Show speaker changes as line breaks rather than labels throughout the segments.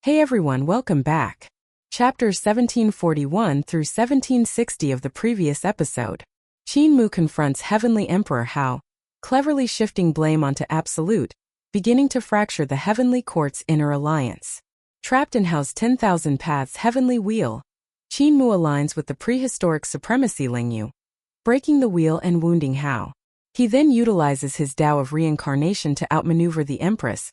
Hey everyone, welcome back. Chapters 1741 through 1760 of the previous episode. Qin Mu confronts Heavenly Emperor Hao, cleverly shifting blame onto Absolute, beginning to fracture the Heavenly Court's inner alliance. Trapped in Hao's 10,000 Paths Heavenly Wheel, Qin Mu aligns with the prehistoric supremacy Lingyu, breaking the wheel and wounding Hao. He then utilizes his Tao of reincarnation to outmaneuver the Empress,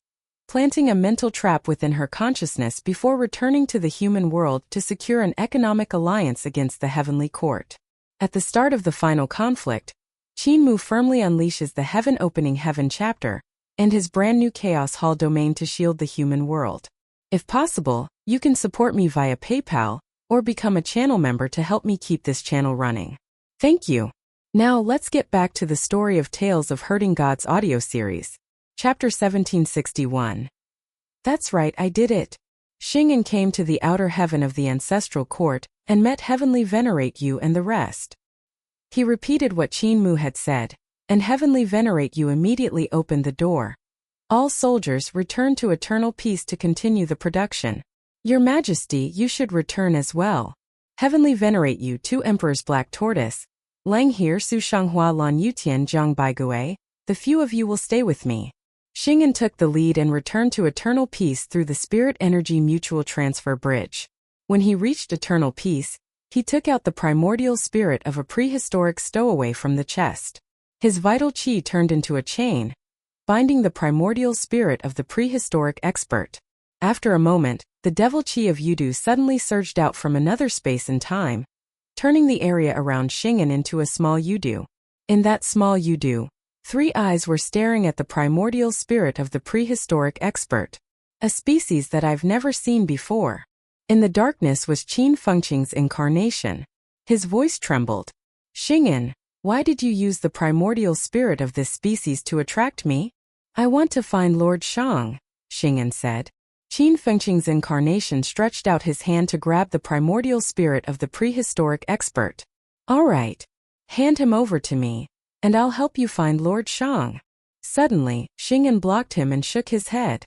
planting a mental trap within her consciousness before returning to the human world to secure an economic alliance against the Heavenly Court. At the start of the final conflict, Qin Mu firmly unleashes the Heaven Opening Heaven chapter and his brand new Chaos Hall domain to shield the human world. If possible, you can support me via PayPal or become a channel member to help me keep this channel running. Thank you. Now let's get back to the story of Tales of Herding Gods audio series. Chapter 1761. That's right, I did it. Xing'an came to the outer heaven of the ancestral court and met Heavenly Venerate You and the rest. He repeated what Qin Mu had said, and Heavenly Venerate You immediately opened the door. All soldiers return to eternal peace to continue the production. Your Majesty, you should return as well. Heavenly Venerate You, Two Emperors Black Tortoise, Lang He Su Shanghua Lan Yutian Zhang Baigui, the few of you will stay with me. Xing'an took the lead and returned to eternal peace through the Spirit Energy Mutual Transfer Bridge. When he reached eternal peace, he took out the primordial spirit of a prehistoric stowaway from the chest. His vital qi turned into a chain, binding the primordial spirit of the prehistoric expert. After a moment, the devil qi of Yudu suddenly surged out from another space and time, turning the area around Xing'an into a small Yudu. In that small Yudu, three eyes were staring at the primordial spirit of the prehistoric expert, a species that I've never seen before. In the darkness was Qin Fengqing's incarnation. His voice trembled. Xing'an, why did you use the primordial spirit of this species to attract me? I want to find Lord Shang, Xing'an said. Qin Fengqing's incarnation stretched out his hand to grab the primordial spirit of the prehistoric expert. All right. Hand him over to me, and I'll help you find Lord Shang. Suddenly, Xing'an blocked him and shook his head.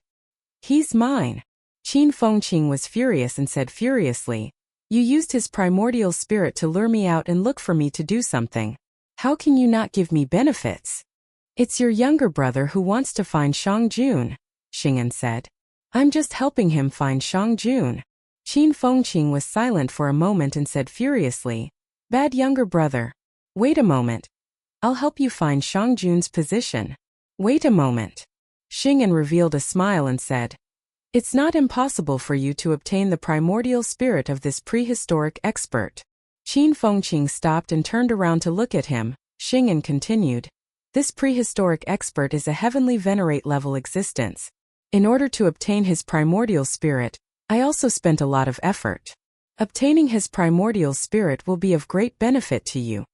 He's mine. Qin Fengqing was furious and said furiously, you used his primordial spirit to lure me out and look for me to do something. How can you not give me benefits? It's your younger brother who wants to find Shang Jun, Xing'an said. I'm just helping him find Shang Jun. Qin Fengqing was silent for a moment and said furiously, bad younger brother. Wait a moment. I'll help you find Shang Jun's position. Wait a moment. Xing'an revealed a smile and said, it's not impossible for you to obtain the primordial spirit of this prehistoric expert. Qin Fengqing stopped and turned around to look at him. Xing'an continued, this prehistoric expert is a heavenly venerate level existence. In order to obtain his primordial spirit, I also spent a lot of effort. Obtaining his primordial spirit will be of great benefit to you.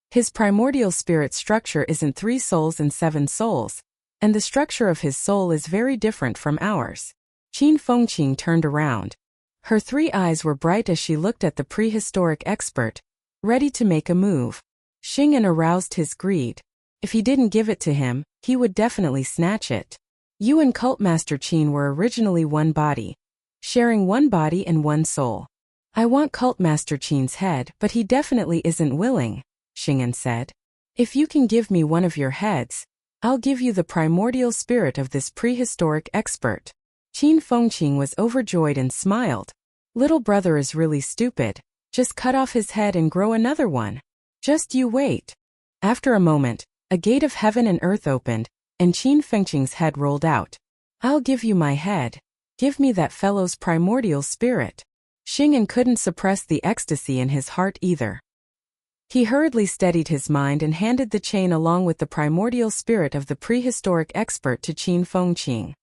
His primordial spirit structure isn't 3 souls and 7 souls, and the structure of his soul is very different from ours. Qin Fengqing turned around. Her 3 eyes were bright as she looked at the prehistoric expert, ready to make a move. Xing'an aroused his greed. If he didn't give it to him, he would definitely snatch it. You and Cult Master Qin were originally one body, sharing one body and one soul. I want Cult Master Qin's head, but he definitely isn't willing, Xing'an said. If you can give me one of your heads, I'll give you the primordial spirit of this prehistoric expert. Qin Fengqing was overjoyed and smiled. Little brother is really stupid. Just cut off his head and grow another one. Just you wait. After a moment, a gate of heaven and earth opened, and Qin Fengqing's head rolled out. I'll give you my head. Give me that fellow's primordial spirit. Xing'an couldn't suppress the ecstasy in his heart either. He hurriedly steadied his mind and handed the chain along with the primordial spirit of the prehistoric expert to Qin Fengqing.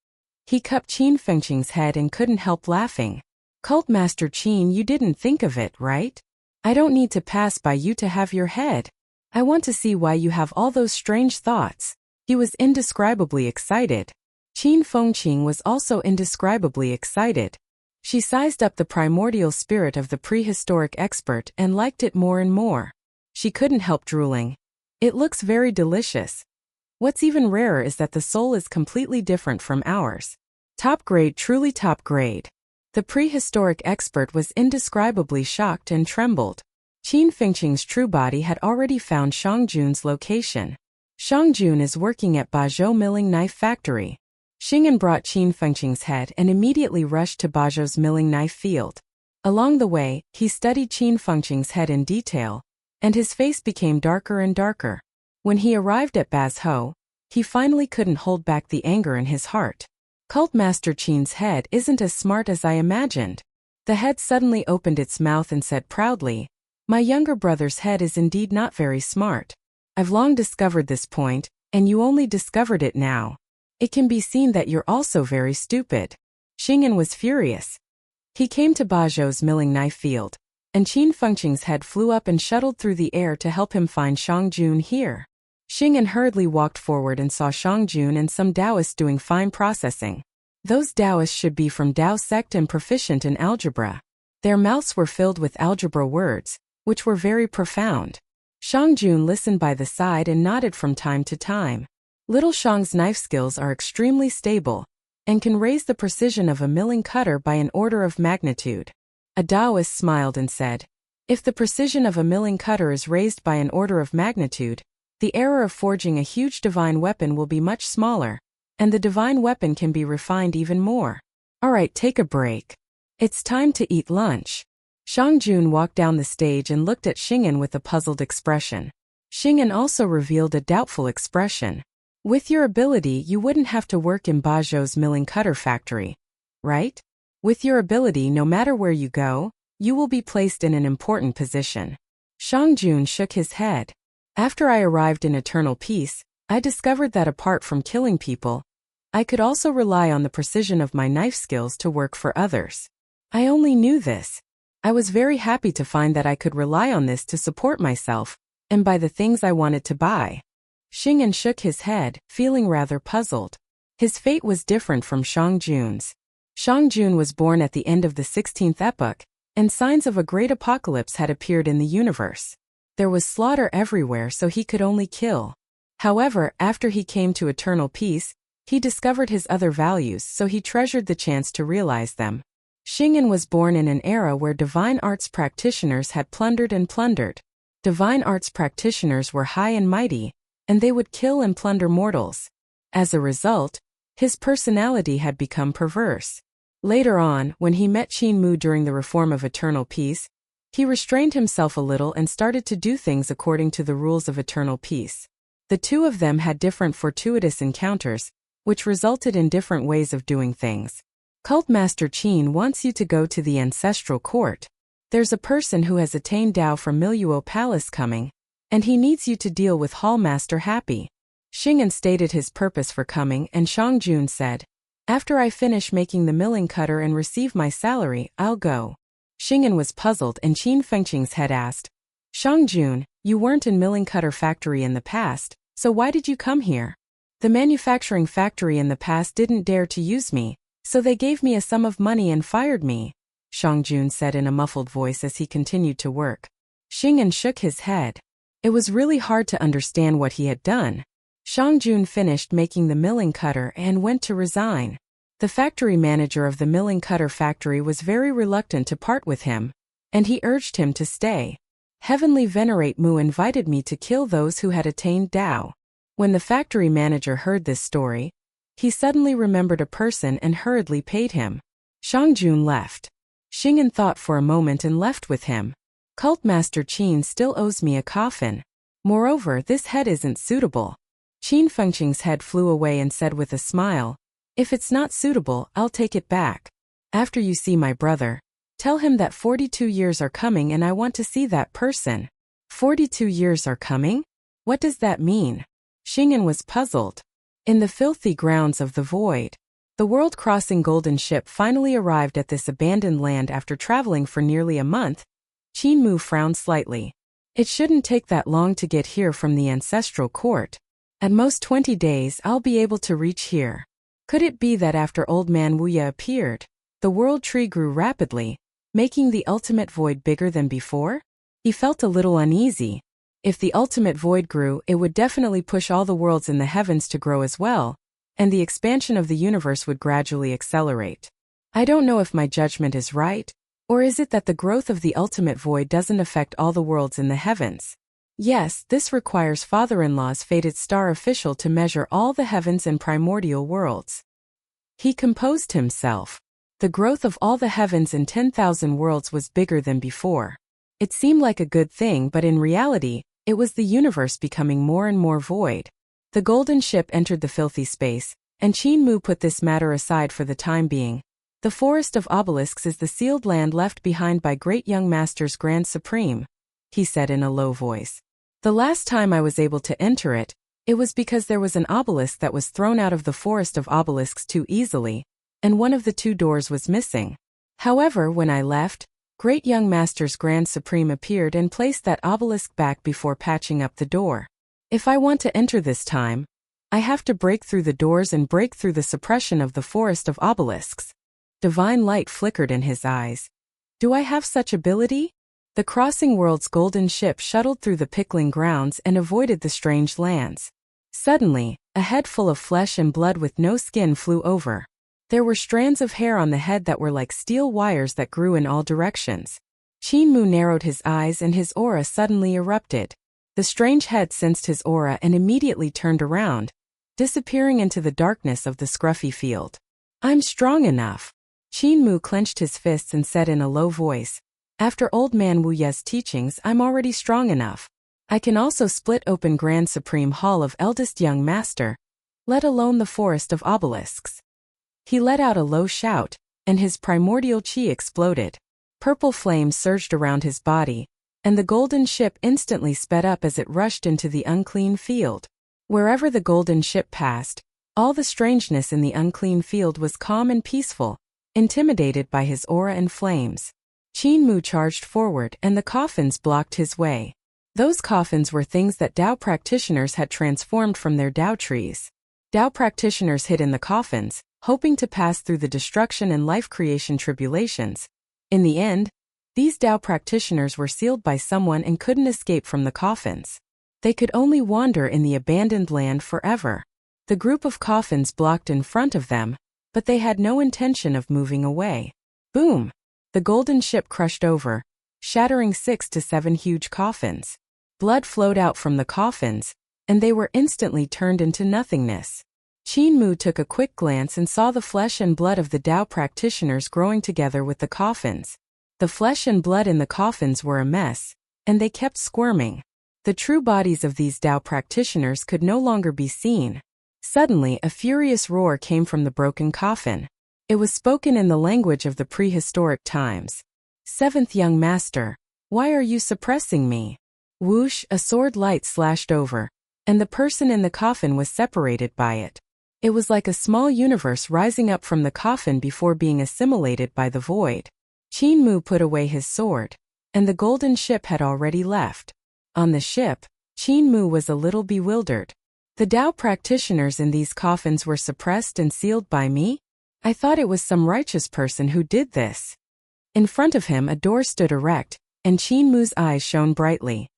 He cupped Qin Fengqing's head and couldn't help laughing. Cult Master Qin, you didn't think of it, right? I don't need to pass by you to have your head. I want to see why you have all those strange thoughts. He was indescribably excited. Qin Fengqing was also indescribably excited. She sized up the primordial spirit of the prehistoric expert and liked it more and more. She couldn't help drooling. It looks very delicious. What's even rarer is that the soul is completely different from ours. Top grade, truly top grade. The prehistoric expert was indescribably shocked and trembled. Qin Fengqing's true body had already found Shangjun's location. Shangjun is working at Bazhou Milling Knife Factory. Xing'an brought Qin Fengqing's head and immediately rushed to Bazhou's milling knife field. Along the way, he studied Qin Fengqing's head in detail, and his face became darker and darker. When he arrived at Bazhou, he finally couldn't hold back the anger in his heart. Cult Master Qin's head isn't as smart as I imagined. The head suddenly opened its mouth and said proudly, "My younger brother's head is indeed not very smart. I've long discovered this point, and you only discovered it now. It can be seen that you're also very stupid." Xing'an was furious. He came to Bazhou's milling knife field, and Qin Fengqing's head flew up and shuttled through the air to help him find Shangjun here. Xing'an hurriedly walked forward and saw Shangjun and some Taoists doing fine processing. Those Taoists should be from Tao sect and proficient in algebra. Their mouths were filled with algebra words, which were very profound. Shangjun listened by the side and nodded from time to time. Little Shang's knife skills are extremely stable, and can raise the precision of a milling cutter by an order of magnitude. A Taoist smiled and said, "If the precision of a milling cutter is raised by an order of magnitude, the error of forging a huge divine weapon will be much smaller, and the divine weapon can be refined even more. Alright, take a break. It's time to eat lunch." Shangjun walked down the stage and looked at Xing'an with a puzzled expression. Xing'an also revealed a doubtful expression. "With your ability, you wouldn't have to work in Bazhou's milling cutter factory, right? With your ability, no matter where you go, you will be placed in an important position." Shangjun shook his head. "After I arrived in eternal peace, I discovered that apart from killing people, I could also rely on the precision of my knife skills to work for others. I only knew this. I was very happy to find that I could rely on this to support myself, and buy the things I wanted to buy." Xing'an shook his head, feeling rather puzzled. His fate was different from Shangjun's. Shangjun was born at the end of the 16th epoch, and signs of a great apocalypse had appeared in the universe. There was slaughter everywhere, so he could only kill. However, after he came to eternal peace, he discovered his other values, so he treasured the chance to realize them. Xing'an was born in an era where divine arts practitioners had plundered and plundered. Divine arts practitioners were high and mighty, and they would kill and plunder mortals. As a result, his personality had become perverse. Later on, when he met Qin Mu during the reform of eternal peace, he restrained himself a little and started to do things according to the rules of eternal peace. The two of them had different fortuitous encounters, which resulted in different ways of doing things. Cult Master Qin wants you to go to the ancestral court. There's a person who has attained Tao from Miluo Palace coming, and he needs you to deal with Hall Master Happy. Xing'an stated his purpose for coming, and Shangjun said, "After I finish making the milling cutter and receive my salary, I'll go." Xing'an was puzzled, and Qin Fengqing's head asked, "Shangjun, you weren't in milling cutter factory in the past, so why did you come here?" "The manufacturing factory in the past didn't dare to use me, so they gave me a sum of money and fired me," Shangjun said in a muffled voice as he continued to work. Xing'an shook his head. It was really hard to understand what he had done. Shangjun finished making the milling cutter and went to resign. The factory manager of the milling cutter factory was very reluctant to part with him, and he urged him to stay. "Heavenly Venerate Mu invited me to kill those who had attained Tao." When the factory manager heard this story, he suddenly remembered a person and hurriedly paid him. Shangjun left. Xing'an thought for a moment and left with him. "Cult Master Qin still owes me a coffin. Moreover, this head isn't suitable." Qin Fengqing's head flew away and said with a smile, "If it's not suitable, I'll take it back. After you see my brother, tell him that 42 years are coming and I want to see that person." 42 years are coming? What does that mean? Xing'an was puzzled. In the filthy grounds of the void, the world-crossing golden ship finally arrived at this abandoned land after traveling for nearly a month. Qin Mu frowned slightly. "It shouldn't take that long to get here from the ancestral court. At most 20 days I'll be able to reach here." Could it be that after Old Man Wuya appeared, the world tree grew rapidly, making the ultimate void bigger than before? He felt a little uneasy. If the ultimate void grew, it would definitely push all the worlds in the heavens to grow as well, and the expansion of the universe would gradually accelerate. I don't know if my judgment is right, or is it that the growth of the ultimate void doesn't affect all the worlds in the heavens? Yes, this requires father-in-law's fated star official to measure all the heavens and primordial worlds. He composed himself. The growth of all the heavens in 10,000 worlds was bigger than before. It seemed like a good thing, but in reality, it was the universe becoming more and more void. The golden ship entered the filthy space, and Qin Mu put this matter aside for the time being. The forest of obelisks is the sealed land left behind by great young masters Grand Supreme, he said in a low voice. The last time I was able to enter it, it was because there was an obelisk that was thrown out of the forest of obelisks too easily, and one of the two doors was missing. However, when I left, great young masters Grand Supreme appeared and placed that obelisk back before patching up the door. If I want to enter this time, I have to break through the doors and break through the suppression of the forest of obelisks. Divine light flickered in his eyes. Do I have such ability? The crossing world's golden ship shuttled through the pickling grounds and avoided the strange lands. Suddenly, a head full of flesh and blood with no skin flew over. There were strands of hair on the head that were like steel wires that grew in all directions. Qin Mu narrowed his eyes and his aura suddenly erupted. The strange head sensed his aura and immediately turned around, disappearing into the darkness of the scruffy field. I'm strong enough. Qin Mu clenched his fists and said in a low voice, after old man Wu Ye's teachings, I'm already strong enough. I can also split open Grand Supreme Hall of Eldest Young Master, let alone the forest of obelisks. He let out a low shout, and his primordial qi exploded. Purple flames surged around his body, and the golden ship instantly sped up as it rushed into the unclean field. Wherever the golden ship passed, all the strangeness in the unclean field was calm and peaceful, intimidated by his aura and flames. Qin Mu charged forward and the coffins blocked his way. Those coffins were things that Dao practitioners had transformed from their Dao trees. Dao practitioners hid in the coffins, hoping to pass through the destruction and life creation tribulations. In the end, these Dao practitioners were sealed by someone and couldn't escape from the coffins. They could only wander in the abandoned land forever. The group of coffins blocked in front of them, but they had no intention of moving away. Boom! The golden ship crushed over, shattering 6 to 7 huge coffins. Blood flowed out from the coffins, and they were instantly turned into nothingness. Qin Mu took a quick glance and saw the flesh and blood of the Dao practitioners growing together with the coffins. The flesh and blood in the coffins were a mess, and they kept squirming. The true bodies of these Dao practitioners could no longer be seen. Suddenly, a furious roar came from the broken coffin. It was spoken in the language of the prehistoric times. Seventh young master, why are you suppressing me? Whoosh, a sword light slashed over, and the person in the coffin was separated by it. It was like a small universe rising up from the coffin before being assimilated by the void. Qin Mu put away his sword, and the golden ship had already left. On the ship, Qin Mu was a little bewildered. The Dao practitioners in these coffins were suppressed and sealed by me? I thought it was some righteous person who did this. In front of him a door stood erect, and Qin Mu's eyes shone brightly.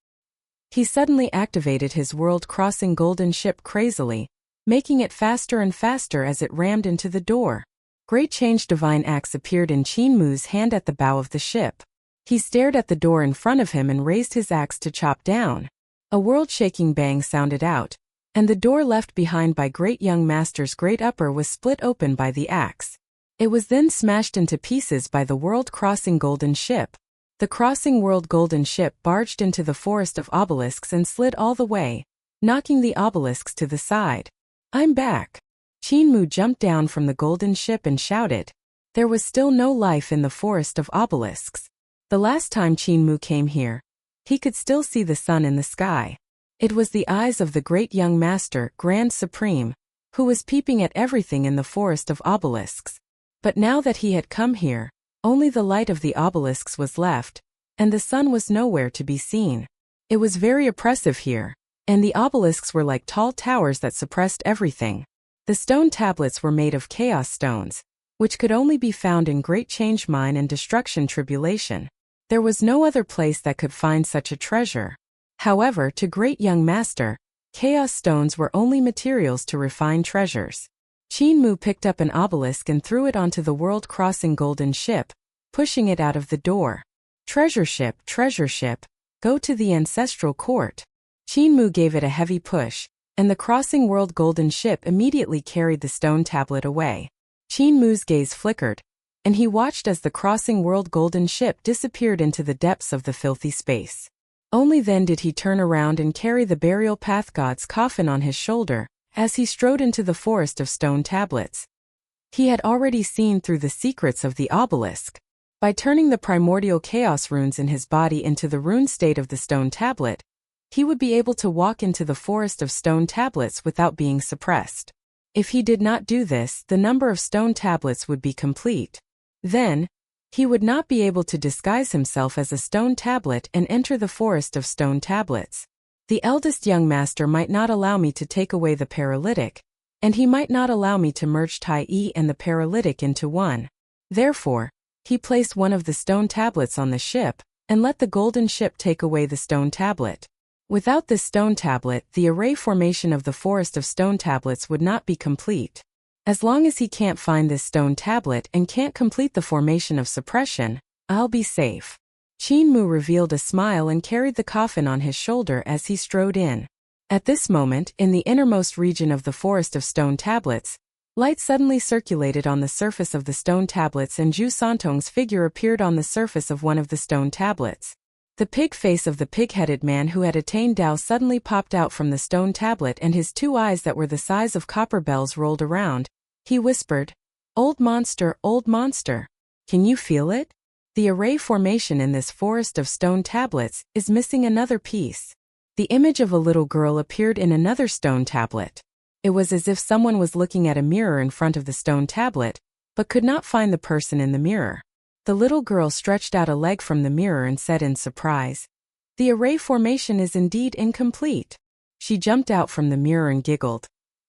He suddenly activated his world-crossing golden ship crazily, making it faster and faster as it rammed into the door. Great Change Divine Axe appeared in Qin Mu's hand at the bow of the ship. He stared at the door in front of him and raised his axe to chop down. A world-shaking bang sounded out, and the door left behind by Great Young Master's great upper was split open by the axe. It was then smashed into pieces by the world-crossing golden ship. The crossing world golden ship barged into the forest of obelisks and slid all the way, knocking the obelisks to the side. I'm back. Qin Mu jumped down from the golden ship and shouted. There was still no life in the forest of obelisks. The last time Qin Mu came here, he could still see the sun in the sky. It was the eyes of the great young master, Grand Supreme, who was peeping at everything in the forest of obelisks. But now that he had come here, only the light of the obelisks was left, and the sun was nowhere to be seen. It was very oppressive here, and the obelisks were like tall towers that suppressed everything. The stone tablets were made of chaos stones, which could only be found in Great Change Mine and Destruction Tribulation. There was no other place that could find such a treasure. However, to Great Young Master, chaos stones were only materials to refine treasures. Qin Mu picked up an obelisk and threw it onto the world-crossing golden ship, pushing it out of the door. Treasure ship, go to the ancestral court. Qin Mu gave it a heavy push, and the crossing world golden ship immediately carried the stone tablet away. Qin Mu's gaze flickered, and he watched as the crossing world golden ship disappeared into the depths of the filthy space. Only then did he turn around and carry the burial path god's coffin on his shoulder, as he strode into the forest of stone tablets. He had already seen through the secrets of the obelisk. By turning the primordial chaos runes in his body into the rune state of the stone tablet, he would be able to walk into the forest of stone tablets without being suppressed. If he did not do this, the number of stone tablets would be complete. Then, he would not be able to disguise himself as a stone tablet and enter the forest of stone tablets. The eldest young master might not allow me to take away the paralytic, and he might not allow me to merge Tai Yi and the paralytic into one. Therefore, he placed one of the stone tablets on the ship, and let the golden ship take away the stone tablet. Without this stone tablet, the array formation of the forest of stone tablets would not be complete. As long as he can't find this stone tablet and can't complete the formation of suppression, I'll be safe. Qin Mu revealed a smile and carried the coffin on his shoulder as he strode in. At this moment, in the innermost region of the forest of stone tablets, light suddenly circulated on the surface of the stone tablets and Zhu Santong's figure appeared on the surface of one of the stone tablets. The pig face of the pig-headed man who had attained Tao suddenly popped out from the stone tablet and his two eyes that were the size of copper bells rolled around. He whispered, old monster, can you feel it? The array formation in this forest of stone tablets is missing another piece. The image of a little girl appeared in another stone tablet. It was as if someone was looking at a mirror in front of the stone tablet, but could not find the person in the mirror. The little girl stretched out a leg from the mirror and said in surprise, the array formation is indeed incomplete. She jumped out from the mirror and giggled.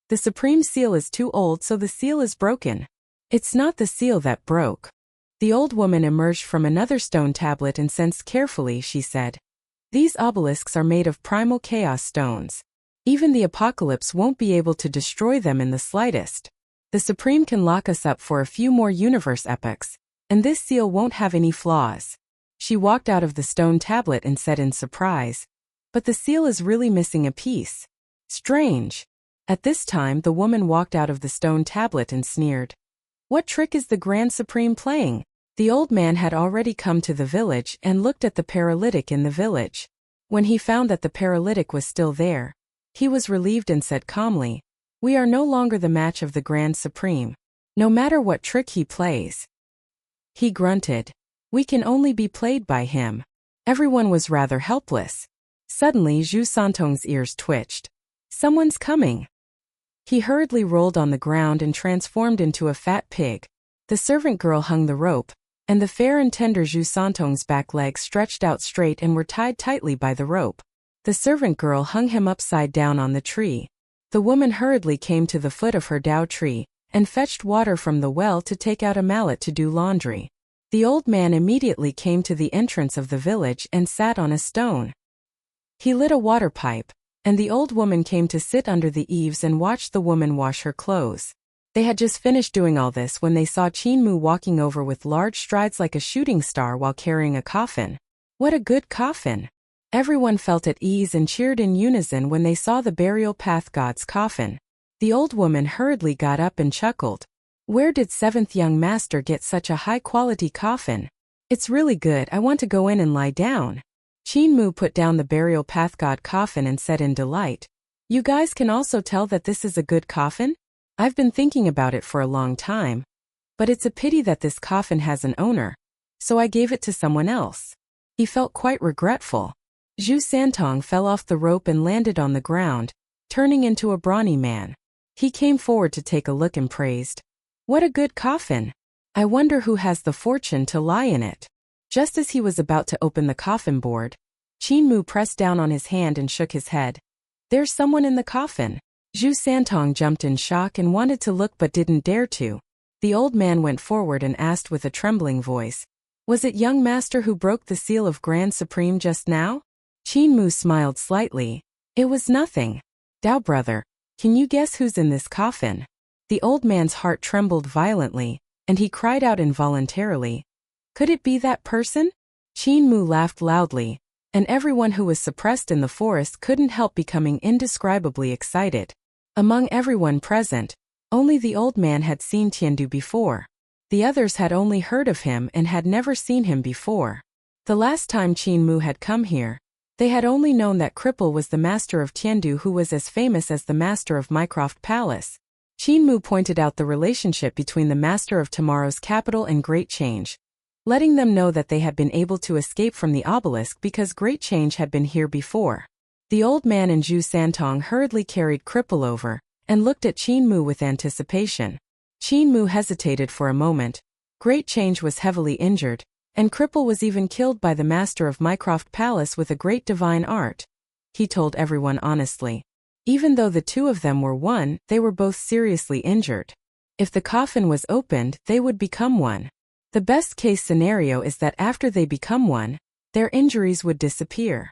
The supreme seal is too old, so the seal is broken. It's not the seal that broke. The old woman emerged from another stone tablet and sensed carefully, she said. These obelisks are made of primal chaos stones. Even the apocalypse won't be able to destroy them in the slightest. The Supreme can lock us up for a few more universe epochs, and this seal won't have any flaws. She walked out of the stone tablet and said in surprise, but the seal is really missing a piece. Strange. At this time the woman walked out of the stone tablet and sneered. What trick is the Grand Supreme playing? The old man had already come to the village and looked at the paralytic in the village. When he found that the paralytic was still there, he was relieved and said calmly, we are no longer the match of the Grand Supreme, no matter what trick he plays. He grunted. We can only be played by him. Everyone was rather helpless. Suddenly Zhu Santong's ears twitched. Someone's coming. He hurriedly rolled on the ground and transformed into a fat pig. The servant girl hung the rope, and the fair and tender Zhu Santong's back legs stretched out straight and were tied tightly by the rope. The servant girl hung him upside down on the tree. The woman hurriedly came to the foot of her dao tree, and fetched water from the well to take out a mallet to do laundry. The old man immediately came to the entrance of the village and sat on a stone. He lit a water pipe, and the old woman came to sit under the eaves and watched the woman wash her clothes. They had just finished doing all this when they saw Qin Mu walking over with large strides like a shooting star while carrying a coffin. What a good coffin! Everyone felt at ease and cheered in unison when they saw the burial path god's coffin. The old woman hurriedly got up and chuckled. Where did seventh young master get such a high-quality coffin? It's really good, I want to go in and lie down. Qin Mu put down the burial path god coffin and said in delight, you guys can also tell that this is a good coffin? I've been thinking about it for a long time. But it's a pity that this coffin has an owner, so I gave it to someone else. He felt quite regretful. Zhu Santong fell off the rope and landed on the ground, turning into a brawny man. He came forward to take a look and praised. What a good coffin! I wonder who has the fortune to lie in it. Just as he was about to open the coffin board, Qin Mu pressed down on his hand and shook his head. There's someone in the coffin. Zhu Santong jumped in shock and wanted to look but didn't dare to. The old man went forward and asked with a trembling voice, was it young master who broke the seal of Grand Supreme just now? Qin Mu smiled slightly. It was nothing. Dao brother, can you guess who's in this coffin? The old man's heart trembled violently, and he cried out involuntarily, "Could it be that person?" Qin Mu laughed loudly, and everyone who was suppressed in the forest couldn't help becoming indescribably excited. Among everyone present, only the old man had seen Tiandu before. The others had only heard of him and had never seen him before. The last time Qin Mu had come here, they had only known that Cripple was the master of Tiandu, who was as famous as the master of Mycroft Palace. Qin Mu pointed out the relationship between the master of tomorrow's capital and Great Change, letting them know that they had been able to escape from the obelisk because Great Change had been here before. The old man and Zhu Santong hurriedly carried Cripple over and looked at Qin Mu with anticipation. Qin Mu hesitated for a moment. Great Change was heavily injured, and Cripple was even killed by the master of Mycroft Palace with a great divine art. He told everyone honestly. Even though the two of them were one, they were both seriously injured. If the coffin was opened, they would become one. The best-case scenario is that after they become one, their injuries would disappear.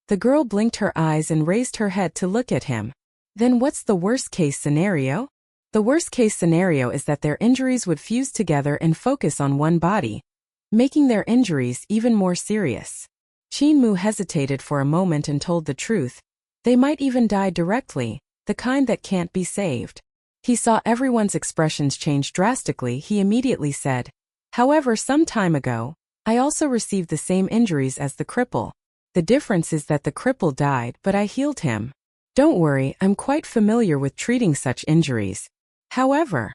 The girl blinked her eyes and raised her head to look at him. Then what's the worst-case scenario? The worst-case scenario is that their injuries would fuse together and focus on one body, making their injuries even more serious. Qin Mu hesitated for a moment and told the truth. They might even die directly, the kind that can't be saved. He saw everyone's expressions change drastically. He immediately said, "However, some time ago, I also received the same injuries as the cripple. The difference is that the cripple died, but I healed him. Don't worry, I'm quite familiar with treating such injuries. However,"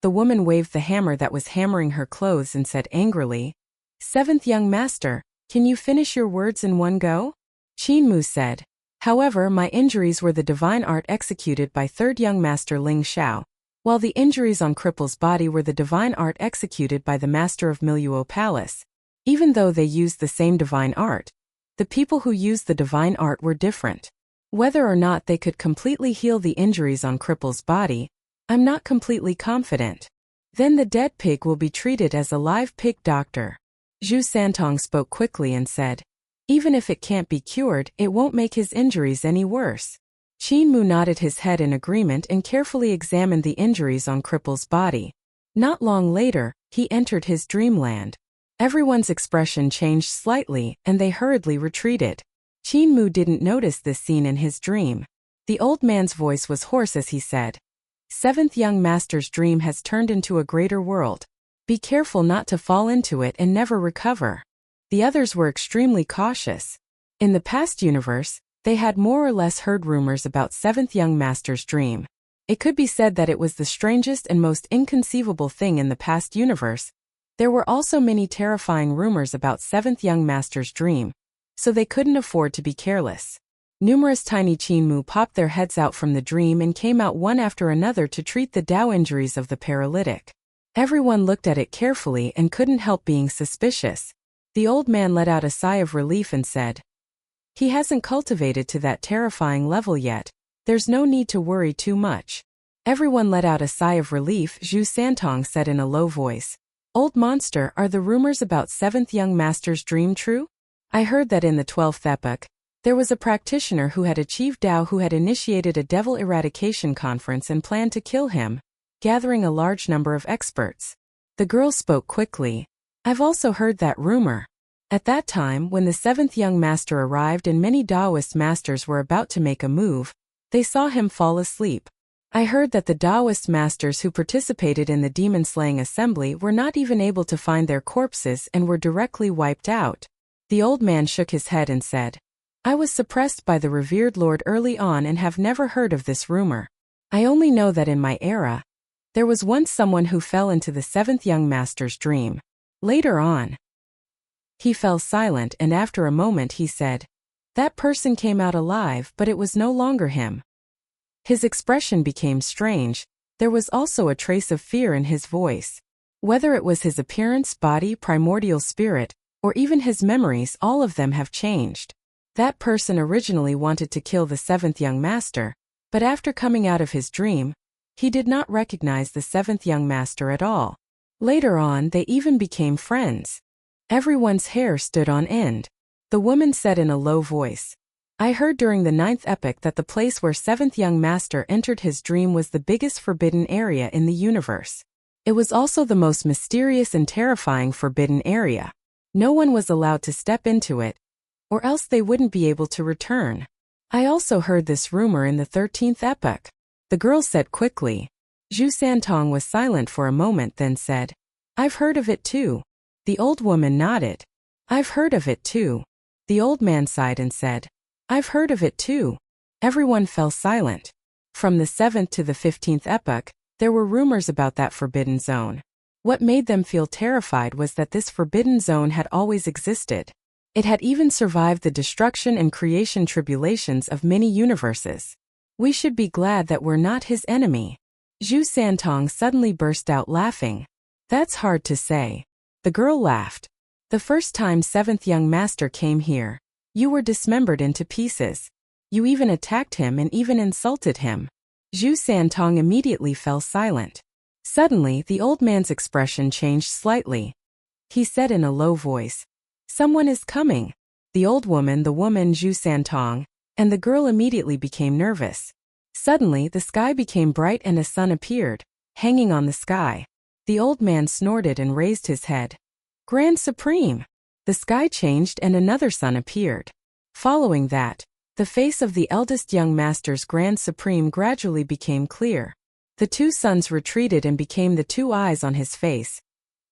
the woman waved the hammer that was hammering her clothes and said angrily, "Seventh young master, can you finish your words in one go?" Qin Mu said, "However, my injuries were the divine art executed by third young master Ling Xiao, while the injuries on Cripple's body were the divine art executed by the master of Miluo Palace. Even though they used the same divine art, the people who used the divine art were different. Whether or not they could completely heal the injuries on Cripple's body, I'm not completely confident. Then the dead pig will be treated as a live pig, doctor." Zhu Santong spoke quickly and said, "Even if it can't be cured, it won't make his injuries any worse." Qin Mu nodded his head in agreement and carefully examined the injuries on Cripple's body. Not long later, he entered his dreamland. Everyone's expression changed slightly, and they hurriedly retreated. Qin Mu didn't notice this scene in his dream. The old man's voice was hoarse as he said, "Seventh young master's dream has turned into a greater world. Be careful not to fall into it and never recover." The others were extremely cautious. In the past universe, they had more or less heard rumors about seventh young master's dream. It could be said that it was the strangest and most inconceivable thing in the past universe. There were also many terrifying rumors about seventh young master's dream, so they couldn't afford to be careless. Numerous tiny Qin Mu popped their heads out from the dream and came out one after another to treat the Dao injuries of the paralytic. Everyone looked at it carefully and couldn't help being suspicious. The old man let out a sigh of relief and said, "He hasn't cultivated to that terrifying level yet. There's no need to worry too much." Everyone let out a sigh of relief. Zhu Santong said in a low voice, "Old monster, are the rumors about seventh young master's dream true? I heard that in the 12th epoch, there was a practitioner who had achieved Dao who had initiated a devil eradication conference and planned to kill him, gathering a large number of experts." The girl spoke quickly. "I've also heard that rumor. At that time, when the seventh young master arrived and many Daoist masters were about to make a move, they saw him fall asleep. I heard that the Daoist masters who participated in the demon-slaying assembly were not even able to find their corpses and were directly wiped out." The old man shook his head and said, "I was suppressed by the revered lord early on and have never heard of this rumor. I only know that in my era, there was once someone who fell into the seventh young master's dream. Later on." He fell silent, and after a moment he said, "That person came out alive, but it was no longer him." His expression became strange. There was also a trace of fear in his voice. Whether it was his appearance, body, primordial spirit, or even his memories, all of them have changed. That person originally wanted to kill the seventh young master, but after coming out of his dream, he did not recognize the seventh young master at all. Later on, they even became friends. Everyone's hair stood on end. The woman said in a low voice, I heard during the 9th epoch that the place where 7th young master entered his dream was the biggest forbidden area in the universe. It was also the most mysterious and terrifying forbidden area. No one was allowed to step into it, or else they wouldn't be able to return. I also heard this rumor in the 13th epoch. The girl said quickly. Zhu Santong was silent for a moment, then said, I've heard of it too. The old woman nodded. I've heard of it too. The old man sighed and said, I've heard of it too. Everyone fell silent. From the 7th to the 15th epoch, there were rumors about that forbidden zone. What made them feel terrified was that this forbidden zone had always existed. It had even survived the destruction and creation tribulations of many universes. We should be glad that we're not his enemy. Zhu Santong suddenly burst out laughing. That's hard to say. The girl laughed. The first time 7th young master came here, you were dismembered into pieces. You even attacked him and even insulted him. Zhu Santong immediately fell silent. Suddenly, the old man's expression changed slightly. He said in a low voice, Someone is coming. The old woman, Zhu Santong, and the girl immediately became nervous. Suddenly, the sky became bright and a sun appeared, hanging on the sky. The old man snorted and raised his head. Grand Supreme! The sky changed and another sun appeared. Following that, the face of the eldest young master's Grand Supreme gradually became clear. The two suns retreated and became the two eyes on his face.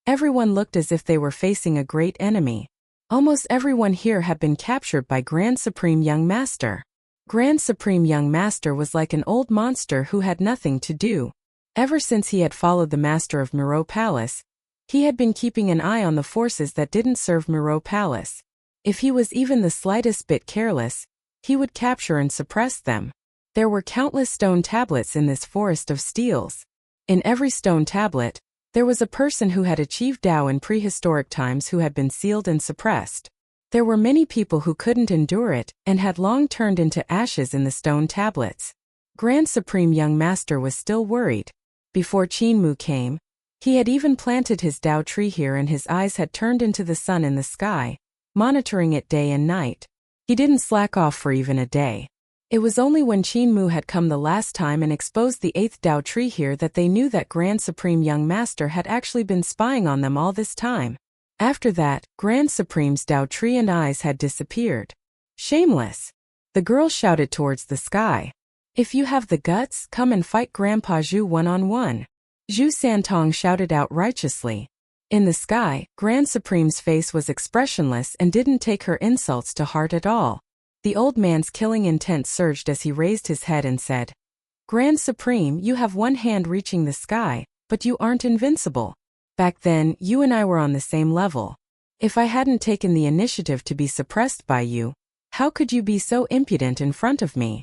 Everyone looked as if they were facing a great enemy. Almost everyone here had been captured by Grand Supreme Young Master. Grand Supreme Young Master was like an old monster who had nothing to do. Ever since he had followed the master of Miro Palace, he had been keeping an eye on the forces that didn't serve Miro Palace. If he was even the slightest bit careless, he would capture and suppress them. There were countless stone tablets in this forest of steels. In every stone tablet, there was a person who had achieved Tao in prehistoric times who had been sealed and suppressed. There were many people who couldn't endure it and had long turned into ashes in the stone tablets. Grand Supreme Young Master was still worried. Before Qin Mu came, he had even planted his Tao tree here and his eyes had turned into the sun in the sky, monitoring it day and night. He didn't slack off for even a day. It was only when Qin Mu had come the last time and exposed the 8th Tao tree here that they knew that Grand Supreme Young Master had actually been spying on them all this time. After that, Grand Supreme's Tao tree and eyes had disappeared. Shameless! The girl shouted towards the sky. If you have the guts, come and fight Grandpa Zhu one-on-one. Zhu Santong shouted out righteously. In the sky, Grand Supreme's face was expressionless and didn't take her insults to heart at all. The old man's killing intent surged as he raised his head and said, Grand Supreme, you have one hand reaching the sky, but you aren't invincible. Back then, you and I were on the same level. If I hadn't taken the initiative to be suppressed by you, how could you be so impudent in front of me?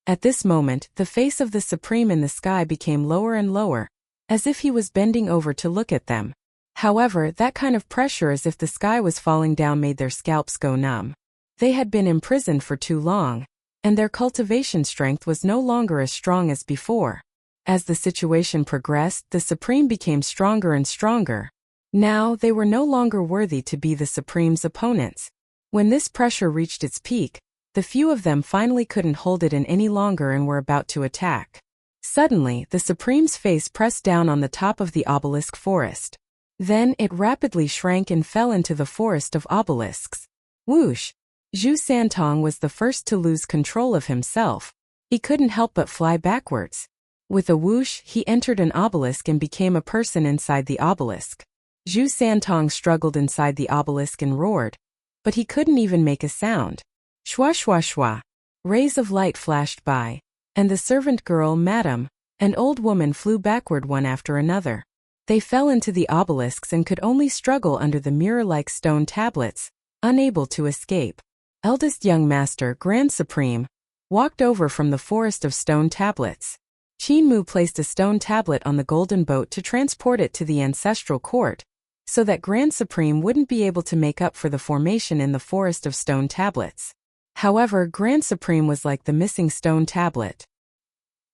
At this moment, the face of the Supreme in the sky became lower and lower, as if he was bending over to look at them. However, that kind of pressure as if the sky was falling down made their scalps go numb. They had been imprisoned for too long, and their cultivation strength was no longer as strong as before. As the situation progressed, the Supreme became stronger and stronger. Now, they were no longer worthy to be the Supreme's opponents. When this pressure reached its peak, the few of them finally couldn't hold it in any longer and were about to attack. Suddenly, the Supreme's face pressed down on the top of the obelisk forest. Then, it rapidly shrank and fell into the forest of obelisks. Whoosh! Zhu Santong was the first to lose control of himself. He couldn't help but fly backwards. With a whoosh, he entered an obelisk and became a person inside the obelisk. Zhu Santong struggled inside the obelisk and roared, but he couldn't even make a sound. Shwa shwa shwa. Rays of light flashed by, and the servant girl, Madam, and old woman flew backward one after another. They fell into the obelisks and could only struggle under the mirror-like stone tablets, unable to escape. Eldest young master, Grand Supreme, walked over from the forest of stone tablets. Qin Mu placed a stone tablet on the golden boat to transport it to the ancestral court, so that Grand Supreme wouldn't be able to make up for the formation in the forest of stone tablets. However, Grand Supreme was like the missing stone tablet.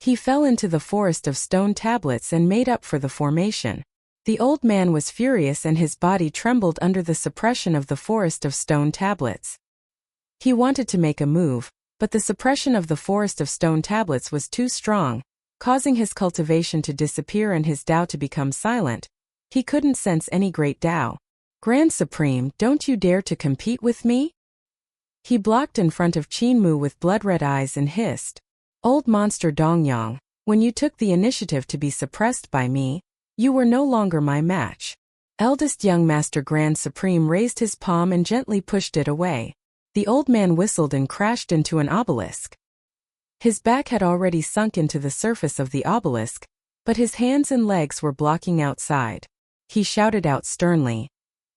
He fell into the forest of stone tablets and made up for the formation. The old man was furious and his body trembled under the suppression of the forest of stone tablets. He wanted to make a move, but the suppression of the forest of stone tablets was too strong, causing his cultivation to disappear and his Tao to become silent. He couldn't sense any great Tao. Grand Supreme, don't you dare to compete with me? He blocked in front of Qin Mu with blood-red eyes and hissed, Old monster Dongyang, when you took the initiative to be suppressed by me, you were no longer my match. Eldest young master Grand Supreme raised his palm and gently pushed it away. The old man whistled and crashed into an obelisk. His back had already sunk into the surface of the obelisk, but his hands and legs were blocking outside. He shouted out sternly,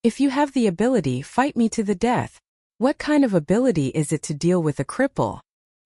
If you have the ability, fight me to the death. What kind of ability is it to deal with a cripple?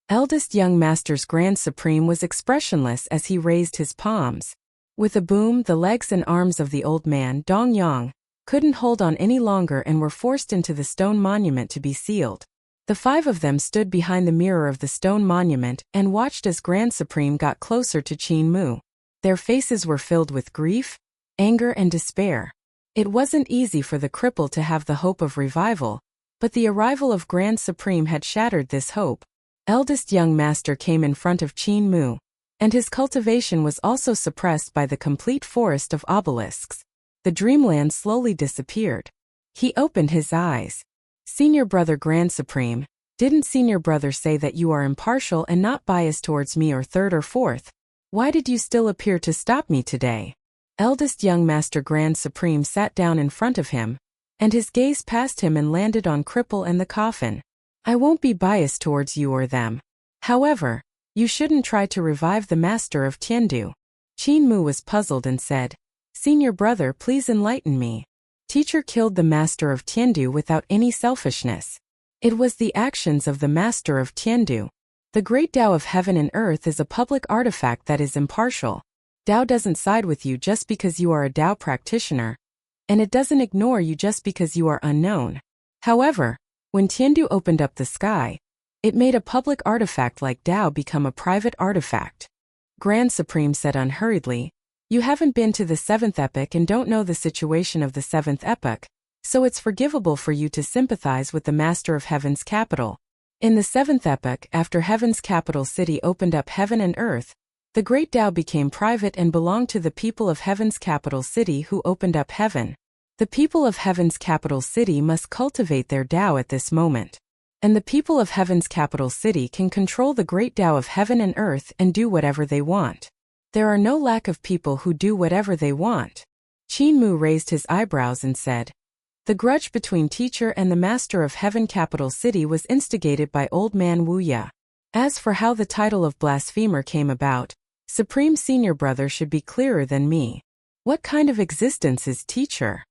Eldest young master's Grand Supreme was expressionless as he raised his palms. With a boom, the legs and arms of the old man, Dongyang, couldn't hold on any longer and were forced into the stone monument to be sealed. The five of them stood behind the mirror of the stone monument and watched as Grand Supreme got closer to Qin Mu. Their faces were filled with grief, anger and despair. It wasn't easy for the cripple to have the hope of revival, but the arrival of Grand Supreme had shattered this hope. Eldest young master came in front of Qin Mu, and his cultivation was also suppressed by the complete forest of obelisks. The dreamland slowly disappeared. He opened his eyes. Senior brother Grand Supreme, didn't senior brother say that you are impartial and not biased towards me or third or fourth? Why did you still appear to stop me today? Eldest young master Grand Supreme sat down in front of him, and his gaze passed him and landed on Cripple and the coffin. I won't be biased towards you or them. However, you shouldn't try to revive the master of Tiandu. Qin Mu was puzzled and said, Senior brother, please enlighten me. Teacher killed the master of Tiandu without any selfishness. It was the actions of the master of Tiandu. The great Tao of heaven and earth is a public artifact that is impartial. Tao doesn't side with you just because you are a Tao practitioner, and it doesn't ignore you just because you are unknown. However, when Tiandu opened up the sky, it made a public artifact like Tao become a private artifact. Grand Supreme said unhurriedly, You haven't been to the seventh epoch and don't know the situation of the seventh epoch, so it's forgivable for you to sympathize with the master of heaven's capital. In the seventh epoch, after heaven's capital city opened up heaven and earth, the great Tao became private and belonged to the people of heaven's capital city who opened up heaven. The people of heaven's capital city must cultivate their Tao at this moment. And the people of heaven's capital city can control the great Tao of heaven and earth and do whatever they want. There are no lack of people who do whatever they want. Qin Mu raised his eyebrows and said, The grudge between teacher and the master of heaven capital city was instigated by old man wuxia. As for how the title of blasphemer came about, Supreme Senior Brother should be clearer than me. What kind of existence is teacher?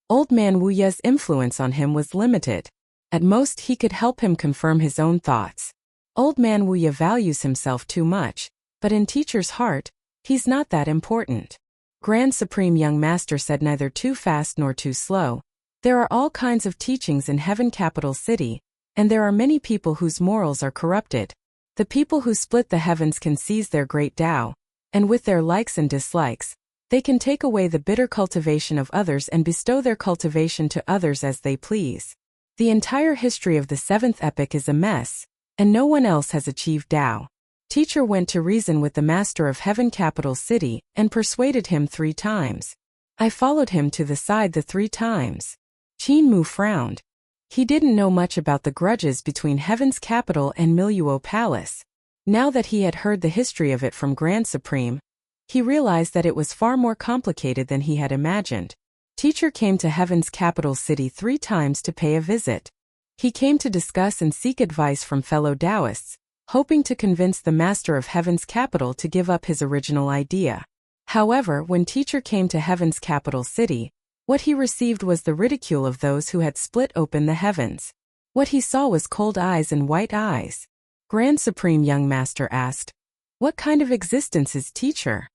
Old man wuxia's influence on him was limited. At most he could help him confirm his own thoughts. Old man wuxia values himself too much, but in teacher's heart, he's not that important. Grand Supreme Young Master said neither too fast nor too slow. There are all kinds of teachings in Heaven Capital City, and there are many people whose morals are corrupted. The people who split the heavens can seize their great Tao, and with their likes and dislikes, they can take away the bitter cultivation of others and bestow their cultivation to others as they please. The entire history of the seventh epoch is a mess, and no one else has achieved Tao. Teacher went to reason with the master of Heaven Capital City and persuaded him 3 times. I followed him to the side the 3 times. Qin Mu frowned. He didn't know much about the grudges between Heaven's capital and Miluo Palace. Now that he had heard the history of it from Grand Supreme, he realized that it was far more complicated than he had imagined. Teacher came to Heaven's capital city 3 times to pay a visit. He came to discuss and seek advice from fellow Taoists, hoping to convince the master of Heaven's capital to give up his original idea. However, when Teacher came to Heaven's capital city, what he received was the ridicule of those who had split open the heavens. What he saw was cold eyes and white eyes. Grand Supreme Young Master asked, What kind of existence is Teacher?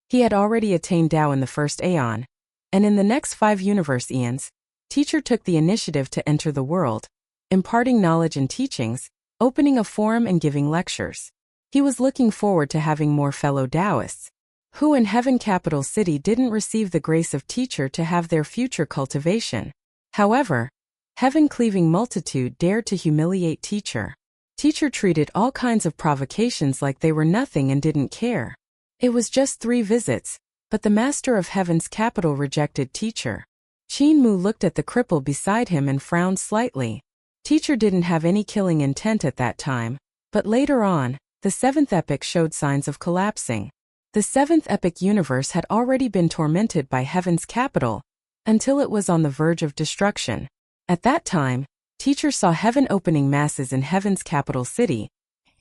He had already attained Tao in the first Aeon, and in the next 5 universe eons, Teacher took the initiative to enter the world, imparting knowledge and teachings, opening a forum and giving lectures. He was looking forward to having more fellow Taoists, who in Heaven Capital City didn't receive the grace of Teacher to have their future cultivation. However, heaven-cleaving multitude dared to humiliate Teacher. Teacher treated all kinds of provocations like they were nothing and didn't care. It was just 3 visits, but the master of heaven's capital rejected teacher. Qin Mu looked at the cripple beside him and frowned slightly. Teacher didn't have any killing intent at that time, but later on, the 7th epoch showed signs of collapsing. The 7th epoch universe had already been tormented by heaven's capital, until it was on the verge of destruction. At that time, teacher saw heaven opening masses in heaven's capital city,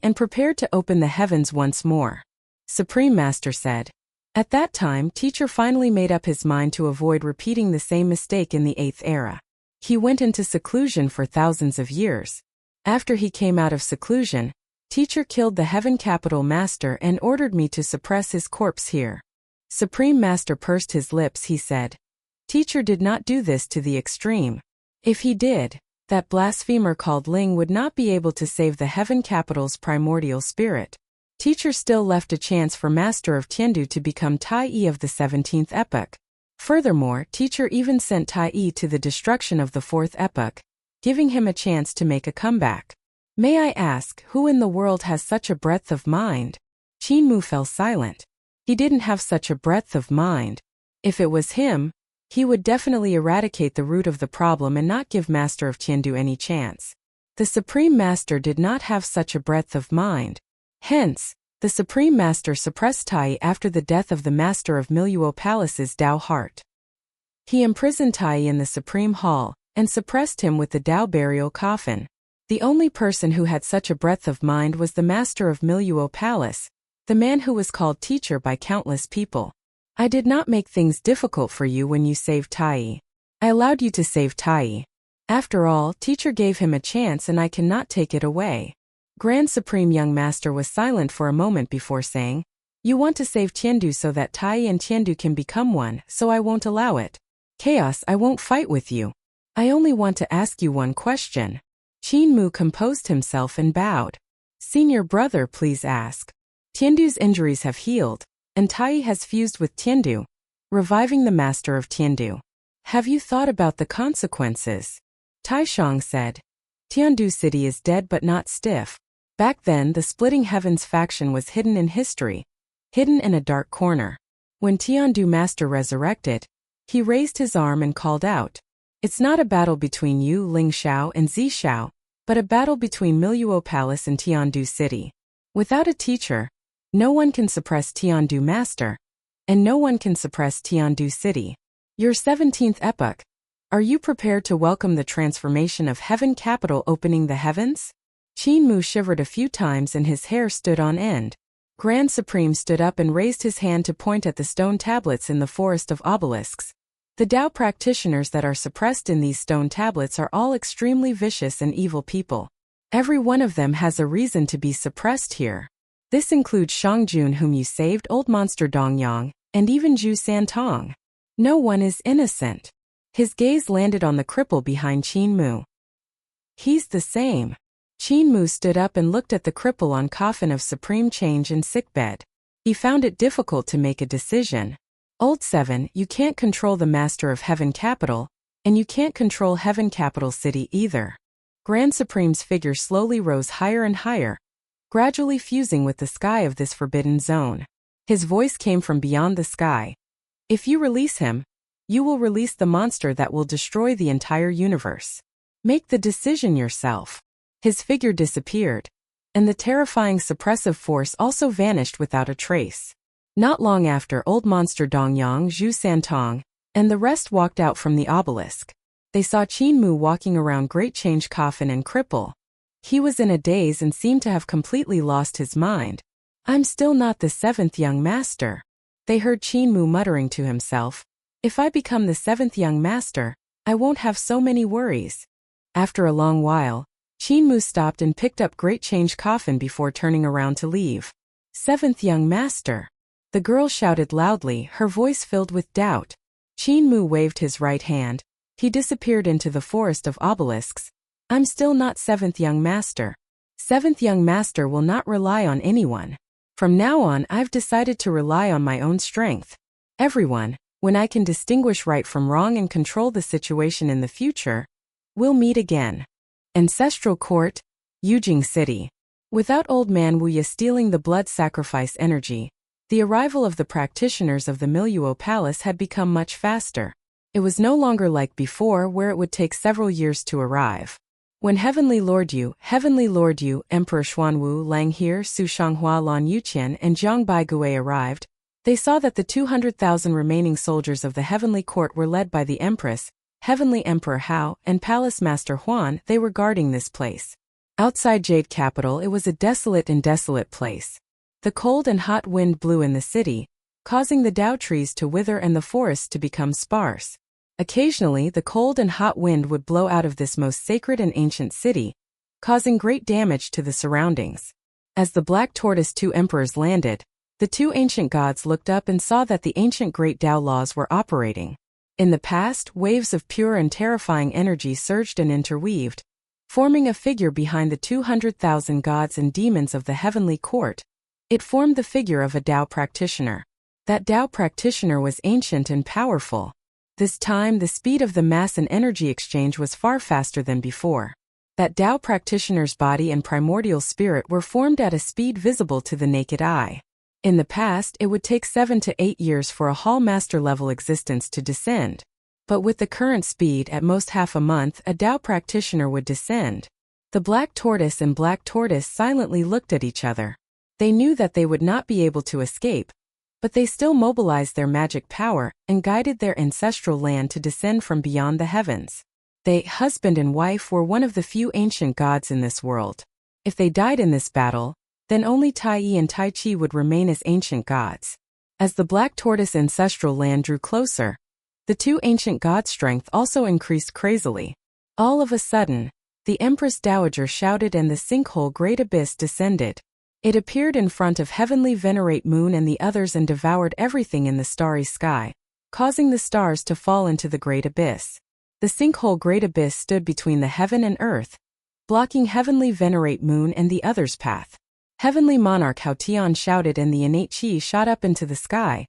and prepared to open the heavens once more. Supreme Master said. At that time, teacher finally made up his mind to avoid repeating the same mistake in the 8th era. He went into seclusion for thousands of years. After he came out of seclusion, teacher killed the heaven capital master and ordered me to suppress his corpse here. Supreme Master pursed his lips. He said, teacher did not do this to the extreme. If he did, that blasphemer called Ling would not be able to save the heaven capital's primordial spirit. Teacher still left a chance for Master of Tiandu to become Tai Yi of the 17th epoch. Furthermore, teacher even sent Tai Yi to the destruction of the 4th epoch, giving him a chance to make a comeback. May I ask, who in the world has such a breadth of mind? Qin Mu fell silent. He didn't have such a breadth of mind. If it was him, he would definitely eradicate the root of the problem and not give Master of Tiandu any chance. The Supreme Master did not have such a breadth of mind. Hence, the Supreme Master suppressed Tai after the death of the Master of Miluo Palace's Dao heart. He imprisoned Tai in the Supreme Hall, and suppressed him with the Dao burial coffin. The only person who had such a breadth of mind was the Master of Miluo Palace, the man who was called teacher by countless people. I did not make things difficult for you when you saved Tai. I allowed you to save Tai. After all, teacher gave him a chance and I cannot take it away. Grand Supreme Young Master was silent for a moment before saying, you want to save Tiandu so that Tai and Tiandu can become one, so I won't allow it. Chaos, I won't fight with you. I only want to ask you one question. Qin Mu composed himself and bowed. Senior brother, please ask. Tiandu's injuries have healed, and Tai has fused with Tiandu, reviving the Master of Tiandu. Have you thought about the consequences? Taishang said. Tiandu city is dead but not stiff. Back then the Splitting Heavens faction was hidden in history, hidden in a dark corner. When Tiandu Master resurrected, he raised his arm and called out, it's not a battle between you, Ling Xiao and Zi Xiao, but a battle between Miluo Palace and Tiandu city. Without a teacher, no one can suppress Tiandu Master, and no one can suppress Tiandu city. Your 17th epoch. Are you prepared to welcome the transformation of heaven capital opening the heavens? Qin Mu shivered a few times and his hair stood on end. Grand Supreme stood up and raised his hand to point at the stone tablets in the forest of obelisks. The Dao practitioners that are suppressed in these stone tablets are all extremely vicious and evil people. Every one of them has a reason to be suppressed here. This includes Shangjun, whom you saved, old monster Dongyang, and even Zhu Santong. No one is innocent. His gaze landed on the cripple behind Qin Mu. He's the same. Qin Mu stood up and looked at the cripple on coffin of supreme change and sickbed. He found it difficult to make a decision. Old 7, you can't control the Master of Heaven Capital, and you can't control Heaven Capital City either. Grand Supreme's figure slowly rose higher and higher, gradually fusing with the sky of this forbidden zone. His voice came from beyond the sky. If you release him, you will release the monster that will destroy the entire universe. Make the decision yourself. His figure disappeared, and the terrifying suppressive force also vanished without a trace. Not long after, old monster Dongyang, Zhu Santong, and the rest walked out from the obelisk. They saw Qin Mu walking around Great Change coffin and cripple. He was in a daze and seemed to have completely lost his mind. I'm still not the 7th young master. They heard Qin Mu muttering to himself, if I become the 7th young master, I won't have so many worries. After a long while, Qin Mu stopped and picked up Great Change coffin before turning around to leave. 7th young master. The girl shouted loudly, her voice filled with doubt. Qin Mu waved his right hand. He disappeared into the forest of obelisks. I'm still not 7th young master. 7th young master will not rely on anyone. From now on, I've decided to rely on my own strength. Everyone, when I can distinguish right from wrong and control the situation in the future, we'll meet again. Ancestral Court, Yujing City. Without old man Wuya stealing the blood sacrifice energy, the arrival of the practitioners of the Miluo Palace had become much faster. It was no longer like before where it would take several years to arrive. When Heavenly Lord Yu, Emperor Xuanwu, Lang He, Su Shanghua, Lan Yuqian, and Jiang Baigui arrived, they saw that the 200,000 remaining soldiers of the Heavenly Court were led by the Empress, Heavenly Emperor Hao, and Palace Master Huan. They were guarding this place. Outside Jade Capital, it was a desolate place. The cold and hot wind blew in the city, causing the Dao trees to wither and the forests to become sparse. Occasionally, the cold and hot wind would blow out of this most sacred and ancient city, causing great damage to the surroundings. As the Black Tortoise two emperors landed, the two ancient gods looked up and saw that the ancient great Dao laws were operating. In the past, waves of pure and terrifying energy surged and interweaved, forming a figure behind the 200,000 gods and demons of the Heavenly Court. It formed the figure of a Dao practitioner. That Dao practitioner was ancient and powerful. This time, the speed of the mass and energy exchange was far faster than before. That Dao practitioner's body and primordial spirit were formed at a speed visible to the naked eye. In the past, it would take 7 to 8 years for a Hall Master level existence to descend. But with the current speed, at most half a month, a Dao practitioner would descend. The Black Tortoise and Black Tortoise silently looked at each other. They knew that they would not be able to escape, but they still mobilized their magic power and guided their ancestral land to descend from beyond the heavens. They, husband and wife, were one of the few ancient gods in this world. If they died in this battle, then only Tai Yi and Tai Chi would remain as ancient gods. As the Black Tortoise ancestral land drew closer, the two ancient gods' strength also increased crazily. All of a sudden, the Empress Dowager shouted and the sinkhole Great Abyss descended. It appeared in front of Heavenly Venerate Moon and the others and devoured everything in the starry sky, causing the stars to fall into the Great Abyss. The sinkhole Great Abyss stood between the heaven and earth, blocking Heavenly Venerate Moon and the others' path. Heavenly Monarch Hao Tian shouted and the innate chi shot up into the sky,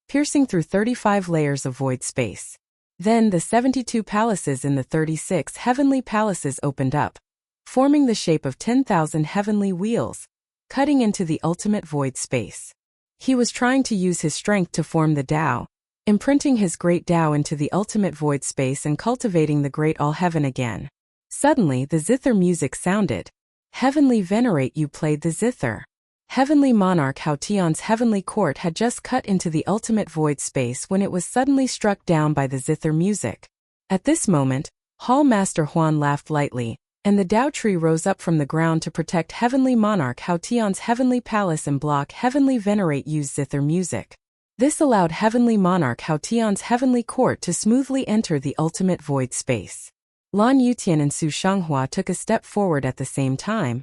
piercing through 35 layers of void space. Then the 72 palaces in the 36 heavenly palaces opened up, forming the shape of 10,000 heavenly wheels, cutting into the ultimate void space. He was trying to use his strength to form the Dao, imprinting his great Dao into the ultimate void space and cultivating the great all-heaven again. Suddenly, the zither music sounded. Heavenly Venerate You played the zither. Heavenly Monarch Hao Tian's heavenly court had just cut into the ultimate void space when it was suddenly struck down by the zither music. At this moment, Hall Master Huan laughed lightly, and the Dao tree rose up from the ground to protect Heavenly Monarch Hao Tian's heavenly palace and block Heavenly Venerate Yu's zither music. This allowed Heavenly Monarch Hao Tian's heavenly court to smoothly enter the ultimate void space. Lan Yuqian and Su Shanghua took a step forward at the same time,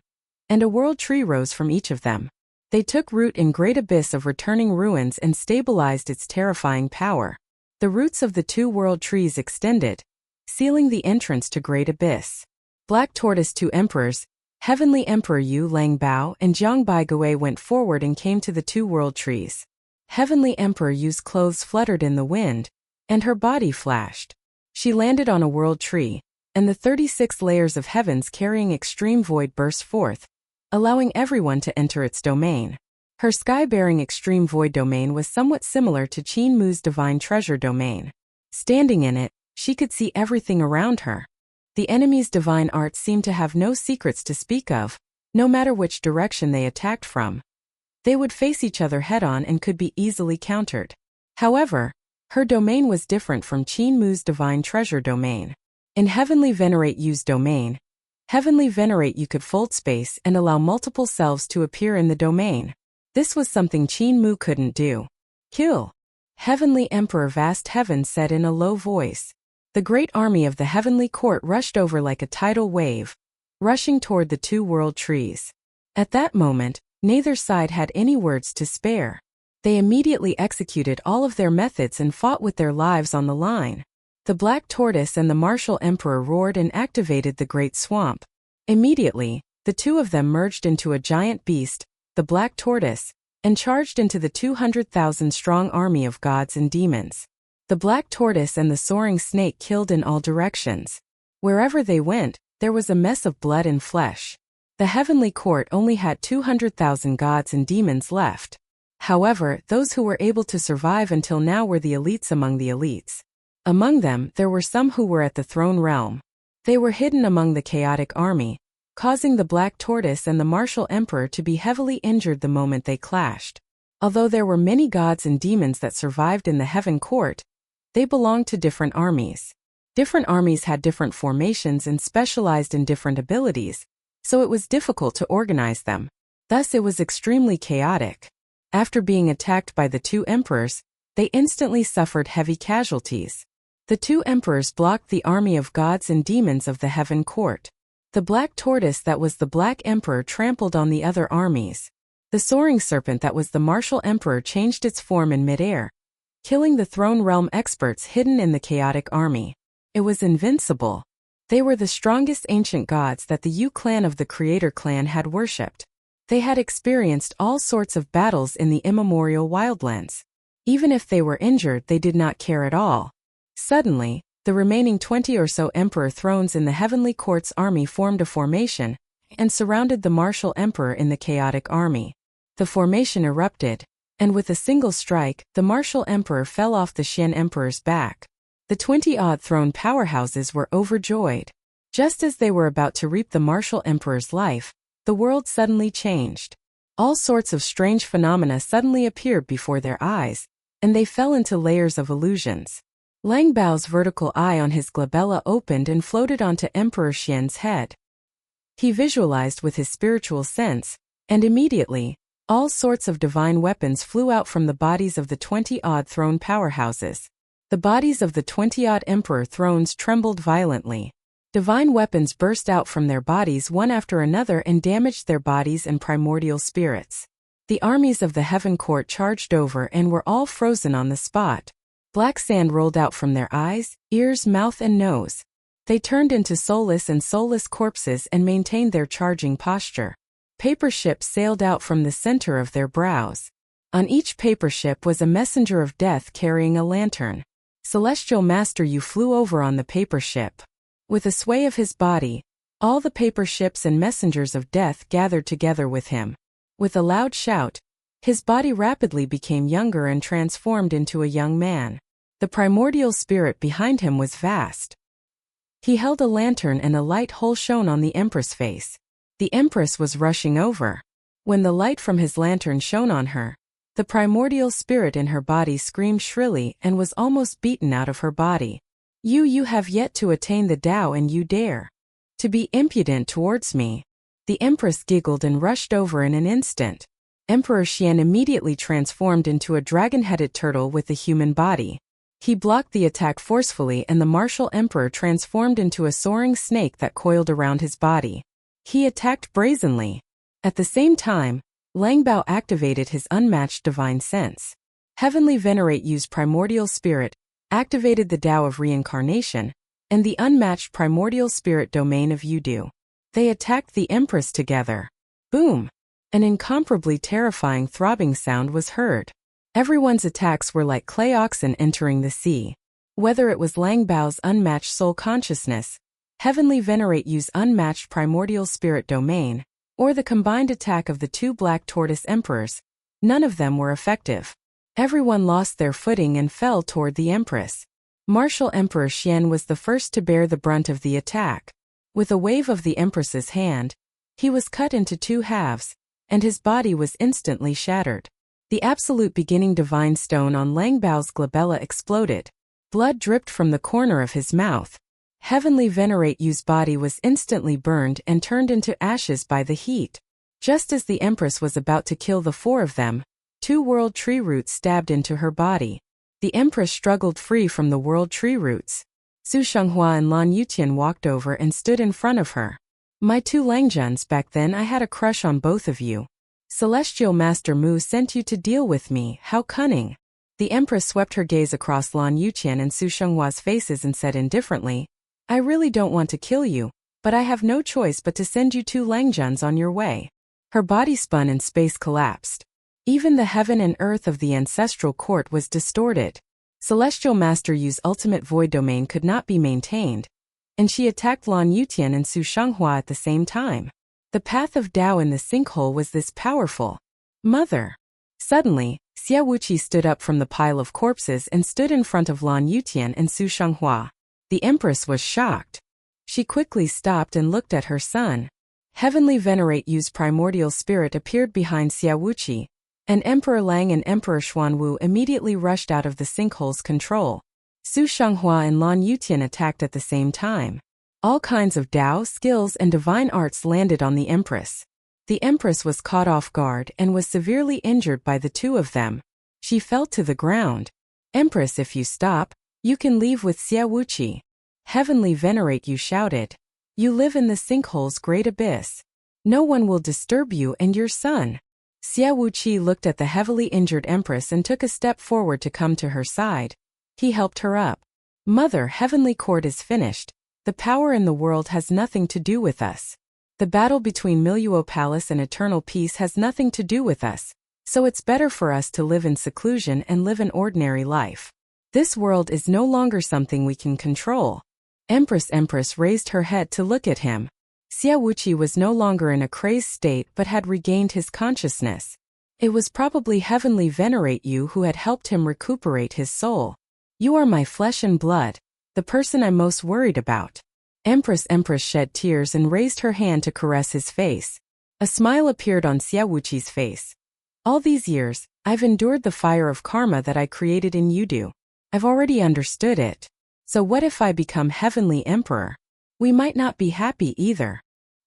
and a world tree rose from each of them. They took root in Great Abyss of returning ruins and stabilized its terrifying power. The roots of the two world trees extended, sealing the entrance to Great Abyss. Black Tortoise two emperors, Heavenly Emperor Yu Lang Bao and Jiang Baigui went forward and came to the two world trees. Heavenly Emperor Yu's clothes fluttered in the wind, and her body flashed. She landed on a world tree, and the 36 layers of heavens carrying extreme void burst forth, allowing everyone to enter its domain. Her sky-bearing extreme void domain was somewhat similar to Qin Mu's divine treasure domain. Standing in it, she could see everything around her. The enemy's divine arts seemed to have no secrets to speak of, no matter which direction they attacked from. They would face each other head-on and could be easily countered. However, her domain was different from Qin Mu's divine treasure domain. In Heavenly Venerate Yu's domain, Heavenly Venerate You could fold space and allow multiple selves to appear in the domain. This was something Qin Mu couldn't do. Kill. Heavenly Emperor Vast Heaven said in a low voice. The great army of the heavenly court rushed over like a tidal wave, rushing toward the two world trees. At that moment, neither side had any words to spare. They immediately executed all of their methods and fought with their lives on the line. The Black Tortoise and the Martial Emperor roared and activated the Great Swamp. Immediately, the two of them merged into a giant beast, the Black Tortoise, and charged into the 200,000-strong army of gods and demons. The Black Tortoise and the Soaring Snake killed in all directions. Wherever they went, there was a mess of blood and flesh. The heavenly court only had 200,000 gods and demons left. However, those who were able to survive until now were the elites among the elites. Among them, there were some who were at the throne realm. They were hidden among the chaotic army, causing the Black Tortoise and the Martial Emperor to be heavily injured the moment they clashed. Although there were many gods and demons that survived in the Heaven Court, they belonged to different armies. Different armies had different formations and specialized in different abilities, so it was difficult to organize them. Thus it was extremely chaotic. After being attacked by the two emperors, they instantly suffered heavy casualties. The two emperors blocked the army of gods and demons of the Heaven Court. The Black Tortoise that was the Black Emperor trampled on the other armies. The soaring serpent that was the Martial Emperor changed its form in midair, killing the throne realm experts hidden in the chaotic army. It was invincible. They were the strongest ancient gods that the Yu clan of the Creator clan had worshipped. They had experienced all sorts of battles in the immemorial wildlands. Even if they were injured, they did not care at all. Suddenly, the remaining 20 or so emperor thrones in the Heavenly Court's army formed a formation and surrounded the Martial Emperor in the chaotic army. The formation erupted, and with a single strike, the Martial Emperor fell off the Xian Emperor's back. The 20-odd throne powerhouses were overjoyed. Just as they were about to reap the Martial Emperor's life, the world suddenly changed. All sorts of strange phenomena suddenly appeared before their eyes, and they fell into layers of illusions. Lang Bao's vertical eye on his glabella opened and floated onto Emperor Xian's head. He visualized with his spiritual sense, and immediately, all sorts of divine weapons flew out from the bodies of the 20-odd throne powerhouses. The bodies of the 20-odd emperor thrones trembled violently. Divine weapons burst out from their bodies one after another and damaged their bodies and primordial spirits. The armies of the Heaven Court charged over and were all frozen on the spot. Black sand rolled out from their eyes, ears, mouth, and nose. They turned into soulless and soulless corpses and maintained their charging posture. Paper ships sailed out from the center of their brows. On each paper ship was a messenger of death carrying a lantern. Celestial Master Yu flew over on the paper ship. With a sway of his body, all the paper ships and messengers of death gathered together with him. With a loud shout, his body rapidly became younger and transformed into a young man. The primordial spirit behind him was vast. He held a lantern and a light hole shone on the Empress' face. The Empress was rushing over. When the light from his lantern shone on her, the primordial spirit in her body screamed shrilly and was almost beaten out of her body. You have yet to attain the Tao and you dare to be impudent towards me." The Empress giggled and rushed over in an instant. Emperor Xian immediately transformed into a dragon-headed turtle with a human body. He blocked the attack forcefully and the Martial Emperor transformed into a soaring snake that coiled around his body. He attacked brazenly. At the same time, Lang Bao activated his unmatched divine sense. Heavenly Venerate Yu's primordial spirit activated the Tao of reincarnation and the unmatched primordial spirit domain of Yudu. They attacked the Empress together. Boom! An incomparably terrifying throbbing sound was heard. Everyone's attacks were like clay oxen entering the sea. Whether it was Lang Bao's unmatched soul consciousness, Heavenly Venerate Yu's unmatched primordial spirit domain, or the combined attack of the two Black Tortoise Emperors, none of them were effective. Everyone lost their footing and fell toward the Empress. Martial Emperor Xian was the first to bear the brunt of the attack. With a wave of the Empress's hand, he was cut into two halves, and his body was instantly shattered. The absolute beginning divine stone on Lang Bao's glabella exploded. Blood dripped from the corner of his mouth. Heavenly Venerate Yu's body was instantly burned and turned into ashes by the heat. Just as the Empress was about to kill the four of them, two world tree roots stabbed into her body. The Empress struggled free from the world tree roots. Su Shenghua and Lan Yutian walked over and stood in front of her. "My two Langjuns, back then I had a crush on both of you. Celestial Master Mu sent you to deal with me, how cunning." The Empress swept her gaze across Lan Yutian and Su Shenghua's faces and said indifferently, "I really don't want to kill you, but I have no choice but to send you two Langjuns on your way." Her body spun and space collapsed. Even the heaven and earth of the ancestral court was distorted. Celestial Master Yu's ultimate void domain could not be maintained, and she attacked Lan Yutian and Su Shenghua at the same time. The path of Tao in the sinkhole was this powerful. Mother. Suddenly, Xia Wuqi stood up from the pile of corpses and stood in front of Lan Yutian and Su Shanghua. The empress was shocked. She quickly stopped and looked at her son. Heavenly Venerate Yu's primordial spirit appeared behind Xia Wuqi, and Emperor Lang and Emperor Xuanwu immediately rushed out of the sinkhole's control. Su Shanghua and Lan Yutian attacked at the same time. All kinds of Tao, skills, and divine arts landed on the empress. The empress was caught off guard and was severely injured by the two of them. She fell to the ground. Empress, if you stop, you can leave with Xia Wuqi. Heavenly Venerate Yu shouted. You live in the sinkhole's great abyss. No one will disturb you and your son. Xia Wuqi looked at the heavily injured empress and took a step forward to come to her side. He helped her up. Mother, Heavenly Court is finished. The power in the world has nothing to do with us. The battle between Miluo Palace and Eternal Peace has nothing to do with us, so it's better for us to live in seclusion and live an ordinary life. This world is no longer something we can control. Empress raised her head to look at him. Xia Wuqi was no longer in a crazed state but had regained his consciousness. It was probably Heavenly Venerate Yu who had helped him recuperate his soul. You are my flesh and blood, the person I'm most worried about. Empress shed tears and raised her hand to caress his face. A smile appeared on Xia Wuqi's face. All these years, I've endured the fire of karma that I created in Yudu. I've already understood it. So what if I become Heavenly Emperor? We might not be happy either.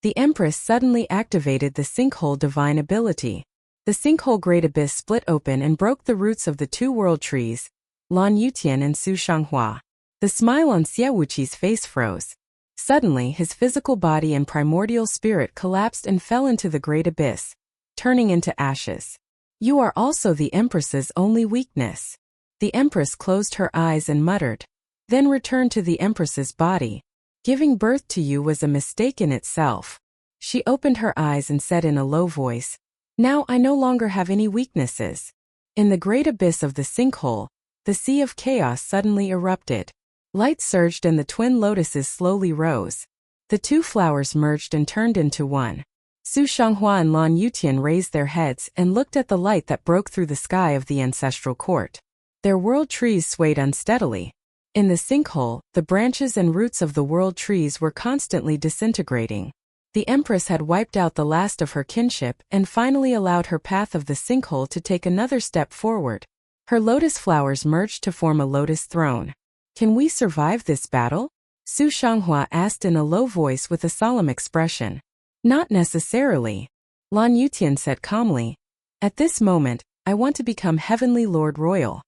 The Empress suddenly activated the sinkhole divine ability. The sinkhole great abyss split open and broke the roots of the two world trees, Lan Yutian and Su Shanghua. The smile on Xia Wuqi's face froze. Suddenly, his physical body and primordial spirit collapsed and fell into the great abyss, turning into ashes. You are also the Empress's only weakness. The Empress closed her eyes and muttered, then returned to the Empress's body. Giving birth to you was a mistake in itself. She opened her eyes and said in a low voice, now I no longer have any weaknesses. In the great abyss of the sinkhole, the sea of chaos suddenly erupted. Light surged and the twin lotuses slowly rose. The two flowers merged and turned into one. Su Shanghua and Lan Yutian raised their heads and looked at the light that broke through the sky of the ancestral court. Their world trees swayed unsteadily. In the sinkhole, the branches and roots of the world trees were constantly disintegrating. The Empress had wiped out the last of her kinship and finally allowed her path of the sinkhole to take another step forward. Her lotus flowers merged to form a lotus throne. Can we survive this battle? Su Shanghua asked in a low voice with a solemn expression. Not necessarily. Lan Yutian said calmly. At this moment, I want to become Heavenly Lord Royal.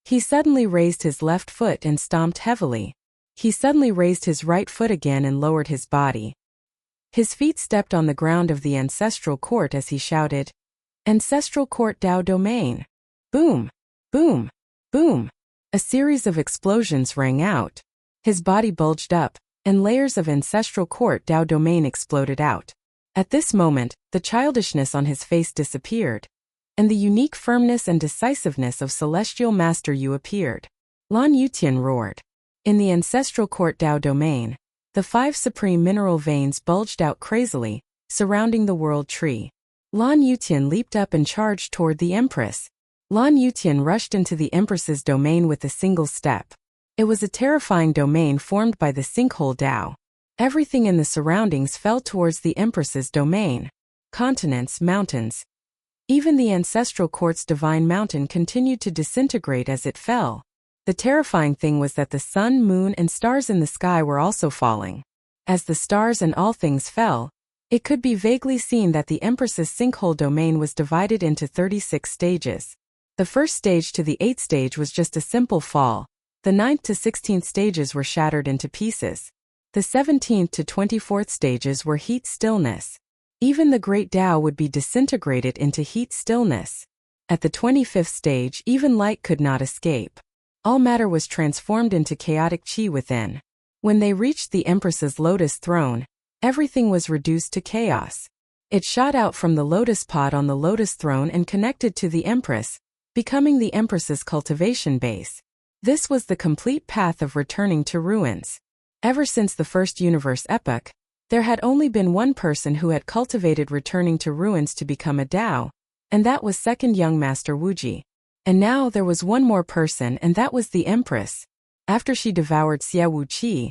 He suddenly raised his left foot and stomped heavily. He suddenly raised his right foot again and lowered his body. His feet stepped on the ground of the ancestral court as he shouted, Ancestral Court Tao Domain. Boom! Boom! Boom! A series of explosions rang out. His body bulged up, and layers of ancestral court Tao Domain exploded out. At this moment, the childishness on his face disappeared, and the unique firmness and decisiveness of Celestial Master Yu appeared. Lan Yutian roared. In the ancestral court Tao Domain, the 5 supreme mineral veins bulged out crazily, surrounding the world tree. Lan Yutian leaped up and charged toward the Empress. Lan Yutian rushed into the Empress's domain with a single step. It was a terrifying domain formed by the sinkhole Tao. Everything in the surroundings fell towards the Empress's domain. Continents, mountains. Even the ancestral court's divine mountain continued to disintegrate as it fell. The terrifying thing was that the sun, moon, and stars in the sky were also falling. As the stars and all things fell, it could be vaguely seen that the Empress's sinkhole domain was divided into 36 stages. The first stage to the 8th stage was just a simple fall. The 9th to 16th stages were shattered into pieces. The 17th to 24th stages were heat stillness. Even the great Tao would be disintegrated into heat stillness. At the 25th stage, even light could not escape. All matter was transformed into chaotic chi within. When they reached the Empress's lotus throne, everything was reduced to chaos. It shot out from the lotus pod on the lotus throne and connected to the Empress, becoming the Empress's cultivation base. This was the complete path of returning to ruins. Ever since the first universe epoch, There had only been one person who had cultivated returning to ruins to become a Dao, and that was second young master Wuji. And now there was one more person, and that was the Empress. After she devoured Xia Wuqi,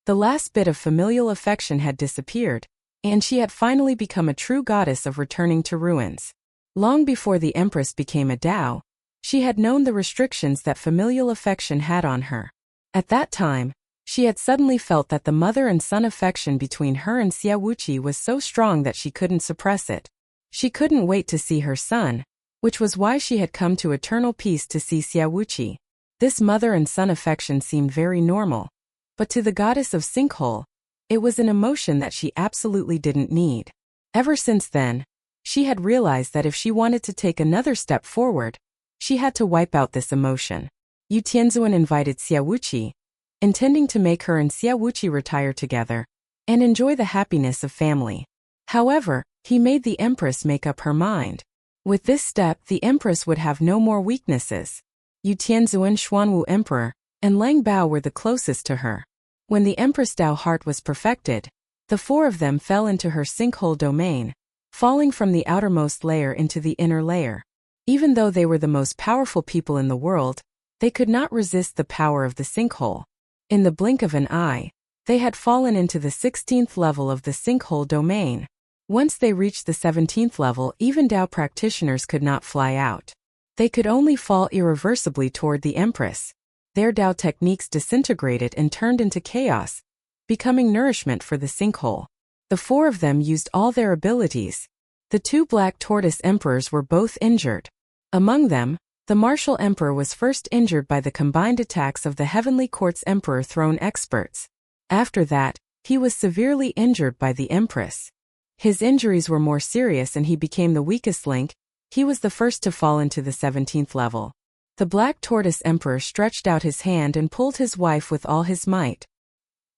the last bit of familial affection had disappeared, and she had finally become a true goddess of returning to ruins. Long before the Empress became a Dao, she had known the restrictions that familial affection had on her. At that time, she had suddenly felt that the mother and son affection between her and Xia Wuqi was so strong that she couldn't suppress it. She couldn't wait to see her son, which was why she had come to Eternal Peace to see Xia Wuqi. This mother and son affection seemed very normal, but to the goddess of Sinkhole, it was an emotion that she absolutely didn't need. Ever since then, she had realized that if she wanted to take another step forward, she had to wipe out this emotion. Yu Tianzuan invited Xia Wuqi, intending to make her and Xia Wuqi retire together and enjoy the happiness of family. However, he made the Empress make up her mind. With this step, the Empress would have no more weaknesses. Yu Tianzuan, Xuanwu Emperor, and Lang Bao were the closest to her. When the Empress Dao heart was perfected, the four of them fell into her sinkhole domain, falling from the outermost layer into the inner layer. Even though they were the most powerful people in the world, they could not resist the power of the sinkhole. In the blink of an eye, they had fallen into the 16th level of the sinkhole domain. Once they reached the 17th level, even Dao practitioners could not fly out. They could only fall irreversibly toward the Empress. Their Dao techniques disintegrated and turned into chaos, becoming nourishment for the sinkhole. The four of them used all their abilities. The two Black Tortoise Emperors were both injured. Among them, the Martial Emperor was first injured by the combined attacks of the Heavenly Court's Emperor Throne experts. After that, he was severely injured by the Empress. His injuries were more serious and he became the weakest link. He was the first to fall into the 17th level. The Black Tortoise Emperor stretched out his hand and pulled his wife with all his might.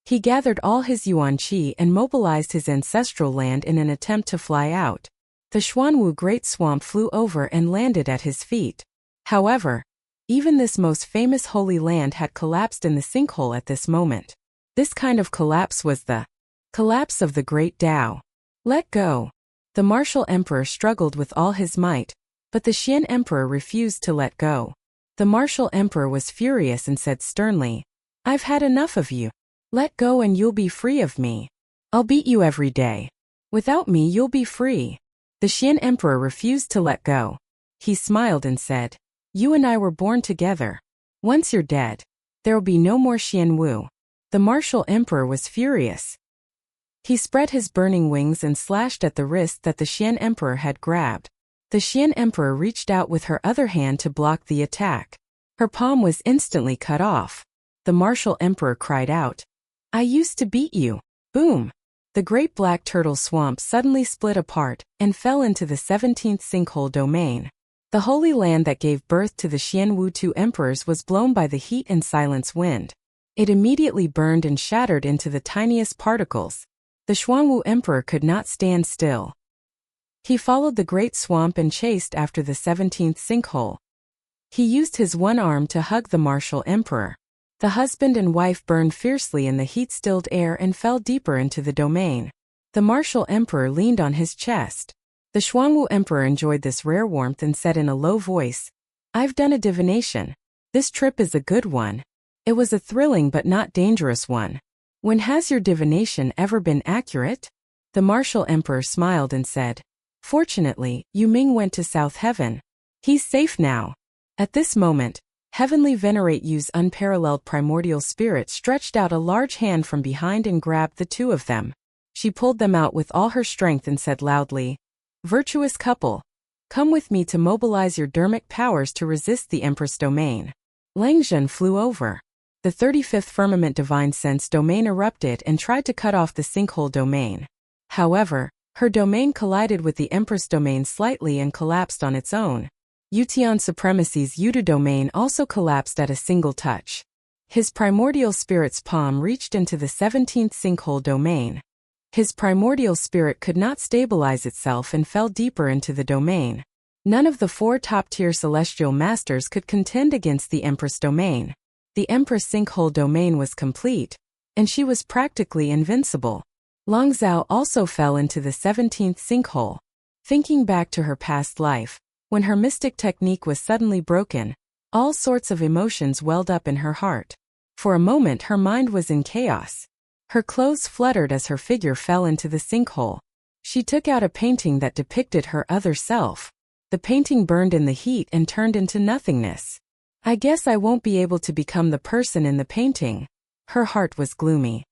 He gathered all his Yuan Qi and mobilized his ancestral land in an attempt to fly out. The Xuanwu Great Swamp flew over and landed at his feet. However, even this most famous holy land had collapsed in the sinkhole at this moment. This kind of collapse was the collapse of the Great Tao. Let go. The Martial Emperor struggled with all his might, but the Xian Emperor refused to let go. The Martial Emperor was furious and said sternly, "I've had enough of you. Let go and you'll be free of me. I'll beat you every day. Without me you'll be free." The Xian Emperor refused to let go. He smiled and said, "You and I were born together. Once you're dead, there'll be no more Xian Wu." The Martial Emperor was furious. He spread his burning wings and slashed at the wrist that the Xian Emperor had grabbed. The Xian Emperor reached out with her other hand to block the attack. Her palm was instantly cut off. The Martial Emperor cried out, "I used to beat you." Boom! The Great Black Turtle Swamp suddenly split apart and fell into the 17th sinkhole domain. The holy land that gave birth to the Xian Wu two emperors was blown by the heat and silence wind. It immediately burned and shattered into the tiniest particles. The Xuanwu Emperor could not stand still. He followed the Great Swamp and chased after the 17th sinkhole. He used his one arm to hug the Martial Emperor. The husband and wife burned fiercely in the heat-stilled air and fell deeper into the domain. The Martial Emperor leaned on his chest. The Xuanwu Emperor enjoyed this rare warmth and said in a low voice, "I've done a divination. This trip is a good one. It was a thrilling but not dangerous one. When has your divination ever been accurate?" The Martial Emperor smiled and said, "Fortunately, Yu Ming went to South Heaven. He's safe now." At this moment, Heavenly Venerate Yu's unparalleled primordial spirit stretched out a large hand from behind and grabbed the two of them. She pulled them out with all her strength and said loudly, "Virtuous couple, come with me to mobilize your dermic powers to resist the Empress domain." Lang Zhen flew over. The 35th Firmament Divine Sense domain erupted and tried to cut off the sinkhole domain. However, her domain collided with the Empress domain slightly and collapsed on its own. Yutian Supremacy's Yudu domain also collapsed at a single touch. His primordial spirit's palm reached into the 17th sinkhole domain. His primordial spirit could not stabilize itself and fell deeper into the domain. None of the four top-tier celestial masters could contend against the Empress domain. The Empress sinkhole domain was complete, and she was practically invincible. Long Zhao also fell into the 17th sinkhole. Thinking back to her past life, when her mystic technique was suddenly broken, all sorts of emotions welled up in her heart. For a moment her mind was in chaos. Her clothes fluttered as her figure fell into the sinkhole. She took out a painting that depicted her other self. The painting burned in the heat and turned into nothingness. I guess I won't be able to become the person in the painting. Her heart was gloomy.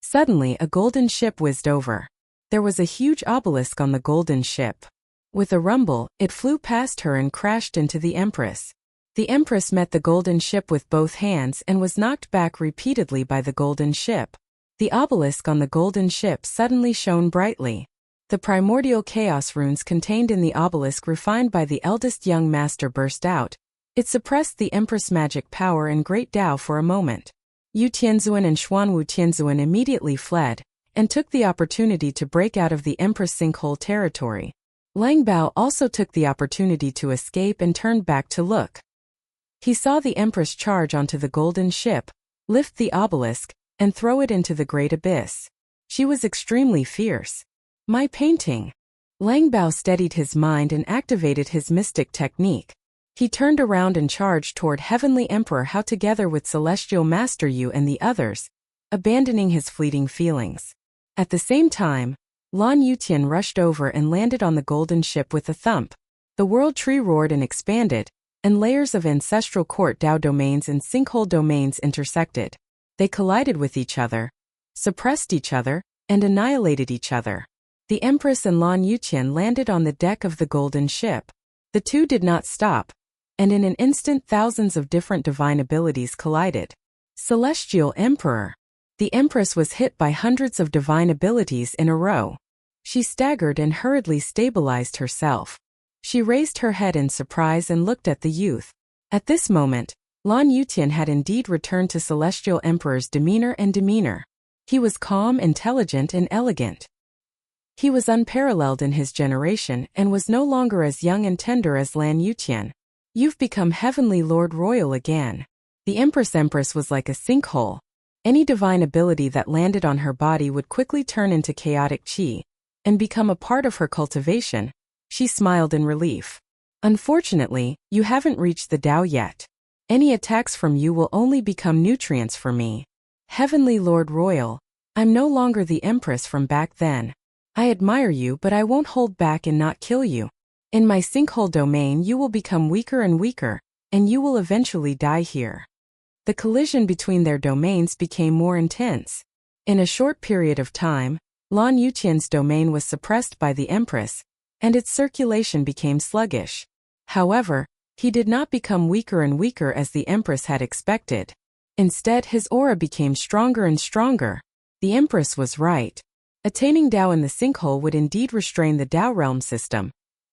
Suddenly a golden ship whizzed over. There was a huge obelisk on the golden ship. With a rumble, it flew past her and crashed into the Empress. The Empress met the golden ship with both hands and was knocked back repeatedly by the golden ship. The obelisk on the golden ship suddenly shone brightly. The primordial chaos runes contained in the obelisk refined by the eldest young master burst out. It suppressed the Empress' magic power and great Tao for a moment. Yu Tianzuan and Xuanwu Tianzuan immediately fled, and took the opportunity to break out of the Empress sinkhole territory. Lang Bao also took the opportunity to escape and turned back to look. He saw the Empress charge onto the golden ship, lift the obelisk, and throw it into the great abyss. She was extremely fierce. My painting. Lang Bao steadied his mind and activated his mystic technique. He turned around and charged toward Heavenly Emperor Hao together with Celestial Master Yu and the others, abandoning his fleeting feelings. At the same time, Lan Yutian rushed over and landed on the golden ship with a thump. The world tree roared and expanded, and layers of ancestral court Dao domains and sinkhole domains intersected. They collided with each other, suppressed each other, and annihilated each other. The Empress and Lan Yutian landed on the deck of the golden ship. The two did not stop, and in an instant thousands of different divine abilities collided. Celestial Emperor. The Empress was hit by hundreds of divine abilities in a row. She staggered and hurriedly stabilized herself. She raised her head in surprise and looked at the youth. At this moment, Lan Yutian had indeed returned to Celestial Emperor's demeanor. He was calm, intelligent, and elegant. He was unparalleled in his generation and was no longer as young and tender as Lan Yutian. You've become Heavenly Lord Royal again. The Empress was like a sinkhole. Any divine ability that landed on her body would quickly turn into chaotic qi and become a part of her cultivation. She smiled in relief. Unfortunately, you haven't reached the Tao yet. Any attacks from you will only become nutrients for me. Heavenly Lord Royal, I'm no longer the Empress from back then. I admire you, but I won't hold back and not kill you. In my sinkhole domain you will become weaker and weaker, and you will eventually die here. The collision between their domains became more intense. In a short period of time, Lan Yutian's domain was suppressed by the Empress, and its circulation became sluggish. However, he did not become weaker and weaker as the Empress had expected. Instead, his aura became stronger and stronger. The Empress was right. Attaining Tao in the sinkhole would indeed restrain the Tao realm system.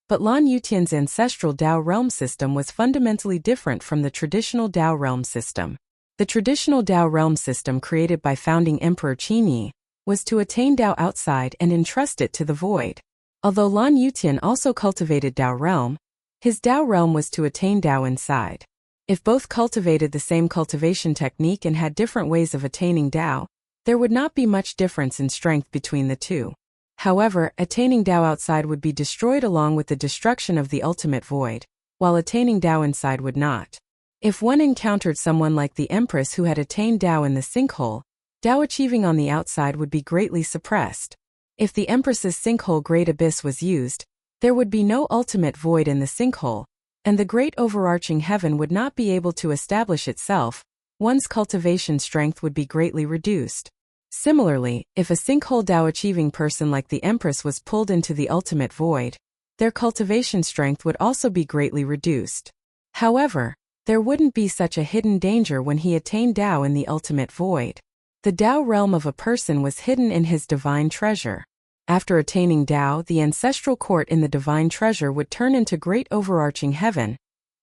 But Lan Yutian's ancestral Tao realm system was fundamentally different from the traditional Tao realm system. The traditional Tao realm system created by founding Emperor Qinyi was to attain Tao outside and entrust it to the void. Although Lan Yutian also cultivated Tao realm, his Tao realm was to attain Tao inside. If both cultivated the same cultivation technique and had different ways of attaining Tao, there would not be much difference in strength between the two. However, attaining Tao outside would be destroyed along with the destruction of the ultimate void, while attaining Tao inside would not. If one encountered someone like the Empress who had attained Tao in the sinkhole, Tao achieving on the outside would be greatly suppressed. If the Empress's sinkhole Great Abyss was used, there would be no ultimate void in the sinkhole, and the great overarching heaven would not be able to establish itself. One's cultivation strength would be greatly reduced. Similarly, if a sinkhole Tao achieving person like the Empress was pulled into the ultimate void, their cultivation strength would also be greatly reduced. However, there wouldn't be such a hidden danger when he attained Tao in the ultimate void. The Tao realm of a person was hidden in his divine treasure. After attaining Tao, the ancestral court in the divine treasure would turn into great overarching heaven,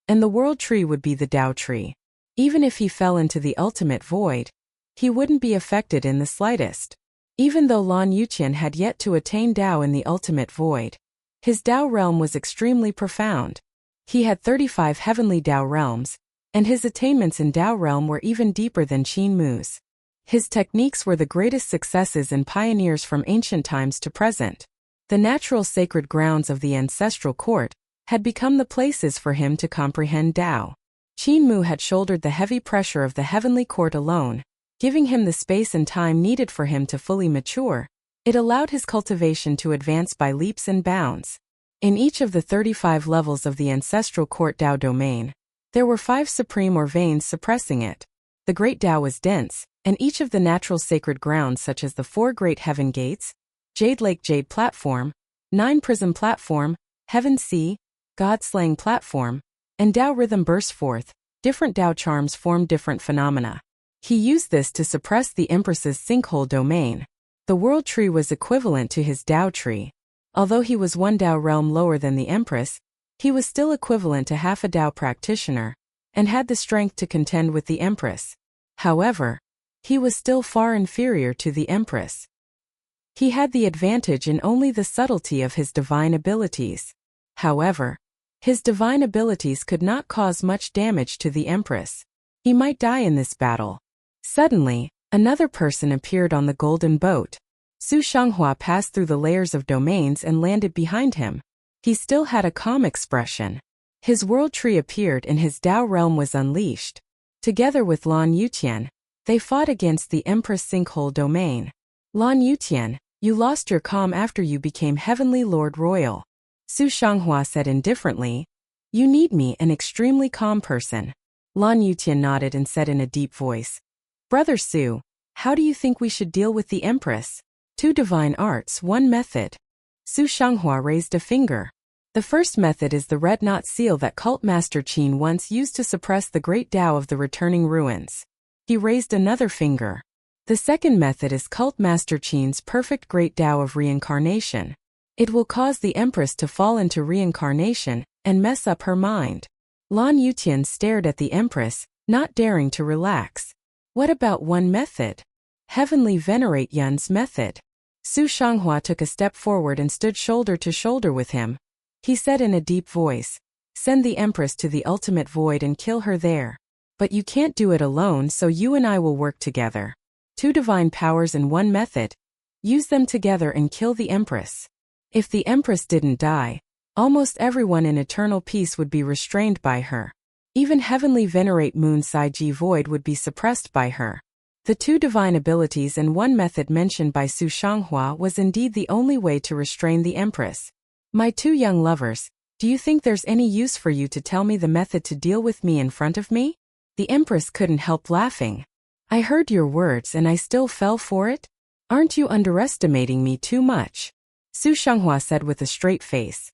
and the world tree would be the Tao tree. Even if he fell into the ultimate void, he wouldn't be affected in the slightest. Even though Lan Yutian had yet to attain Tao in the ultimate void, his Tao realm was extremely profound. He had 35 heavenly Tao realms, and his attainments in Tao realm were even deeper than Qin Mu's. His techniques were the greatest successes and pioneers from ancient times to present. The natural sacred grounds of the ancestral court had become the places for him to comprehend Tao. Qin Mu had shouldered the heavy pressure of the heavenly court alone, giving him the space and time needed for him to fully mature. It allowed his cultivation to advance by leaps and bounds. In each of the 35 levels of the ancestral court Tao domain, there were 5 supreme or veins suppressing it. The great Tao was dense, and each of the natural sacred grounds such as the 4 great heaven gates, Jade Lake Jade Platform, 9 Prism Platform, Heaven Sea, God Slaying Platform, and Tao Rhythm burst forth. Different Tao charms formed different phenomena. He used this to suppress the Empress's sinkhole domain. The World Tree was equivalent to his Tao tree. Although he was 1 Tao realm lower than the Empress, he was still equivalent to half a Tao practitioner, and had the strength to contend with the Empress. However, he was still far inferior to the Empress. He had the advantage in only the subtlety of his divine abilities. However, his divine abilities could not cause much damage to the Empress. He might die in this battle. Suddenly, another person appeared on the golden boat. Su Shanghua passed through the layers of domains and landed behind him. He still had a calm expression. His world tree appeared and his Tao realm was unleashed. Together with Lan Yutian, they fought against the Empress sinkhole domain. Lan Yutian, you lost your calm after you became Heavenly Lord Royal. Su Shanghua said indifferently. You need me, an extremely calm person. Lan Yutian nodded and said in a deep voice. Brother Su, how do you think we should deal with the Empress? 2 divine arts, 1 method. Su Shanghua raised a finger. The first method is the red knot seal that cult master Qin once used to suppress the great Tao of the returning ruins. He raised another finger. The second method is cult master Qin's perfect great Tao of reincarnation. It will cause the Empress to fall into reincarnation and mess up her mind. Lan Yutian stared at the Empress, not daring to relax. What about 1 method? Heavenly Venerate Yun's method. Su Shanghua took a step forward and stood shoulder to shoulder with him. He said in a deep voice, send the Empress to the ultimate void and kill her there. But you can't do it alone, so you and I will work together. 2 divine powers and 1 method. Use them together and kill the Empress. If the Empress didn't die, almost everyone in eternal peace would be restrained by her. Even Heavenly Venerate Moon Saiji Void would be suppressed by her. The 2 divine abilities and 1 method mentioned by Su Shanghua was indeed the only way to restrain the Empress. My 2 young lovers, do you think there's any use for you to tell me the method to deal with me in front of me? The Empress couldn't help laughing. I heard your words and I still fell for it? Aren't you underestimating me too much? Su Shanghua said with a straight face.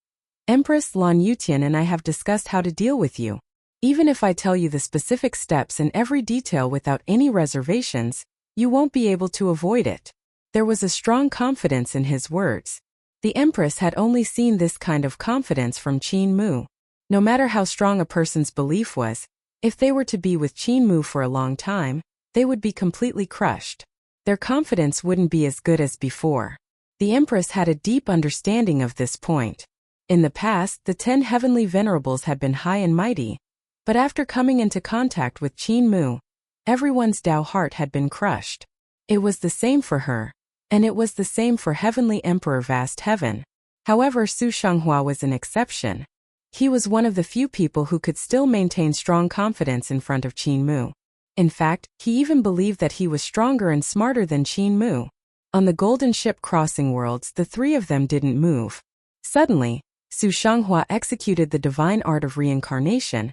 Empress Lan Yutian and I have discussed how to deal with you. Even if I tell you the specific steps in every detail without any reservations, you won't be able to avoid it. There was a strong confidence in his words. The Empress had only seen this kind of confidence from Qin Mu. No matter how strong a person's belief was, if they were to be with Qin Mu for a long time, they would be completely crushed. Their confidence wouldn't be as good as before. The Empress had a deep understanding of this point. In the past, the 10 heavenly venerables had been high and mighty, but after coming into contact with Qin Mu, everyone's Tao heart had been crushed. It was the same for her, and it was the same for Heavenly Emperor Vast Heaven. However, Su Shanghua was an exception. He was one of the few people who could still maintain strong confidence in front of Qin Mu. In fact, he even believed that he was stronger and smarter than Qin Mu. On the golden ship crossing worlds, the 3 of them didn't move. Suddenly, Su Shanghua executed the divine art of reincarnation,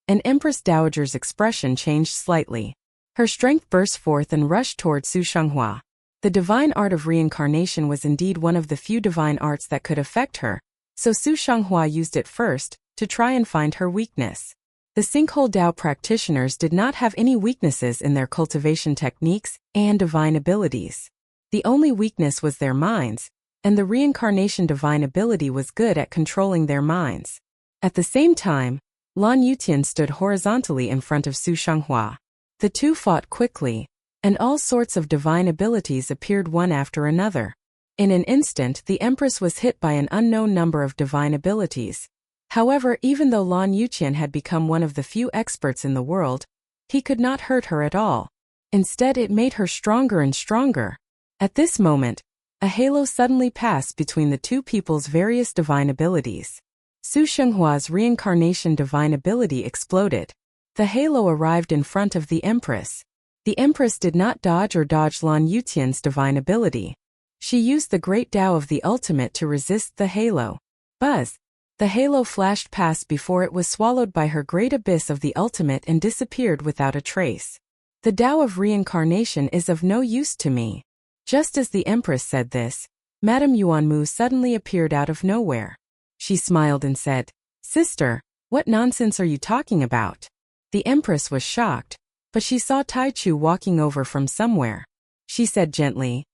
and Empress Dowager's expression changed slightly. Her strength burst forth and rushed toward Su Shanghua. The divine art of reincarnation was indeed one of the few divine arts that could affect her, so Su Shanghua used it first, to try and find her weakness. The Sinkhole Tao practitioners did not have any weaknesses in their cultivation techniques and divine abilities. The only weakness was their minds, and the reincarnation divine ability was good at controlling their minds. At the same time, Lan Yutian stood horizontally in front of Su Shanghua. The 2 fought quickly, and all sorts of divine abilities appeared one after another. In an instant, the Empress was hit by an unknown number of divine abilities. However, even though Lan Yutian had become one of the few experts in the world, he could not hurt her at all. Instead, it made her stronger and stronger. At this moment, a halo suddenly passed between the two people's various divine abilities. Su Shenghua's reincarnation divine ability exploded. The halo arrived in front of the Empress. The Empress did not dodge Lan Yutian's divine ability. She used the great Tao of the ultimate to resist the halo. Buzz! The halo flashed past before it was swallowed by her great abyss of the ultimate and disappeared without a trace. The Tao of reincarnation is of no use to me. Just as the Empress said this, Madame Yuanmu suddenly appeared out of nowhere. She smiled and said, "Sister, what nonsense are you talking about?" The Empress was shocked, but she saw Taichu walking over from somewhere. She said gently,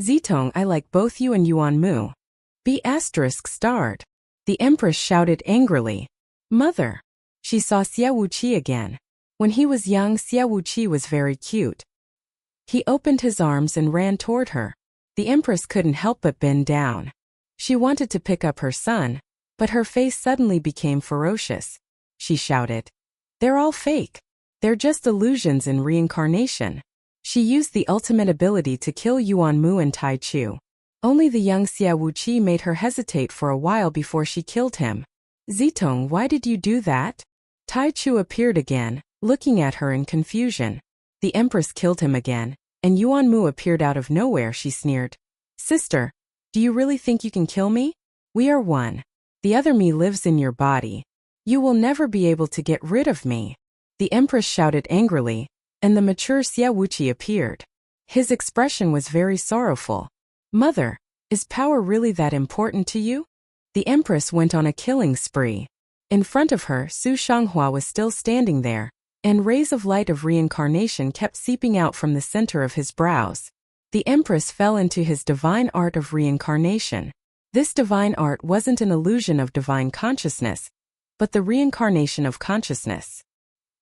"Zitong, I like both you and Yuanmu." B*****. The Empress shouted angrily, "Mother!" She saw Xia Wuqi again. When he was young, Xia Wuqi was very cute. He opened his arms and ran toward her. The Empress couldn't help but bend down. She wanted to pick up her son, but her face suddenly became ferocious. She shouted, "They're all fake. They're just illusions in reincarnation." She used the ultimate ability to kill Yuanmu and Taichu. Only the young Xia Wuqi made her hesitate for a while before she killed him. "Zitong, why did you do that?" Taichu appeared again, looking at her in confusion. The Empress killed him again, and Yuanmu appeared out of nowhere. She sneered, "Sister, do you really think you can kill me? We are one. The other me lives in your body. You will never be able to get rid of me." The Empress shouted angrily, and the mature Xia Wuqi appeared. His expression was very sorrowful. "Mother, is power really that important to you?" The Empress went on a killing spree. In front of her, Su Shanghua was still standing there, and rays of light of reincarnation kept seeping out from the center of his brows. The Empress fell into his divine art of reincarnation. This divine art wasn't an illusion of divine consciousness, but the reincarnation of consciousness.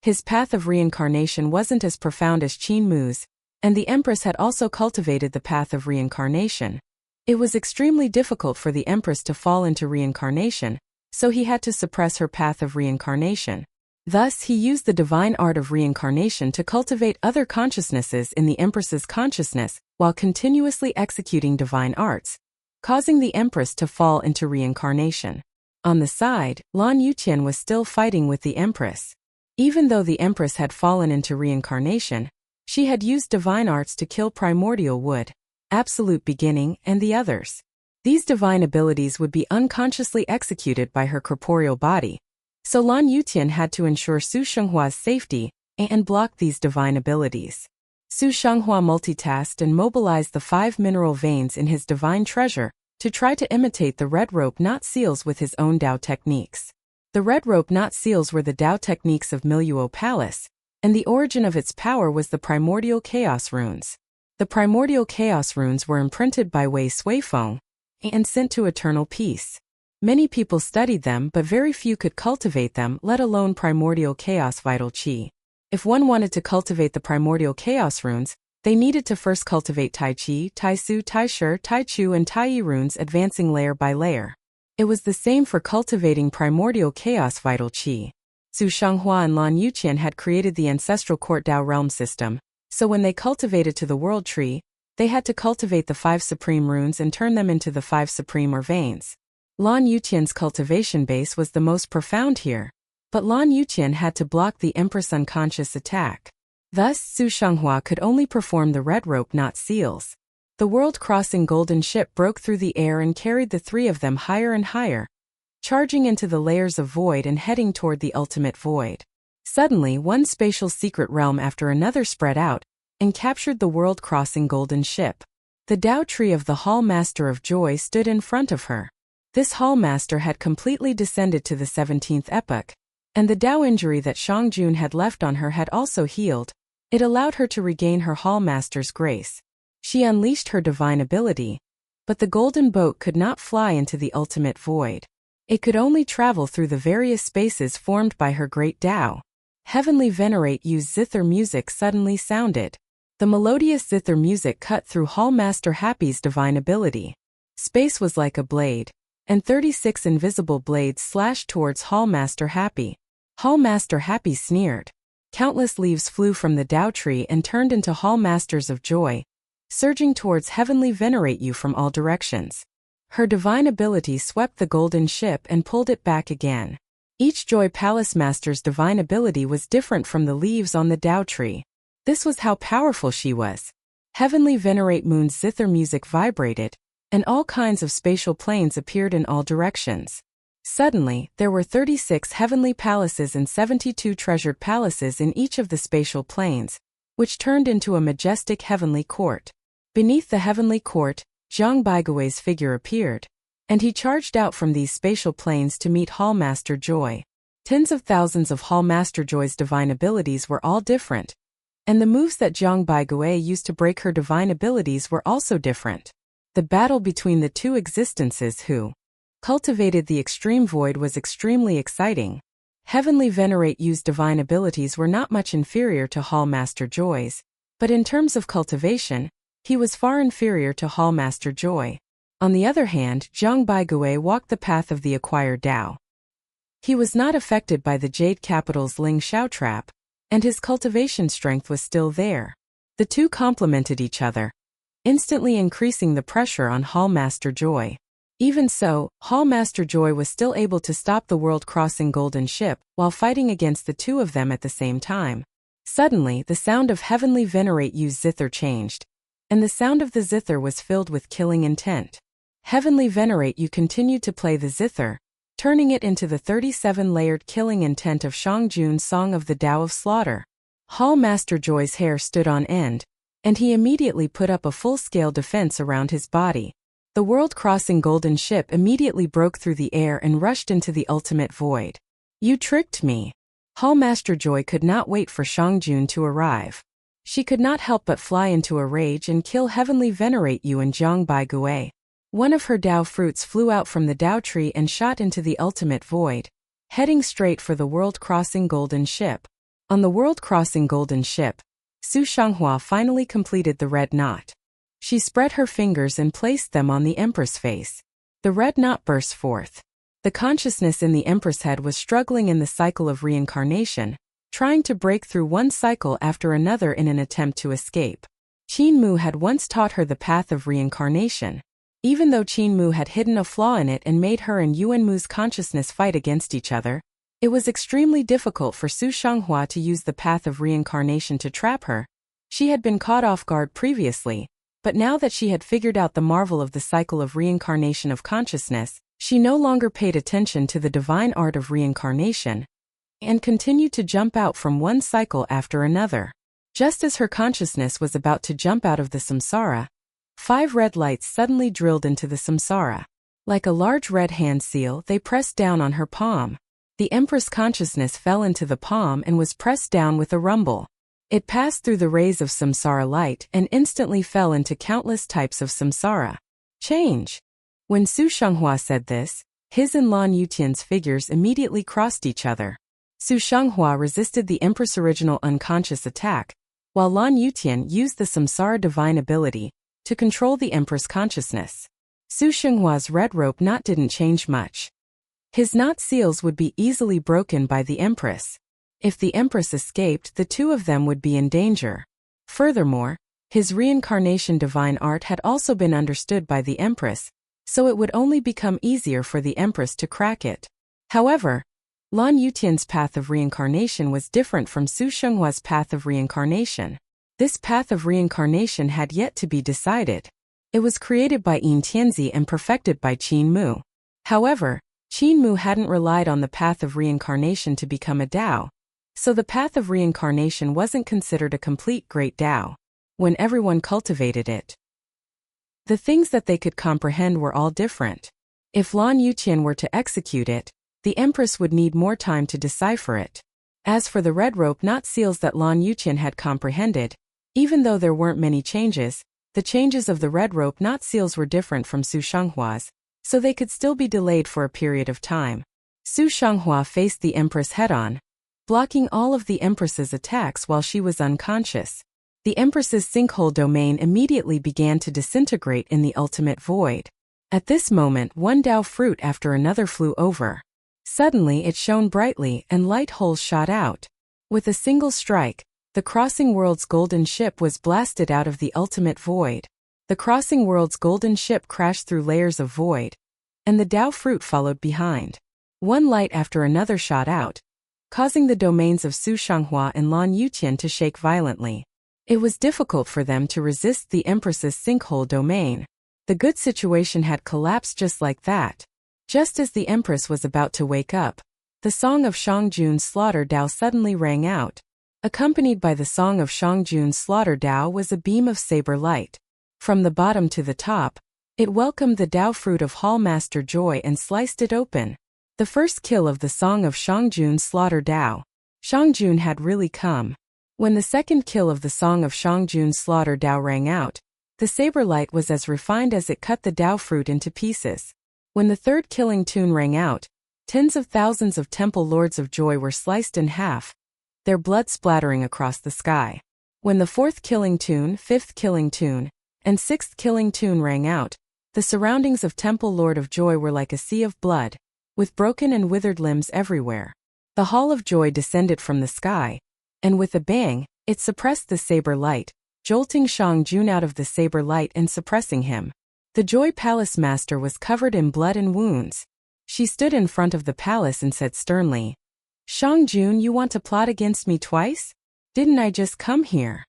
His path of reincarnation wasn't as profound as Qin Mu's, and the Empress had also cultivated the path of reincarnation. It was extremely difficult for the Empress to fall into reincarnation, so he had to suppress her path of reincarnation. Thus, he used the divine art of reincarnation to cultivate other consciousnesses in the Empress's consciousness while continuously executing divine arts, causing the Empress to fall into reincarnation. On the side, Lan Yutian was still fighting with the Empress. Even though the Empress had fallen into reincarnation, she had used divine arts to kill Primordial Wood, Absolute Beginning, and the others. These divine abilities would be unconsciously executed by her corporeal body, so Lan Yutian had to ensure Su Shenghua's safety and block these divine abilities. Su Shenghua multitasked and mobilized the 5 mineral veins in his divine treasure to try to imitate the red rope knot seals with his own Tao techniques. The red rope knot seals were the Tao techniques of Miluo Palace, and the origin of its power was the primordial chaos runes. The primordial chaos runes were imprinted by Wei Suifeng and sent to eternal peace. Many people studied them, but very few could cultivate them, let alone primordial chaos vital qi. If one wanted to cultivate the primordial chaos runes, they needed to first cultivate Tai Chi, Tai Su, Tai Shi, Tai Chu, and Tai Yi runes, advancing layer by layer. It was the same for cultivating primordial chaos vital qi. Su Shenghua and Lan Yuqian had created the ancestral court Tao realm system, so when they cultivated to the world tree, they had to cultivate the 5 supreme runes and turn them into the 5 supreme or veins. Lan Yuqian's cultivation base was the most profound here, but Lan Yuqian had to block the Empress' unconscious attack. Thus, Su Shenghua could only perform the red rope knot seals. The world-crossing golden ship broke through the air and carried the 3 of them higher and higher, charging into the layers of void and heading toward the ultimate void. Suddenly, one spatial secret realm after another spread out and captured the world-crossing golden ship. The Tao tree of the Hall Master of Joy stood in front of her. This Hall Master had completely descended to the 17th epoch, and the Tao injury that Shangjun had left on her had also healed. It allowed her to regain her Hall Master's grace. She unleashed her divine ability, but the golden boat could not fly into the ultimate void. It could only travel through the various spaces formed by her great Tao. Heavenly Venerate used zither music suddenly sounded. The melodious zither music cut through Hall Master Happy's divine ability. Space was like a blade, and 36 invisible blades slashed towards Hall Master Happy. Hall Master Happy sneered. Countless leaves flew from the Tao tree and turned into hall masters of joy, surging towards heavenly venerate you from all directions. Her divine ability swept the golden ship and pulled it back again. Each Joy Palace Master's divine ability was different from the leaves on the Tao tree. This was how powerful she was. Heavenly Venerate Moon's zither music vibrated, and all kinds of spatial planes appeared in all directions. Suddenly, there were 36 heavenly palaces and 72 treasured palaces in each of the spatial planes, which turned into a majestic heavenly court. Beneath the heavenly court, Zhang Baigui's figure appeared, and he charged out from these spatial planes to meet Hall Master Joy. Tens of thousands of Hall Master Joy's divine abilities were all different, and the moves that Zhang Baigui used to break her divine abilities were also different. The battle between the two existences who cultivated the extreme void was extremely exciting. Heavenly Venerate Yu's divine abilities were not much inferior to Hall Master Joy's, but in terms of cultivation, he was far inferior to Hall Master Joy. On the other hand, Zhang Baigui walked the path of the acquired Tao. He was not affected by the Jade Capital's Ling Xiao trap, and his cultivation strength was still there. The two complemented each other, instantly increasing the pressure on Hall Master Joy. Even so, Hall Master Joy was still able to stop the world-crossing golden ship while fighting against the two of them at the same time. Suddenly, the sound of Heavenly Venerate Yu's zither changed, and the sound of the zither was filled with killing intent. Heavenly Venerate Yu continued to play the zither, turning it into the 37-layered killing intent of Shangjun's Song of the Tao of Slaughter. Hall Master Joy's hair stood on end, and he immediately put up a full-scale defense around his body. The world-crossing golden ship immediately broke through the air and rushed into the ultimate void. You tricked me. Hall Master Joy could not wait for Shangjun to arrive. She could not help but fly into a rage and kill Heavenly Venerate Yu and Zhang Baigui. One of her Tao fruits flew out from the Tao tree and shot into the ultimate void, heading straight for the world-crossing golden ship. On the world-crossing golden ship, Su Shanghua finally completed the red knot. She spread her fingers and placed them on the Empress face. The red knot burst forth. The consciousness in the Empress head was struggling in the cycle of reincarnation, trying to break through one cycle after another in an attempt to escape. Qin Mu had once taught her the path of reincarnation. Even though Qin Mu had hidden a flaw in it and made her and Yuan Mu's consciousness fight against each other, it was extremely difficult for Su Shanghua to use the path of reincarnation to trap her. She had been caught off guard previously, but now that she had figured out the marvel of the cycle of reincarnation of consciousness, she no longer paid attention to the divine art of reincarnation, and continued to jump out from one cycle after another. Just as her consciousness was about to jump out of the samsara, 5 red lights suddenly drilled into the samsara. Like a large red hand seal, they pressed down on her palm. The Empress consciousness fell into the palm and was pressed down with a rumble. It passed through the rays of samsara light and instantly fell into countless types of samsara. Change. When Su Shanghua said this, his and Lan Yutian's figures immediately crossed each other. Su Shanghua resisted the Empress' original unconscious attack, while Lan Yutian used the samsara divine ability to control the Empress consciousness. Su Shenghua's red rope knot didn't change much. His knot seals would be easily broken by the Empress. If the Empress escaped, the two of them would be in danger. Furthermore, his reincarnation divine art had also been understood by the Empress, so it would only become easier for the Empress to crack it. However, Lan Yutian's path of reincarnation was different from Su Shenghua's path of reincarnation. This path of reincarnation had yet to be decided. It was created by Yin Tianzi and perfected by Qin Mu. However, Qin Mu hadn't relied on the path of reincarnation to become a Tao, so the path of reincarnation wasn't considered a complete great Tao. When everyone cultivated it, the things that they could comprehend were all different. If Lan Yuqian were to execute it, the Empress would need more time to decipher it. As for the red rope knot seals that Lan Yuqian had comprehended, even though there weren't many changes, the changes of the red rope knot seals were different from Su Shanghua's, so they could still be delayed for a period of time. Su Shanghua faced the Empress head-on, blocking all of the Empress's attacks while she was unconscious. The Empress's sinkhole domain immediately began to disintegrate in the ultimate void. At this moment, one Tao fruit after another flew over. Suddenly it shone brightly and light holes shot out. With a single strike, the Crossing World's golden ship was blasted out of the ultimate void. The Crossing World's golden ship crashed through layers of void, and the Dao fruit followed behind. One light after another shot out, causing the domains of Su Shanghua and Lan Yuqian to shake violently. It was difficult for them to resist the Empress's sinkhole domain. The good situation had collapsed just like that. Just as the Empress was about to wake up, the song of Shangjun's slaughter Dao suddenly rang out. Accompanied by the song of Shangjun's slaughter Dao was a beam of saber light. From the bottom to the top, it welcomed the Dao fruit of Hall Master Joy and sliced it open. The first kill of the song of Shangjun's slaughter Dao. Shangjun had really come. When the second kill of the song of Shangjun's slaughter Dao rang out, the saber light was as refined as it cut the Dao fruit into pieces. When the third killing tune rang out, tens of thousands of temple lords of joy were sliced in half, their blood splattering across the sky. When the fourth killing tune, fifth killing tune, and sixth killing tune rang out, the surroundings of Temple Lord of Joy were like a sea of blood, with broken and withered limbs everywhere. The Hall of Joy descended from the sky, and with a bang, it suppressed the saber light, jolting Shangjun out of the saber light and suppressing him. The Joy Palace Master was covered in blood and wounds. She stood in front of the palace and said sternly, "Shangjun, you want to plot against me twice? Didn't I just come here?"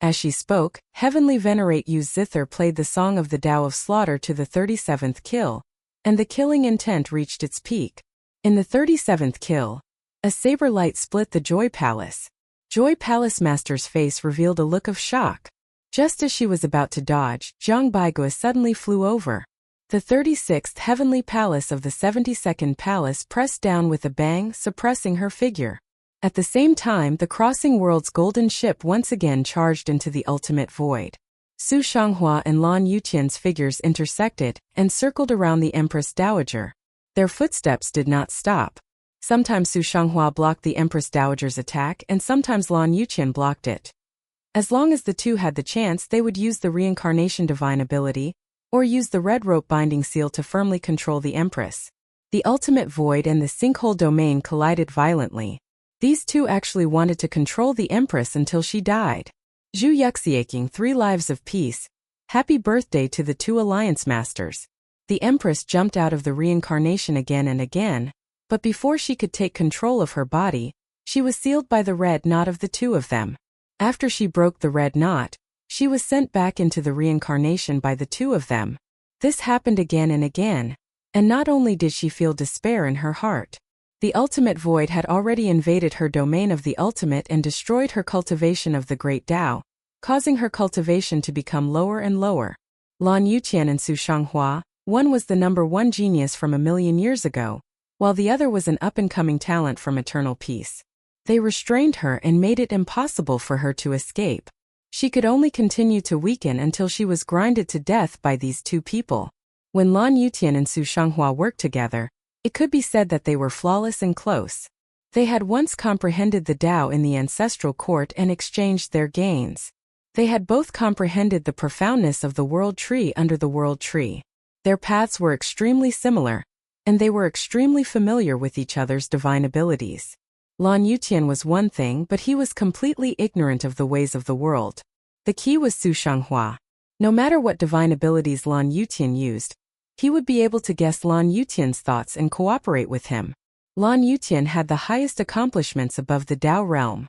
As she spoke, Heavenly Venerate Yu Zither played the song of the Tao of Slaughter to the 37th kill, and the killing intent reached its peak. In the 37th kill, a saber light split the Joy Palace. Joy Palace Master's face revealed a look of shock. Just as she was about to dodge, Zhang Baigua suddenly flew over. The 36th Heavenly Palace of the 72nd Palace pressed down with a bang, suppressing her figure. At the same time, the Crossing World's golden ship once again charged into the ultimate void. Su Shanghua and Lan Yuqian's figures intersected and circled around the Empress Dowager. Their footsteps did not stop. Sometimes Su Shanghua blocked the Empress Dowager's attack and sometimes Lan Yuqian blocked it. As long as the two had the chance, they would use the reincarnation divine ability, or use the red rope binding seal to firmly control the Empress. The ultimate void and the sinkhole domain collided violently. These two actually wanted to control the Empress until she died. Zhu Yuxiaking 3 lives of peace. Happy birthday to the 2 Alliance Masters. The Empress jumped out of the reincarnation again and again, but before she could take control of her body, she was sealed by the red knot of the 2 of them. After she broke the red knot, she was sent back into the reincarnation by the 2 of them. This happened again and again, and not only did she feel despair in her heart, the ultimate void had already invaded her domain of the ultimate and destroyed her cultivation of the great Tao, causing her cultivation to become lower and lower. Lan Yuqian and Su Shanghua, one was the number 1 genius from 1,000,000 years ago, while the other was an up-and-coming talent from eternal peace. They restrained her and made it impossible for her to escape. She could only continue to weaken until she was grinded to death by these 2 people. When Lan Yuqian and Su Shanghua worked together, it could be said that they were flawless and close. They had once comprehended the Tao in the ancestral court and exchanged their gains. They had both comprehended the profoundness of the world tree under the world tree. Their paths were extremely similar, and they were extremely familiar with each other's divine abilities. Lan Yuqian was one thing, but he was completely ignorant of the ways of the world. The key was Su Shanghua. No matter what divine abilities Lan Yuqian used, he would be able to guess Lan Yuqian's thoughts and cooperate with him. Lan Yuqian had the highest accomplishments above the Tao realm.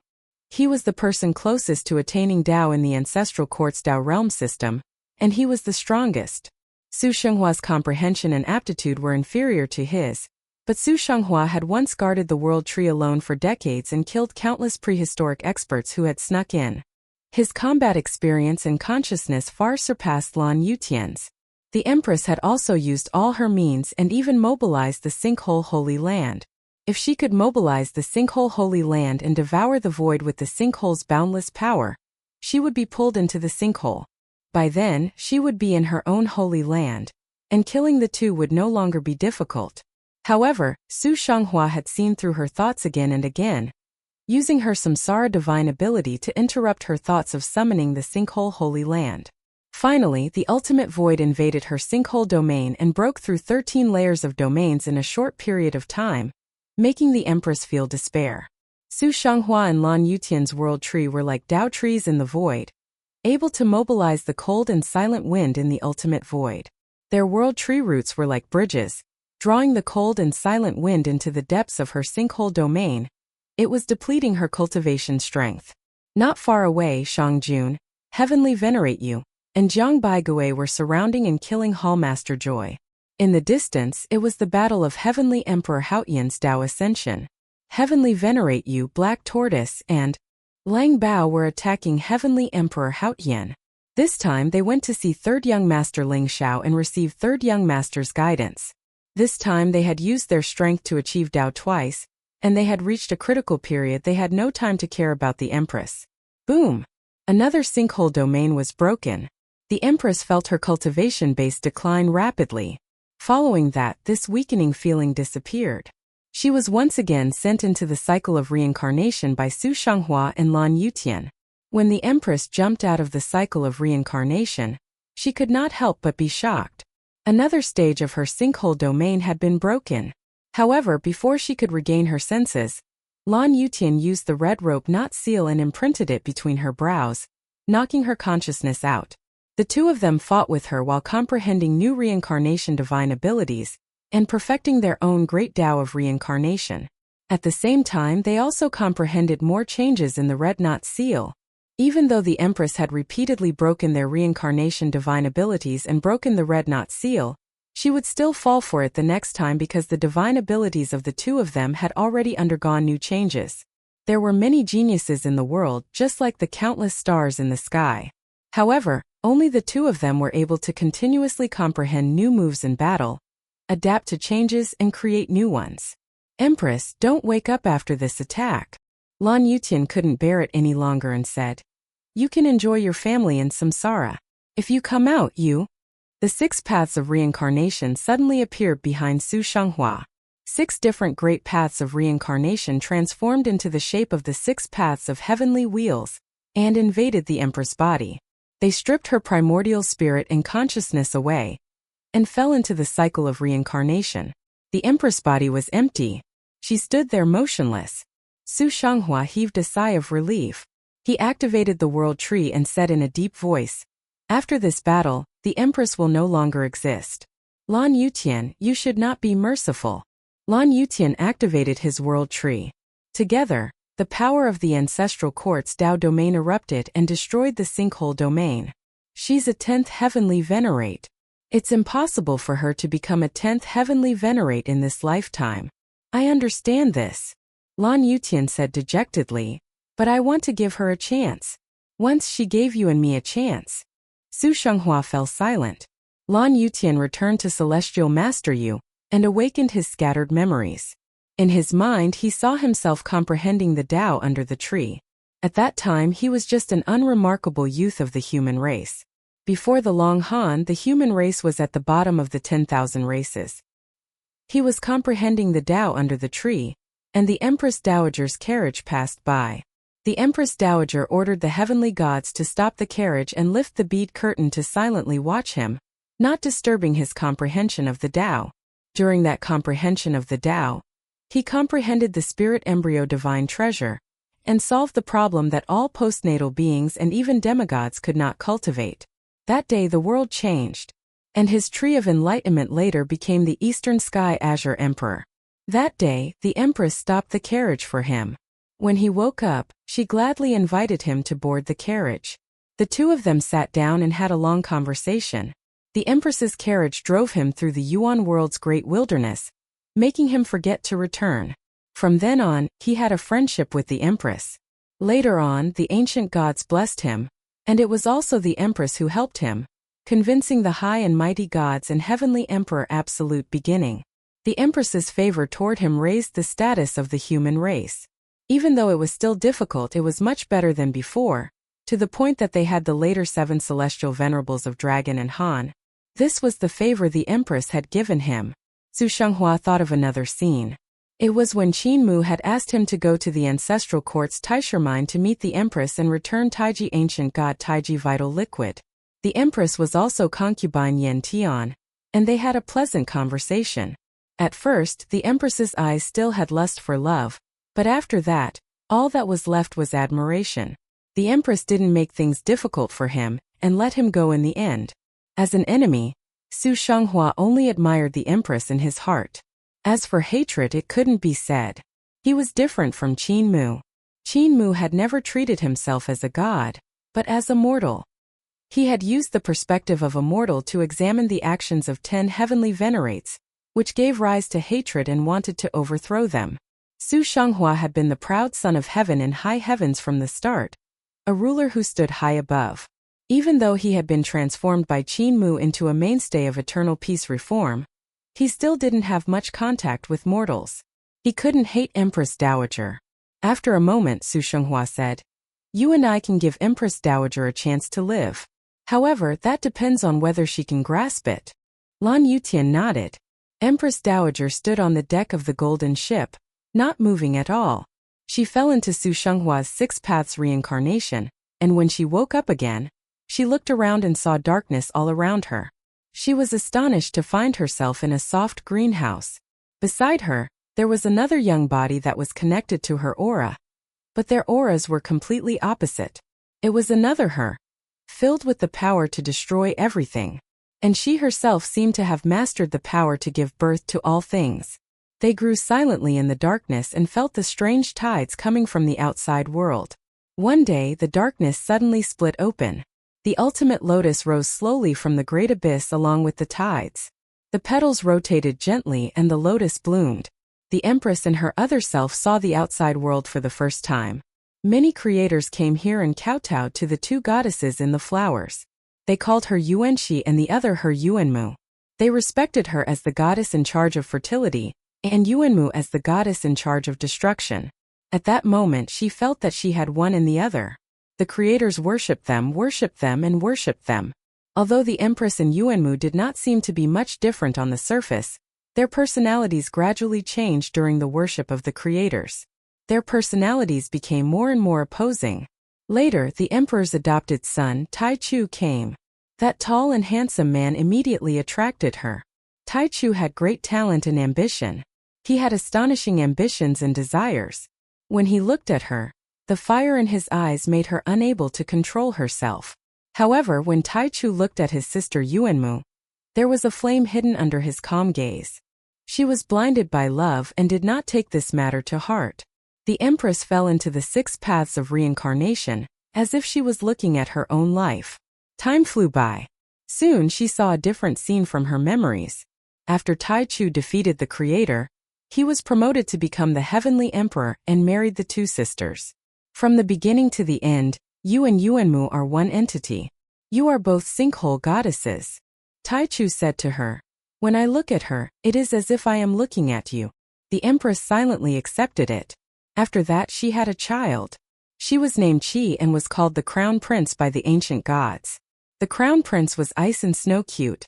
He was the person closest to attaining Tao in the ancestral court's Tao realm system, and he was the strongest. Su Shenghua's comprehension and aptitude were inferior to his, but Su Shanghua had once guarded the world tree alone for decades and killed countless prehistoric experts who had snuck in. His combat experience and consciousness far surpassed Lan Yuqian's. The Empress had also used all her means and even mobilized the Sinkhole Holy Land. If she could mobilize the Sinkhole Holy Land and devour the void with the sinkhole's boundless power, she would be pulled into the sinkhole. By then, she would be in her own holy land, and killing the 2 would no longer be difficult. However, Su Shanghua had seen through her thoughts again and again, using her samsara divine ability to interrupt her thoughts of summoning the Sinkhole Holy Land. Finally, the ultimate void invaded her sinkhole domain and broke through 13 layers of domains in a short period of time, making the Empress feel despair. Su Xianghua and Lan Yutian's world tree were like Dao trees in the void, able to mobilize the cold and silent wind in the ultimate void. Their world tree roots were like bridges, drawing the cold and silent wind into the depths of her sinkhole domain. It was depleting her cultivation strength. Not far away, Shangjun, Heavenly Venerate You, and Jiang Baigui were surrounding and killing Hallmaster Joy. In the distance, it was the battle of Heavenly Emperor Haotian's Dao Ascension. Heavenly Venerate You, Black Tortoise, and Lang Bao were attacking Heavenly Emperor Haotian. This time they went to see Third Young Master Ling Xiao and receive Third Young Master's guidance. This time they had used their strength to achieve Dao twice, and they had reached a critical period. They had no time to care about the Empress. Boom! Another sinkhole domain was broken. The Empress felt her cultivation base decline rapidly. Following that, this weakening feeling disappeared. She was once again sent into the cycle of reincarnation by Su Xianghua and Lan Yutian. When the Empress jumped out of the cycle of reincarnation, she could not help but be shocked. Another stage of her sinkhole domain had been broken. However, before she could regain her senses, Lan Yutian used the red rope knot seal and imprinted it between her brows, knocking her consciousness out. The two of them fought with her while comprehending new reincarnation divine abilities and perfecting their own great Tao of reincarnation. At the same time, they also comprehended more changes in the red knot seal. Even though the Empress had repeatedly broken their reincarnation divine abilities and broken the red knot seal, she would still fall for it the next time because the divine abilities of the two of them had already undergone new changes. There were many geniuses in the world, just like the countless stars in the sky. However, only the two of them were able to continuously comprehend new moves in battle, adapt to changes, and create new ones. Empress, don't wake up after this attack. Lan Yutian couldn't bear it any longer and said, "You can enjoy your family in samsara. If you come out, you..." The 6 paths of reincarnation suddenly appeared behind Su Xianghua. 6 different great paths of reincarnation transformed into the shape of the 6 paths of heavenly wheels and invaded the Empress body. They stripped her primordial spirit and consciousness away and fell into the cycle of reincarnation. The Empress body was empty. She stood there motionless. Su Xianghua heaved a sigh of relief. He activated the world tree and said in a deep voice, "After this battle, the Empress will no longer exist. Lan Yutian, you should not be merciful." Lan Yutian activated his world tree. Together, the power of the ancestral quartz Dao domain erupted and destroyed the sinkhole domain. She's a 10th heavenly venerate. It's impossible for her to become a 10th heavenly venerate in this lifetime. I understand this, Lan Yutian said dejectedly, but I want to give her a chance. Once she gave you and me a chance. Su Xianghua fell silent. Lan Yutian returned to Celestial Master Yu and awakened his scattered memories. In his mind, he saw himself comprehending the Tao under the tree. At that time, he was just an unremarkable youth of the human race. Before the Long Han, the human race was at the bottom of the 10,000 races. He was comprehending the Tao under the tree, and the Empress Dowager's carriage passed by. The Empress Dowager ordered the heavenly gods to stop the carriage and lift the bead curtain to silently watch him, not disturbing his comprehension of the Tao. During that comprehension of the Tao, he comprehended the spirit embryo divine treasure, and solved the problem that all postnatal beings and even demigods could not cultivate. That day the world changed, and his tree of enlightenment later became the Eastern Sky Azure Emperor. That day, the Empress stopped the carriage for him. When he woke up, she gladly invited him to board the carriage. The two of them sat down and had a long conversation. The Empress's carriage drove him through the Yuan world's great wilderness, making him forget to return. From then on, he had a friendship with the Empress. Later on, the ancient gods blessed him, and it was also the Empress who helped him, convincing the high and mighty gods and heavenly Emperor absolute beginning. The Empress's favor toward him raised the status of the human race. Even though it was still difficult, it was much better than before, to the point that they had the later 7 celestial venerables of Dragon and Han. This was the favor the Empress had given him. Su Xianghua thought of another scene. It was when Qin Mu had asked him to go to the ancestral quartz Taisher mine to meet the Empress and return Taiji ancient god Taiji vital liquid. The Empress was also concubine Yen Tian, and they had a pleasant conversation. At first, the Empress's eyes still had lust for love, but after that, All that was left was admiration. The Empress didn't make things difficult for him and let him go in the end. As an enemy, Su Xianghua only admired the Empress in his heart. As for hatred, it couldn't be said. He was different from Qin Mu. Qin Mu had never treated himself as a god, but as a mortal. He had used the perspective of a mortal to examine the actions of 10 heavenly venerates, which gave rise to hatred and wanted to overthrow them. Su Xianghua had been the proud son of heaven in high heavens from the start, a ruler who stood high above. Even though he had been transformed by Qin Mu into a mainstay of eternal peace reform, he still didn't have much contact with mortals. He couldn't hate Empress Dowager. After a moment, Su Xianghua said, "You and I can give Empress Dowager a chance to live. However, that depends on whether she can grasp it." Lan Yutian nodded. Empress Dowager stood on the deck of the golden ship, not moving at all. She fell into Su Shenghua's 6 paths reincarnation, and when she woke up again, she looked around and saw darkness all around her. She was astonished to find herself in a soft greenhouse. Beside her, there was another young body that was connected to her aura. But their auras were completely opposite. It was another her, filled with the power to destroy everything. And she herself seemed to have mastered the power to give birth to all things. They grew silently in the darkness and felt the strange tides coming from the outside world. One day, the darkness suddenly split open. The ultimate lotus rose slowly from the great abyss along with the tides. The petals rotated gently and the lotus bloomed. The Empress and her other self saw the outside world for the first time. Many creators came here and kowtowed to the 2 goddesses in the flowers. They called her Yuanxi and the other her Yuanmu. They respected her as the goddess in charge of fertility, and Yuanmu as the goddess in charge of destruction. At that moment she felt that she had one in the other. The creators worshipped them, and worshipped them. Although the Empress and Yuanmu did not seem to be much different on the surface, their personalities gradually changed during the worship of the creators. Their personalities became more and more opposing. Later, the emperor's adopted son, Tai Chu, came. That tall and handsome man immediately attracted her. Tai Chu had great talent and ambition. He had astonishing ambitions and desires. When he looked at her, the fire in his eyes made her unable to control herself. However, when Tai Chu looked at his sister Yuanmu, there was a flame hidden under his calm gaze. She was blinded by love and did not take this matter to heart. The Empress fell into the 6 paths of reincarnation, as if she was looking at her own life. Time flew by. Soon she saw a different scene from her memories. After Tai Chu defeated the Creator, he was promoted to become the Heavenly Emperor and married the 2 sisters. From the beginning to the end, you and Yuanmu are one entity. You are both sinkhole goddesses. Tai Chu said to her, "When I look at her, it is as if I am looking at you." The Empress silently accepted it. After that she had a child. She was named Qi and was called the Crown Prince by the ancient gods. The Crown Prince was ice and snow cute.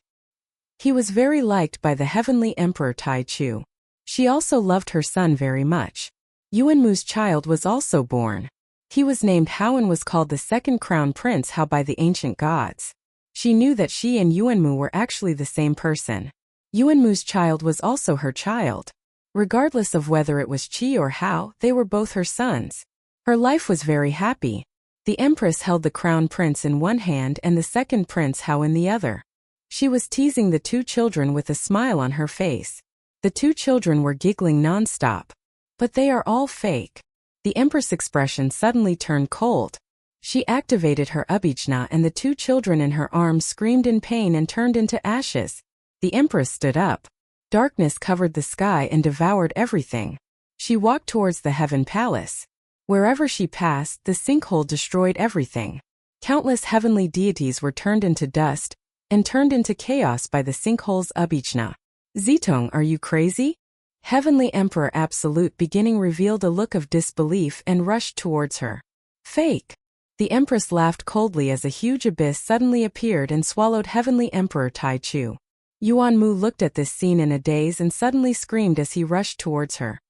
He was very liked by the Heavenly Emperor Tai Chu. She also loved her son very much. Yuanmu's child was also born. He was named Hao and was called the second Crown Prince Hao by the ancient gods. She knew that she and Yuanmu were actually the same person. Yuanmu's child was also her child. Regardless of whether it was Qi or Hao, they were both her sons. Her life was very happy. The Empress held the Crown Prince in one hand and the second Prince Hao in the other. She was teasing the 2 children with a smile on her face. The 2 children were giggling non-stop. But they are all fake. The Empress' expression suddenly turned cold. She activated her Abhijna and the 2 children in her arms screamed in pain and turned into ashes. The Empress stood up. Darkness covered the sky and devoured everything. She walked towards the Heaven Palace. Wherever she passed, the sinkhole destroyed everything. Countless heavenly deities were turned into dust and turned into chaos by the sinkhole's Abhijna. "Zitong, are you crazy?" Heavenly Emperor Absolute beginning revealed a look of disbelief and rushed towards her. "Fake." The Empress laughed coldly as a huge abyss suddenly appeared and swallowed Heavenly Emperor Tai Chu. Yuanmu looked at this scene in a daze and suddenly screamed as he rushed towards her.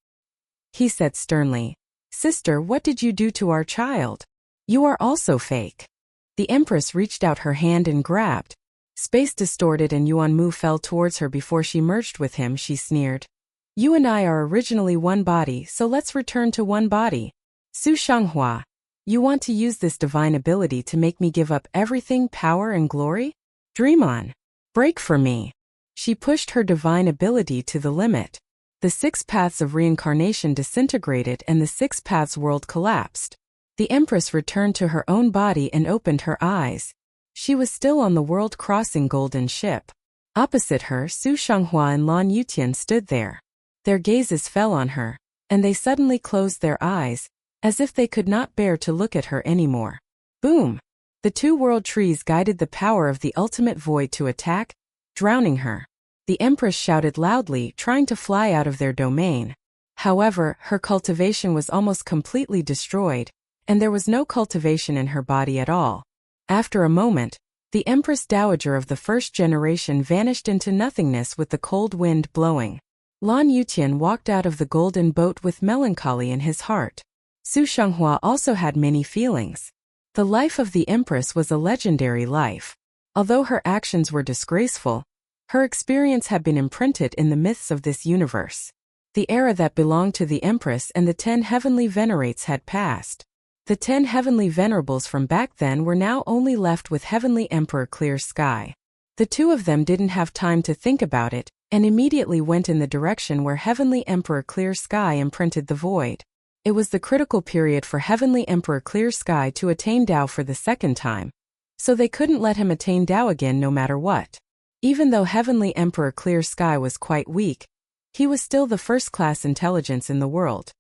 He said sternly, "Sister, what did you do to our child? You are also fake." The Empress reached out her hand and grabbed. Space distorted and Yuanmu fell towards her before she merged with him. She sneered, "You and I are originally one body, so let's return to one body." Su Shanghua, you want to use this divine ability to make me give up everything, power and glory? Dream on. Break for me. She pushed her divine ability to the limit. The 6 paths of reincarnation disintegrated and the 6 paths world collapsed. The Empress returned to her own body and opened her eyes. She was still on the world-crossing golden ship. Opposite her, Su Shanghua and Lan Yutian stood there. Their gazes fell on her, and they suddenly closed their eyes, as if they could not bear to look at her anymore. Boom! The 2 world trees guided the power of the ultimate void to attack, drowning her. The Empress shouted loudly, trying to fly out of their domain. However, her cultivation was almost completely destroyed, and there was no cultivation in her body at all. After a moment, the Empress Dowager of the first generation vanished into nothingness with the cold wind blowing. Lan Yutian walked out of the golden boat with melancholy in his heart. Su Shanghua also had many feelings. The life of the Empress was a legendary life. Although her actions were disgraceful, her experience had been imprinted in the myths of this universe. The era that belonged to the Empress and the 10 heavenly venerates had passed. The 10 heavenly venerables from back then were now only left with Heavenly Emperor Clear Sky. The 2 of them didn't have time to think about it, and immediately went in the direction where Heavenly Emperor Clear Sky imprinted the void. It was the critical period for Heavenly Emperor Clear Sky to attain Tao for the 2nd time, so they couldn't let him attain Tao again no matter what. Even though Heavenly Emperor Clear Sky was quite weak, he was still the first-class intelligence in the world.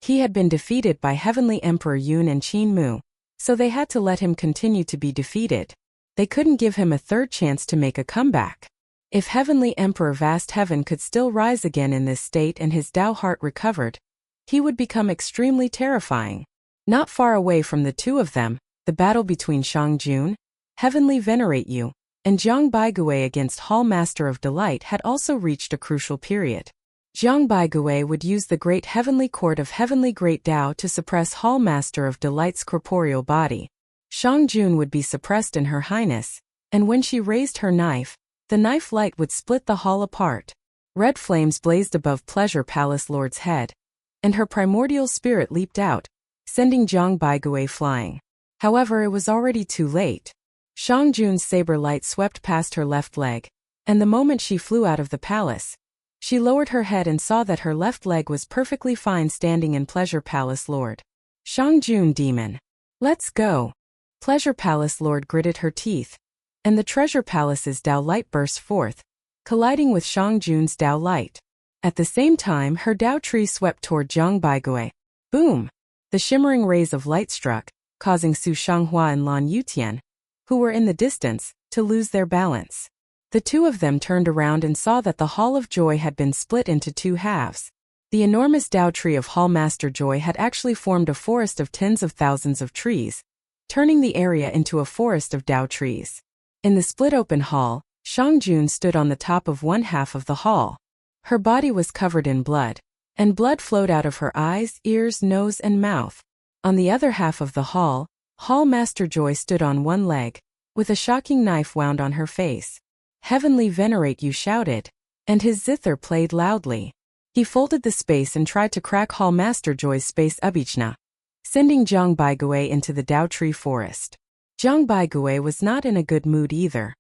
He had been defeated by Heavenly Emperor Yun and Qin Mu, so they had to let him continue to be defeated. They couldn't give him a 3rd chance to make a comeback. If Heavenly Emperor Vast Heaven could still rise again in this state and his Tao heart recovered, he would become extremely terrifying. Not far away from the 2 of them, the battle between Shang Jun, Heavenly Venerate You, and Zhang Baigui against Hall Master of Delight had also reached a crucial period. Zhang Baigui would use the Great Heavenly Court of Heavenly Great Tao to suppress Hall Master of Delight's corporeal body. Shang Jun would be suppressed in Her Highness, and when she raised her knife, the knife light would split the hall apart. Red flames blazed above Pleasure Palace Lord's head, and her primordial spirit leaped out, sending Zhang Baigui flying. However, it was already too late. Shang Jun's saber light swept past her left leg, and the moment she flew out of the palace, she lowered her head and saw that her left leg was perfectly fine standing in Pleasure Palace Lord. Shang Jun demon. Let's go. Pleasure Palace Lord gritted her teeth, and the Treasure Palace's Tao light burst forth, colliding with Shang Jun's Tao light. At the same time, her Tao tree swept toward Zhang Baigui. Boom! The shimmering rays of light struck, causing Su Shanghua and Lan Yutian, who were in the distance, to lose their balance. The 2 of them turned around and saw that the Hall of Joy had been split into 2 halves. The enormous Tao tree of Hall Master Joy had actually formed a forest of tens of thousands of trees, turning the area into a forest of Tao trees. In the split-open hall, Shang Jun stood on the top of one half of the hall. Her body was covered in blood, and blood flowed out of her eyes, ears, nose, and mouth. On the other half of the hall, Hall Master Joy stood on one leg, with a shocking knife wound on her face. Heavenly Venerate You shouted, and his zither played loudly. He folded the space and tried to crack Hall Master Joy's space Ubijna, sending Zhang Baigui into the Tao tree forest. Zhang Baigui was not in a good mood either.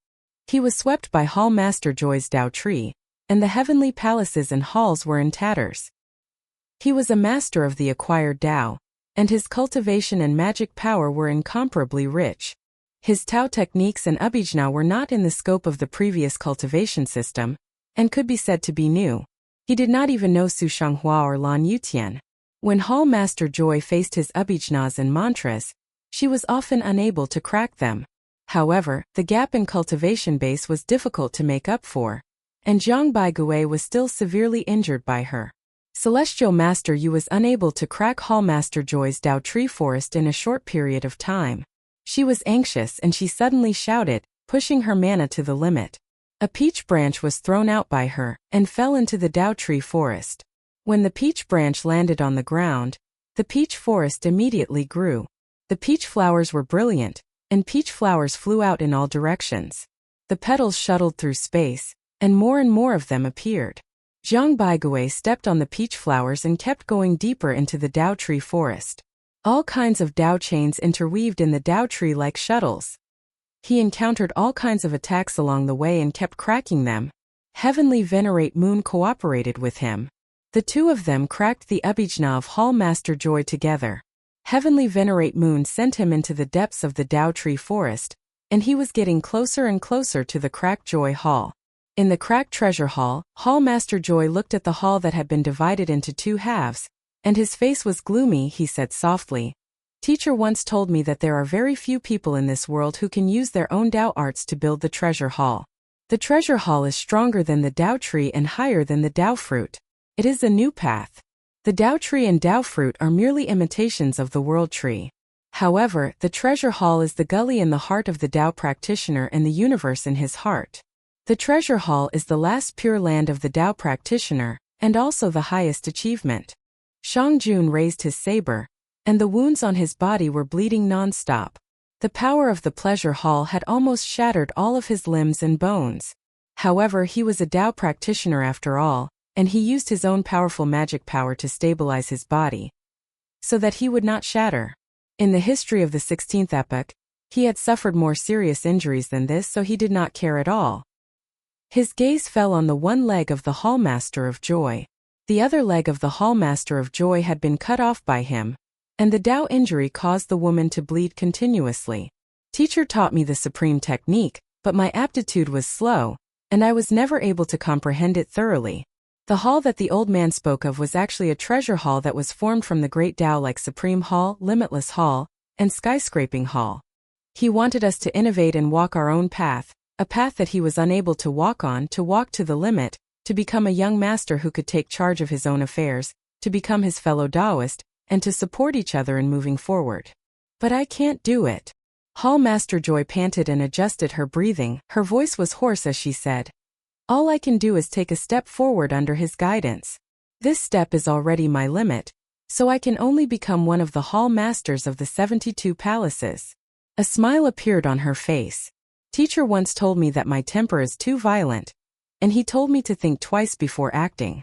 He was swept by Hall Master Joy's Tao tree, and the heavenly palaces and halls were in tatters. He was a master of the acquired Tao, and his cultivation and magic power were incomparably rich. His Tao techniques and Ubijna were not in the scope of the previous cultivation system, and could be said to be new. He did not even know Su Shanghua or Lan Yutian. When Hall Master Joy faced his Ubijnas and mantras, she was often unable to crack them. However, the gap in cultivation base was difficult to make up for, and Zhang Baigui was still severely injured by her. Celestial Master Yu was unable to crack Hall Master Joy's Tao tree forest in a short period of time. She was anxious and she suddenly shouted, pushing her mana to the limit. A peach branch was thrown out by her and fell into the Tao tree forest. When the peach branch landed on the ground, the peach forest immediately grew. The peach flowers were brilliant, and peach flowers flew out in all directions. The petals shuttled through space, and more of them appeared. Zhang Baigui stepped on the peach flowers and kept going deeper into the Tao tree forest. All kinds of Tao chains interweaved in the Tao tree like shuttles. He encountered all kinds of attacks along the way and kept cracking them. Heavenly Venerate Moon cooperated with him. The two of them cracked the Abhijna of Hall Master Joy together. Heavenly Venerate Moon sent him into the depths of the Tao tree forest, and he was getting closer and closer to the cracked Joy Hall. In the cracked treasure hall, Hall Master Joy looked at the hall that had been divided into two halves, and his face was gloomy. He said softly, "Teacher once told me that there are very few people in this world who can use their own Tao arts to build the treasure hall. The treasure hall is stronger than the Tao tree and higher than the Tao fruit. It is a new path. The Tao tree and Tao fruit are merely imitations of the world tree. However, the treasure hall is the gully in the heart of the Tao practitioner and the universe in his heart. The treasure hall is the last pure land of the Tao practitioner, and also the highest achievement." Shang Jun raised his saber, and the wounds on his body were bleeding non-stop. The power of the pleasure hall had almost shattered all of his limbs and bones. However, he was a Tao practitioner after all, and he used his own powerful magic power to stabilize his body, so that he would not shatter. In the history of the 16th epoch, he had suffered more serious injuries than this, so he did not care at all. His gaze fell on the one leg of the Hall Master of Joy. The other leg of the Hall Master of Joy had been cut off by him, and the Tao injury caused the woman to bleed continuously. Teacher taught me the supreme technique, but my aptitude was slow, and I was never able to comprehend it thoroughly. The hall that the old man spoke of was actually a treasure hall that was formed from the great Tao, like Supreme Hall, Limitless Hall, and Skyscraping Hall. He wanted us to innovate and walk our own path, a path that he was unable to walk on, to walk to the limit, to become a young master who could take charge of his own affairs, to become his fellow Taoist, and to support each other in moving forward. But I can't do it. Hall Master Joy panted and adjusted her breathing. Her voice was hoarse as she said, "All I can do is take a step forward under his guidance. This step is already my limit, so I can only become one of the Hall Masters of the 72 palaces." A smile appeared on her face. Teacher once told me that my temper is too violent, and he told me to think twice before acting.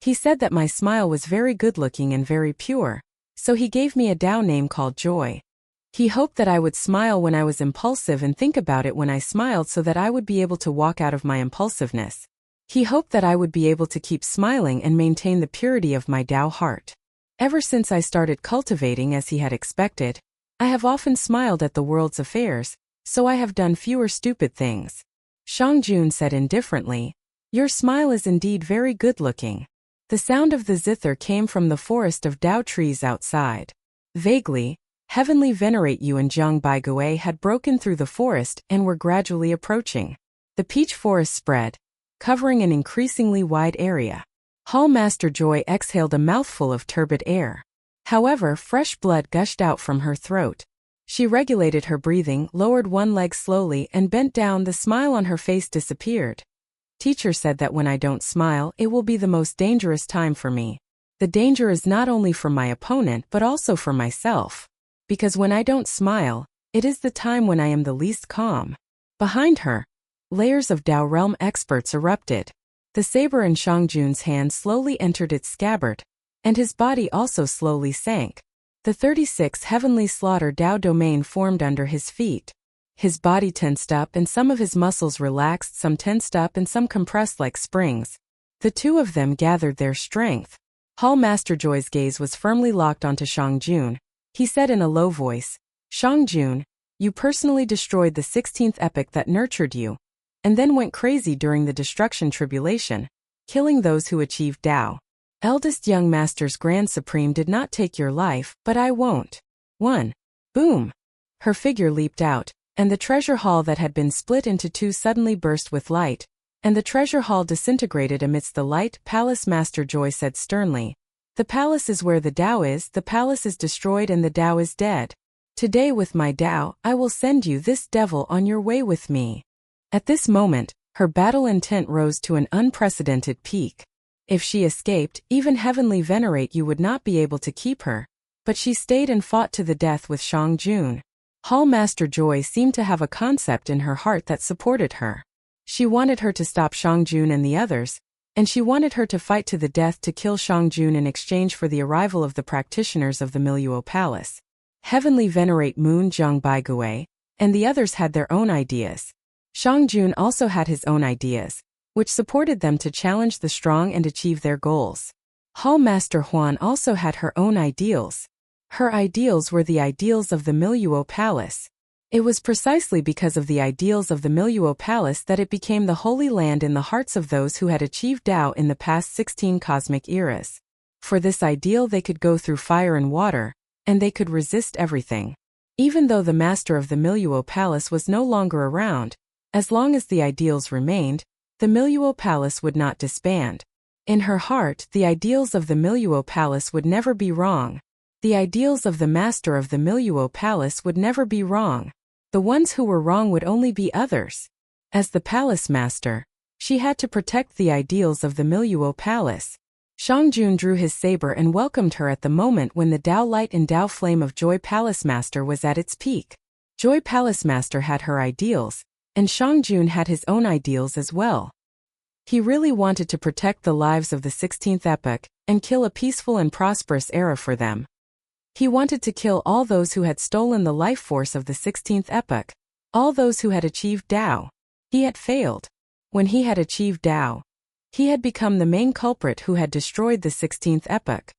He said that my smile was very good-looking and very pure, so he gave me a Tao name called Joy. He hoped that I would smile when I was impulsive and think about it when I smiled, so that I would be able to walk out of my impulsiveness. He hoped that I would be able to keep smiling and maintain the purity of my Tao heart. Ever since I started cultivating as he had expected, I have often smiled at the world's affairs, so I have done fewer stupid things. Shang Jun said indifferently, "Your smile is indeed very good-looking." The sound of the zither came from the forest of Tao trees outside. Vaguely, Heavenly Venerate Yu and Zhang Baigui had broken through the forest and were gradually approaching. The peach forest spread, covering an increasingly wide area. Hall Master Joy exhaled a mouthful of turbid air. However, fresh blood gushed out from her throat. She regulated her breathing, lowered one leg slowly, and bent down. The smile on her face disappeared. Teacher said that when I don't smile, it will be the most dangerous time for me. The danger is not only for my opponent but also for myself. Because when I don't smile, it is the time when I am the least calm. Behind her, layers of Tao realm experts erupted. The saber in Shang Jun's hand slowly entered its scabbard, and his body also slowly sank. The 36 heavenly slaughter Tao domain formed under his feet. His body tensed up and some of his muscles relaxed, some tensed up and some compressed like springs. The two of them gathered their strength. Hall Master Joy's gaze was firmly locked onto Shang Jun. He said in a low voice, "Shang Jun, you personally destroyed the 16th epoch that nurtured you, and then went crazy during the destruction tribulation, killing those who achieved Tao. Eldest young master's Grand Supreme did not take your life, but I won't." 1. Boom! Her figure leaped out, and the treasure hall that had been split into two suddenly burst with light, and the treasure hall disintegrated amidst the light. Palace Master Joy said sternly, "The palace is where the Tao is, the palace is destroyed and the Tao is dead. Today with my Tao, I will send you this devil on your way with me." At this moment, her battle intent rose to an unprecedented peak. If she escaped, even Heavenly Venerate Yu would not be able to keep her. But she stayed and fought to the death with Shang Jun. Hall Master Joy seemed to have a concept in her heart that supported her. She wanted her to stop Shang Jun and the others, and she wanted her to fight to the death to kill Shangjun in exchange for the arrival of the practitioners of the Miluo Palace. Heavenly Venerate Moon Zhangbaigui, and the others had their own ideas. Shangjun also had his own ideas, which supported them to challenge the strong and achieve their goals. Hall Master Huan also had her own ideals. Her ideals were the ideals of the Miluo Palace. It was precisely because of the ideals of the Miluo Palace that it became the holy land in the hearts of those who had achieved Tao in the past 16 cosmic eras. For this ideal they could go through fire and water, and they could resist everything. Even though the master of the Miluo Palace was no longer around, as long as the ideals remained, the Miluo Palace would not disband. In her heart, the ideals of the Miluo Palace would never be wrong. The ideals of the master of the Miluo Palace would never be wrong. The ones who were wrong would only be others. As the palace master, she had to protect the ideals of the Miluo Palace. Shangjun drew his saber and welcomed her at the moment when the Tao Light and Tao Flame of Joy Palace Master was at its peak. Joy Palace Master had her ideals, and Shangjun had his own ideals as well. He really wanted to protect the lives of the 16th epoch and kill a peaceful and prosperous era for them. He wanted to kill all those who had stolen the life force of the 16th epoch, all those who had achieved Tao. He had failed. When he had achieved Tao, he had become the main culprit who had destroyed the 16th epoch.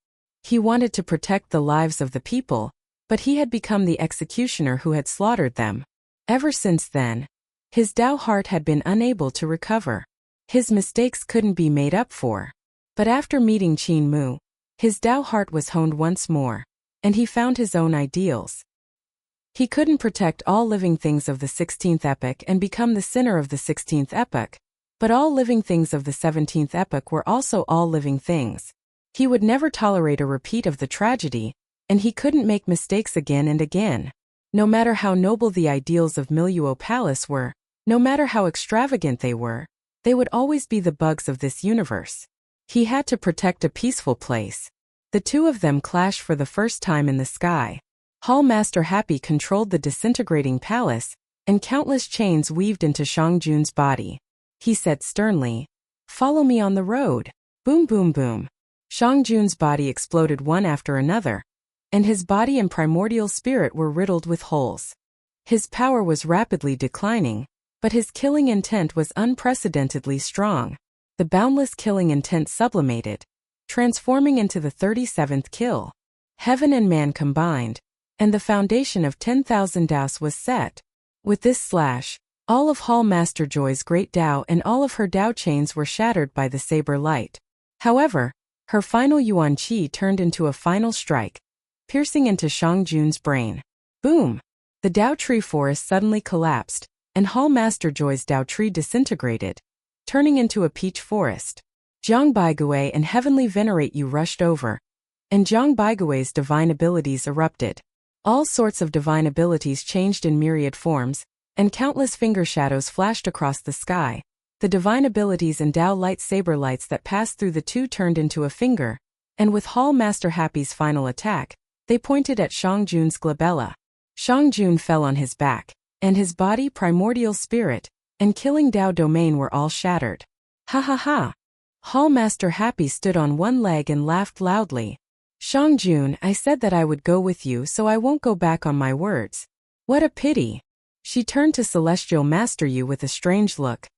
He wanted to protect the lives of the people, but he had become the executioner who had slaughtered them. Ever since then, his Tao heart had been unable to recover. His mistakes couldn't be made up for. But after meeting Qin Mu, his Tao heart was honed once more, and he found his own ideals. He couldn't protect all living things of the 16th epoch and become the sinner of the 16th epoch, but all living things of the 17th epoch were also all living things. He would never tolerate a repeat of the tragedy, and he couldn't make mistakes again and again. No matter how noble the ideals of Miluo Palace were, no matter how extravagant they would always be the bugs of this universe. He had to protect a peaceful place. The two of them clashed for the first time in the sky. Hall Master Happy controlled the disintegrating palace, and countless chains weaved into Shangjun's body. He said sternly, "Follow me on the road." Boom boom boom. Shangjun's body exploded one after another, and his body and primordial spirit were riddled with holes. His power was rapidly declining, but his killing intent was unprecedentedly strong. The boundless killing intent sublimated, transforming into the 37th kill. Heaven and man combined, and the foundation of 10,000 Taos was set. With this slash, all of Hall Master Joy's great Tao and all of her Tao chains were shattered by the saber light. However, her final Yuan Qi turned into a final strike, piercing into Shangjun's brain. Boom! The Tao tree forest suddenly collapsed, and Hall Master Joy's Tao tree disintegrated, turning into a peach forest. Zhangbaigui and Heavenly Venerate You rushed over, and Zhangbaigui's divine abilities erupted. All sorts of divine abilities changed in myriad forms, and countless finger shadows flashed across the sky. The divine abilities and Tao light saber lights that passed through the two turned into a finger, and with Hall Master Happy's final attack, they pointed at Shangjun's glabella. Shangjun fell on his back, and his body, primordial spirit, and killing Tao domain were all shattered. Ha ha ha! Hall Master Happy stood on one leg and laughed loudly. Shangjun, I said that I would go with you, so I won't go back on my words. What a pity. She turned to Celestial Master Yu with a strange look.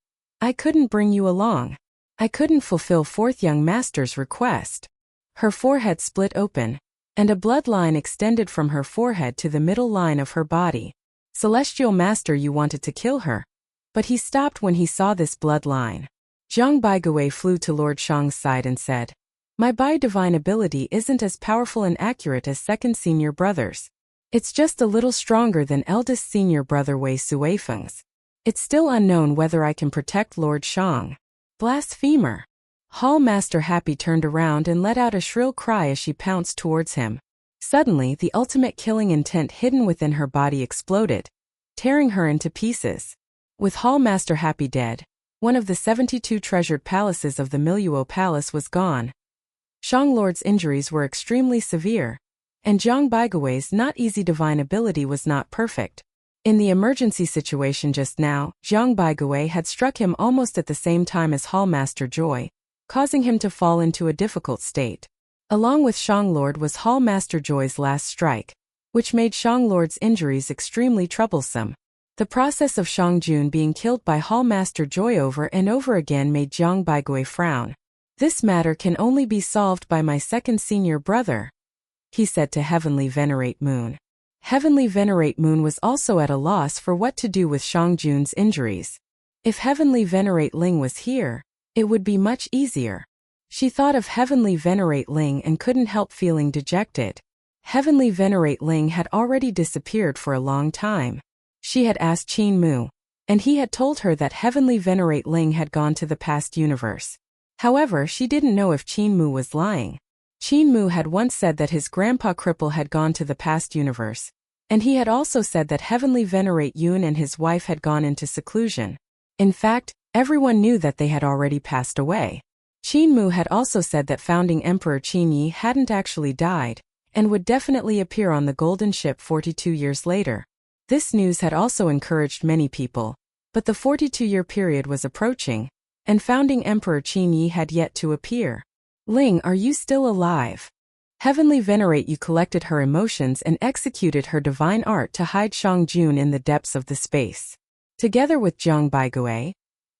I couldn't bring you along. I couldn't fulfill Fourth Young Master's request. Her forehead split open, and a bloodline extended from her forehead to the middle line of her body. Celestial Master Yu wanted to kill her, but he stopped when he saw this bloodline. Zhangbaigui flew to Lord Shang's side and said, My Bai divine ability isn't as powerful and accurate as second senior brother's. It's just a little stronger than eldest senior brother Wei Suifeng's. It's still unknown whether I can protect Lord Shang. Blasphemer! Hall Master Happy turned around and let out a shrill cry as she pounced towards him. Suddenly, the ultimate killing intent hidden within her body exploded, tearing her into pieces. With Hall Master Happy dead, one of the 72 treasured palaces of the Miluo Palace was gone. Shang Lord's injuries were extremely severe, and Zhang Baigui's not easy divine ability was not perfect. In the emergency situation just now, Zhang Baigui had struck him almost at the same time as Hall Master Joy, causing him to fall into a difficult state. Along with Shanglord was Hall Master Joy's last strike, which made Shanglord's injuries extremely troublesome. The process of Shangjun being killed by Hall Master Joy over and over again made Jiang Baigui frown. "This matter can only be solved by my second senior brother," he said to Heavenly Venerate Moon. Heavenly Venerate Moon was also at a loss for what to do with Shangjun's injuries. If Heavenly Venerate Ling was here, it would be much easier. She thought of Heavenly Venerate Ling and couldn't help feeling dejected. Heavenly Venerate Ling had already disappeared for a long time. She had asked Qin Mu, and he had told her that Heavenly Venerate Ling had gone to the past universe. However, she didn't know if Qin Mu was lying. Qin Mu had once said that his grandpa Cripple had gone to the past universe, and he had also said that Heavenly Venerate Yun and his wife had gone into seclusion. In fact, everyone knew that they had already passed away. Qin Mu had also said that founding Emperor Qin Yi hadn't actually died, and would definitely appear on the golden ship 42 years later. This news had also encouraged many people, but the 42-year period was approaching, and founding Emperor Qin Yi had yet to appear. "Ling, are you still alive?" Heavenly Venerate Yu collected her emotions and executed her divine art to hide Shangjun in the depths of the space. Together with Jiang Baigui,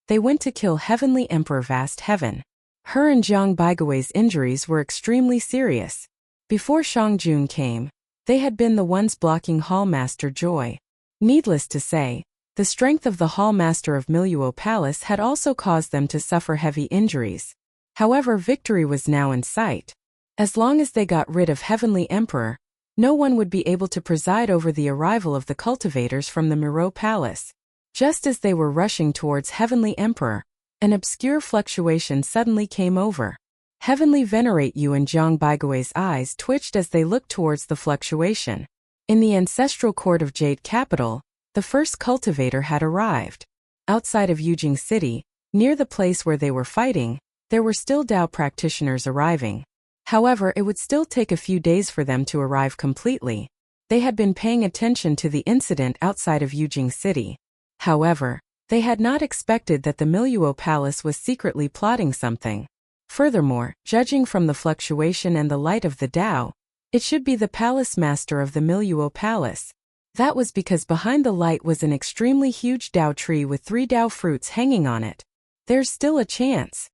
they went to kill Heavenly Emperor Vast Heaven. Her and Jiang Baigui's injuries were extremely serious. Before Shangjun came, they had been the ones blocking Hall Master Joy. Needless to say, the strength of the Hall Master of Miluo Palace had also caused them to suffer heavy injuries. However, victory was now in sight. As long as they got rid of Heavenly Emperor, no one would be able to preside over the arrival of the cultivators from the Miro Palace. Just as they were rushing towards Heavenly Emperor, an obscure fluctuation suddenly came over. Heavenly Venerate Yu and Jiang Baigui's eyes twitched as they looked towards the fluctuation. In the ancestral court of Jade Capital, the first cultivator had arrived. Outside of Yujing City, near the place where they were fighting, there were still Dao practitioners arriving. However, it would still take a few days for them to arrive completely. They had been paying attention to the incident outside of Yujing City. However, they had not expected that the Miluo Palace was secretly plotting something. Furthermore, judging from the fluctuation and the light of the Dao, it should be the palace master of the Miluo Palace. That was because behind the light was an extremely huge Dao tree with 3 Dao fruits hanging on it. There's still a chance.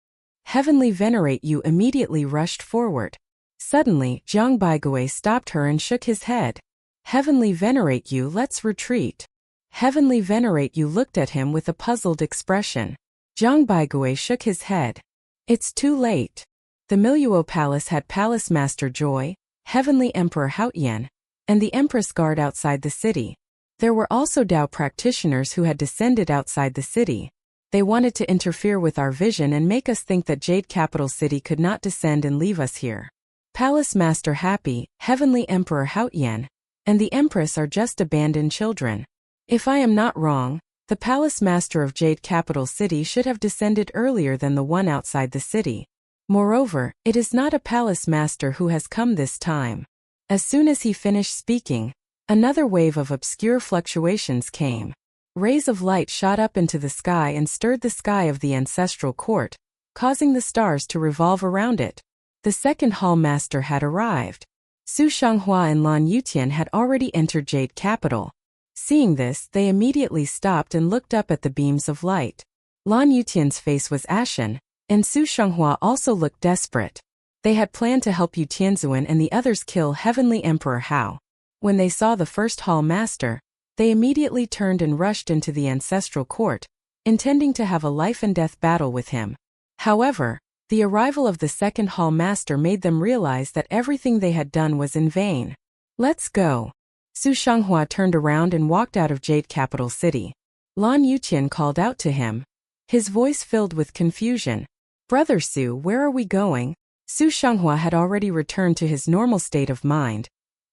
Heavenly Venerate Yu immediately rushed forward. Suddenly, Jiang Baigui stopped her and shook his head. "Heavenly Venerate Yu, let's retreat." Heavenly Venerate Yu looked at him with a puzzled expression. Jiang Baigui shook his head. "It's too late." The Miluo Palace had Palace Master Joy, Heavenly Emperor Haotian, and the Empress Guard outside the city. There were also Dao practitioners who had descended outside the city. They wanted to interfere with our vision and make us think that Jade Capital City could not descend and leave us here. Palace Master Happy, Heavenly Emperor Haotian, and the Empress are just abandoned children. If I am not wrong, the Palace Master of Jade Capital City should have descended earlier than the one outside the city. Moreover, it is not a Palace Master who has come this time. As soon as he finished speaking, another wave of obscure fluctuations came. Rays of light shot up into the sky and stirred the sky of the ancestral court, causing the stars to revolve around it. The second Hall Master had arrived. Su Shanghua and Lan Yutian had already entered Jade Capital. Seeing this, they immediately stopped and looked up at the beams of light. Lan Yutian's face was ashen, and Su Shanghua also looked desperate. They had planned to help Yu Tianzuan and the others kill Heavenly Emperor Hao. When they saw the first Hall Master, they immediately turned and rushed into the ancestral court, intending to have a life-and-death battle with him. However, the arrival of the second Hall Master made them realize that everything they had done was in vain. "Let's go." Su Shanghua turned around and walked out of Jade Capital City. Lan Yutian called out to him. His voice filled with confusion. "Brother Su, where are we going?" Su Shanghua had already returned to his normal state of mind.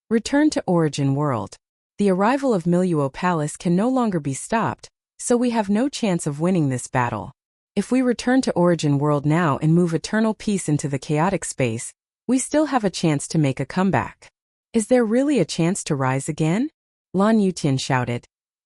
Return to Origin World. The arrival of Miluo Palace can no longer be stopped, so we have no chance of winning this battle. If we return to Origin World now and move eternal peace into the chaotic space, we still have a chance to make a comeback. Is there really a chance to rise again? Lan Yutian shouted.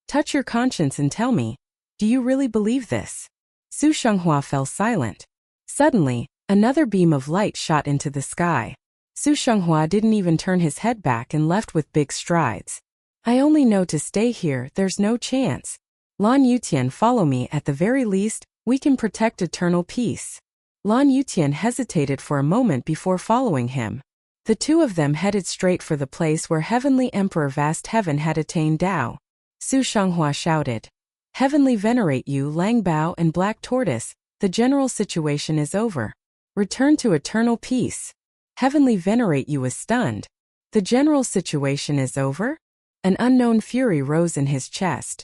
Touch your conscience and tell me, do you really believe this? Su Shanghua fell silent. Suddenly, Another beam of light shot into the sky. Su Shenghua didn't even turn his head back and left with big strides. I only know to stay here, there's no chance. Lan Yutian, follow me, at the very least, we can protect eternal peace. Lan Yutian hesitated for a moment before following him. The two of them headed straight for the place where Heavenly Emperor Vast Heaven had attained Tao. Su Shenghua shouted. Heavenly venerate you, Lang Bao and Black Tortoise, the general situation is over. Return to eternal peace. Heavenly venerate you was stunned. The general situation is over? An unknown fury rose in his chest.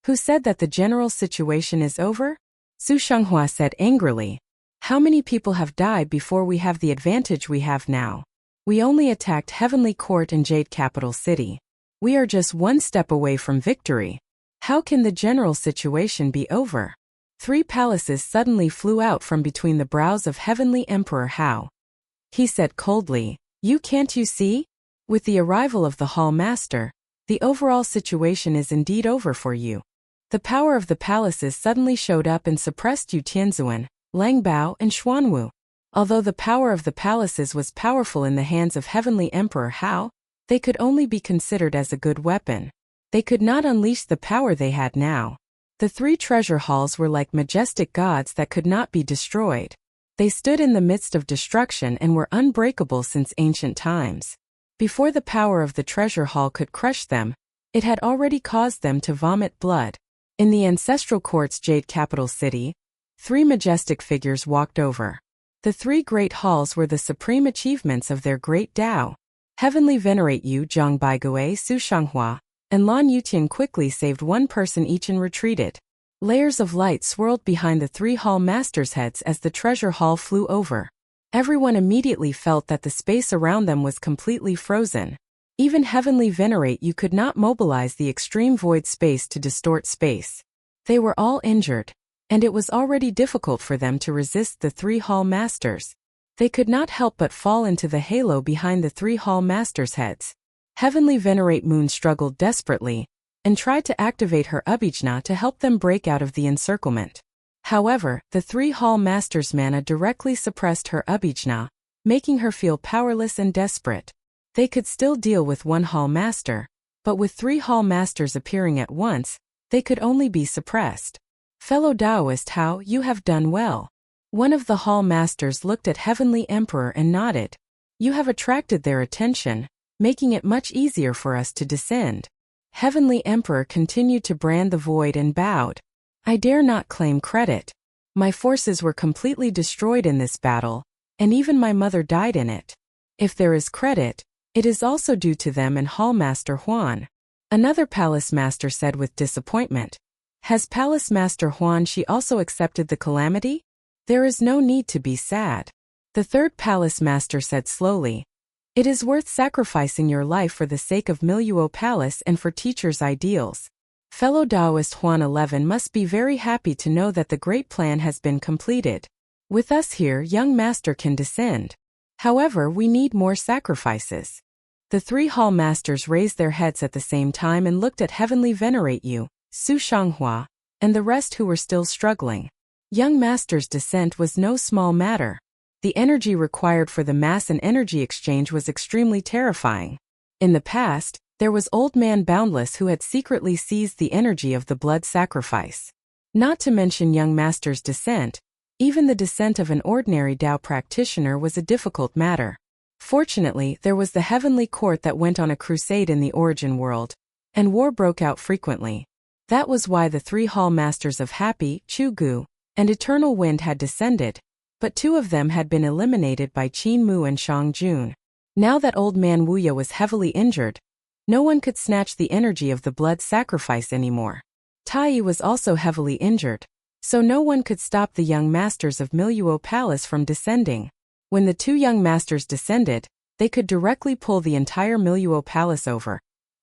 Who said that the general situation is over? Su Shenghua said angrily. How many people have died before we have the advantage we have now? We only attacked Heavenly Court and Jade Capital City. We are just one step away from victory. How can the general situation be over? 3 palaces suddenly flew out from between the brows of Heavenly Emperor Hao. He said coldly, Can't you see? With the arrival of the Hall Master, the overall situation is indeed over for you. The power of the palaces suddenly showed up and suppressed Yu Tianzuan, Lang Bao and Xuanwu. Although the power of the palaces was powerful in the hands of Heavenly Emperor Hao, they could only be considered as a good weapon. They could not unleash the power they had now. The 3 treasure halls were like majestic gods that could not be destroyed. They stood in the midst of destruction and were unbreakable since ancient times. Before the power of the treasure hall could crush them, it had already caused them to vomit blood. In the ancestral court's Jade Capital City, 3 majestic figures walked over. The 3 great halls were the supreme achievements of their great Tao. Heavenly venerate you, Zhang Baigui, Su Shenghua, and Lan Yutian quickly saved one person each and retreated. Layers of light swirled behind the 3 hall masters' heads as the treasure hall flew over. Everyone immediately felt that the space around them was completely frozen. Even Heavenly venerate you could not mobilize the extreme void space to distort space. They were all injured, and it was already difficult for them to resist the 3 hall masters. They could not help but fall into the halo behind the 3 hall masters' heads. Heavenly venerate Moon struggled desperately and tried to activate her Abhijna to help them break out of the encirclement. However, the 3 hall masters' mana directly suppressed her Abhijna, making her feel powerless and desperate. They could still deal with 1 hall master, but with 3 hall masters appearing at once, they could only be suppressed. Fellow Taoist Hao, you have done well. One of the hall masters looked at Heavenly Emperor and nodded. You have attracted their attention, making it much easier for us to descend. Heavenly Emperor continued to brand the void and bowed. I dare not claim credit. My forces were completely destroyed in this battle, and even my mother died in it. If there is credit, it is also due to them and Hall Master Huan. Another palace master said with disappointment. Has Palace Master Huan she also accepted the calamity? There is no need to be sad. The 3rd palace master said slowly. It is worth sacrificing your life for the sake of Miluo Palace and for teachers' ideals. Fellow Taoist Huan 11 must be very happy to know that the great plan has been completed. With us here, young master can descend. However, we need more sacrifices. The 3 hall masters raised their heads at the same time and looked at Heavenly venerate you, Su Shenghua, and the rest who were still struggling. Young master's descent was no small matter. The energy required for the mass and energy exchange was extremely terrifying. In the past, there was Old Man Boundless who had secretly seized the energy of the blood sacrifice. Not to mention young master's descent, even the descent of an ordinary Tao practitioner was a difficult matter. Fortunately, there was the Heavenly Court that went on a crusade in the origin world, and war broke out frequently. That was why the 3 hall masters of Happy, Chugu, and Eternal Wind had descended, but 2 of them had been eliminated by Qin Mu and Shang Jun. Now that Old Man Wuya was heavily injured, no one could snatch the energy of the blood sacrifice anymore. Tai was also heavily injured, so no one could stop the young masters of Miluo Palace from descending. When the 2 young masters descended, they could directly pull the entire Miluo Palace over,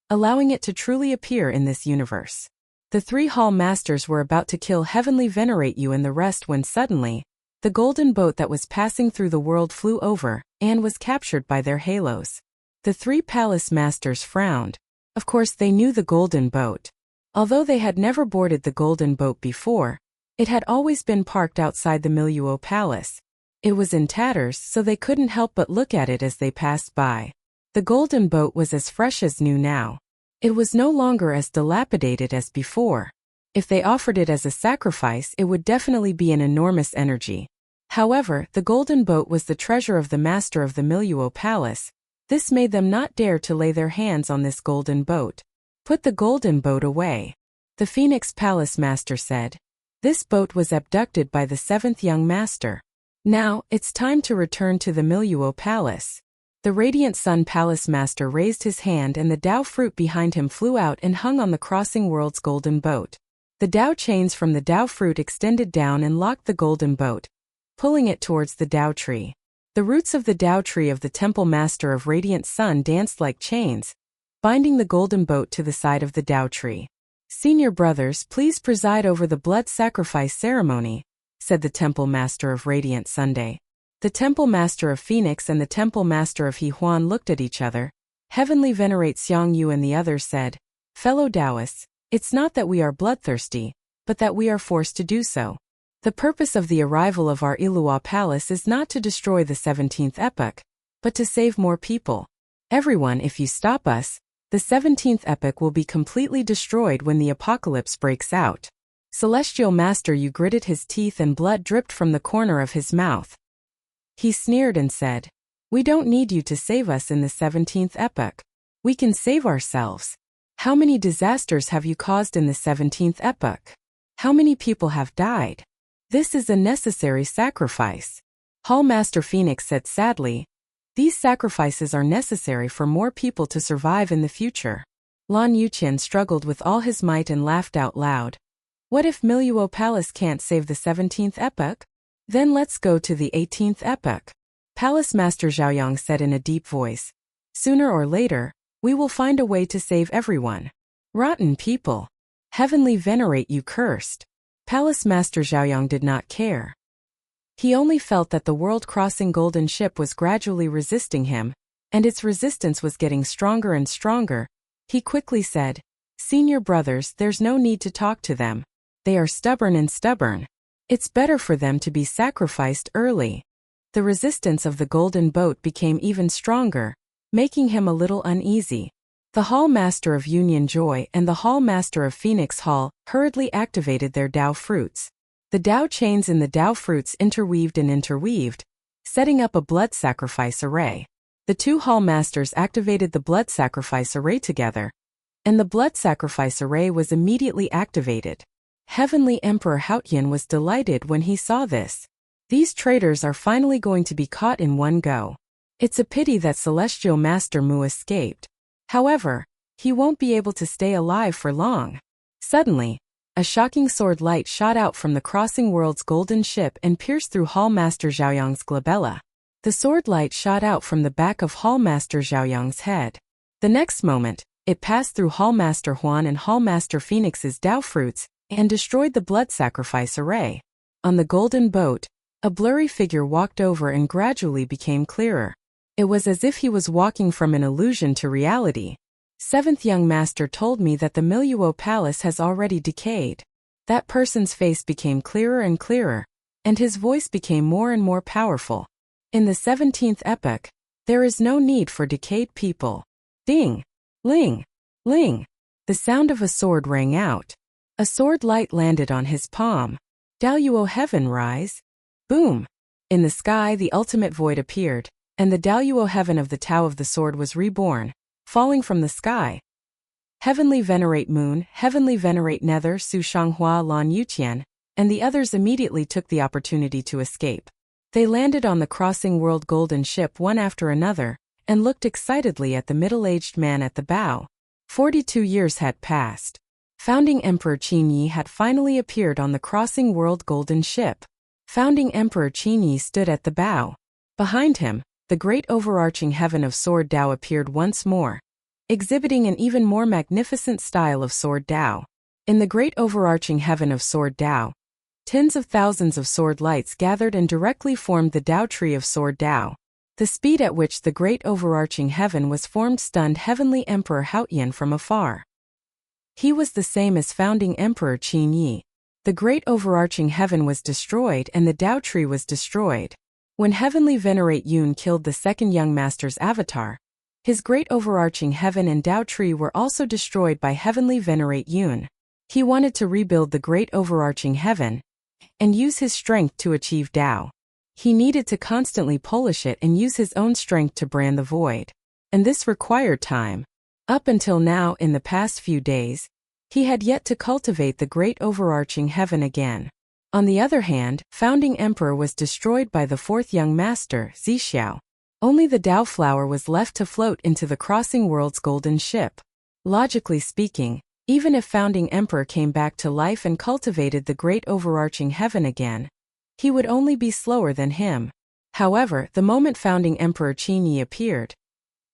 allowing it to truly appear in this universe. The 3 hall masters were about to kill Heavenly venerate you and the rest when suddenly, the golden boat that was passing through the world flew over, and was captured by their halos. The 3 palace masters frowned. Of course they knew the golden boat. Although they had never boarded the golden boat before, it had always been parked outside the Miluo Palace. It was in tatters, so they couldn't help but look at it as they passed by. The golden boat was as fresh as new now. It was no longer as dilapidated as before. If they offered it as a sacrifice, it would definitely be an enormous energy. However, the golden boat was the treasure of the master of the Miluo Palace. This made them not dare to lay their hands on this golden boat. Put the golden boat away, the Phoenix Palace master said. This boat was abducted by the seventh young master. Now, it's time to return to the Miluo Palace. The Radiant Sun Palace master raised his hand and the Dao fruit behind him flew out and hung on the crossing world's golden boat. The Dao chains from the Dao fruit extended down and locked the golden boat, pulling it towards the Dao tree. The roots of the Dao tree of the Temple Master of Radiant Sun danced like chains, binding the golden boat to the side of the Dao tree. Senior brothers, please preside over the blood sacrifice ceremony, said the Temple Master of Radiant Sunday. The Temple Master of Phoenix and the Temple Master of He-Huan looked at each other. Heavenly Venerate Xiang Yu and the others said, Fellow Taoists, it's not that we are bloodthirsty, but that we are forced to do so. The purpose of the arrival of our Ilua Palace is not to destroy the 17th epoch, but to save more people. Everyone, if you stop us, the 17th epoch will be completely destroyed when the apocalypse breaks out. Celestial Master Yu gritted his teeth and blood dripped from the corner of his mouth. He sneered and said, We don't need you to save us in the 17th epoch. We can save ourselves. How many disasters have you caused in the 17th epoch? How many people have died? This is a necessary sacrifice. Hall Master Phoenix said sadly, These sacrifices are necessary for more people to survive in the future. Lan Yuqian struggled with all his might and laughed out loud. What if Miluo Palace can't save the 17th epoch? Then let's go to the 18th epoch. Palace Master Zhaoyang said in a deep voice. Sooner or later, we will find a way to save everyone. Rotten people. Heavenly Venerate you cursed. Palace Master Zhaoyang did not care. He only felt that the world-crossing golden ship was gradually resisting him, and its resistance was getting stronger and stronger. He quickly said, Senior brothers, there's no need to talk to them. They are stubborn and stubborn. It's better for them to be sacrificed early. The resistance of the golden boat became even stronger, making him a little uneasy. The Hall Master of Union Joy and the Hall Master of Phoenix Hall hurriedly activated their Dao fruits. The Dao chains in the Dao fruits interweaved and interweaved, setting up a blood sacrifice array. The two Hall Masters activated the blood sacrifice array together, and the blood sacrifice array was immediately activated. Heavenly Emperor Haotian was delighted when he saw this. These traitors are finally going to be caught in one go. It's a pity that Celestial Master Mu escaped. However, he won't be able to stay alive for long. Suddenly, a shocking sword light shot out from the crossing world's golden ship and pierced through Hall Master Zhaoyang's glabella. The sword light shot out from the back of Hall Master Zhaoyang's head. The next moment, it passed through Hall Master Huan and Hall Master Phoenix's Dao fruits and destroyed the blood sacrifice array. On the golden boat, a blurry figure walked over and gradually became clearer. It was as if he was walking from an illusion to reality. Seventh young master told me that the Miluo Palace has already decayed. That person's face became clearer and clearer, and his voice became more and more powerful. In the 17th epoch, there is no need for decayed people. Ding! Ling! Ling! The sound of a sword rang out. A sword light landed on his palm. Daoyuo heaven rise! Boom! In the sky the ultimate void appeared, and the Daoyuo heaven of the Tao of the Sword was reborn, falling from the sky. Heavenly Venerate Moon, Heavenly Venerate Nether, Su Shanghua, Lan Yuqian, and the others immediately took the opportunity to escape. They landed on the crossing world golden ship one after another, and looked excitedly at the middle-aged man at the bow. 42 years had passed. Founding Emperor Qin Yi had finally appeared on the crossing world golden ship. Founding Emperor Qin Yi stood at the bow. Behind him, the great overarching heaven of Sword Dao appeared once more, exhibiting an even more magnificent style of Sword Dao. In the great overarching heaven of Sword Dao, tens of thousands of sword lights gathered and directly formed the Dao tree of Sword Dao. The speed at which the great overarching heaven was formed stunned Heavenly Emperor Haotian from afar. He was the same as founding Emperor Qin Yi. The great overarching heaven was destroyed and the Dao tree was destroyed. When Heavenly Venerate Yun killed the second young master's avatar, his great overarching heaven and Tao tree were also destroyed by Heavenly Venerate Yun. He wanted to rebuild the great overarching heaven and use his strength to achieve Tao. He needed to constantly polish it and use his own strength to brand the void. And this required time. Up until now, in the past few days, he had yet to cultivate the great overarching heaven again. On the other hand, Founding Emperor was destroyed by the fourth young master, Zixiao. Only the Tao flower was left to float into the crossing world's golden ship. Logically speaking, even if Founding Emperor came back to life and cultivated the great overarching heaven again, he would only be slower than him. However, the moment Founding Emperor Qinyi appeared,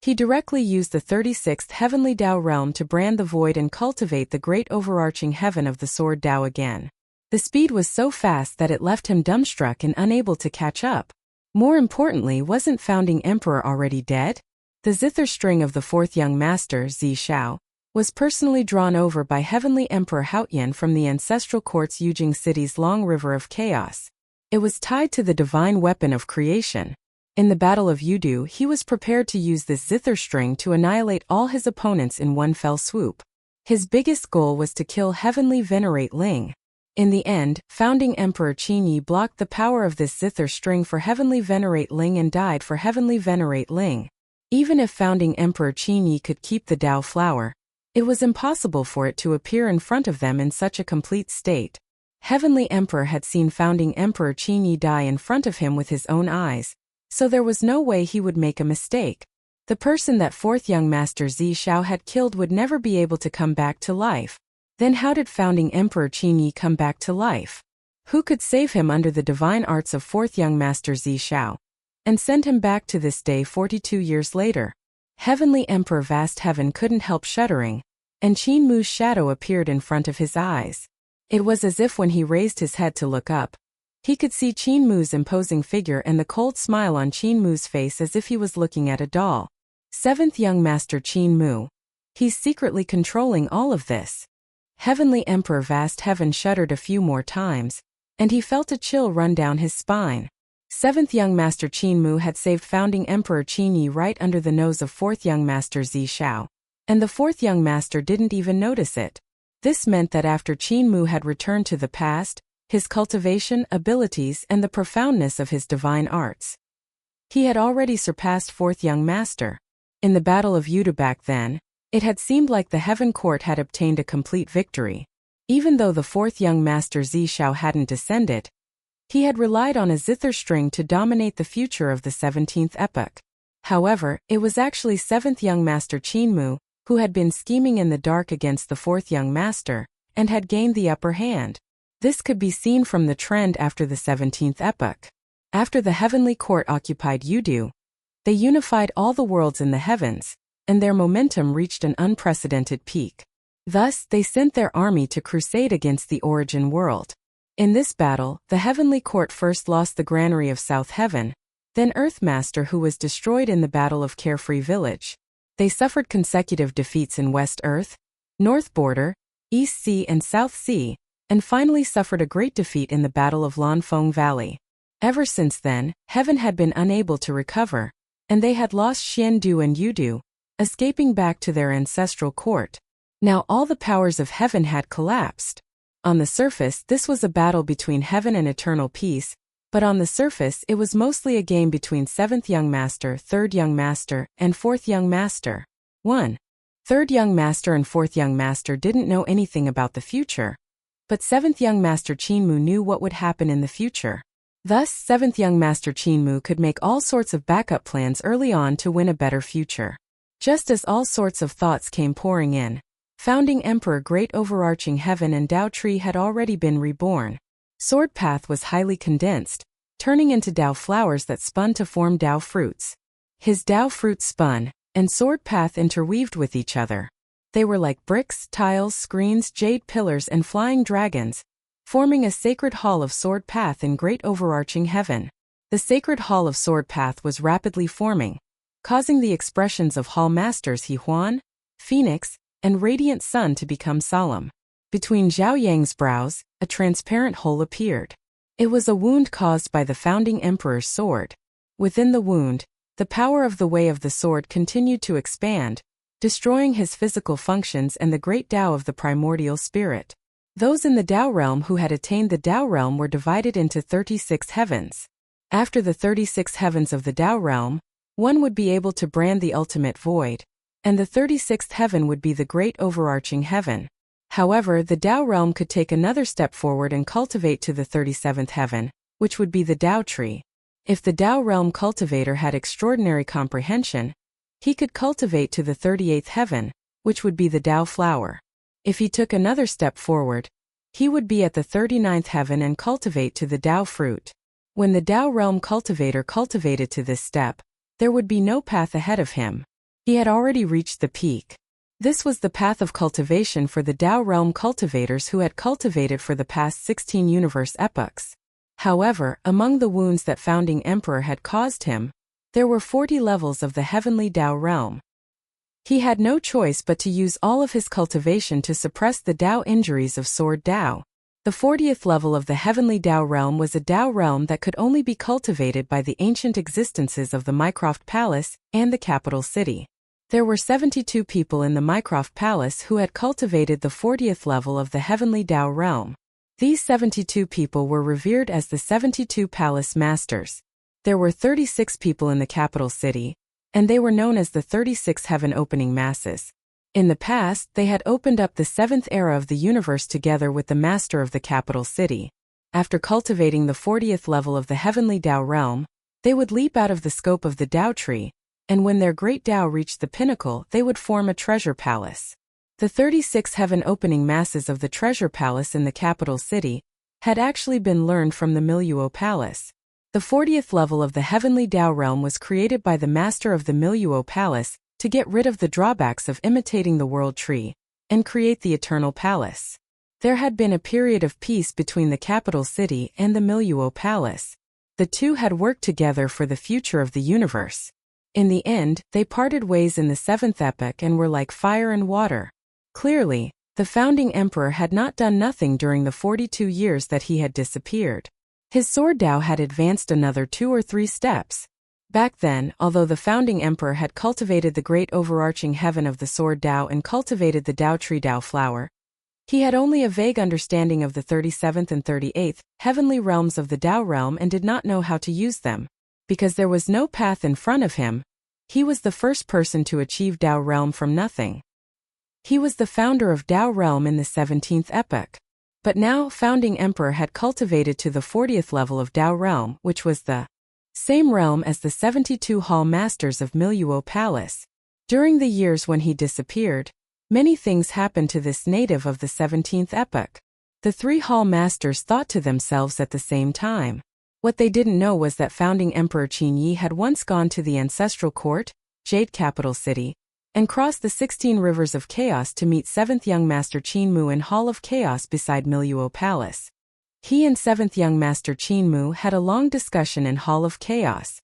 he directly used the 36th heavenly Tao realm to brand the void and cultivate the great overarching heaven of the sword Tao again. The speed was so fast that it left him dumbstruck and unable to catch up. More importantly, wasn't Founding Emperor already dead? The zither string of the fourth young master, Zixiao, was personally drawn over by Heavenly Emperor Haotian from the ancestral court's Yujing City's long river of chaos. It was tied to the divine weapon of creation. In the Battle of Yudu, he was prepared to use this zither string to annihilate all his opponents in one fell swoop. His biggest goal was to kill Heavenly Venerate Ling. In the end, Founding Emperor Qinyi blocked the power of this zither string for Heavenly Venerate Ling and died for Heavenly Venerate Ling. Even if Founding Emperor Qinyi could keep the Tao flower, it was impossible for it to appear in front of them in such a complete state. Heavenly Emperor had seen Founding Emperor Qinyi die in front of him with his own eyes, so there was no way he would make a mistake. The person that fourth young master Zixiao had killed would never be able to come back to life. Then how did Founding Emperor Qinyi come back to life? Who could save him under the divine arts of fourth young master Zixiao and send him back to this day 42 years later? Heavenly Emperor Vast Heaven couldn't help shuddering, and Qin Mu's shadow appeared in front of his eyes. It was as if when he raised his head to look up, he could see Qin Mu's imposing figure and the cold smile on Qin Mu's face as if he was looking at a doll. Seventh young master Qin Mu. He's secretly controlling all of this. Heavenly Emperor Vast Heaven shuddered a few more times, and he felt a chill run down his spine. Seventh young master Qin Mu had saved Founding Emperor Qinyi right under the nose of fourth young master Zixiao, and the fourth young master didn't even notice it. This meant that after Qin Mu had returned to the past, his cultivation, abilities, and the profoundness of his divine arts, he had already surpassed fourth young master. In the Battle of Yudu back then, it had seemed like the Heaven Court had obtained a complete victory. Even though the fourth young master Zixiao hadn't descended, he had relied on a zither string to dominate the future of the 17th epoch. However, it was actually seventh young master Qin Mu who had been scheming in the dark against the fourth young master and had gained the upper hand. This could be seen from the trend after the 17th epoch. After the Heavenly Court occupied Yudu, they unified all the worlds in the heavens, and their momentum reached an unprecedented peak. Thus, they sent their army to crusade against the Origin world. In this battle, the Heavenly Court first lost the Granary of South Heaven, then Earthmaster who was destroyed in the Battle of Carefree Village. They suffered consecutive defeats in West Earth, North Border, East Sea and South Sea, and finally suffered a great defeat in the Battle of Lanfeng Valley. Ever since then, Heaven had been unable to recover, and they had lost Xiandu and Yudu, escaping back to their ancestral court. Now all the powers of Heaven had collapsed. On the surface, this was a battle between Heaven and eternal peace, but on the surface it was mostly a game between 7th Young Master, 3rd Young Master, and 4th Young Master. 1. 3rd Young Master and 4th Young Master didn't know anything about the future, but 7th Young Master Qinmu knew what would happen in the future. Thus, 7th Young Master Qinmu could make all sorts of backup plans early on to win a better future. Just as all sorts of thoughts came pouring in, Founding Emperor Great Overarching Heaven and Tao Tree had already been reborn. Sword Path was highly condensed, turning into Tao flowers that spun to form Tao fruits. His Tao fruits spun, and Sword Path interweaved with each other. They were like bricks, tiles, screens, jade pillars, and flying dragons, forming a sacred hall of Sword Path in Great Overarching Heaven. The sacred hall of Sword Path was rapidly forming, causing the expressions of Hall Masters He Huan, Phoenix, and Radiant Sun to become solemn. Between Zhao Yang's brows, a transparent hole appeared. It was a wound caused by the founding emperor's sword. Within the wound, the power of the way of the sword continued to expand, destroying his physical functions and the great Tao of the primordial spirit. Those in the Tao realm who had attained the Tao realm were divided into 36 heavens. After the 36 heavens of the Tao realm, one would be able to brand the ultimate void, and the 36th heaven would be the great overarching heaven. However, the Tao realm could take another step forward and cultivate to the 37th heaven, which would be the Tao tree. If the Tao realm cultivator had extraordinary comprehension, he could cultivate to the 38th heaven, which would be the Tao flower. If he took another step forward, he would be at the 39th heaven and cultivate to the Tao fruit. When the Tao realm cultivator cultivated to this step, there would be no path ahead of him. He had already reached the peak. This was the path of cultivation for the Tao realm cultivators who had cultivated for the past 16 universe epochs. However, among the wounds that founding emperor had caused him, there were 40 levels of the heavenly Tao realm. He had no choice but to use all of his cultivation to suppress the Tao injuries of Sword Tao. The 40th level of the heavenly Tao realm was a Tao realm that could only be cultivated by the ancient existences of the Mycroft Palace and the capital city. There were 72 people in the Mycroft Palace who had cultivated the 40th level of the heavenly Tao realm. These 72 people were revered as the 72 Palace Masters. There were 36 people in the capital city, and they were known as the 36 Heaven Opening Masses. In the past, they had opened up the 7th era of the universe together with the master of the capital city. After cultivating the 40th level of the heavenly Tao realm, they would leap out of the scope of the Tao tree, and when their great Tao reached the pinnacle, they would form a treasure palace. The 36 heaven opening masses of the treasure palace in the capital city had actually been learned from the Miluo Palace. The 40th level of the heavenly Tao realm was created by the master of the Miluo Palace to get rid of the drawbacks of imitating the world tree and create the eternal palace. There had been a period of peace between the capital city and the Miluo Palace. The two had worked together for the future of the universe. In the end, they parted ways in the 7th epoch and were like fire and water. Clearly, the founding emperor had not done nothing during the 42 years that he had disappeared. His sword Tao had advanced another 2 or 3 steps. Back then, although the founding emperor had cultivated the great overarching heaven of the sword Tao and cultivated the Tao tree Tao flower, he had only a vague understanding of the 37th and 38th heavenly realms of the Tao realm and did not know how to use them. Because there was no path in front of him, he was the first person to achieve Tao realm from nothing. He was the founder of Tao realm in the 17th epoch. But now, founding emperor had cultivated to the 40th level of Tao realm, which was the same realm as the 72 hall masters of Miluo Palace. During the years when he disappeared, many things happened to this native of the 17th epoch. The 3 hall masters thought to themselves at the same time. What they didn't know was that founding Emperor Qinyi had once gone to the ancestral court, Jade capital city, and crossed the 16 rivers of chaos to meet 7th young master Qinmu in Hall of Chaos beside Miluo Palace. He and 7th young master Qinmu had a long discussion in Hall of Chaos.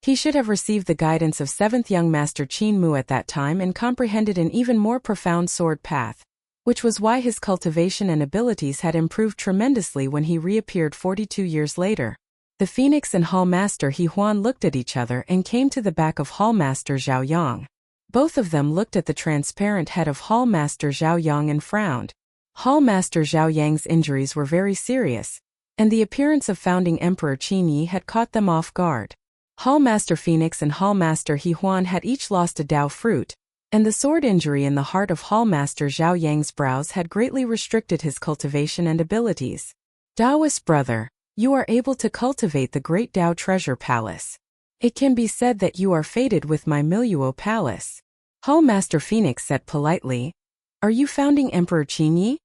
He should have received the guidance of 7th young master Qinmu at that time and comprehended an even more profound sword path, which was why his cultivation and abilities had improved tremendously when he reappeared 42 years later. The Phoenix and Hall Master He Huan looked at each other and came to the back of Hall Master Zhao Yang. Both of them looked at the transparent head of Hall Master Zhao Yang and frowned. Hall Master Zhao Yang's injuries were very serious, and the appearance of founding Emperor Qinyi had caught them off guard. Hall Master Phoenix and Hall Master He Huan had each lost a Tao fruit, and the sword injury in the heart of Hall Master Zhao Yang's brows had greatly restricted his cultivation and abilities. Taoist brother, you are able to cultivate the great Tao treasure palace. It can be said that you are fated with my Miluo Palace. Hall Master Phoenix said politely, "Are you founding Emperor Qinyi?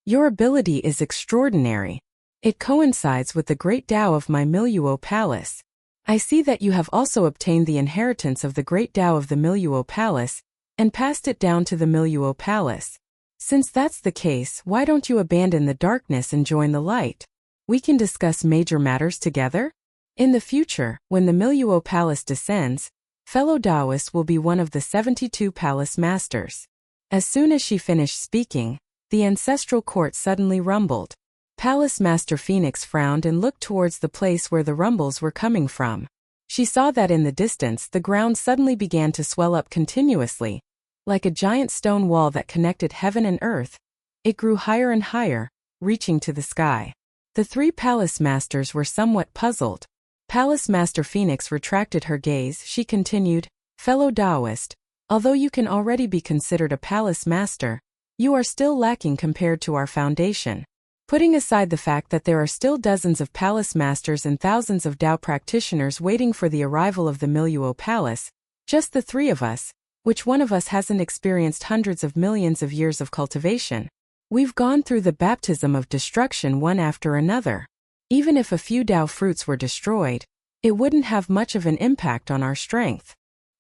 Your ability is extraordinary. It coincides with the great Tao of my Miluo Palace. I see that you have also obtained the inheritance of the great Tao of the Miluo Palace, and passed it down to the Miluo Palace. Since that's the case, why don't you abandon the darkness and join the light? We can discuss major matters together? In the future, when the Miluo Palace descends, fellow Taoists will be one of the 72 palace masters." As soon as she finished speaking, the ancestral court suddenly rumbled. Palace Master Phoenix frowned and looked towards the place where the rumbles were coming from. She saw that in the distance the ground suddenly began to swell up continuously, like a giant stone wall that connected heaven and earth. It grew higher and higher, reaching to the sky. The three palace masters were somewhat puzzled. Palace Master Phoenix retracted her gaze. She continued, "Fellow Taoist, although you can already be considered a palace master, you are still lacking compared to our foundation. Putting aside the fact that there are still dozens of palace masters and thousands of Tao practitioners waiting for the arrival of the Miluo Palace, just the three of us, which one of us hasn't experienced hundreds of millions of years of cultivation? We've gone through the baptism of destruction one after another. Even if a few Tao fruits were destroyed, it wouldn't have much of an impact on our strength."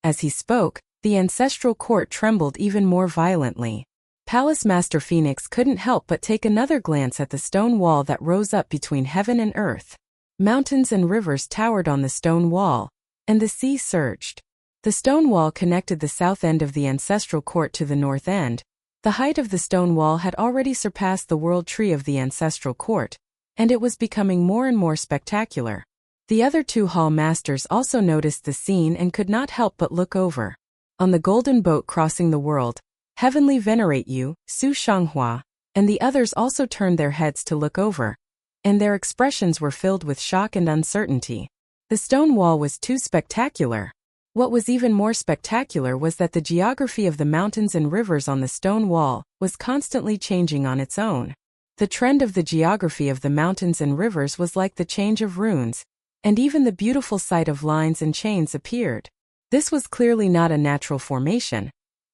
As he spoke, the ancestral court trembled even more violently. Palace Master Phoenix couldn't help but take another glance at the stone wall that rose up between heaven and earth. Mountains and rivers towered on the stone wall, and the sea surged. The stone wall connected the south end of the ancestral court to the north end. The height of the stone wall had already surpassed the world tree of the ancestral court, and it was becoming more and more spectacular. The other two hall masters also noticed the scene and could not help but look over. On the golden boat crossing the world, "Heavenly venerate you, Su Shanghua," and the others also turned their heads to look over, and their expressions were filled with shock and uncertainty. The stone wall was too spectacular. What was even more spectacular was that the geography of the mountains and rivers on the stone wall was constantly changing on its own. The trend of the geography of the mountains and rivers was like the change of runes, and even the beautiful sight of lines and chains appeared. This was clearly not a natural formation,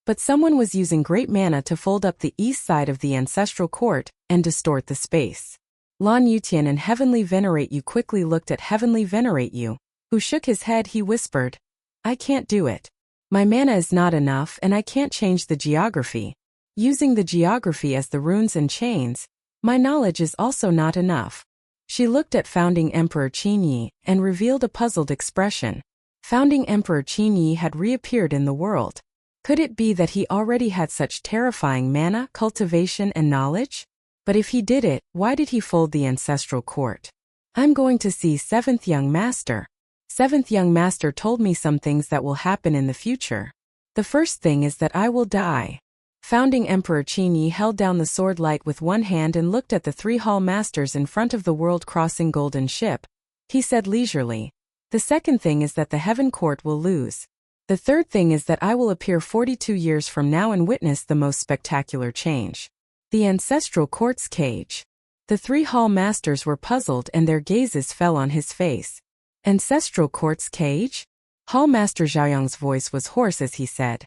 but someone was using great mana to fold up the east side of the ancestral court and distort the space. Lan Yutian and Heavenly Venerate You quickly looked at Heavenly Venerate You, who shook his head. He whispered, "I can't do it. My mana is not enough and I can't change the geography. Using the geography as the runes and chains, my knowledge is also not enough." She looked at Founding Emperor Qinyi and revealed a puzzled expression. Founding Emperor Qinyi had reappeared in the world. Could it be that he already had such terrifying mana, cultivation, and knowledge? But if he did it, why did he fold the ancestral court? "I'm going to see Seventh Young Master. Seventh Young Master told me some things that will happen in the future. The first thing is that I will die." Founding Emperor Qinyi held down the sword light with one hand and looked at the three hall masters in front of the world-crossing golden ship. He said leisurely, "The second thing is that the Heaven Court will lose. The third thing is that I will appear 42 years from now and witness the most spectacular change. The ancestral court's cage." The three hall masters were puzzled and their gazes fell on his face. "Ancestral court's cage?" Hall Master Zhaoyang's voice was hoarse as he said,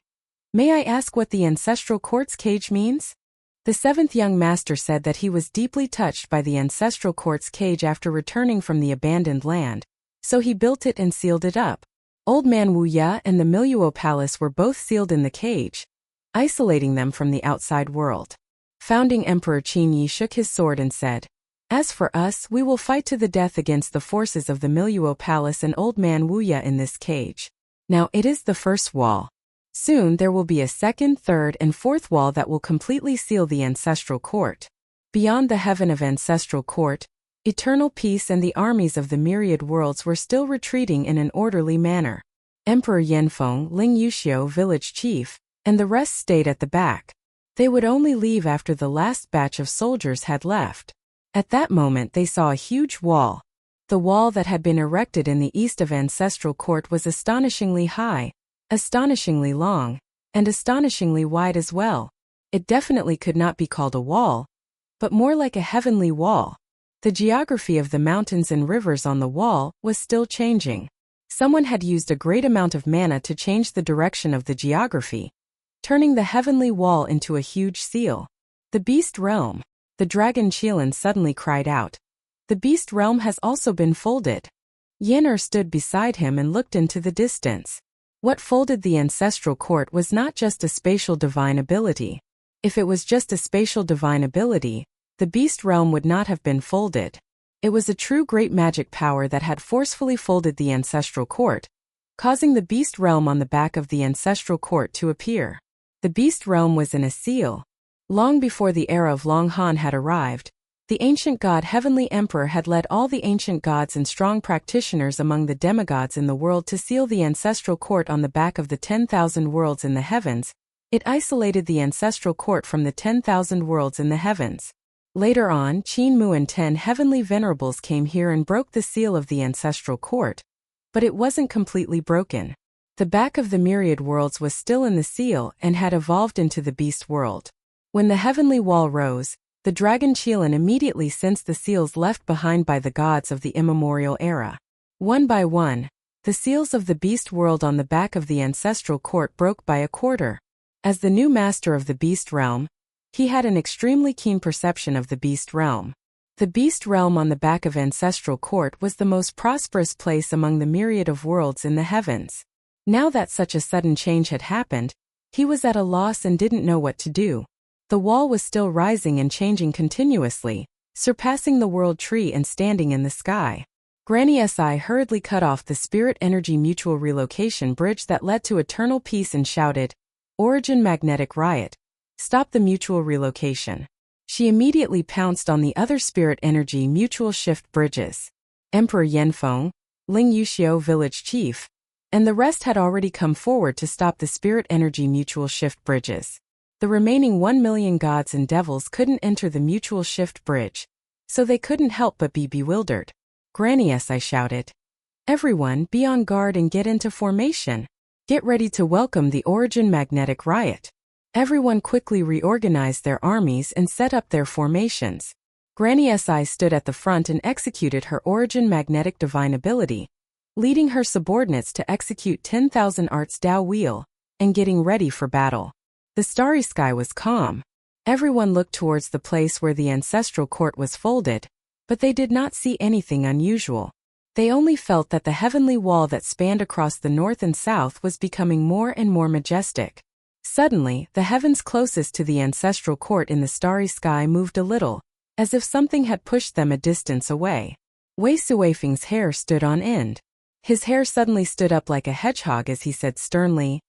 "May I ask what the ancestral court's cage means?" The seventh young master said that he was deeply touched by the ancestral court's cage after returning from the abandoned land, so he built it and sealed it up. Old Man Wuya and the Miluo Palace were both sealed in the cage, isolating them from the outside world. Founding Emperor Qinyi shook his sword and said, "As for us, we will fight to the death against the forces of the Miluo Palace and Old Man Wuya in this cage. Now it is the first wall. Soon there will be a second, third, and fourth wall that will completely seal the ancestral court. Beyond the heaven of ancestral court, eternal peace and the armies of the myriad worlds were still retreating in an orderly manner. Emperor Yanfeng, Ling Yuxiu, village chief, and the rest stayed at the back. They would only leave after the last batch of soldiers had left. At that moment they saw a huge wall. The wall that had been erected in the east of ancestral court was astonishingly high, astonishingly long, and astonishingly wide as well. It definitely could not be called a wall, but more like a heavenly wall. The geography of the mountains and rivers on the wall was still changing. Someone had used a great amount of mana to change the direction of the geography, turning the heavenly wall into a huge seal. "The Beast Realm!" The dragon Qilin suddenly cried out. "The Beast Realm has also been folded." Yen'er stood beside him and looked into the distance. What folded the ancestral court was not just a spatial divine ability. If it was just a spatial divine ability, the Beast Realm would not have been folded. It was a true great magic power that had forcefully folded the ancestral court, causing the Beast Realm on the back of the ancestral court to appear. The Beast Realm was in a seal. Long before the era of Long Han had arrived, The ancient god Heavenly Emperor had led all the ancient gods and strong practitioners among the demigods in the world to seal the ancestral court on the back of the 10,000 worlds in the heavens. It isolated the ancestral court from the 10,000 worlds in the heavens. Later on, Qin Mu and 10 heavenly venerables came here and broke the seal of the ancestral court. But it wasn't completely broken. The back of the myriad worlds was still in the seal and had evolved into the beast world. When the heavenly wall rose, the dragon Qilin immediately sensed the seals left behind by the gods of the immemorial era. One by one, the seals of the beast world on the back of the ancestral court broke by a quarter. As the new master of the beast realm, he had an extremely keen perception of the beast realm. The beast realm on the back of ancestral court was the most prosperous place among the myriad of worlds in the heavens. Now that such a sudden change had happened, he was at a loss and didn't know what to do. The wall was still rising and changing continuously, surpassing the world tree and standing in the sky. Granny Si hurriedly cut off the spirit energy mutual relocation bridge that led to eternal peace and shouted, "Origin magnetic riot. Stop the mutual relocation." She immediately pounced on the other spirit energy mutual shift bridges. Emperor Yanfeng, Ling Yuxiu village chief, and the rest had already come forward to stop the spirit energy mutual shift bridges. The remaining 1 million gods and devils couldn't enter the mutual shift bridge, so they couldn't help but be bewildered. Granny Si shouted, "Everyone, be on guard and get into formation. Get ready to welcome the origin magnetic riot." Everyone quickly reorganized their armies and set up their formations. Granny Si stood at the front and executed her origin magnetic divine ability, leading her subordinates to execute 10,000 arts Dao wheel, and getting ready for battle. The starry sky was calm. Everyone looked towards the place where the ancestral court was folded, but they did not see anything unusual. They only felt that the heavenly wall that spanned across the north and south was becoming more and more majestic. Suddenly, the heavens closest to the ancestral court in the starry sky moved a little, as if something had pushed them a distance away. Wei Suifeng's hair stood on end. His hair suddenly stood up like a hedgehog as he said sternly,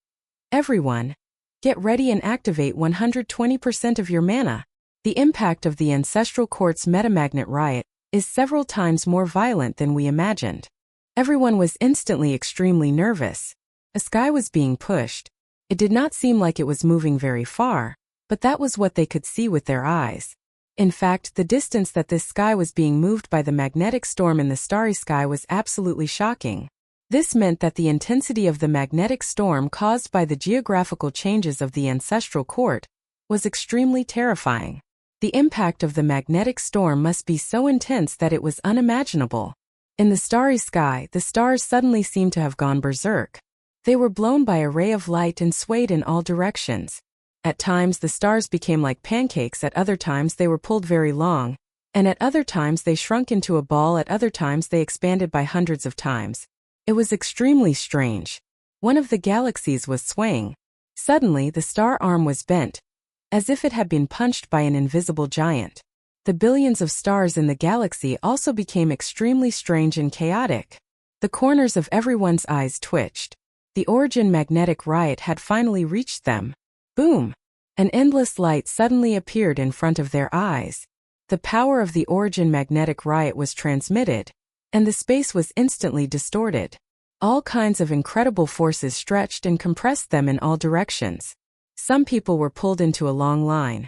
"Everyone, get ready and activate 120% of your mana. The impact of the ancestral court's metamagnet riot is several times more violent than we imagined." Everyone was instantly extremely nervous. A sky was being pushed. It did not seem like it was moving very far, but that was what they could see with their eyes. In fact, the distance that this sky was being moved by the magnetic storm in the starry sky was absolutely shocking. This meant that the intensity of the magnetic storm caused by the geographical changes of the ancestral court was extremely terrifying. The impact of the magnetic storm must be so intense that it was unimaginable. In the starry sky, the stars suddenly seemed to have gone berserk. They were blown by a ray of light and swayed in all directions. At times the stars became like pancakes, at other times they were pulled very long, and at other times they shrunk into a ball, at other times they expanded by hundreds of times. It was extremely strange. One of the galaxies was swaying. Suddenly the star arm was bent, as if it had been punched by an invisible giant. The billions of stars in the galaxy also became extremely strange and chaotic. The corners of everyone's eyes twitched. The origin magnetic riot had finally reached them. Boom! An endless light suddenly appeared in front of their eyes. The power of the origin magnetic riot was transmitted, and the space was instantly distorted. All kinds of incredible forces stretched and compressed them in all directions. Some people were pulled into a long line.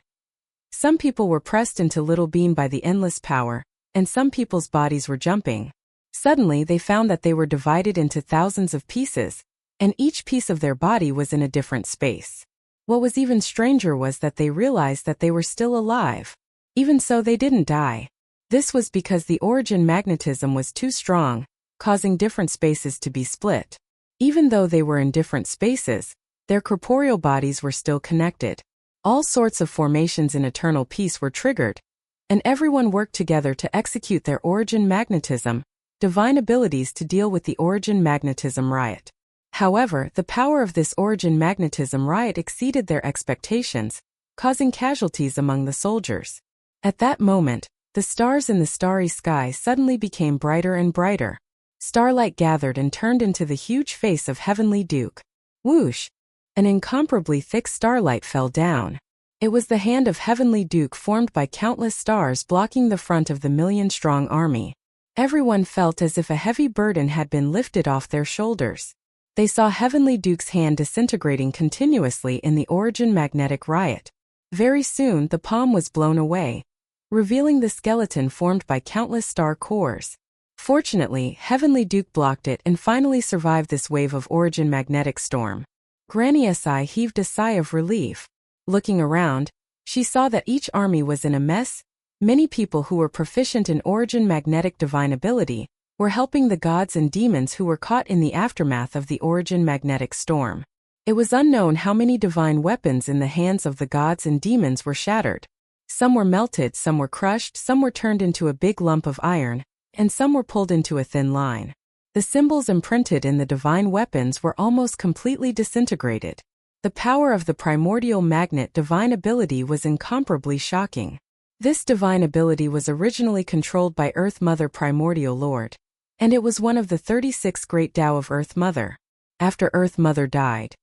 Some people were pressed into little bean by the endless power, and some people's bodies were jumping. Suddenly they found that they were divided into thousands of pieces, and each piece of their body was in a different space. What was even stranger was that they realized that they were still alive. Even so, they didn't die. This was because the origin magnetism was too strong, causing different spaces to be split. Even though they were in different spaces, their corporeal bodies were still connected. All sorts of formations in eternal peace were triggered, and everyone worked together to execute their origin magnetism, divine abilities to deal with the origin magnetism riot. However, the power of this origin magnetism riot exceeded their expectations, causing casualties among the soldiers. At that moment, the stars in the starry sky suddenly became brighter and brighter. Starlight gathered and turned into the huge face of Heavenly Duke. Whoosh! An incomparably thick starlight fell down. It was the hand of Heavenly Duke formed by countless stars blocking the front of the million-strong army. Everyone felt as if a heavy burden had been lifted off their shoulders. They saw Heavenly Duke's hand disintegrating continuously in the origin magnetic riot. Very soon the palm was blown away, revealing the skeleton formed by countless star cores. Fortunately, Heavenly Duke blocked it and finally survived this wave of origin magnetic storm. Granny Si heaved a sigh of relief. Looking around, she saw that each army was in a mess. Many people who were proficient in origin magnetic divine ability were helping the gods and demons who were caught in the aftermath of the origin magnetic storm. It was unknown how many divine weapons in the hands of the gods and demons were shattered. Some were melted, some were crushed, some were turned into a big lump of iron, and some were pulled into a thin line. The symbols imprinted in the divine weapons were almost completely disintegrated. The power of the primordial magnet divine ability was incomparably shocking. This divine ability was originally controlled by Earth Mother Primordial Lord, and it was one of the 36 great Tao of Earth Mother. After Earth Mother died,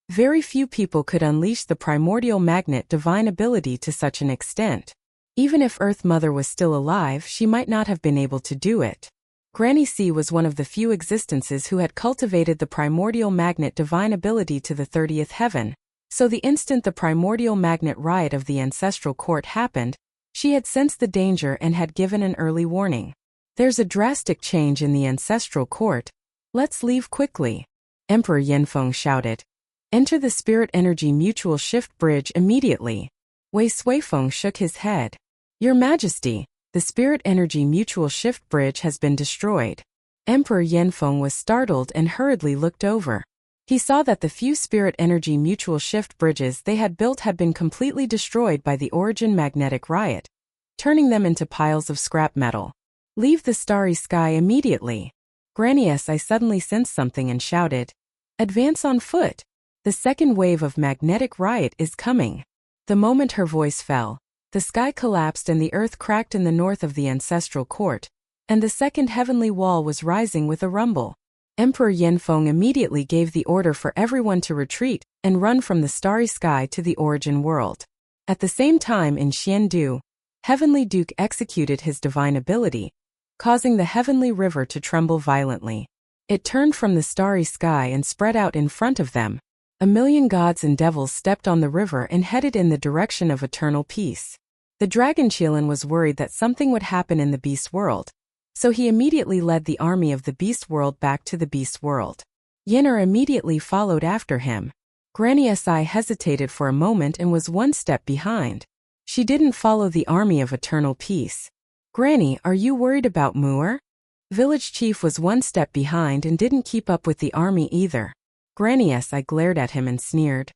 very few people could unleash the primordial magnet divine ability to such an extent. Even if Earth Mother was still alive, she might not have been able to do it. Granny C was one of the few existences who had cultivated the primordial magnet divine ability to the 30th heaven, so the instant the primordial magnet riot of the ancestral court happened, she had sensed the danger and had given an early warning. There's a drastic change in the ancestral court. Let's leave quickly. Emperor Yanfeng shouted. Enter the spirit energy mutual shift bridge immediately. Wei Suifeng shook his head. Your Majesty, the spirit energy mutual shift bridge has been destroyed. Emperor Yanfeng was startled and hurriedly looked over. He saw that the few spirit energy mutual shift bridges they had built had been completely destroyed by the origin magnetic riot, turning them into piles of scrap metal. Leave the starry sky immediately. Granny Si suddenly sensed something and shouted, Advance on foot. The second wave of magnetic riot is coming. The moment her voice fell, the sky collapsed and the earth cracked in the north of the ancestral court, and the second heavenly wall was rising with a rumble. Emperor Yanfeng immediately gave the order for everyone to retreat and run from the starry sky to the origin world. At the same time in Xiandu, Heavenly Duke executed his divine ability, causing the heavenly river to tremble violently. It turned from the starry sky and spread out in front of them. A million gods and devils stepped on the river and headed in the direction of eternal peace. The dragon Qilin was worried that something would happen in the beast world, so he immediately led the army of the beast world back to the beast world. Yin'er immediately followed after him. Granny Si hesitated for a moment and was one step behind. She didn't follow the army of eternal peace. Granny, are you worried about Muir? Village chief was one step behind and didn't keep up with the army either. Granny Si glared at him and sneered.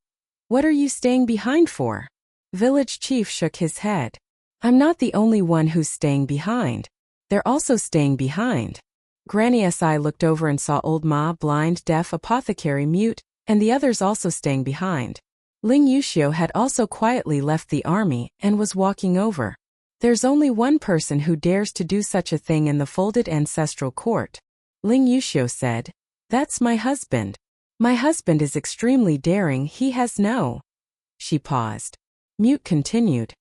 What are you staying behind for? Village chief shook his head. I'm not the only one who's staying behind. They're also staying behind. Granny Si looked over and saw Old Ma, blind, deaf, apothecary, mute, and the others also staying behind. Ling Yuxiu had also quietly left the army and was walking over. There's only one person who dares to do such a thing in the folded ancestral court. Ling Yuxiu said, That's my husband. My husband is extremely daring, he has no. She paused. Mute continued.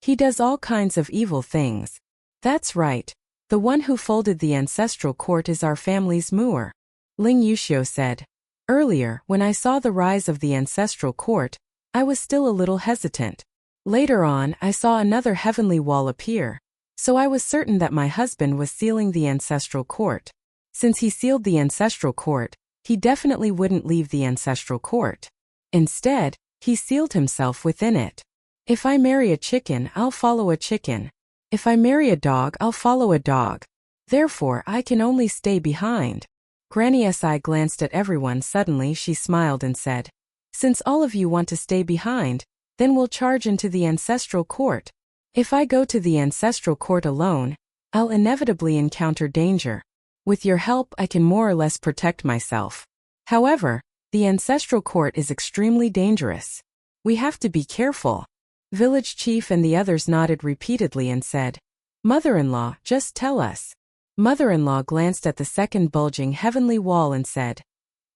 He does all kinds of evil things. That's right. The one who folded the ancestral court is our family's Muir. Ling Yuxiu said. Earlier, when I saw the rise of the ancestral court, I was still a little hesitant. Later on, I saw another heavenly wall appear, so I was certain that my husband was sealing the ancestral court. Since he sealed the ancestral court, he definitely wouldn't leave the ancestral court. Instead, he sealed himself within it. If I marry a chicken, I'll follow a chicken. If I marry a dog, I'll follow a dog. Therefore, I can only stay behind. Granny Si glanced at everyone. Suddenly she smiled and said, Since all of you want to stay behind, then we'll charge into the ancestral court. If I go to the ancestral court alone, I'll inevitably encounter danger. With your help, I can more or less protect myself. However, the ancestral court is extremely dangerous. We have to be careful. Village chief and the others nodded repeatedly and said, Mother-in-law, just tell us. Mother-in-law glanced at the second bulging heavenly wall and said,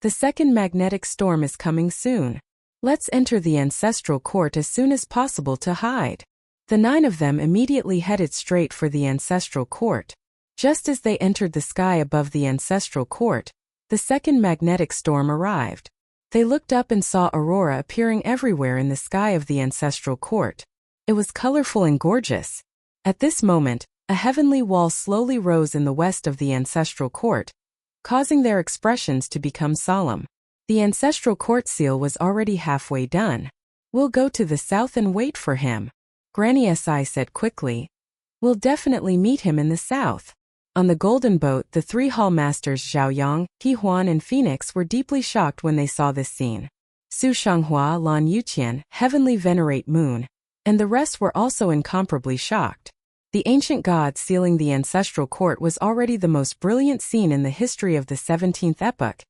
The second magnetic storm is coming soon. Let's enter the ancestral court as soon as possible to hide. The 9 of them immediately headed straight for the ancestral court. Just as they entered the sky above the ancestral court, the second magnetic storm arrived. They looked up and saw aurora appearing everywhere in the sky of the ancestral court. It was colorful and gorgeous. At this moment, a heavenly wall slowly rose in the west of the ancestral court, causing their expressions to become solemn. The ancestral court seal was already halfway done. We'll go to the south and wait for him, Granny Si said quickly. We'll definitely meet him in the south. On the golden boat, the 3 hall masters Zhaoyang, He Huan and Phoenix were deeply shocked when they saw this scene. Su Shanghua, Lan Yuqian, Heavenly Venerate Moon, and the rest were also incomparably shocked. The ancient god sealing the ancestral court was already the most brilliant scene in the history of the 17th epoch,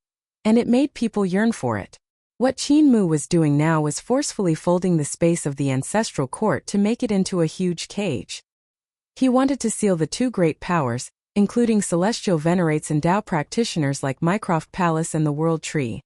and it made people yearn for it. What Qin Mu was doing now was forcefully folding the space of the ancestral court to make it into a huge cage. He wanted to seal the 2 great powers, including celestial venerates and Tao practitioners like Mycroft Palace and the World Tree.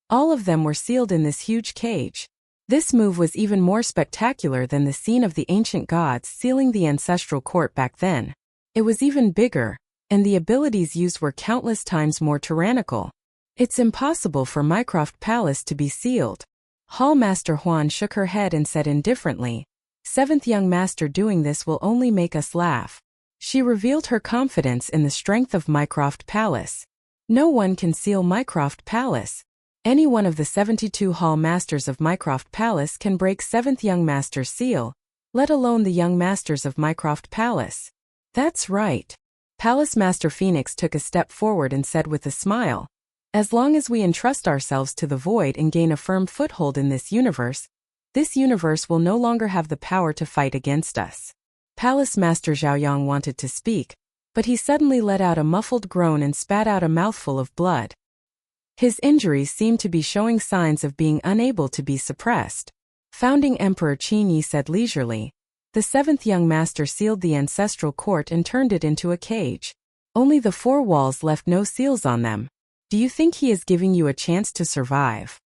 All of them were sealed in this huge cage. This move was even more spectacular than the scene of the ancient gods sealing the ancestral court back then. It was even bigger, and the abilities used were countless times more tyrannical. It's impossible for Mycroft Palace to be sealed. Hall Master Huan shook her head and said indifferently, 7th young master, doing this will only make us laugh. She revealed her confidence in the strength of Mycroft Palace. No one can seal Mycroft Palace. Any one of the 72 hall masters of Mycroft Palace can break 7th young master's seal, let alone the young masters of Mycroft Palace. That's right. Palace Master Phoenix took a step forward and said with a smile, as long as we entrust ourselves to the void and gain a firm foothold in this universe will no longer have the power to fight against us. Palace Master Zhaoyang wanted to speak, but he suddenly let out a muffled groan and spat out a mouthful of blood. His injuries seemed to be showing signs of being unable to be suppressed. Founding Emperor Qin Yi said leisurely, the 7th young master sealed the ancestral court and turned it into a cage. Only the 4 walls left no seals on them. Do you think he is giving you a chance to survive?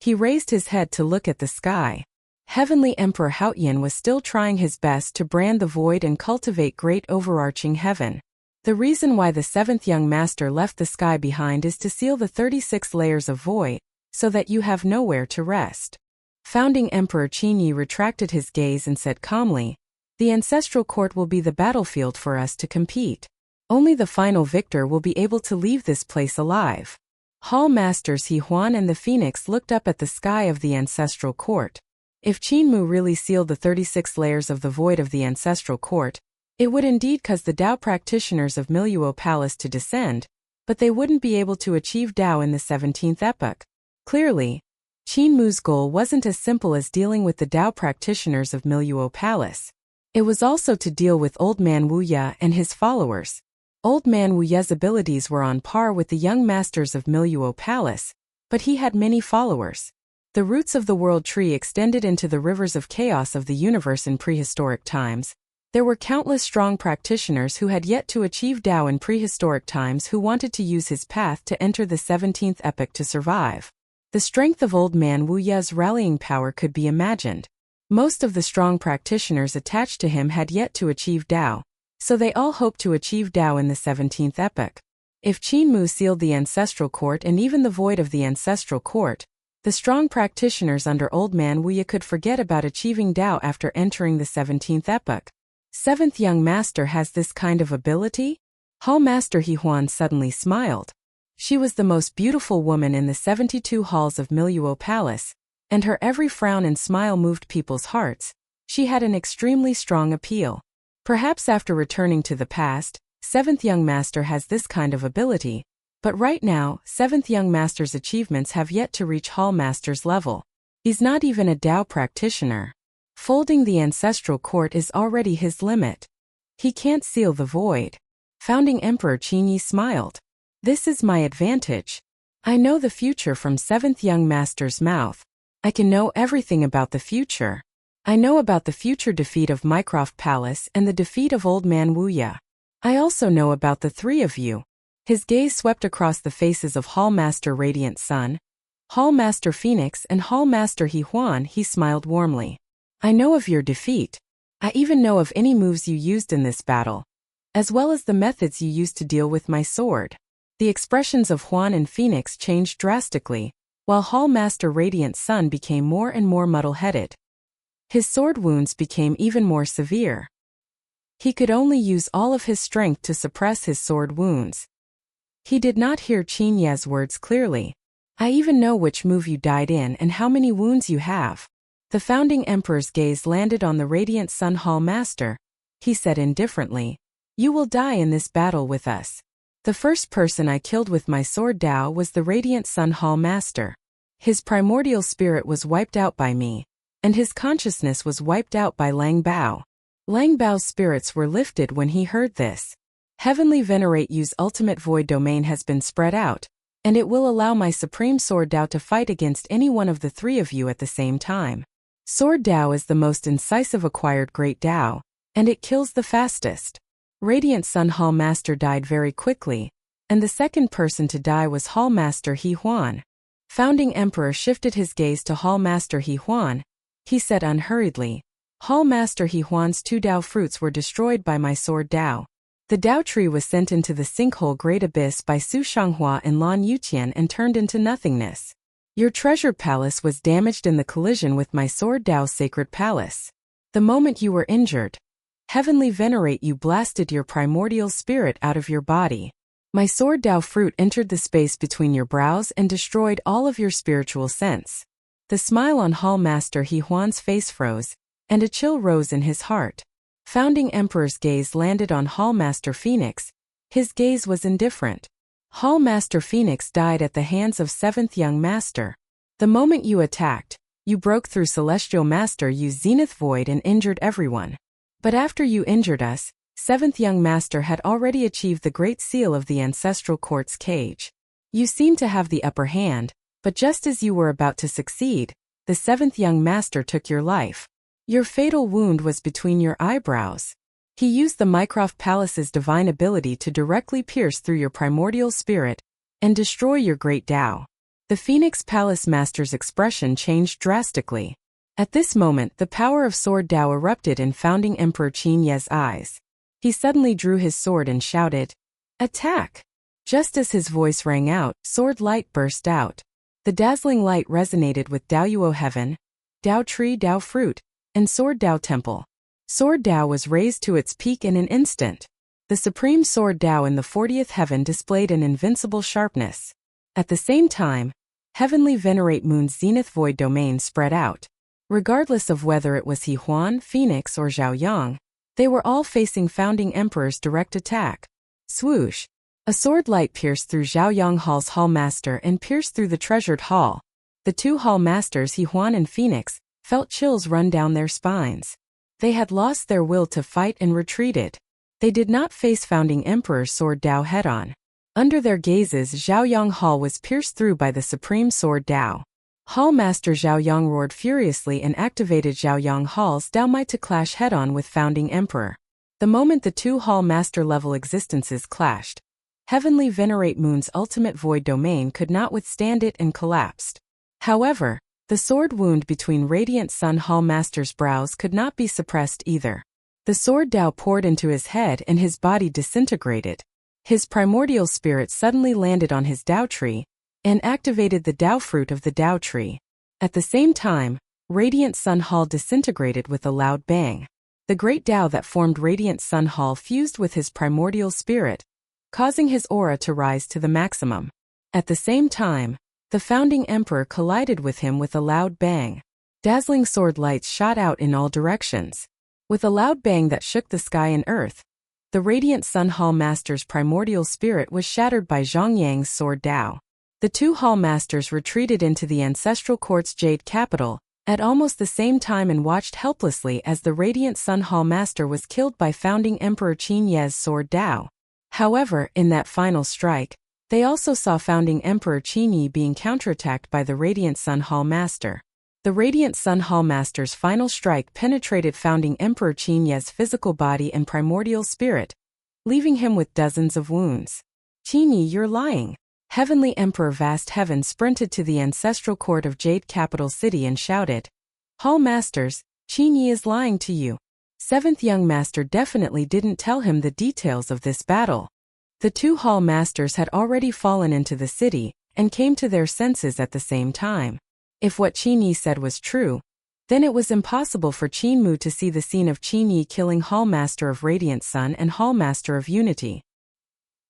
He raised his head to look at the sky. Heavenly Emperor Haotian was still trying his best to brand the void and cultivate great overarching heaven. The reason why the 7th young master left the sky behind is to seal the 36 layers of void, so that you have nowhere to rest. Founding Emperor Qin Yi retracted his gaze and said calmly, the ancestral court will be the battlefield for us to compete. Only the final victor will be able to leave this place alive. Hall masters He Huan and the Phoenix looked up at the sky of the ancestral court. If Qin Mu really sealed the 36 layers of the void of the ancestral court, it would indeed cause the Tao practitioners of Miluo Palace to descend, but they wouldn't be able to achieve Tao in the 17th epoch. Clearly, Qin Mu's goal wasn't as simple as dealing with the Tao practitioners of Miluo Palace. It was also to deal with Old Man Wuya and his followers. Old Man Wuya's abilities were on par with the young masters of Miluo Palace, but he had many followers. The roots of the World Tree extended into the rivers of chaos of the universe in prehistoric times. There were countless strong practitioners who had yet to achieve Tao in prehistoric times who wanted to use his path to enter the 17th epoch to survive. The strength of Old Man Wuya's rallying power could be imagined. Most of the strong practitioners attached to him had yet to achieve Tao, so they all hoped to achieve Tao in the 17th epoch. If Qin Mu sealed the ancestral court and even the void of the ancestral court, the strong practitioners under Old Man Wuya could forget about achieving Tao after entering the 17th epoch. 7th young master has this kind of ability? Hall Master He Huan suddenly smiled. She was the most beautiful woman in the 72 halls of Miluo Palace, and her every frown and smile moved people's hearts. She had an extremely strong appeal. Perhaps after returning to the past, 7th young master has this kind of ability. But right now, 7th young master's achievements have yet to reach Hall Master's level. He's not even a Tao practitioner. Folding the ancestral court is already his limit. He can't seal the void. Founding Emperor Qin Yi smiled. This is my advantage. I know the future from 7th young master's mouth. I can know everything about the future. I know about the future defeat of Mycroft Palace and the defeat of Old Man Wuya. I also know about the 3 of you. His gaze swept across the faces of Hall Master Radiant Sun, Hall Master Phoenix and Hall Master He Huan, he smiled warmly. I know of your defeat. I even know of any moves you used in this battle, as well as the methods you used to deal with my sword. The expressions of Huan and Phoenix changed drastically, while Hall Master Radiant Sun became more and more muddle-headed. His sword wounds became even more severe. He could only use all of his strength to suppress his sword wounds. He did not hear Qin Ye's words clearly. I even know which move you died in and how many wounds you have. The founding emperor's gaze landed on the Radiant Sun Hall Master. He said indifferently, You will die in this battle with us. The first person I killed with my sword Dao was the Radiant Sun Hall Master. His primordial spirit was wiped out by me, and his consciousness was wiped out by Lang Bao. Lang Bao's spirits were lifted when he heard this. Heavenly Venerate Yu's ultimate void domain has been spread out, and it will allow my supreme sword Dao to fight against any one of the three of you at the same time. Sword Dao is the most incisive acquired great Dao, and it kills the fastest. Radiant Sun Hall Master died very quickly, and the second person to die was Hall Master He Huan. Founding Emperor shifted his gaze to Hall Master He Huan. He said unhurriedly, Hall Master He Huan's 2 Dao fruits were destroyed by my sword Dao. The Dao tree was sent into the sinkhole Great Abyss by Su Shanghua and Lan Yuqian and turned into nothingness. Your treasure palace was damaged in the collision with my sword Dao's sacred palace. The moment you were injured, Heavenly Venerate You blasted your primordial spirit out of your body. My sword Dao fruit entered the space between your brows and destroyed all of your spiritual sense. The smile on Hall Master He Huan's face froze, and a chill rose in his heart. Founding Emperor's gaze landed on Hall Master Phoenix. His gaze was indifferent. Hall Master Phoenix died at the hands of 7th Young Master. The moment you attacked, you broke through Celestial Master Yu's Zenith Void and injured everyone. But after you injured us, 7th Young Master had already achieved the Great Seal of the Ancestral Quartz Cage. You seemed to have the upper hand, but just as you were about to succeed, the 7th Young Master took your life. Your fatal wound was between your eyebrows. He used the Mycroft Palace's divine ability to directly pierce through your primordial spirit and destroy your great Dao. The Phoenix Palace Master's expression changed drastically. At this moment, the power of Sword Dao erupted in Founding Emperor Qin Ye's eyes. He suddenly drew his sword and shouted, Attack! Just as his voice rang out, sword light burst out. The dazzling light resonated with Dao Yuo Heaven, Dao Tree, Dao Fruit, and Sword Dao Temple. Sword Dao was raised to its peak in an instant. The supreme Sword Dao in the 40th heaven displayed an invincible sharpness. At the same time, Heavenly Venerate Moon's Zenith Void domain spread out. Regardless of whether it was He Huan, Phoenix, or Zhao Yang, they were all facing Founding Emperor's direct attack. Swoosh! A sword light pierced through Zhao Yang Hall's Hall Master and pierced through the treasured hall. The 2 Hall Masters He Huan and Phoenix felt chills run down their spines. They had lost their will to fight and retreated. They did not face Founding Emperor's Sword Dao head-on. Under their gazes, Zhao Yang Hall was pierced through by the Supreme Sword Dao. Hall Master Zhao Yang roared furiously and activated Zhao Yang Hall's Dao Might to clash head-on with Founding Emperor. The moment the 2 Hall Master-level existences clashed, Heavenly Venerate Moon's ultimate void domain could not withstand it and collapsed. However, the sword wound between Radiant Sun Hall Master's brows could not be suppressed either. The sword Dao poured into his head and his body disintegrated. His primordial spirit suddenly landed on his Dao tree and activated the Dao fruit of the Dao tree. At the same time, Radiant Sun Hall disintegrated with a loud bang. The great Dao that formed Radiant Sun Hall fused with his primordial spirit, causing his aura to rise to the maximum. At the same time, the Founding Emperor collided with him with a loud bang. Dazzling sword lights shot out in all directions. With a loud bang that shook the sky and earth, the Radiant Sun Hall Master's primordial spirit was shattered by Zhang Yang's Sword Dao. The 2 Hall Masters retreated into the Ancestral Quartz Jade Capital at almost the same time and watched helplessly as the Radiant Sun Hall Master was killed by Founding Emperor Qin Ye's Sword Dao. However, in that final strike, they also saw Founding Emperor Qin Yi being counterattacked by the Radiant Sun Hall Master. The Radiant Sun Hall Master's final strike penetrated Founding Emperor Qin Ye's physical body and primordial spirit, leaving him with dozens of wounds. Qin Yi, you're lying. Heavenly Emperor Vast Heaven sprinted to the ancestral court of Jade capital city and shouted, "Hall Masters, Qin Yi is lying to you." Seventh young master definitely didn't tell him the details of this battle. The two Hall Masters had already fallen into the city and came to their senses at the same time. If what Qin Yi said was true, then it was impossible for Qin Mu to see the scene of Qin Yi killing Hall Master of Radiant Sun and Hall Master of Unity.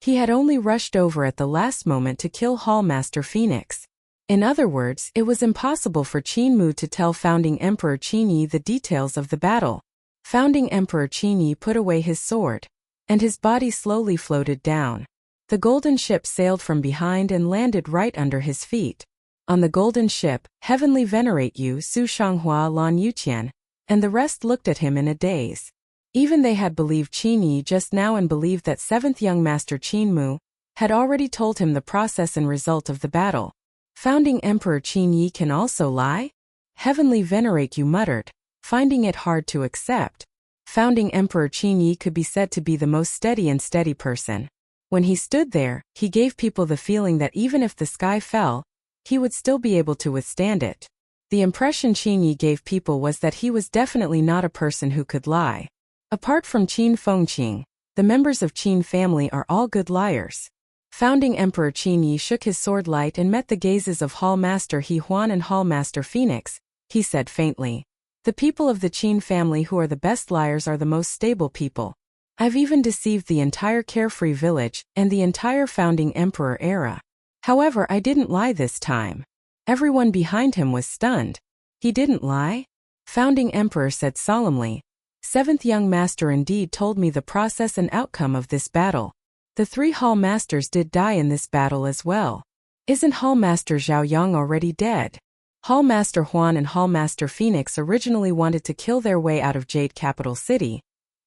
He had only rushed over at the last moment to kill Hall Master Phoenix. In other words, it was impossible for Qin Mu to tell Founding Emperor Qin Yi the details of the battle. Founding Emperor Qin Yi put away his sword, and his body slowly floated down. The golden ship sailed from behind and landed right under his feet. On the golden ship, Heavenly Venerate You Su Shanghua Lan Yuqian, and the rest looked at him in a daze. Even they had believed Qin Yi just now and believed that seventh young master Qin Mu had already told him the process and result of the battle. Founding Emperor Qin Yi can also lie? Heavenly Venerate You muttered, finding it hard to accept. Founding Emperor Qin Yi could be said to be the most steady person. When he stood there, he gave people the feeling that even if the sky fell, he would still be able to withstand it. The impression Qin Yi gave people was that he was definitely not a person who could lie. Apart from Qin Fengqing, the members of Qin family are all good liars. Founding Emperor Qin Yi shook his sword light and met the gazes of Hall Master He Huan and Hall Master Phoenix. He said faintly, "The people of the Qin family who are the best liars are the most stable people. I've even deceived the entire Carefree village and the entire Founding Emperor era. However, I didn't lie this time." Everyone behind him was stunned. "He didn't lie?" Founding Emperor said solemnly. "Seventh young master indeed told me the process and outcome of this battle. The three Hall Masters did die in this battle as well. Isn't Hall Master Zhao Yang already dead?" Hall Master Huan and Hall Master Phoenix originally wanted to kill their way out of Jade capital city,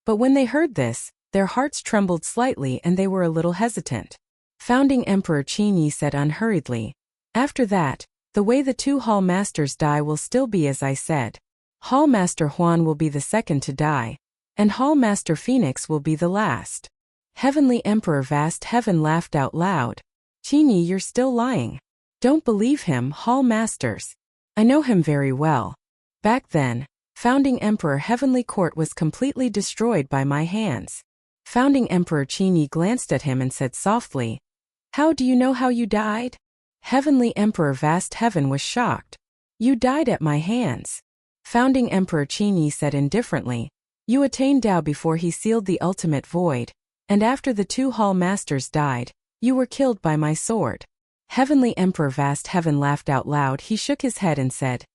but when they heard this, their hearts trembled slightly and they were a little hesitant. Founding Emperor Qin Yi said unhurriedly, "After that, the way the two Hall Masters die will still be as I said. Hall Master Huan will be the second to die, and Hall Master Phoenix will be the last." Heavenly Emperor Vast Heaven laughed out loud. "Qin Yi, you're still lying. Don't believe him, Hall Masters. I know him very well. Back then, Founding Emperor Heavenly Court was completely destroyed by my hands." Founding Emperor Qin Yi glanced at him and said softly, "How do you know how you died?" Heavenly Emperor Vast Heaven was shocked. "You died at my hands." Founding Emperor Qin Yi said indifferently, "You attained Tao before he sealed the ultimate void, and after the two Hall Masters died, you were killed by my sword." Heavenly Emperor Vast Heaven laughed out loud. He shook his head and said,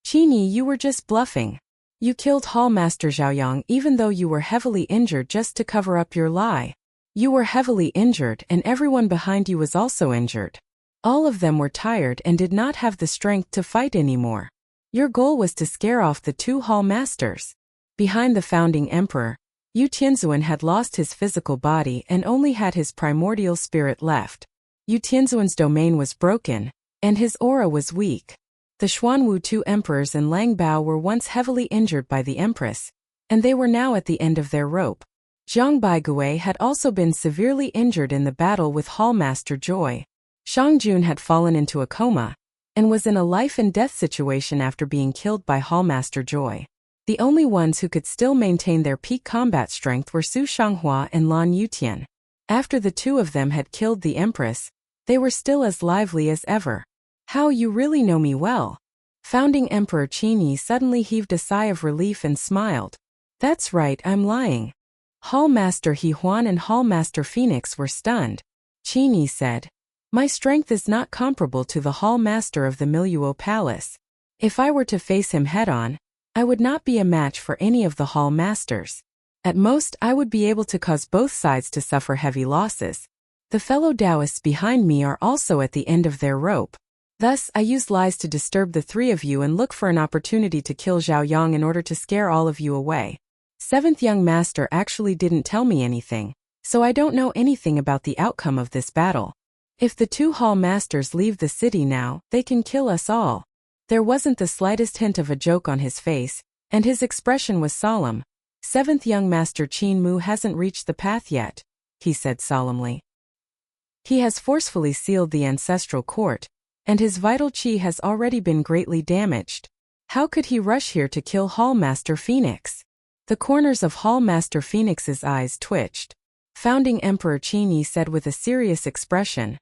"Qin Yi, you were just bluffing. You killed Hall Master Zhaoyang even though you were heavily injured just to cover up your lie. You were heavily injured and everyone behind you was also injured. All of them were tired and did not have the strength to fight anymore. Your goal was to scare off the two Hall Masters." Behind the Founding Emperor, Yu Tianzuan had lost his physical body and only had his primordial spirit left. Yu Tianzuan's domain was broken, and his aura was weak. The Xuanwu two emperors and Lang Bao were once heavily injured by the Empress, and they were now at the end of their rope. Zhang Baigui had also been severely injured in the battle with Hall Master Joy. Shang Jun had fallen into a coma, and was in a life-and-death situation after being killed by Hall Master Joy. The only ones who could still maintain their peak combat strength were Su Shanghua and Lan Yutian. After the two of them had killed the Empress, they were still as lively as ever. "How, you really know me well." Founding Emperor Qin Yi suddenly heaved a sigh of relief and smiled. "That's right, I'm lying." Hall Master He Huan and Hall Master Phoenix were stunned. Qin Yi said, "My strength is not comparable to the Hall Master of the Miluo Palace. If I were to face him head-on, I would not be a match for any of the Hall Masters. At most, I would be able to cause both sides to suffer heavy losses. The fellow Taoists behind me are also at the end of their rope. Thus, I use lies to disturb the three of you and look for an opportunity to kill Zhao Yang in order to scare all of you away. Seventh young master actually didn't tell me anything, so I don't know anything about the outcome of this battle. If the two Hall Masters leave the city now, they can kill us all." There wasn't the slightest hint of a joke on his face, and his expression was solemn. "Seventh young master Qin Mu hasn't reached the path yet," he said solemnly. He has forcefully sealed the ancestral court, and his vital qi has already been greatly damaged. How could he rush here to kill Hall Master Phoenix? The corners of Hall Master Phoenix's eyes twitched. Founding Emperor Qin Yi said with a serious expression.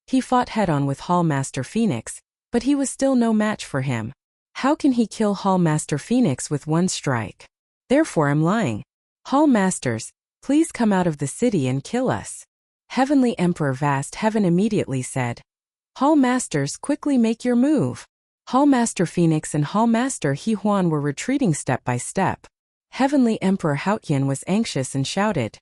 He fought head-on with Hall Master Phoenix, but he was still no match for him. How can he kill Hall Master Phoenix with one strike? Therefore I'm lying. Hall Masters, please come out of the city and kill us. Heavenly Emperor Vast Heaven immediately said. Hall Masters, quickly make your move. Hall Master Phoenix and Hall Master He Huan were retreating step by step. Heavenly Emperor Haotian was anxious and shouted.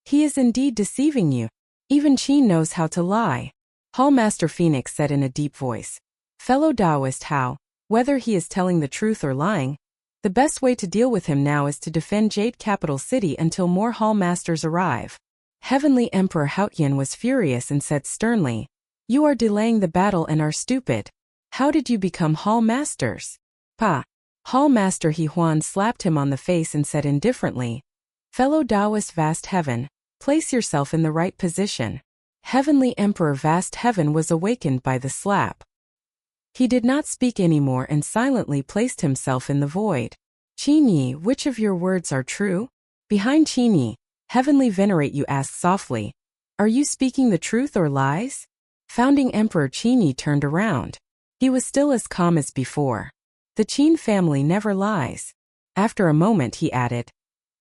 He is indeed deceiving you. Even Qin knows how to lie. Hall Master Phoenix said in a deep voice. Fellow Taoist Hao, whether he is telling the truth or lying, the best way to deal with him now is to defend Jade Capital City until more Hall Masters arrive. Heavenly Emperor Haotian was furious and said sternly. You are delaying the battle and are stupid. How did you become Hall Masters? Pa. Hall Master He Huan slapped him on the face and said indifferently. Fellow Taoist Vast Heaven, place yourself in the right position. Heavenly Emperor Vast Heaven was awakened by the slap. He did not speak anymore and silently placed himself in the void. Qin Yi, which of your words are true? Behind Qin Yi, Heavenly Venerate you asked softly. Are you speaking the truth or lies? Founding Emperor Qin Yi turned around. He was still as calm as before. The Qin family never lies. After a moment he added.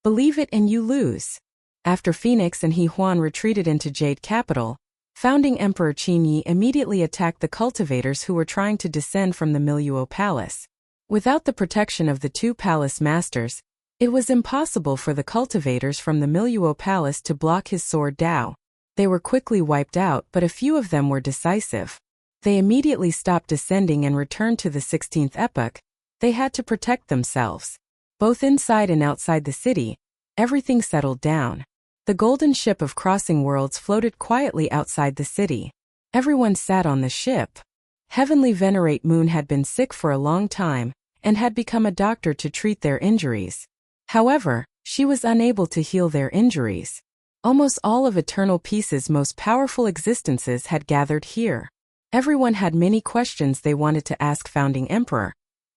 Believe it and you lose. After Phoenix and He Huan retreated into Jade Capital, Founding Emperor Qin Yi immediately attacked the cultivators who were trying to descend from the Miluo Palace. Without the protection of the two palace masters, it was impossible for the cultivators from the Miluo Palace to block his sword Dao. They were quickly wiped out, but a few of them were decisive. They immediately stopped descending and returned to the 16th epoch. They had to protect themselves. Both inside and outside the city, everything settled down. The golden ship of crossing worlds floated quietly outside the city. Everyone sat on the ship. Heavenly Venerate Moon had been sick for a long time, and had become a doctor to treat their injuries. However, she was unable to heal their injuries. Almost all of Eternal Peace's most powerful existences had gathered here. Everyone had many questions they wanted to ask Founding Emperor,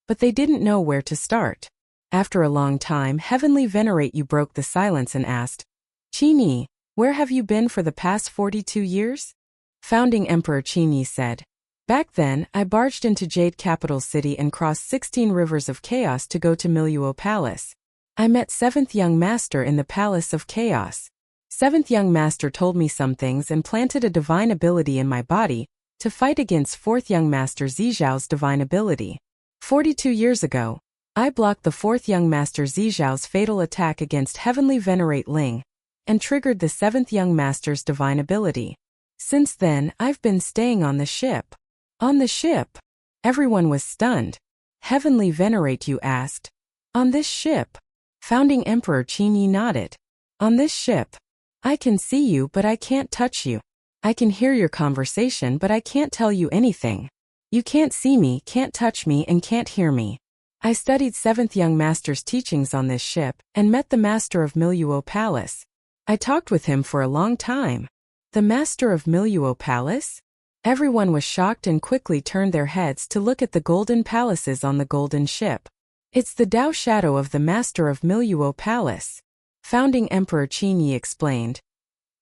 but they didn't know where to start. After a long time, Heavenly Venerate you broke the silence and asked, Qin Yi, where have you been for the past 42 years? Founding Emperor Qin Yi said, Back then, I barged into Jade Capital City and crossed 16 rivers of chaos to go to Miluo Palace. I met 7th Young Master in the Palace of Chaos. 7th Young Master told me some things and planted a divine ability in my body to fight against 4th Young Master Zizhao's divine ability. 42 years ago, I blocked the 4th Young Master Zizhao's fatal attack against Heavenly Venerate Ling, and triggered the 7th Young Master's divine ability. Since then, I've been staying on the ship. On the ship? Everyone was stunned. Heavenly Venerate you asked. On this ship? Founding Emperor Qin Yi nodded. On this ship. I can see you but I can't touch you. I can hear your conversation but I can't tell you anything. You can't see me, can't touch me and can't hear me. I studied 7th Young Master's teachings on this ship, and met the Master of Miluo Palace. I talked with him for a long time. The Master of Miluo Palace? Everyone was shocked and quickly turned their heads to look at the golden palaces on the golden ship. It's the Tao shadow of the Master of Miluo Palace. Founding Emperor Qin Yi explained.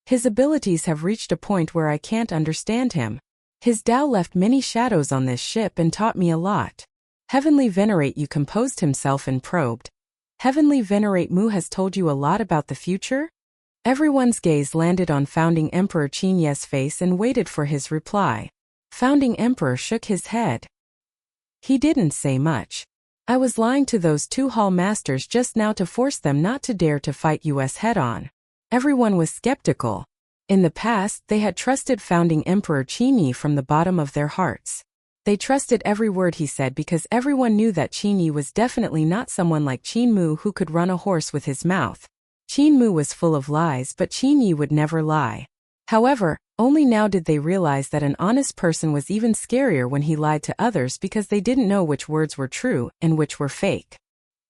His abilities have reached a point where I can't understand him. His Tao left many shadows on this ship and taught me a lot. Heavenly Venerate you composed himself and probed. Heavenly Venerate Mu has told you a lot about the future? Everyone's gaze landed on Founding Emperor Qin Yi's face and waited for his reply. Founding Emperor shook his head. He didn't say much. I was lying to those two Hall Masters just now to force them not to dare to fight us head-on. Everyone was skeptical. In the past, they had trusted Founding Emperor Qin Yi from the bottom of their hearts. They trusted every word he said because everyone knew that Qin Yi was definitely not someone like Qin Mu who could run a horse with his mouth. Qin Mu was full of lies, but Qin Yi would never lie. However, only now did they realize that an honest person was even scarier when he lied to others because they didn't know which words were true and which were fake.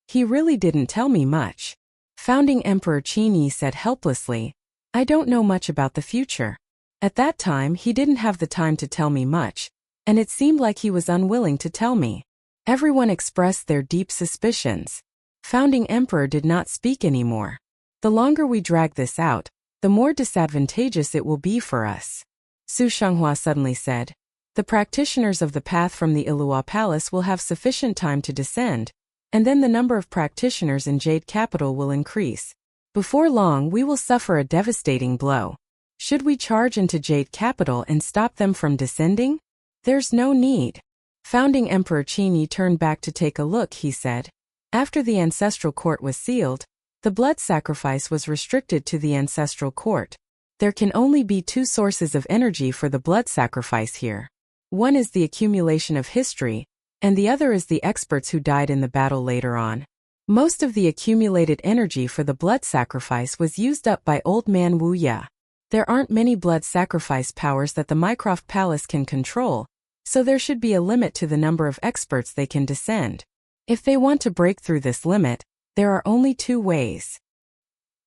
He really didn't tell me much. Founding Emperor Qin Yi said helplessly, I don't know much about the future. At that time he didn't have the time to tell me much, and it seemed like he was unwilling to tell me. Everyone expressed their deep suspicions. Founding Emperor did not speak anymore. The longer we drag this out, the more disadvantageous it will be for us. Su Shenghua suddenly said. The practitioners of the path from the Ilua Palace will have sufficient time to descend, and then the number of practitioners in Jade Capital will increase. Before long we will suffer a devastating blow. Should we charge into Jade Capital and stop them from descending? There's no need. Founding Emperor Qinyi turned back to take a look, he said. After the ancestral court was sealed, the blood sacrifice was restricted to the ancestral court. There can only be two sources of energy for the blood sacrifice here. One is the accumulation of history, and the other is the experts who died in the battle later on. Most of the accumulated energy for the blood sacrifice was used up by Old Man Wuxia. There aren't many blood sacrifice powers that the Mycroft Palace can control, so there should be a limit to the number of experts they can descend. If they want to break through this limit, there are only two ways.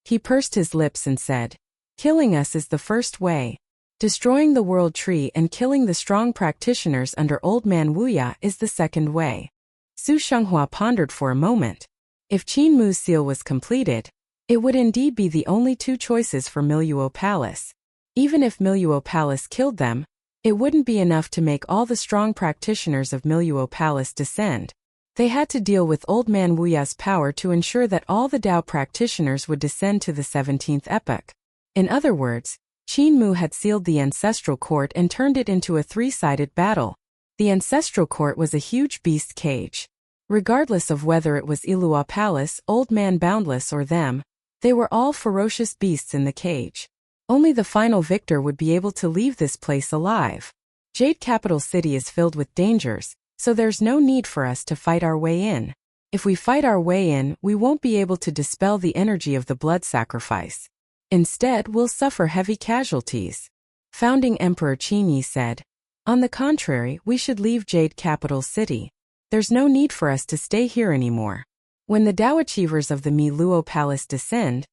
He pursed his lips and said, killing us is the first way. Destroying the world tree and killing the strong practitioners under Old Man Wuxia is the second way. Su Shenghua pondered for a moment. If Qin Mu's seal was completed, it would indeed be the only two choices for Miluo Palace. Even if Miluo Palace killed them, it wouldn't be enough to make all the strong practitioners of Miluo Palace descend. They had to deal with Old Man Wuxia's power to ensure that all the Dao practitioners would descend to the 17th epoch. In other words, Qin Mu had sealed the ancestral court and turned it into a three-sided battle. The ancestral court was a huge beast cage. Regardless of whether it was Ilua Palace, Old Man Boundless or them, they were all ferocious beasts in the cage. Only the final victor would be able to leave this place alive. Jade Capital City is filled with dangers, so there's no need for us to fight our way in. If we fight our way in, we won't be able to dispel the energy of the blood sacrifice. Instead, we'll suffer heavy casualties. Founding Emperor Qinyi said. On the contrary, we should leave Jade Capital City. There's no need for us to stay here anymore. When the Dao achievers of the Miluo Palace descend,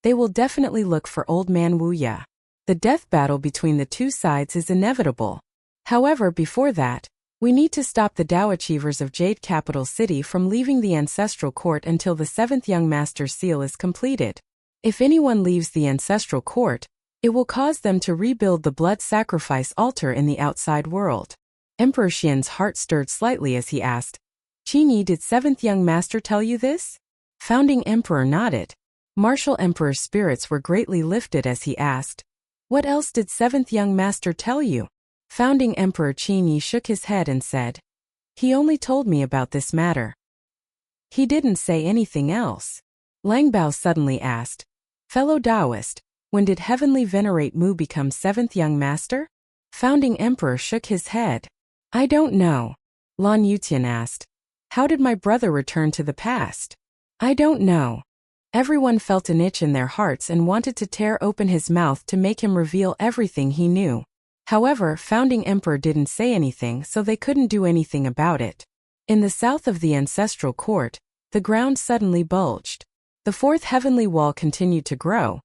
they will definitely look for Old Man Wuxia. The death battle between the two sides is inevitable. However, before that, we need to stop the Dao achievers of Jade Capital City from leaving the ancestral court until the 7th Young Master's seal is completed. If anyone leaves the ancestral court, it will cause them to rebuild the blood sacrifice altar in the outside world. Emperor Xian's heart stirred slightly as he asked, Qinyi, did 7th Young Master tell you this? Founding Emperor nodded. Martial Emperor's spirits were greatly lifted as he asked, what else did 7th Young Master tell you? Founding Emperor Qinyi shook his head and said, he only told me about this matter. He didn't say anything else. Lang Bao suddenly asked, fellow Taoist, when did Heavenly Venerate Mu become 7th Young Master? Founding Emperor shook his head. I don't know. Lan Yutian asked. How did my brother return to the past? I don't know. Everyone felt an itch in their hearts and wanted to tear open his mouth to make him reveal everything he knew. However, Founding Emperor didn't say anything, so they couldn't do anything about it. In the south of the ancestral court, the ground suddenly bulged. The fourth heavenly wall continued to grow,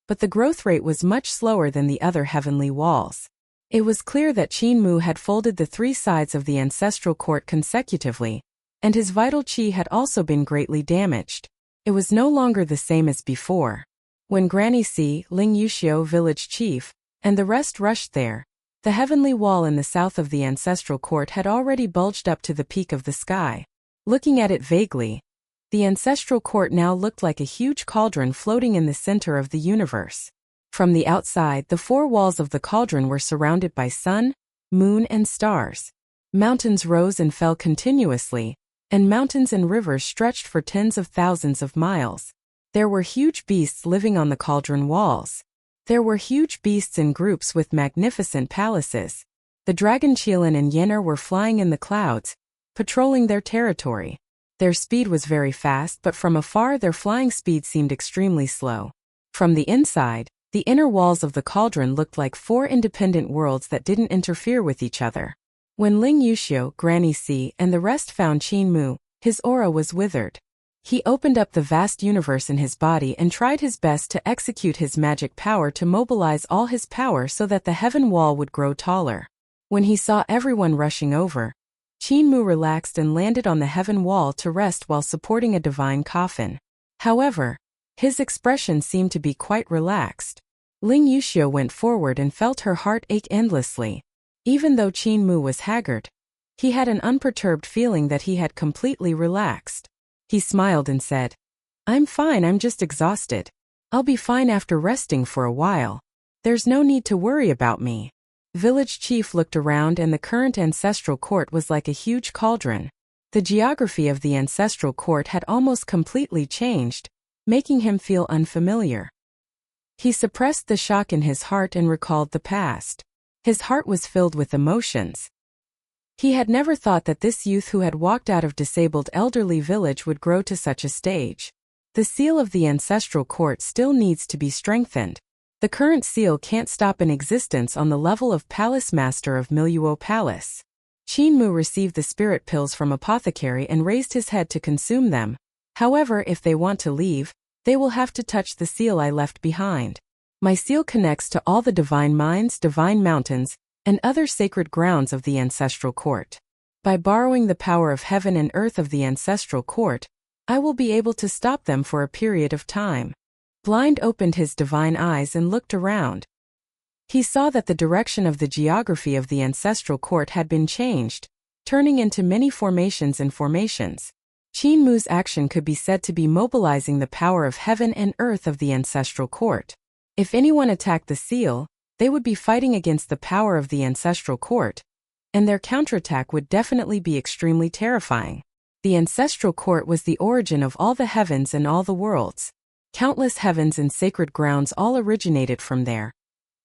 but the growth rate was much slower than the other heavenly walls. It was clear that Qin Mu had folded the three sides of the ancestral court consecutively, and his vital qi had also been greatly damaged. It was no longer the same as before. When Granny Si, Ling Yuxiu village chief, and the rest rushed there, the heavenly wall in the south of the ancestral court had already bulged up to the peak of the sky. Looking at it vaguely, the ancestral court now looked like a huge cauldron floating in the center of the universe. From the outside, the four walls of the cauldron were surrounded by sun, moon, and stars. Mountains rose and fell continuously, and mountains and rivers stretched for tens of thousands of miles. There were huge beasts living on the cauldron walls. There were huge beasts in groups with magnificent palaces. The dragon Qilin and Yenner were flying in the clouds, patrolling their territory. Their speed was very fast, but from afar their flying speed seemed extremely slow. From the inside, the inner walls of the cauldron looked like four independent worlds that didn't interfere with each other. When Ling Yuxiu, Granny Si, and the rest found Qin Mu, his aura was withered. He opened up the vast universe in his body and tried his best to execute his magic power to mobilize all his power so that the heaven wall would grow taller. When he saw everyone rushing over, Qin relaxed and landed on the heaven wall to rest while supporting a divine coffin. However, his expression seemed to be quite relaxed. Ling Yuxiu went forward and felt her heart ache endlessly. Even though Qin was haggard, he had an unperturbed feeling that he had completely relaxed. He smiled and said, "I'm fine, I'm just exhausted. I'll be fine after resting for a while. There's no need to worry about me." Village chief looked around and the current ancestral court was like a huge cauldron. The geography of the ancestral court had almost completely changed, making him feel unfamiliar. He suppressed the shock in his heart and recalled the past. His heart was filled with emotions. He had never thought that this youth who had walked out of disabled elderly village would grow to such a stage. The seal of the ancestral court still needs to be strengthened. The current seal can't stop an existence on the level of Palace Master of Miluo Palace. Qin received the spirit pills from apothecary and raised his head to consume them. However, if they want to leave, they will have to touch the seal I left behind. My seal connects to all the divine mines, divine mountains, and other sacred grounds of the ancestral court. By borrowing the power of heaven and earth of the ancestral court, I will be able to stop them for a period of time. Blind opened his divine eyes and looked around. He saw that the direction of the geography of the ancestral court had been changed, turning into many formations and formations. Qin action could be said to be mobilizing the power of heaven and earth of the ancestral court. If anyone attacked the seal, they would be fighting against the power of the ancestral court, and their counterattack would definitely be extremely terrifying. The ancestral court was the origin of all the heavens and all the worlds. Countless heavens and sacred grounds all originated from there.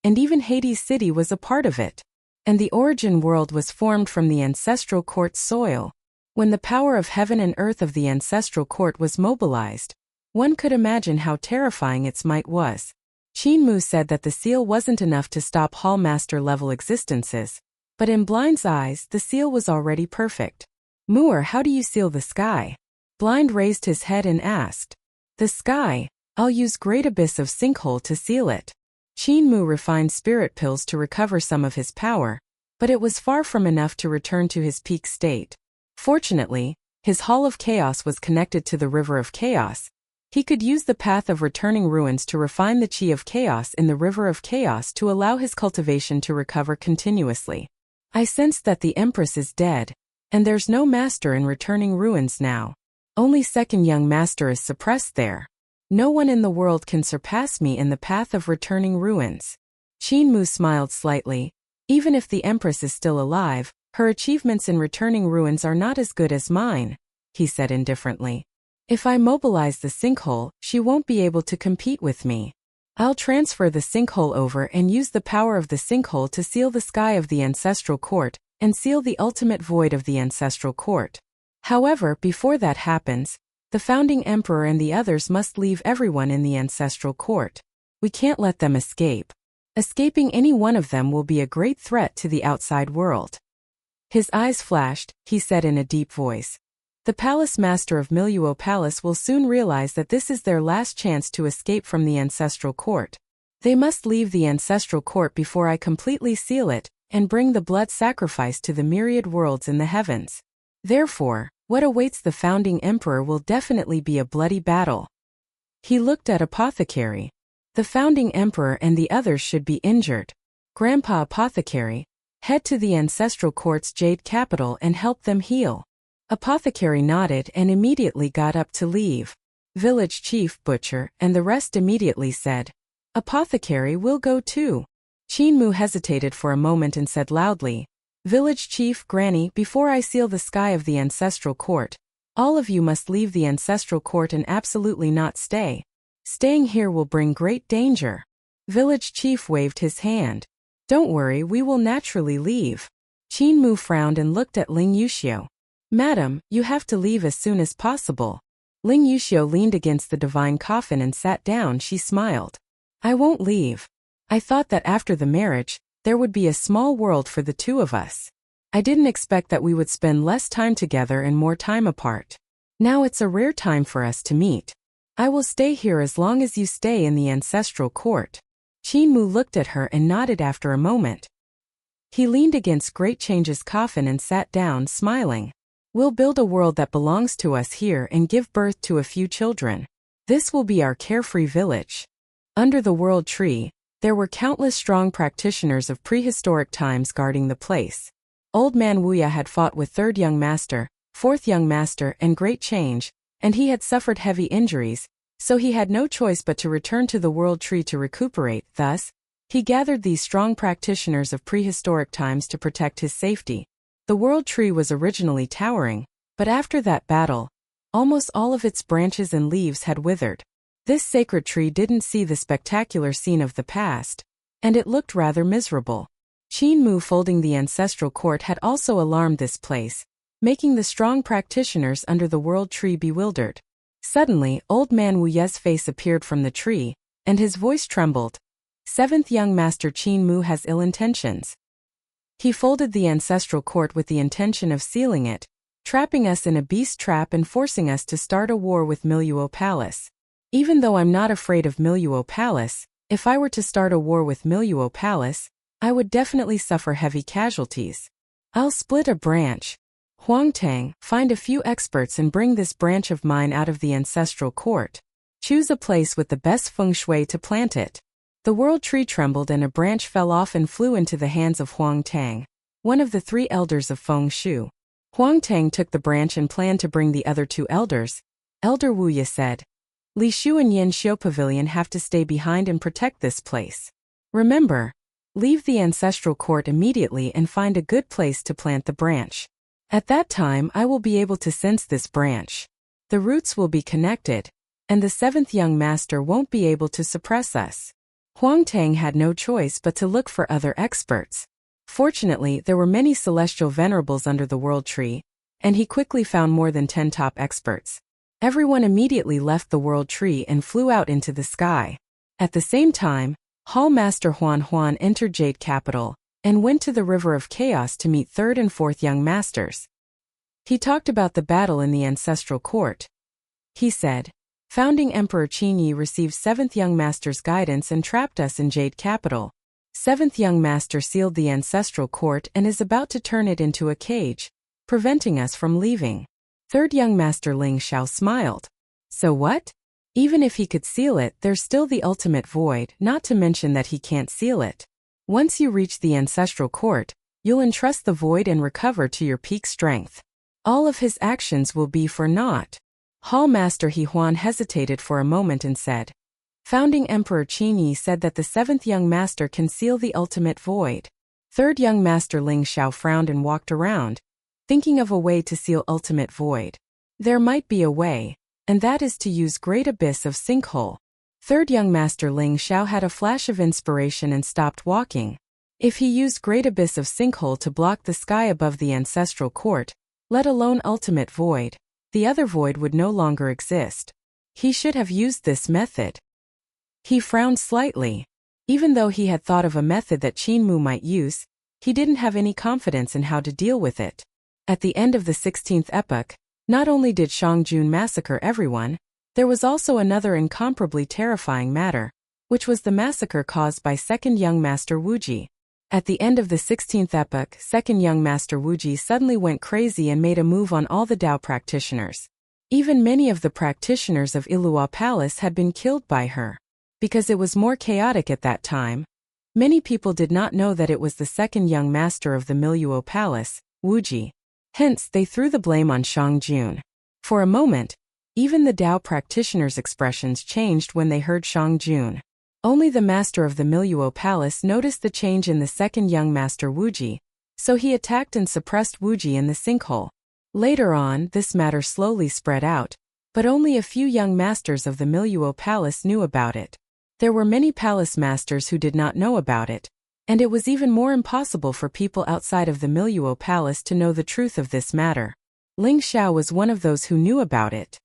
And even Hades City was a part of it. And the origin world was formed from the ancestral court's soil. When the power of heaven and earth of the ancestral court was mobilized, one could imagine how terrifying its might was. Qin said that the seal wasn't enough to stop Hall Master level existences, but in Blind's eyes, the seal was already perfect. "Muir, how do you seal the sky?" Blind raised his head and asked. "The sky, I'll use Great Abyss of Sinkhole to seal it." Qin refined spirit pills to recover some of his power, but it was far from enough to return to his peak state. Fortunately, his Hall of Chaos was connected to the River of Chaos. He could use the Path of Returning Ruins to refine the Qi of Chaos in the River of Chaos to allow his cultivation to recover continuously. "I sense that the Empress is dead, and there's no master in Returning Ruins now. Only second young master is suppressed there. No one in the world can surpass me in the Path of Returning Ruins." Qin smiled slightly. "Even if the Empress is still alive, her achievements in Returning Ruins are not as good as mine," he said indifferently. "If I mobilize the sinkhole, she won't be able to compete with me. I'll transfer the sinkhole over and use the power of the sinkhole to seal the sky of the ancestral court and seal the ultimate void of the ancestral court. However, before that happens, the founding emperor and the others must leave everyone in the ancestral court. We can't let them escape. Escaping any one of them will be a great threat to the outside world." His eyes flashed, he said in a deep voice. "The Palace Master of Miluo Palace will soon realize that this is their last chance to escape from the ancestral court. They must leave the ancestral court before I completely seal it and bring the blood sacrifice to the myriad worlds in the heavens. Therefore, what awaits the founding emperor will definitely be a bloody battle." He looked at Apothecary. "The founding emperor and the others should be injured. Grandpa Apothecary, head to the ancestral court's jade capital and help them heal." Apothecary nodded and immediately got up to leave. Village chief, butcher, and the rest immediately said, "Apothecary will go too." Qin hesitated for a moment and said loudly, "Village chief, granny, before I seal the sky of the ancestral court, all of you must leave the ancestral court and absolutely not stay. Staying here will bring great danger." Village chief waved his hand. "Don't worry, we will naturally leave." Qin frowned and looked at Ling Yuxiu. "Madam, you have to leave as soon as possible." Ling Yuxiu leaned against the divine coffin and sat down. She smiled. "I won't leave. I thought that after the marriage, there would be a small world for the two of us. I didn't expect that we would spend less time together and more time apart. Now it's a rare time for us to meet. I will stay here as long as you stay in the ancestral court." Qin Mu looked at her and nodded after a moment. He leaned against Great Change's coffin and sat down, smiling. "We'll build a world that belongs to us here and give birth to a few children. This will be our carefree village." Under the world tree, there were countless strong practitioners of prehistoric times guarding the place. Old Man Wuya had fought with Third Young Master, Fourth Young Master, and Great Change, and he had suffered heavy injuries, so he had no choice but to return to the world tree to recuperate. Thus, he gathered these strong practitioners of prehistoric times to protect his safety. The world tree was originally towering, but after that battle, almost all of its branches and leaves had withered. This sacred tree didn't see the spectacular scene of the past, and it looked rather miserable. Qin Mu folding the ancestral court had also alarmed this place, making the strong practitioners under the world tree bewildered. Suddenly, Old Man Wuye's face appeared from the tree, and his voice trembled. "Seventh Young Master Qin Mu has ill intentions. He folded the ancestral court with the intention of sealing it, trapping us in a beast trap and forcing us to start a war with Miluo Palace. Even though I'm not afraid of Miluo Palace, if I were to start a war with Miluo Palace, I would definitely suffer heavy casualties. I'll split a branch. Huangtang, find a few experts and bring this branch of mine out of the ancestral court. Choose a place with the best feng shui to plant it." The world tree trembled and a branch fell off and flew into the hands of Huangtang, one of the 3 elders of feng shui. Huangtang took the branch and planned to bring the other 2 elders. Elder Wuya said, "Li Shu and Yin Xiu Pavilion have to stay behind and protect this place. Remember, leave the ancestral court immediately and find a good place to plant the branch. At that time I will be able to sense this branch. The roots will be connected, and the 7th Young Master won't be able to suppress us." Huangtang had no choice but to look for other experts. Fortunately, there were many celestial venerables under the world tree, and he quickly found more than 10 top experts. Everyone immediately left the world tree and flew out into the sky. At the same time, Hall Master Huan Huan entered Jade Capital and went to the River of Chaos to meet 3rd and 4th Young Masters. He talked about the battle in the ancestral court. He said, "Founding Emperor Qin Yi received 7th Young Master's guidance and trapped us in Jade Capital. 7th Young Master sealed the ancestral court and is about to turn it into a cage, preventing us from leaving." 3rd Young Master Ling Xiao smiled. "So what? Even if he could seal it, there's still the ultimate void, not to mention that he can't seal it. Once you reach the ancestral court, you'll entrust the void and recover to your peak strength. All of his actions will be for naught." Hall Master He Huan hesitated for a moment and said, "Founding Emperor Qin Yi said that the 7th Young Master can seal the ultimate void." 3rd Young Master Ling Xiao frowned and walked around, thinking of a way to seal ultimate void. There might be a way, and that is to use Great Abyss of Sinkhole. 3rd Young Master Ling Xiao had a flash of inspiration and stopped walking. If he used Great Abyss of Sinkhole to block the sky above the ancestral court, let alone ultimate void, the other void would no longer exist. He should have used this method. He frowned slightly. Even though he had thought of a method that Qin Mu might use, he didn't have any confidence in how to deal with it. At the end of the 16th epoch, not only did Shangjun massacre everyone, there was also another incomparably terrifying matter, which was the massacre caused by 2nd Young Master Wuji. At the end of the 16th epoch, 2nd Young Master Wuji suddenly went crazy and made a move on all the Dao practitioners. Even many of the practitioners of Ilua Palace had been killed by her. Because it was more chaotic at that time, many people did not know that it was the 2nd Young Master of the Miluo Palace, Wuji. Hence, they threw the blame on Shangjun. For a moment, even the Dao practitioners' expressions changed when they heard Shangjun. Only the master of the Miluo Palace noticed the change in the 2nd Young Master Wuji, so he attacked and suppressed Wuji in the sinkhole. Later on, this matter slowly spread out, but only a few young masters of the Miluo Palace knew about it. There were many palace masters who did not know about it, and it was even more impossible for people outside of the Miluo Palace to know the truth of this matter. Ling Xiao was one of those who knew about it.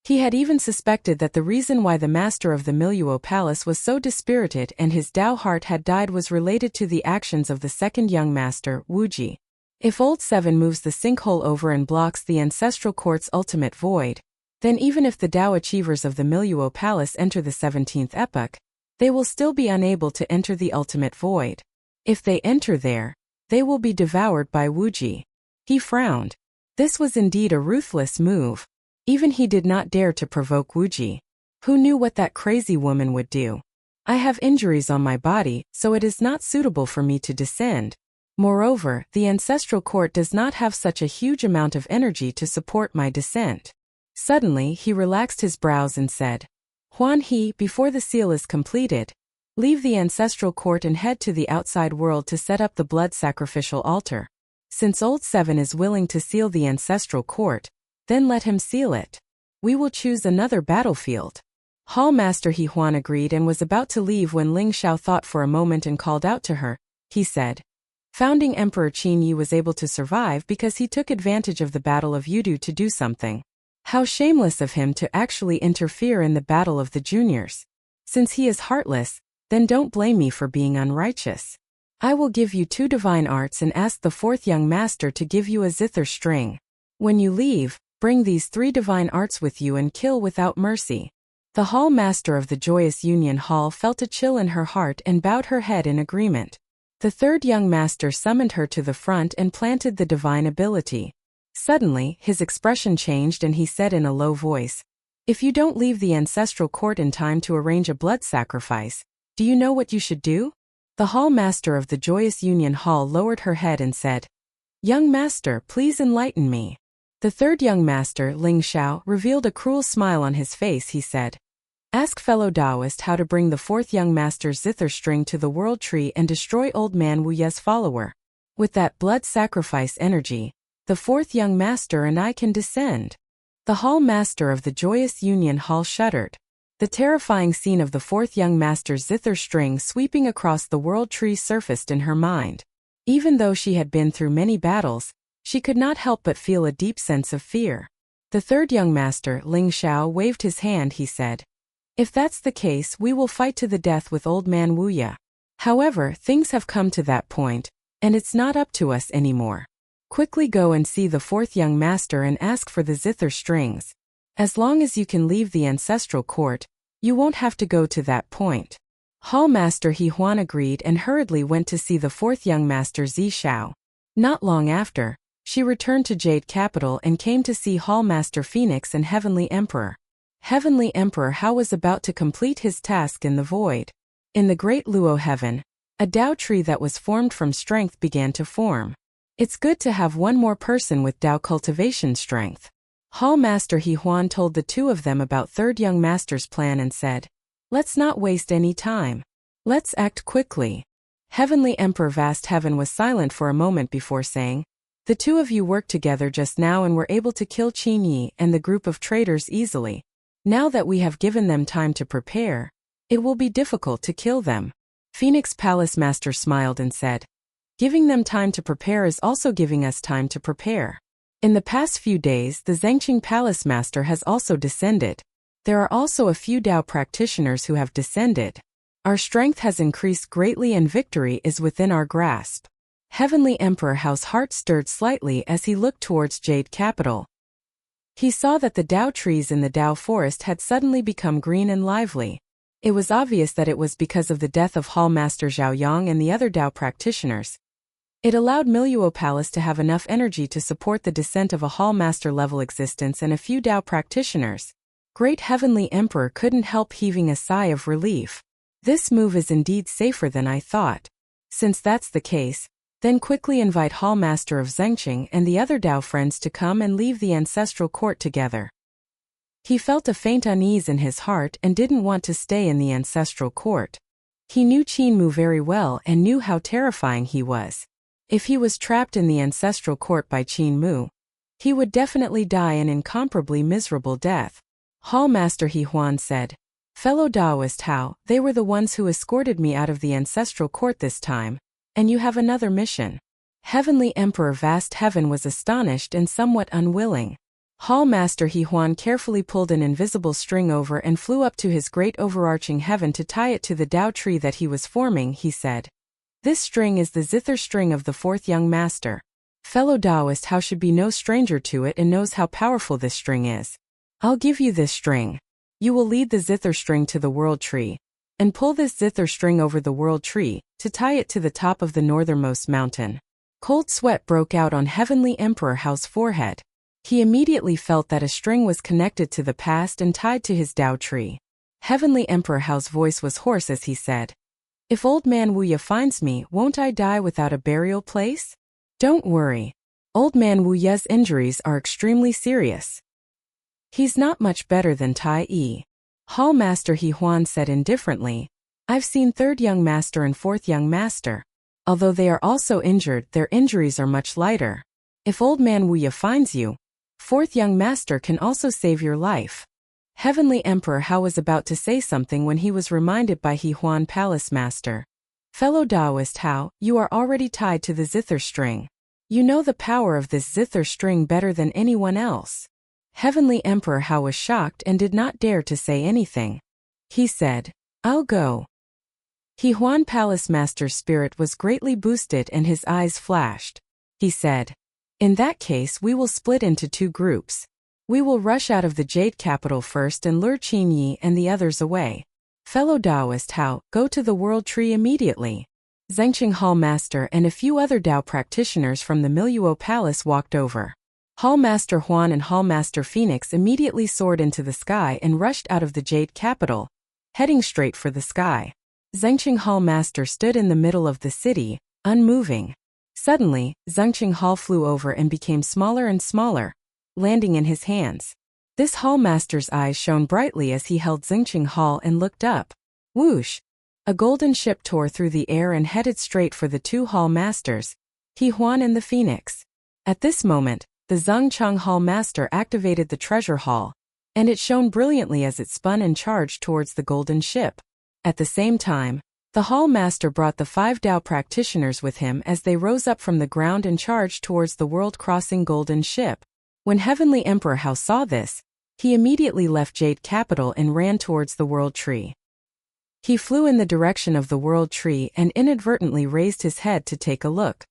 He had even suspected that the reason why the master of the Miluo Palace was so dispirited and his Dao heart had died was related to the actions of the 2nd Young Master, Wuji. If Old Seven moves the sinkhole over and blocks the ancestral court's ultimate void, then even if the Tao achievers of the Miluo Palace enter the 17th epoch, they will still be unable to enter the ultimate void. If they enter there, they will be devoured by wuxia. He frowned. This was indeed a ruthless move. Even he did not dare to provoke wuxia. Who knew what that crazy woman would do? I have injuries on my body, so it is not suitable for me to descend. Moreover, the ancestral court does not have such a huge amount of energy to support my descent. Suddenly, he relaxed his brows and said, Huan He, before the seal is completed, leave the ancestral court and head to the outside world to set up the blood sacrificial altar. Since Old Seven is willing to seal the ancestral court, then let him seal it. We will choose another battlefield. Hall Master He Huan agreed and was about to leave when Ling Xiao thought for a moment and called out to her. He said, Founding Emperor Qin Yi was able to survive because he took advantage of the Battle of Yudu to do something. How shameless of him to actually interfere in the Battle of the Juniors. Since he is heartless, then don't blame me for being unrighteous. I will give you 2 divine arts and ask the 4th young master to give you a zither string. When you leave, bring these 3 divine arts with you and kill without mercy. The hall master of the Joyous Union Hall felt a chill in her heart and bowed her head in agreement. The 3rd young master summoned her to the front and planted the divine ability. Suddenly, his expression changed and he said in a low voice, If you don't leave the ancestral court in time to arrange a blood sacrifice, do you know what you should do? The hall master of the Joyous Union Hall lowered her head and said, Young master, please enlighten me. The 3rd young master, Ling Xiao, revealed a cruel smile on his face. He said, Ask fellow Taoist how to bring the 4th young master's zither string to the world tree and destroy old man Wu Ye's follower. With that blood sacrifice energy, the 4th young master and I can descend. The hall master of the Joyous Union Hall shuddered. The terrifying scene of the 4th young master's zither string sweeping across the world tree surfaced in her mind. Even though she had been through many battles, she could not help but feel a deep sense of fear. The 3rd young master, Ling Xiao, waved his hand. He said, If that's the case, we will fight to the death with old man Wu Ye. However, things have come to that point, and it's not up to us anymore. Quickly go and see the 4th young master and ask for the zither strings. As long as you can leave the ancestral court, you won't have to go to that point. Hall Master He Huan agreed and hurriedly went to see the 4th young master Zi Xiao. Not long after, she returned to Jade Capital and came to see Hall Master Phoenix and Heavenly Emperor. Heavenly Emperor Hao was about to complete his task in the void. In the great Luo heaven, a Tao tree that was formed from strength began to form. It's good to have one more person with Tao cultivation strength. Hall Master He Huan told the 2 of them about 3rd young master's plan and said, Let's not waste any time. Let's act quickly. Heavenly Emperor Vast Heaven was silent for a moment before saying, The 2 of you worked together just now and were able to kill Qin Yi and the group of traitors easily. Now that we have given them time to prepare, it will be difficult to kill them. Phoenix Palace Master smiled and said, Giving them time to prepare is also giving us time to prepare. In the past few days, the Zhengqing Palace Master has also descended. There are also a few Tao practitioners who have descended. Our strength has increased greatly and victory is within our grasp. Heavenly Emperor Hao's heart stirred slightly as he looked towards Jade Capital. He saw that the Tao trees in the Tao forest had suddenly become green and lively. It was obvious that it was because of the death of Hall Master Zhao Yang and the other Tao practitioners. It allowed Miluo Palace to have enough energy to support the descent of a Hall Master level existence and a few Tao practitioners. Great Heavenly Emperor couldn't help heaving a sigh of relief. This move is indeed safer than I thought. Since that's the case, then quickly invite Hall Master of Zhengqing and the other Tao friends to come and leave the ancestral court together. He felt a faint unease in his heart and didn't want to stay in the ancestral court. He knew Qin Mu very well and knew how terrifying he was. If he was trapped in the ancestral court by Qin Mu, he would definitely die an incomparably miserable death. Hall Master He Huan said, Fellow Taoist Hao, they were the ones who escorted me out of the ancestral court this time, and you have another mission. Heavenly Emperor Vast Heaven was astonished and somewhat unwilling. Hall Master He Huan carefully pulled an invisible string over and flew up to his great overarching heaven to tie it to the Tao tree that he was forming. He said, This string is the zither string of the 4th young master. Fellow Taoist Hao should be no stranger to it and knows how powerful this string is. I'll give you this string. You will lead the zither string to the world tree, and pull this zither string over the world tree, to tie it to the top of the northernmost mountain. Cold sweat broke out on Heavenly Emperor Hao's forehead. He immediately felt that a string was connected to the past and tied to his Tao tree. Heavenly Emperor Hao's voice was hoarse as he said, "If old man Wuya finds me, won't I die without a burial place? Don't worry. Old man Wuya's injuries are extremely serious. He's not much better than Tai Yi." Hall Master He Huan said indifferently, "I've seen third young master and fourth young master. Although they are also injured, their injuries are much lighter. If old man Wuya finds you, fourth young master can also save your life." Heavenly Emperor Hao was about to say something when he was reminded by He Huan Palace Master. "Fellow Taoist Hao, you are already tied to the zither string. You know the power of this zither string better than anyone else." Heavenly Emperor Hao was shocked and did not dare to say anything. He said, "I'll go." He Huan Palace Master's spirit was greatly boosted and his eyes flashed. He said, "In that case we will split into two groups. We will rush out of the Jade Capital first and lure Qin Yi and the others away. Fellow Taoist Hao, go to the World Tree immediately." Zhengqing Hall Master and a few other Tao practitioners from the Miluo Palace walked over. Hall Master Huan and Hall Master Phoenix immediately soared into the sky and rushed out of the Jade Capital, heading straight for the sky. Zhengqing Hall Master stood in the middle of the city, unmoving. Suddenly, Zhengqing Hall flew over and became smaller and smaller, landing in his hands. This Hall Master's eyes shone brightly as he held Zhengqing Hall and looked up. Whoosh! A golden ship tore through the air and headed straight for the two Hall Masters, He Huan and the Phoenix. At this moment, the Zhengchang Hall Master activated the treasure hall, and it shone brilliantly as it spun and charged towards the golden ship. At the same time, the Hall Master brought the 5 Tao practitioners with him as they rose up from the ground and charged towards the world-crossing golden ship. When Heavenly Emperor Hao saw this, he immediately left Jade Capital and ran towards the World Tree. He flew in the direction of the World Tree and inadvertently raised his head to take a look.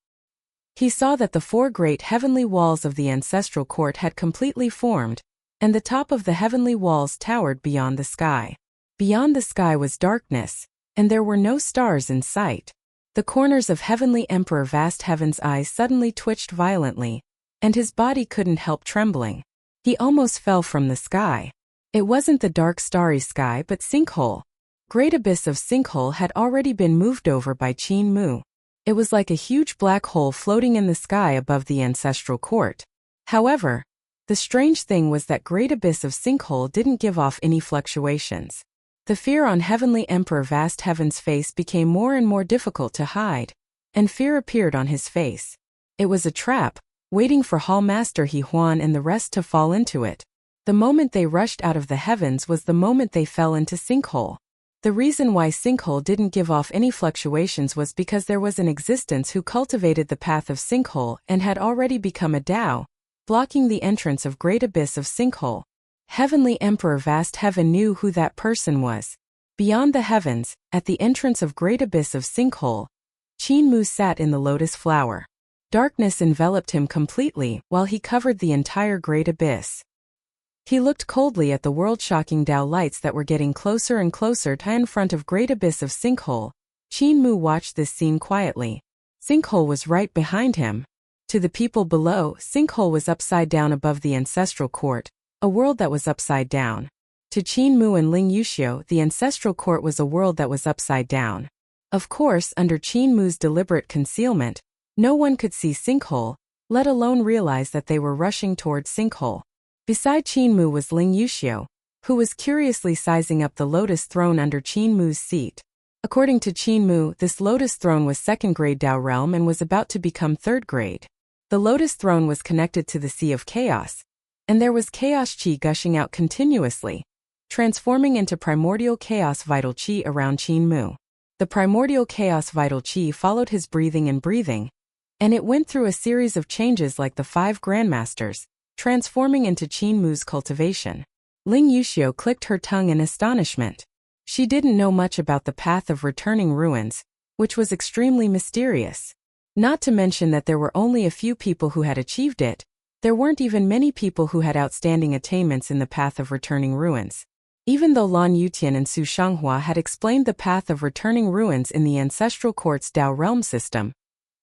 He saw that the 4 great heavenly walls of the ancestral court had completely formed, and the top of the heavenly walls towered beyond the sky. Beyond the sky was darkness, and there were no stars in sight. The corners of Heavenly Emperor Vast Heaven's eyes suddenly twitched violently, and his body couldn't help trembling. He almost fell from the sky. It wasn't the dark starry sky but sinkhole. Great abyss of sinkhole had already been moved over by Qin Mu. It was like a huge black hole floating in the sky above the ancestral court. However, the strange thing was that great abyss of sinkhole didn't give off any fluctuations. The fear on Heavenly Emperor Vast Heaven's face became more and more difficult to hide, and fear appeared on his face. It was a trap, waiting for Hall Master He Huan and the rest to fall into it. The moment they rushed out of the heavens was the moment they fell into sinkhole. The reason why sinkhole didn't give off any fluctuations was because there was an existence who cultivated the path of sinkhole and had already become a Tao, blocking the entrance of great abyss of sinkhole. Heavenly Emperor Vast Heaven knew who that person was. Beyond the heavens, at the entrance of great abyss of sinkhole, Qin Mu sat in the lotus flower. Darkness enveloped him completely while he covered the entire great abyss. He looked coldly at the world-shocking Tao lights that were getting closer and closer to in front of great abyss of sinkhole. Qin Mu watched this scene quietly. Sinkhole was right behind him. To the people below, sinkhole was upside down above the ancestral court, a world that was upside down. To Qin Mu and Ling Yuxiu, the ancestral court was a world that was upside down. Of course, under Qin Mu's deliberate concealment, no one could see sinkhole, let alone realize that they were rushing towards sinkhole. Beside Qin Mu was Ling Yuxiu, who was curiously sizing up the lotus throne under Qin Mu's seat. According to Qin Mu, this lotus throne was 2nd grade Tao realm and was about to become 3rd grade. The lotus throne was connected to the Sea of Chaos, and there was chaos chi gushing out continuously, transforming into primordial chaos vital chi around Qin Mu. The primordial chaos vital chi followed his breathing and it went through a series of changes like the 5 grandmasters, transforming into Qin Mu's cultivation. Ling Yuxiu clicked her tongue in astonishment. She didn't know much about the path of returning ruins, which was extremely mysterious. Not to mention that there were only a few people who had achieved it. There weren't even many people who had outstanding attainments in the path of returning ruins. Even though Lan Yutian and Su Shanghua had explained the path of returning ruins in the ancestral court's Dao realm system,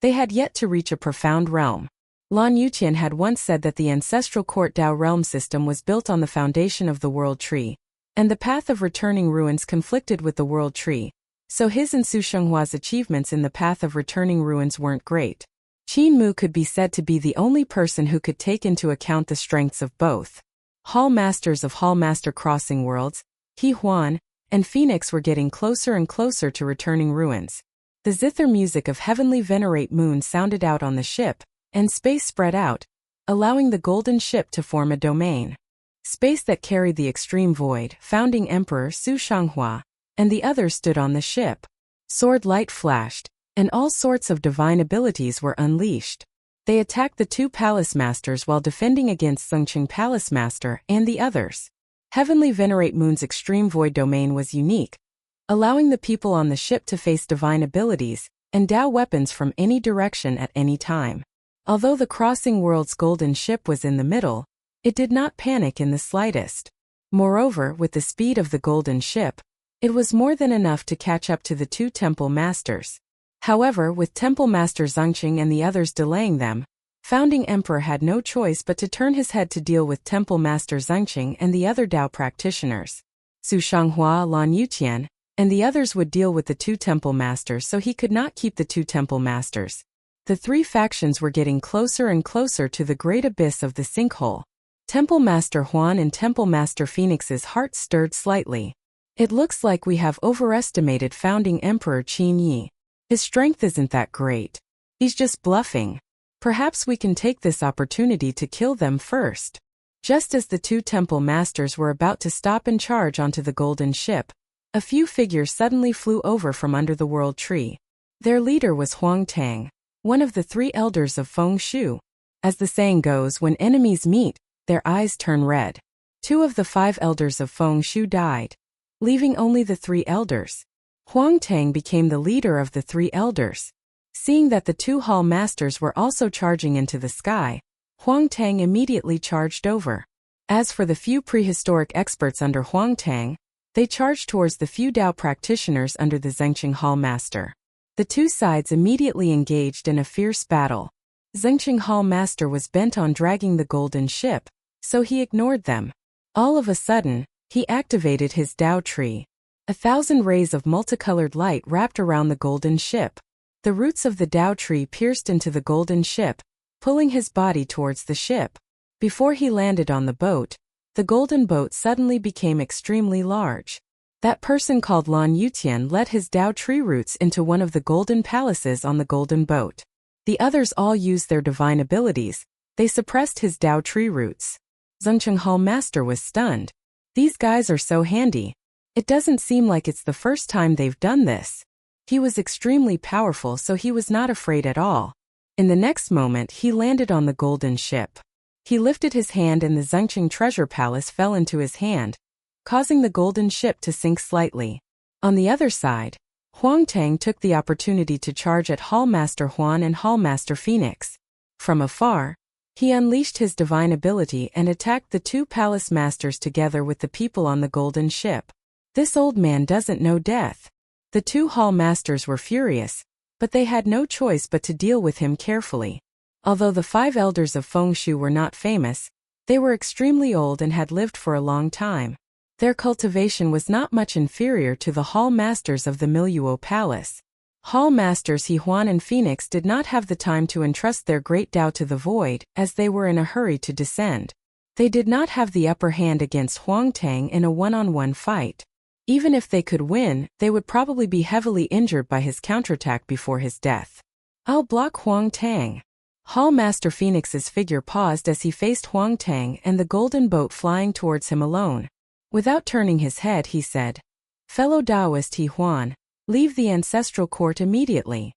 they had yet to reach a profound realm. Lan Yutian had once said that the ancestral court Dao realm system was built on the foundation of the world tree, and the path of returning ruins conflicted with the world tree, so his and Su Shenghua's achievements in the path of returning ruins weren't great. Qin Mu could be said to be the only person who could take into account the strengths of both. Hall Masters of Hall Master Crossing Worlds, He Huan, and Phoenix were getting closer and closer to returning ruins. The zither music of Heavenly Venerate Moon sounded out on the ship, and space spread out, allowing the golden ship to form a domain. Space that carried the extreme void, founding Emperor Su Shanghua, and the others stood on the ship. Sword light flashed, and all sorts of divine abilities were unleashed. They attacked the two palace masters while defending against Zengqing Palace Master and the others. Heavenly Venerate Moon's extreme void domain was unique, allowing the people on the ship to face divine abilities and Dao weapons from any direction at any time. Although the crossing world's golden ship was in the middle, it did not panic in the slightest. Moreover, with the speed of the golden ship, it was more than enough to catch up to the two temple masters. However, with Temple Master Zengqing and the others delaying them, Founding Emperor had no choice but to turn his head to deal with Temple Master Zengqing and the other Dao practitioners. Su Shanghua, Lan Yutian, and the others would deal with the two Temple Masters, so he could not keep the two Temple Masters. The three factions were getting closer and closer to the great abyss of the sinkhole. Temple Master Huan and Temple Master Phoenix's heart stirred slightly. It looks like we have overestimated Founding Emperor Qin Yi. His strength isn't that great. He's just bluffing. Perhaps we can take this opportunity to kill them first. Just as the two temple masters were about to stop and charge onto the golden ship, a few figures suddenly flew over from under the world tree. Their leader was Huang Tang, one of the three elders of Feng Shu. As the saying goes, when enemies meet, their eyes turn red. 2 of the 5 elders of Feng Shu died, leaving only the 3 elders. Huang Tang became the leader of the 3 elders. Seeing that the 2 hall masters were also charging into the sky, Huang Tang immediately charged over. As for the few prehistoric experts under Huang Tang, they charged towards the few Dao practitioners under the Zengqing Hall Master. The 2 sides immediately engaged in a fierce battle. Zengqing Hall Master was bent on dragging the golden ship, so he ignored them. All of a sudden, he activated his Dao tree. 1,000 rays of multicolored light wrapped around the golden ship. The roots of the Dao tree pierced into the golden ship, pulling his body towards the ship. Before he landed on the boat, the golden boat suddenly became extremely large. That person called Lan Yutian let his Dao tree roots into one of the golden palaces on the golden boat. The others all used their divine abilities. They suppressed his Dao tree roots. Zengqing Hall Master was stunned. These guys are so handy. It doesn't seem like it's the first time they've done this. He was extremely powerful, so he was not afraid at all. In the next moment, he landed on the golden ship. He lifted his hand and the Zengqing treasure palace fell into his hand, causing the golden ship to sink slightly. On the other side, Huang Tang took the opportunity to charge at Hall Master Huan and Hall Master Phoenix. From afar, he unleashed his divine ability and attacked the 2 palace masters together with the people on the golden ship. This old man doesn't know death. The 2 hall masters were furious, but they had no choice but to deal with him carefully. Although the 5 elders of Feng Shu were not famous, they were extremely old and had lived for a long time. Their cultivation was not much inferior to the hall masters of the Miluo Palace. Hall masters He Huan and Phoenix did not have the time to entrust their great Dao to the void, as they were in a hurry to descend. They did not have the upper hand against Huang Tang in a one-on-one fight. Even if they could win, they would probably be heavily injured by his counterattack before his death. I'll block Huang Tang. Hall Master Phoenix's figure paused as he faced Huang Tang and the golden boat flying towards him alone. Without turning his head, he said, "Fellow Taoist He Huan, leave the ancestral court immediately."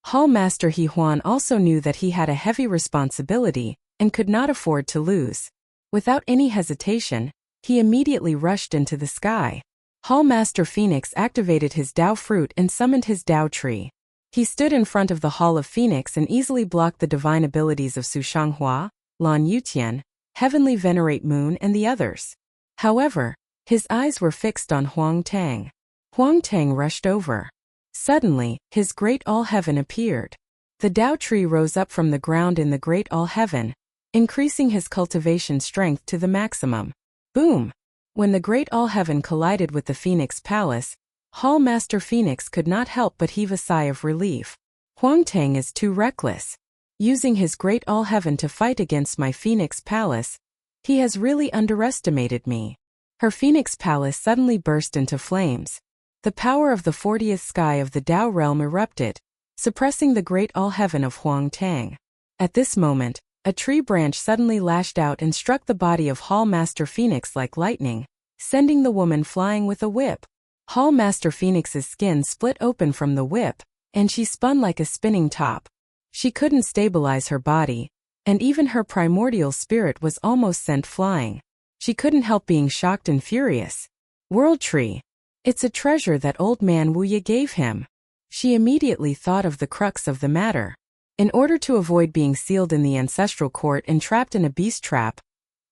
Hall Master He Huan also knew that he had a heavy responsibility and could not afford to lose. Without any hesitation, he immediately rushed into the sky. Hall Master Phoenix activated his Dao fruit and summoned his Dao tree. He stood in front of the Hall of Phoenix and easily blocked the divine abilities of Su Shanghua, Lan Yutian, Heavenly Venerate Moon and the others. However, his eyes were fixed on Huang Tang. Huang Tang rushed over. Suddenly, his great all-heaven appeared. The Tao tree rose up from the ground in the great all-heaven, increasing his cultivation strength to the maximum. Boom! When the great all-heaven collided with the Phoenix Palace, Hall Master Phoenix could not help but heave a sigh of relief. Huang Tang is too reckless. Using his great all-heaven to fight against my Phoenix Palace, he has really underestimated me. Her Phoenix Palace suddenly burst into flames. The power of the 40th sky of the Tao realm erupted, suppressing the great all-heaven of Huang Tang. At this moment, a tree branch suddenly lashed out and struck the body of Hall Master Phoenix like lightning, sending the woman flying with a whip. Hall Master Phoenix's skin split open from the whip, and she spun like a spinning top. She couldn't stabilize her body, and even her primordial spirit was almost sent flying. She couldn't help being shocked and furious. World Tree. It's a treasure that old man wuxia gave him. She immediately thought of the crux of the matter. In order to avoid being sealed in the ancestral court and trapped in a beast trap,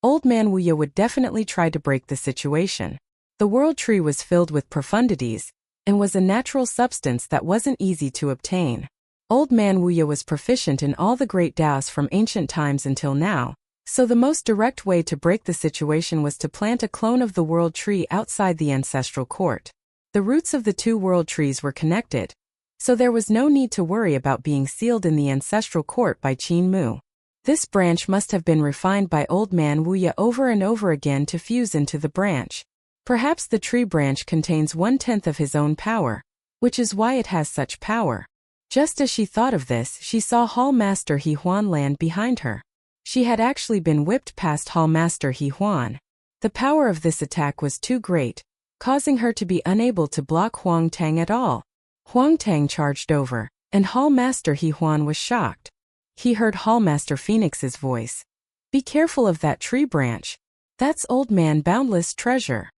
old man wuxia would definitely try to break the situation. The world tree was filled with profundities, and was a natural substance that wasn't easy to obtain. Old man wuxia was proficient in all the great Taos from ancient times until now, so the most direct way to break the situation was to plant a clone of the world tree outside the ancestral court. The roots of the two world trees were connected, so there was no need to worry about being sealed in the ancestral court by Qin Mu. This branch must have been refined by old man wuxia over and over again to fuse into the branch. Perhaps the tree branch contains 1/10 of his own power, which is why it has such power. Just as she thought of this, she saw Hall Master He Huan land behind her. She had actually been whipped past Hall Master He Huan. The power of this attack was too great, causing her to be unable to block Huang Tang at all. Huang Tang charged over, and Hall Master He Huan was shocked. He heard Hall Master Phoenix's voice. "Be careful of that tree branch. That's old man Boundless treasure."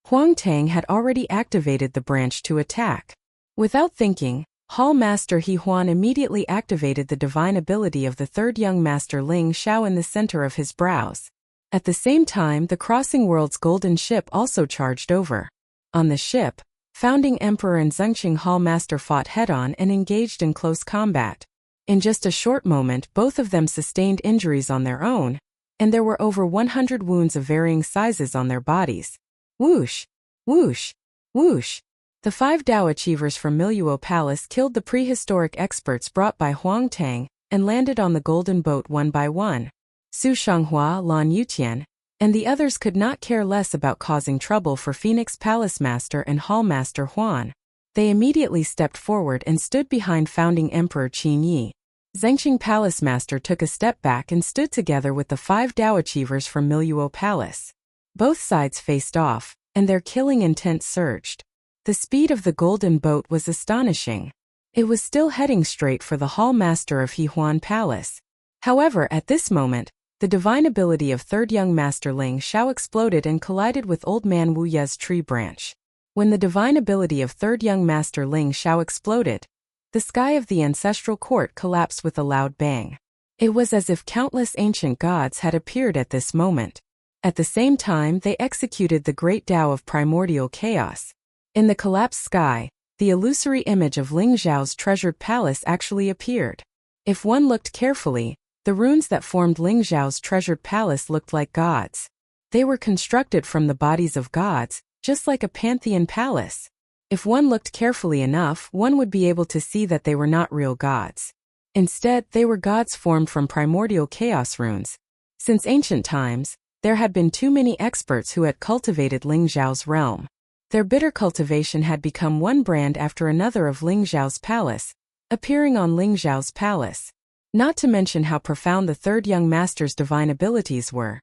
Huang Tang had already activated the branch to attack. Without thinking, Hall Master He Huan immediately activated the divine ability of the third young master Ling Xiao in the center of his brows. At the same time, the Crossing World's golden ship also charged over. On the ship, Founding Emperor and Zengqing Hall Master fought head-on and engaged in close combat. In just a short moment, both of them sustained injuries on their own, and there were over 100 wounds of varying sizes on their bodies. Whoosh! Whoosh! Whoosh! The 5 Tao achievers from Miluo Palace killed the prehistoric experts brought by Huang Tang, and landed on the golden boat one by one. Su Shanghua, Lan Yutian, and the others could not care less about causing trouble for Phoenix Palace Master and Hall Master Huan. They immediately stepped forward and stood behind Founding Emperor Qin Yi. Zengqing Palace Master took a step back and stood together with the 5 Tao achievers from Miluo Palace. Both sides faced off, and their killing intent surged. The speed of the golden boat was astonishing. It was still heading straight for the Hall Master of He Huan Palace. However, at this moment, the divine ability of third young master Ling Xiao exploded and collided with old man wuxia's tree branch. When the divine ability of third young master Ling Xiao exploded, the sky of the ancestral court collapsed with a loud bang. It was as if countless ancient gods had appeared at this moment. At the same time, they executed the great Tao of primordial chaos. In the collapsed sky, the illusory image of Ling Xiao's treasured palace actually appeared. If one looked carefully, the runes that formed Ling Xiao's treasured palace looked like gods. They were constructed from the bodies of gods, just like a pantheon palace. If one looked carefully enough, one would be able to see that they were not real gods. Instead, they were gods formed from primordial chaos runes. Since ancient times, there had been too many experts who had cultivated Ling Xiao's realm. Their bitter cultivation had become one brand after another of Ling Xiao's palace, appearing on Ling Xiao's palace. Not to mention how profound the third young master's divine abilities were.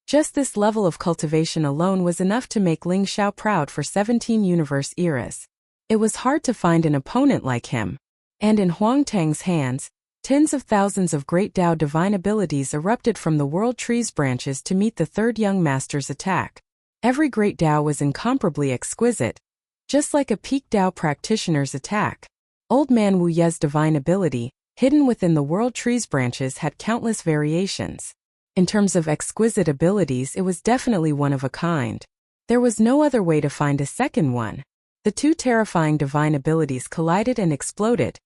Just this level of cultivation alone was enough to make Ling Xiao proud for 17 universe eras. It was hard to find an opponent like him. And in Huang Tang's hands, tens of thousands of great Tao divine abilities erupted from the world tree's branches to meet the third young master's attack. Every great Tao was incomparably exquisite, just like a peak Tao practitioner's attack. Old Man Wu Ye's divine ability, hidden within the world tree's branches, had countless variations. In terms of exquisite abilities, it was definitely one of a kind. There was no other way to find a second one. The two terrifying divine abilities collided and exploded,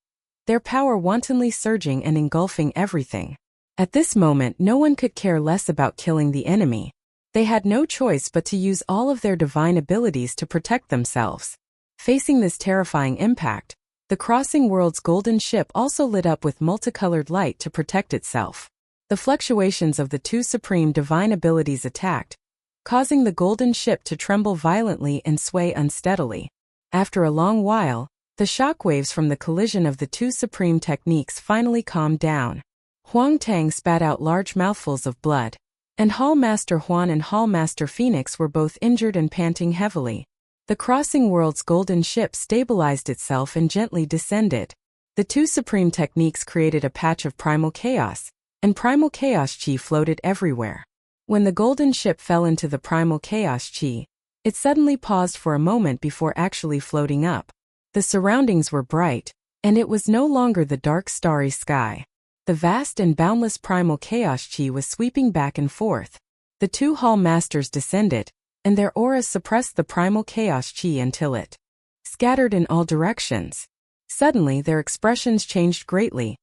their power wantonly surging and engulfing everything. At this moment, no one could care less about killing the enemy. They had no choice but to use all of their divine abilities to protect themselves. Facing this terrifying impact, the crossing world's golden ship also lit up with multicolored light to protect itself. The fluctuations of the two supreme divine abilities attacked, causing the golden ship to tremble violently and sway unsteadily. After a long while, the shockwaves from the collision of the two supreme techniques finally calmed down. Huang Tang spat out large mouthfuls of blood, and Hall Master Huan and Hall Master Phoenix were both injured and panting heavily. The crossing world's golden ship stabilized itself and gently descended. The two supreme techniques created a patch of primal chaos, and primal chaos chi floated everywhere. When the golden ship fell into the primal chaos chi, it suddenly paused for a moment before actually floating up. The surroundings were bright, and it was no longer the dark starry sky. The vast and boundless primal chaos chi was sweeping back and forth. The two hall masters descended, and their auras suppressed the primal chaos chi until it scattered in all directions. Suddenly their expressions changed greatly.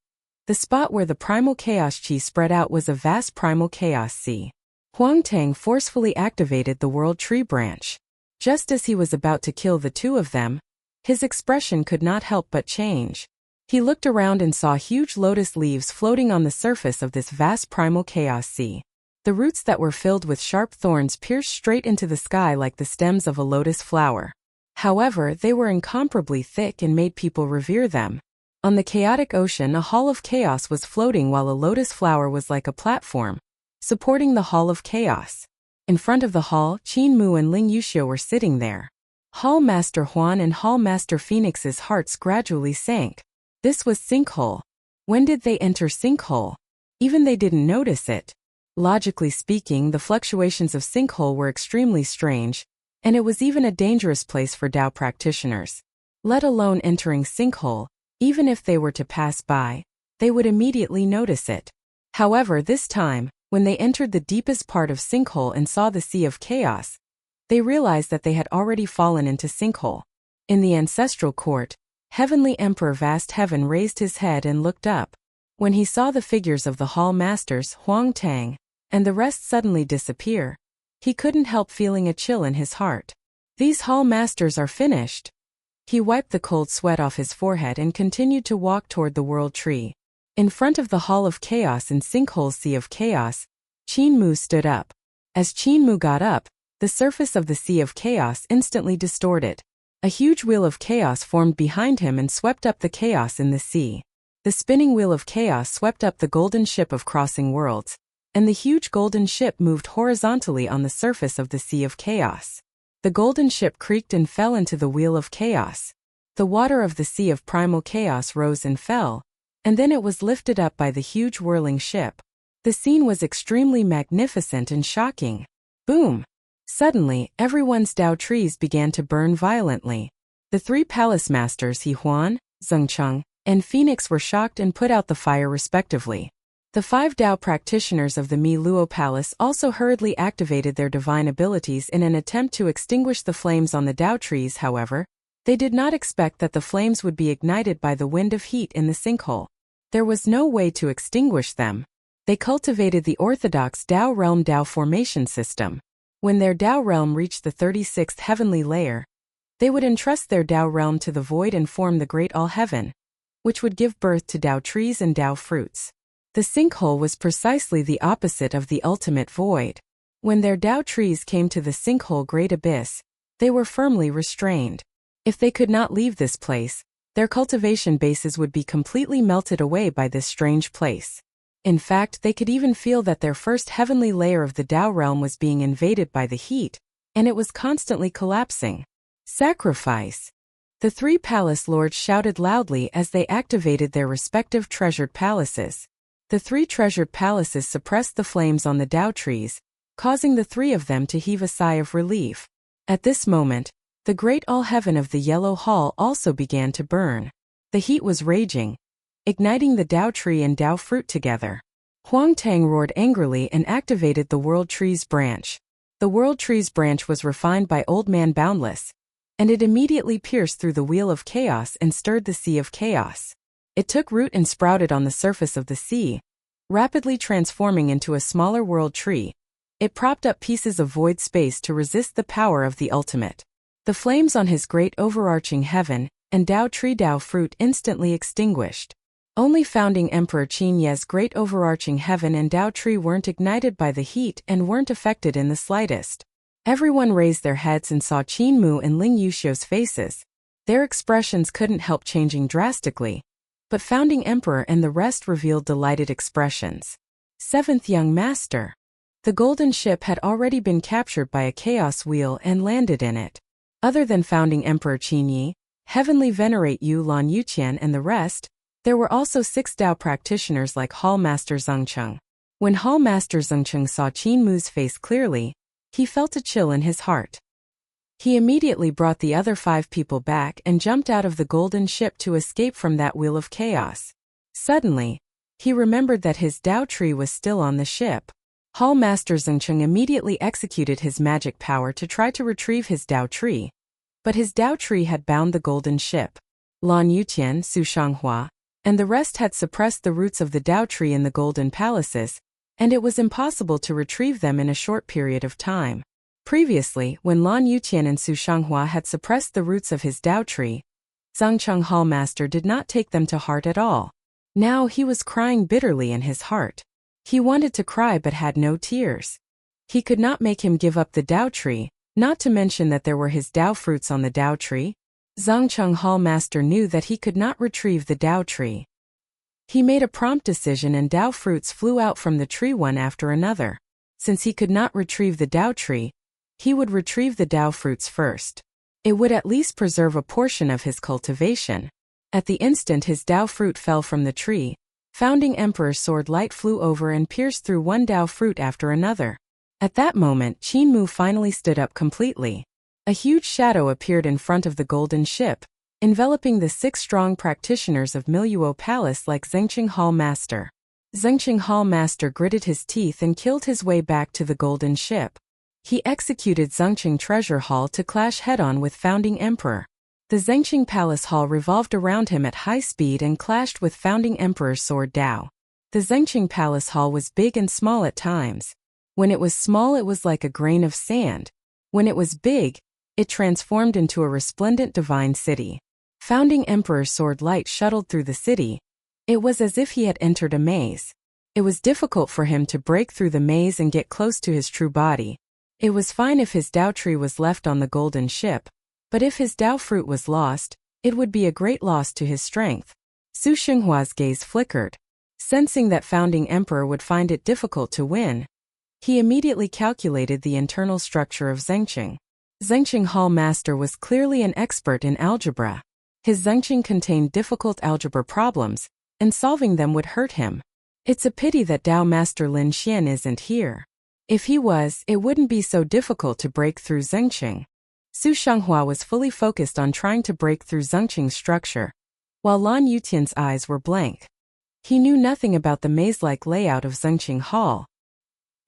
The spot where the primal chaos chi spread out was a vast primal chaos sea. Huang Tang forcefully activated the world tree branch. Just as he was about to kill the two of them, his expression could not help but change. He looked around and saw huge lotus leaves floating on the surface of this vast primal chaos sea. The roots that were filled with sharp thorns pierced straight into the sky like the stems of a lotus flower. However, they were incomparably thick and made people revere them. On the chaotic ocean, a hall of chaos was floating while a lotus flower was like a platform, supporting the hall of chaos. In front of the hall, Qin Mu and Ling Yuxiu were sitting there. Hall Master Huan and Hall Master Phoenix's hearts gradually sank. This was Sinkhole. When did they enter Sinkhole? Even they didn't notice it. Logically speaking, the fluctuations of Sinkhole were extremely strange, and it was even a dangerous place for Dao practitioners. Let alone entering Sinkhole, even if they were to pass by, they would immediately notice it. However, this time, when they entered the deepest part of Sinkhole and saw the Sea of Chaos, they realized that they had already fallen into Sinkhole. In the ancestral court, Heavenly Emperor Vast Heaven raised his head and looked up. When he saw the figures of the hall masters, Huang Tang, and the rest suddenly disappear, he couldn't help feeling a chill in his heart. These hall masters are finished. He wiped the cold sweat off his forehead and continued to walk toward the world tree. In front of the Hall of Chaos and Sinkhole's Sea of Chaos, Qin Mu stood up. As Qin Mu got up, the surface of the Sea of Chaos instantly distorted. A huge wheel of chaos formed behind him and swept up the chaos in the sea. The spinning wheel of chaos swept up the golden ship of crossing worlds, and the huge golden ship moved horizontally on the surface of the Sea of Chaos. The golden ship creaked and fell into the wheel of chaos. The water of the Sea of Primal Chaos rose and fell, and then it was lifted up by the huge whirling ship. The scene was extremely magnificent and shocking. Boom! Suddenly, everyone's Dao trees began to burn violently. The three palace masters He Huan, Zhengcheng, and Phoenix were shocked and put out the fire respectively. The 5 Dao practitioners of the Mi Luo Palace also hurriedly activated their divine abilities in an attempt to extinguish the flames on the Dao trees. However, they did not expect that the flames would be ignited by the wind of heat in the sinkhole. There was no way to extinguish them. They cultivated the orthodox Dao realm Dao formation system. When their Dao realm reached the 36th heavenly layer, they would entrust their Dao realm to the void and form the great all-heaven, which would give birth to Dao trees and Dao fruits. The sinkhole was precisely the opposite of the ultimate void. When their Dao trees came to the sinkhole great abyss, they were firmly restrained. If they could not leave this place, their cultivation bases would be completely melted away by this strange place. In fact, they could even feel that their first heavenly layer of the Dao realm was being invaded by the heat, and it was constantly collapsing. Sacrifice! The 3 palace lords shouted loudly as they activated their respective treasured palaces. The 3 treasured palaces suppressed the flames on the Dao trees, causing the 3 of them to heave a sigh of relief. At this moment, the great all-heaven of the Yellow Hall also began to burn. The heat was raging, igniting the Tao tree and Tao fruit together. Huang Tang roared angrily and activated the World Tree's branch. The World Tree's branch was refined by Old Man Boundless, and it immediately pierced through the wheel of chaos and stirred the sea of chaos. It took root and sprouted on the surface of the sea, rapidly transforming into a smaller world tree. It propped up pieces of void space to resist the power of the ultimate. The flames on his great overarching heaven and Tao tree Tao fruit instantly extinguished. Only founding Emperor Qin Ye's great overarching heaven and Tao tree weren't ignited by the heat and weren't affected in the slightest. Everyone raised their heads and saw Qin Mu and Ling Yuxiu's faces. Their expressions couldn't help changing drastically, but founding Emperor and the rest revealed delighted expressions. Seventh Young Master. The golden ship had already been captured by a chaos wheel and landed in it. Other than founding Emperor Qin Yi, Heavenly Venerate Yu Lan Yuqian and the rest, there were also 6 Tao practitioners like Hall Master Zengcheng. When Hall Master Zengcheng saw Qin Mu's face clearly, he felt a chill in his heart. He immediately brought the other 5 people back and jumped out of the golden ship to escape from that wheel of chaos. Suddenly, he remembered that his Tao tree was still on the ship. Hall Master Zengcheng immediately executed his magic power to try to retrieve his Tao tree, but his Tao tree had bound the golden ship. Lan Yuqian, Su Shanghua, and the rest had suppressed the roots of the Tao tree in the golden palaces, and it was impossible to retrieve them in a short period of time. Previously, when Lan Yuqian and Su Shanghua had suppressed the roots of his Tao tree, Zengcheng Hall Master did not take them to heart at all. Now he was crying bitterly in his heart. He wanted to cry but had no tears. He could not make him give up the Tao tree, not to mention that there were his Tao fruits on the Tao tree. Zengcheng Hall Master knew that he could not retrieve the Tao tree. He made a prompt decision and Tao fruits flew out from the tree one after another. Since he could not retrieve the Tao tree, he would retrieve the Tao fruits first. It would at least preserve a portion of his cultivation. At the instant his Tao fruit fell from the tree, founding Emperor's sword light flew over and pierced through one Tao fruit after another. At that moment Qin Mu finally stood up completely. A huge shadow appeared in front of the golden ship, enveloping the 6 strong practitioners of Miluo Palace like Zengcheng Hall Master. Zengcheng Hall Master gritted his teeth and killed his way back to the golden ship. He executed Zengcheng Treasure Hall to clash head-on with founding Emperor. The Zengcheng Palace Hall revolved around him at high speed and clashed with founding Emperor's sword Tao. The Zengcheng Palace Hall was big and small at times. When it was small it was like a grain of sand. When it was big, it transformed into a resplendent divine city. Founding Emperor's sword light shuttled through the city. It was as if he had entered a maze. It was difficult for him to break through the maze and get close to his true body. It was fine if his Tao tree was left on the golden ship, but if his Tao fruit was lost, it would be a great loss to his strength. Su Xinghua's gaze flickered. Sensing that founding Emperor would find it difficult to win, he immediately calculated the internal structure of Zengcheng. Zengcheng Hall Master was clearly an expert in algebra. His Zengcheng contained difficult algebra problems, and solving them would hurt him. It's a pity that Tao Master Lin Xian isn't here. If he was, it wouldn't be so difficult to break through Zengcheng. Su Shanghua was fully focused on trying to break through Zengcheng's structure, while Lan Yuqian's eyes were blank. He knew nothing about the maze-like layout of Zengcheng Hall.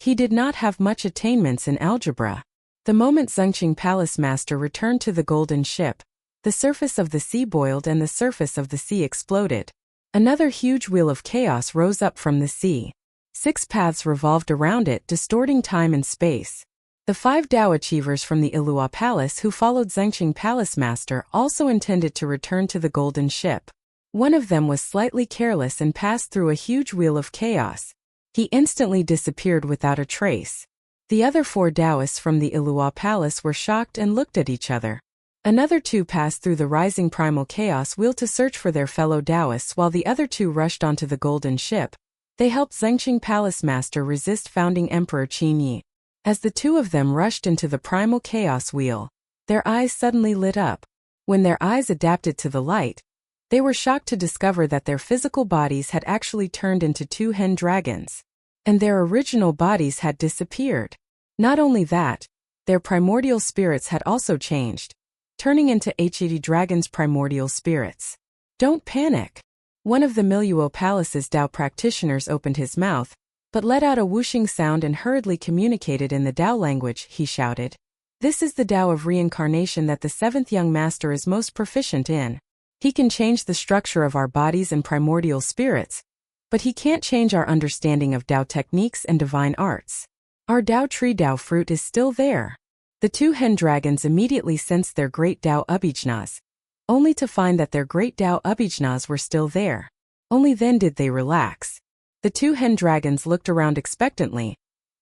He did not have much attainments in algebra. The moment Zengcheng Palace Master returned to the golden ship, the surface of the sea boiled and the surface of the sea exploded. Another huge wheel of chaos rose up from the sea. 6 paths revolved around it, distorting time and space. The 5 Tao achievers from the Ilua Palace who followed Zengcheng Palace Master also intended to return to the golden ship. One of them was slightly careless and passed through a huge wheel of chaos. He instantly disappeared without a trace. The other 4 Taoists from the Ilua Palace were shocked and looked at each other. Another 2 passed through the rising primal chaos wheel to search for their fellow Taoists while the other 2 rushed onto the golden ship. They helped Zengcheng Palace Master resist founding Emperor Qin Yi. As the 2 of them rushed into the primal chaos wheel, their eyes suddenly lit up. When their eyes adapted to the light, they were shocked to discover that their physical bodies had actually turned into 2 hen dragons, and their original bodies had disappeared. Not only that, their primordial spirits had also changed, turning into 80 dragons' primordial spirits. Don't panic. One of the Miluo Palace's Dao practitioners opened his mouth, but let out a whooshing sound and hurriedly communicated in the Dao language. He shouted, "This is the Dao of reincarnation that the seventh young master is most proficient in. He can change the structure of our bodies and primordial spirits, but he can't change our understanding of Dao techniques and divine arts. Our Dao tree Dao fruit is still there." The two hen dragons immediately sensed their great Dao Abhijnas, only to find that their great Dao Abhijnas were still there. Only then did they relax. The two hen dragons looked around expectantly,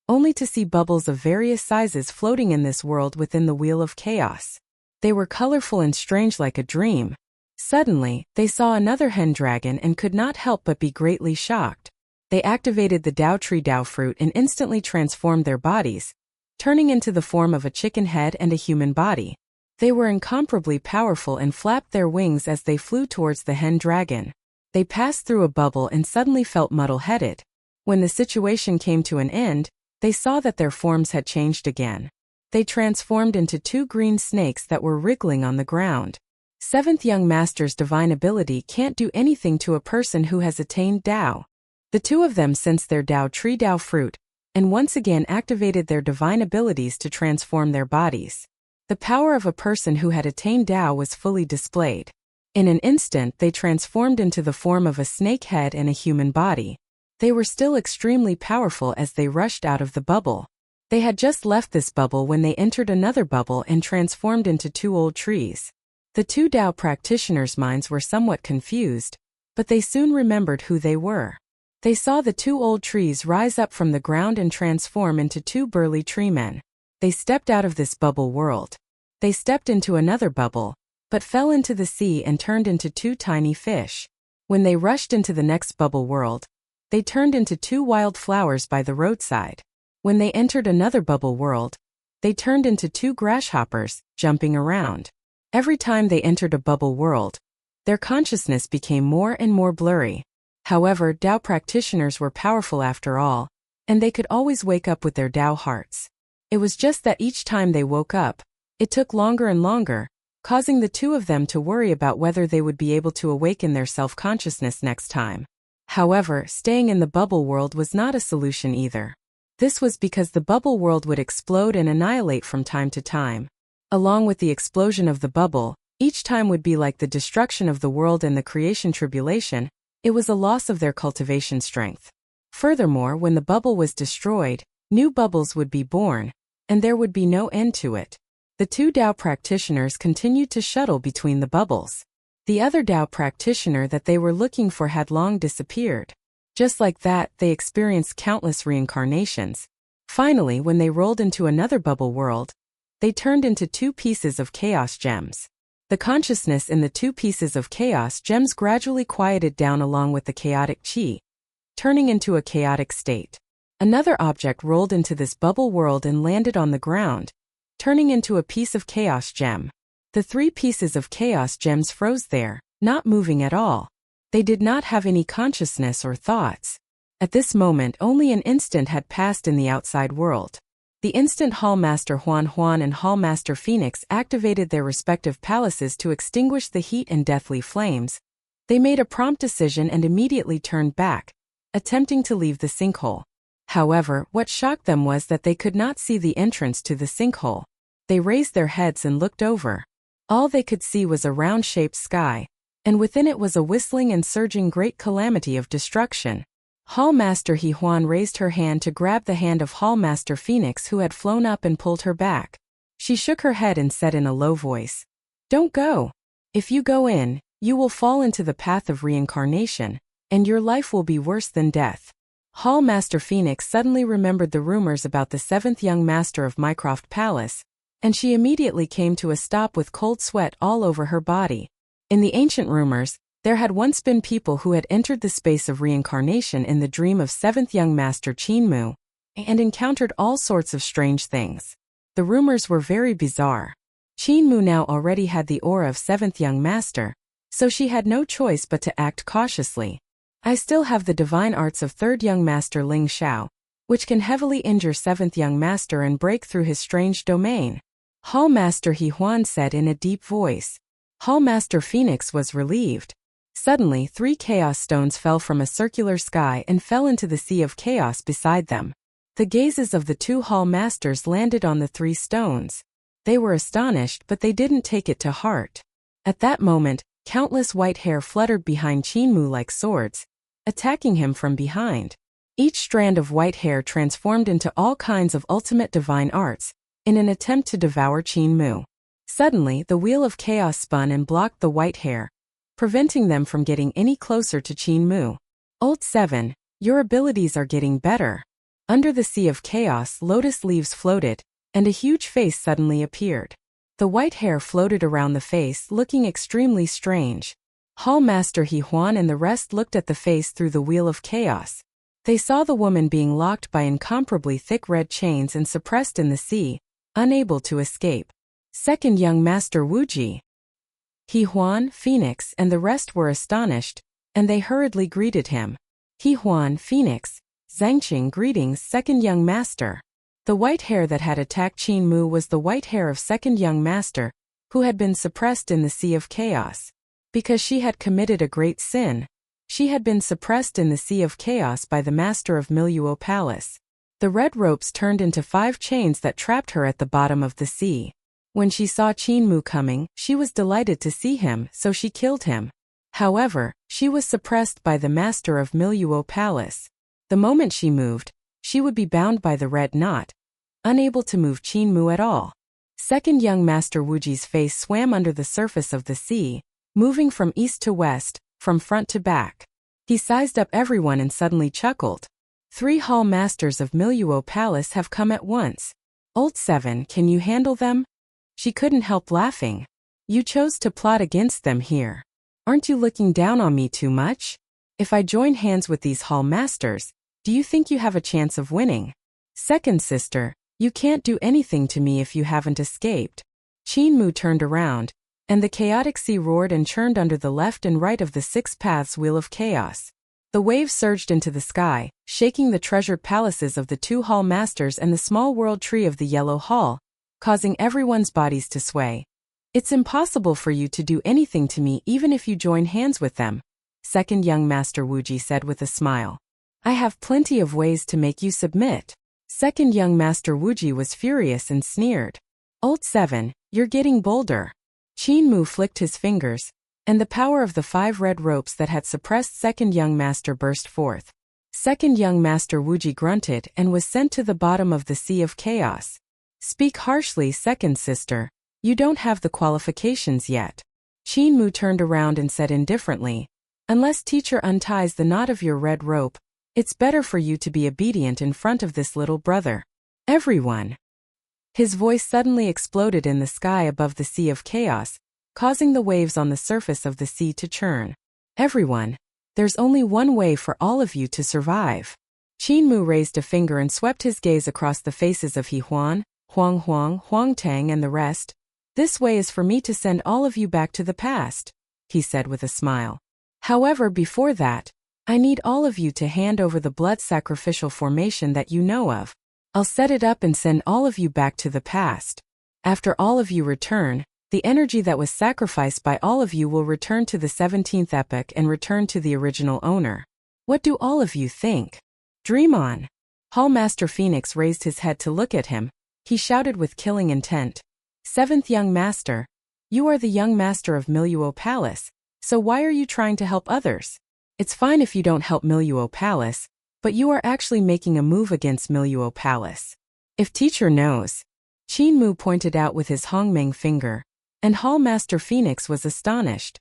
only to see bubbles of various sizes floating in this world within the wheel of chaos. They were colorful and strange like a dream. Suddenly, they saw another hen dragon and could not help but be greatly shocked. They activated the Dao tree Dao fruit and instantly transformed their bodies, turning into the form of a chicken head and a human body. They were incomparably powerful and flapped their wings as they flew towards the hen dragon. They passed through a bubble and suddenly felt muddle-headed. When the situation came to an end, they saw that their forms had changed again. They transformed into two green snakes that were wriggling on the ground. Seventh young master's divine ability can't do anything to a person who has attained Dao. The two of them sensed their Dao tree Dao fruit, and once again activated their divine abilities to transform their bodies. The power of a person who had attained Dao was fully displayed. In an instant they transformed into the form of a snake head and a human body. They were still extremely powerful as they rushed out of the bubble. They had just left this bubble when they entered another bubble and transformed into two old trees. The two Dao practitioners' minds were somewhat confused, but they soon remembered who they were. They saw the two old trees rise up from the ground and transform into two burly treemen. They stepped out of this bubble world. They stepped into another bubble, but fell into the sea and turned into two tiny fish. When they rushed into the next bubble world, they turned into two wild flowers by the roadside. When they entered another bubble world, they turned into two grasshoppers, jumping around. Every time they entered a bubble world, their consciousness became more and more blurry. However, Dao practitioners were powerful after all, and they could always wake up with their Dao hearts. It was just that each time they woke up, it took longer and longer, causing the two of them to worry about whether they would be able to awaken their self-consciousness next time. However, staying in the bubble world was not a solution either. This was because the bubble world would explode and annihilate from time to time. Along with the explosion of the bubble, each time would be like the destruction of the world and the creation tribulation. It was a loss of their cultivation strength. Furthermore, when the bubble was destroyed, new bubbles would be born, and there would be no end to it. The two Dao practitioners continued to shuttle between the bubbles. The other Dao practitioner that they were looking for had long disappeared. Just like that, they experienced countless reincarnations. Finally, when they rolled into another bubble world, they turned into two pieces of chaos gems. The consciousness in the two pieces of chaos gems gradually quieted down along with the chaotic chi, turning into a chaotic state. Another object rolled into this bubble world and landed on the ground, turning into a piece of chaos gem. The three pieces of chaos gems froze there, not moving at all. They did not have any consciousness or thoughts. At this moment, only an instant had passed in the outside world. The instant Hallmaster Huan and Hallmaster Phoenix activated their respective palaces to extinguish the heat and deathly flames. They made a prompt decision and immediately turned back, attempting to leave the sinkhole. However, what shocked them was that they could not see the entrance to the sinkhole. They raised their heads and looked over. All they could see was a round-shaped sky, and within it was a whistling and surging great calamity of destruction. Hallmaster Huan raised her hand to grab the hand of Hallmaster Phoenix, who had flown up, and pulled her back. She shook her head and said in a low voice, "Don't go. If you go in, you will fall into the path of reincarnation, and your life will be worse than death." Hallmaster Phoenix suddenly remembered the rumors about the seventh young master of Mycroft Palace, and she immediately came to a stop with cold sweat all over her body. In the ancient rumors, there had once been people who had entered the space of reincarnation in the dream of seventh young master Qinmu, and encountered all sorts of strange things. The rumors were very bizarre. Qinmu now already had the aura of seventh young master, so she had no choice but to act cautiously. "I still have the divine arts of third young master Ling Xiao, which can heavily injure seventh young master and break through his strange domain," Hallmaster Huan said in a deep voice. Hallmaster Phoenix was relieved. Suddenly, 3 chaos stones fell from a circular sky and fell into the sea of chaos beside them. The gazes of the 2 hall masters landed on the 3 stones. They were astonished, but they didn't take it to heart. At that moment, countless white hair fluttered behind Qinmu like swords, attacking him from behind. Each strand of white hair transformed into all kinds of ultimate divine arts, in an attempt to devour Qinmu. Suddenly, the wheel of chaos spun and blocked the white hair, preventing them from getting any closer to Qinmu. Old 7, your abilities are getting better. Under the sea of chaos, lotus leaves floated, and a huge face suddenly appeared. The white hair floated around the face, looking extremely strange. Hall Master He Huan and the rest looked at the face through the wheel of chaos. They saw the woman being locked by incomparably thick red chains and suppressed in the sea, unable to escape. Second young Master Wuji. He Huan, Phoenix, and the rest were astonished, and they hurriedly greeted him. He Huan, Phoenix, Zhangqing, greetings, second young master. The white hair that had attacked Qinmu was the white hair of second young master, who had been suppressed in the sea of chaos. Because she had committed a great sin, she had been suppressed in the sea of chaos by the master of Miluo Palace. The red ropes turned into 5 chains that trapped her at the bottom of the sea. When she saw Qinmu coming, she was delighted to see him, so she killed him. However, she was suppressed by the master of Miluo Palace. The moment she moved, she would be bound by the red knot, unable to move Qinmu at all. Second young Master Wuji's face swam under the surface of the sea, moving from east to west, from front to back. He sized up everyone and suddenly chuckled. 3 hall masters of Miluo Palace have come at once. Old 7, can you handle them? She couldn't help laughing. You chose to plot against them here. Aren't you looking down on me too much? If I join hands with these hall masters, do you think you have a chance of winning? Second sister, you can't do anything to me if you haven't escaped. Qinmu turned around, and the chaotic sea roared and churned under the left and right of the 6 paths wheel of chaos. The waves surged into the sky, shaking the treasured palaces of the 2 hall masters and the small world tree of the yellow hall, causing everyone's bodies to sway. It's impossible for you to do anything to me even if you join hands with them, second young Master Wuji said with a smile. I have plenty of ways to make you submit. Second young Master Wuji was furious and sneered. Old 7, you're getting bolder. Qinmu flicked his fingers, and the power of the 5 red ropes that had suppressed second young master burst forth. Second young Master Wuji grunted and was sent to the bottom of the sea of chaos. Speak harshly, second sister. You don't have the qualifications yet. Qinmu turned around and said indifferently, unless teacher unties the knot of your red rope, it's better for you to be obedient in front of this little brother. Everyone. His voice suddenly exploded in the sky above the sea of chaos, causing the waves on the surface of the sea to churn. Everyone. There's only one way for all of you to survive. Qinmu raised a finger and swept his gaze across the faces of He Huan, Huang Huang, Huang Tang and the rest. This way is for me to send all of you back to the past, he said with a smile. However, before that, I need all of you to hand over the blood sacrificial formation that you know of. I'll set it up and send all of you back to the past. After all of you return, the energy that was sacrificed by all of you will return to the 17th epoch and return to the original owner. What do all of you think? Dream on. Hall Master Phoenix raised his head to look at him. He shouted with killing intent. 7th young master, you are the young master of Miluo Palace, so why are you trying to help others? It's fine if you don't help Miluo Palace, but you are actually making a move against Miluo Palace. If teacher knows. Qinmu pointed out with his Hongmeng finger, and Hall Master Phoenix was astonished.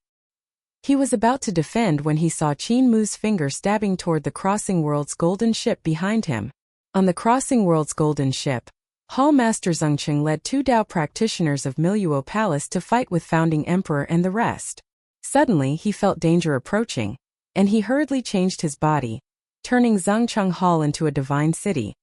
He was about to defend when he saw Qinmu's finger stabbing toward the Crossing World's golden ship behind him. On the Crossing World's golden ship, Hall Master Zhengqing led 2 Dao practitioners of Miluo Palace to fight with Founding Emperor and the rest. Suddenly he felt danger approaching, and he hurriedly changed his body, turning Zhangcheng Hall into a divine city.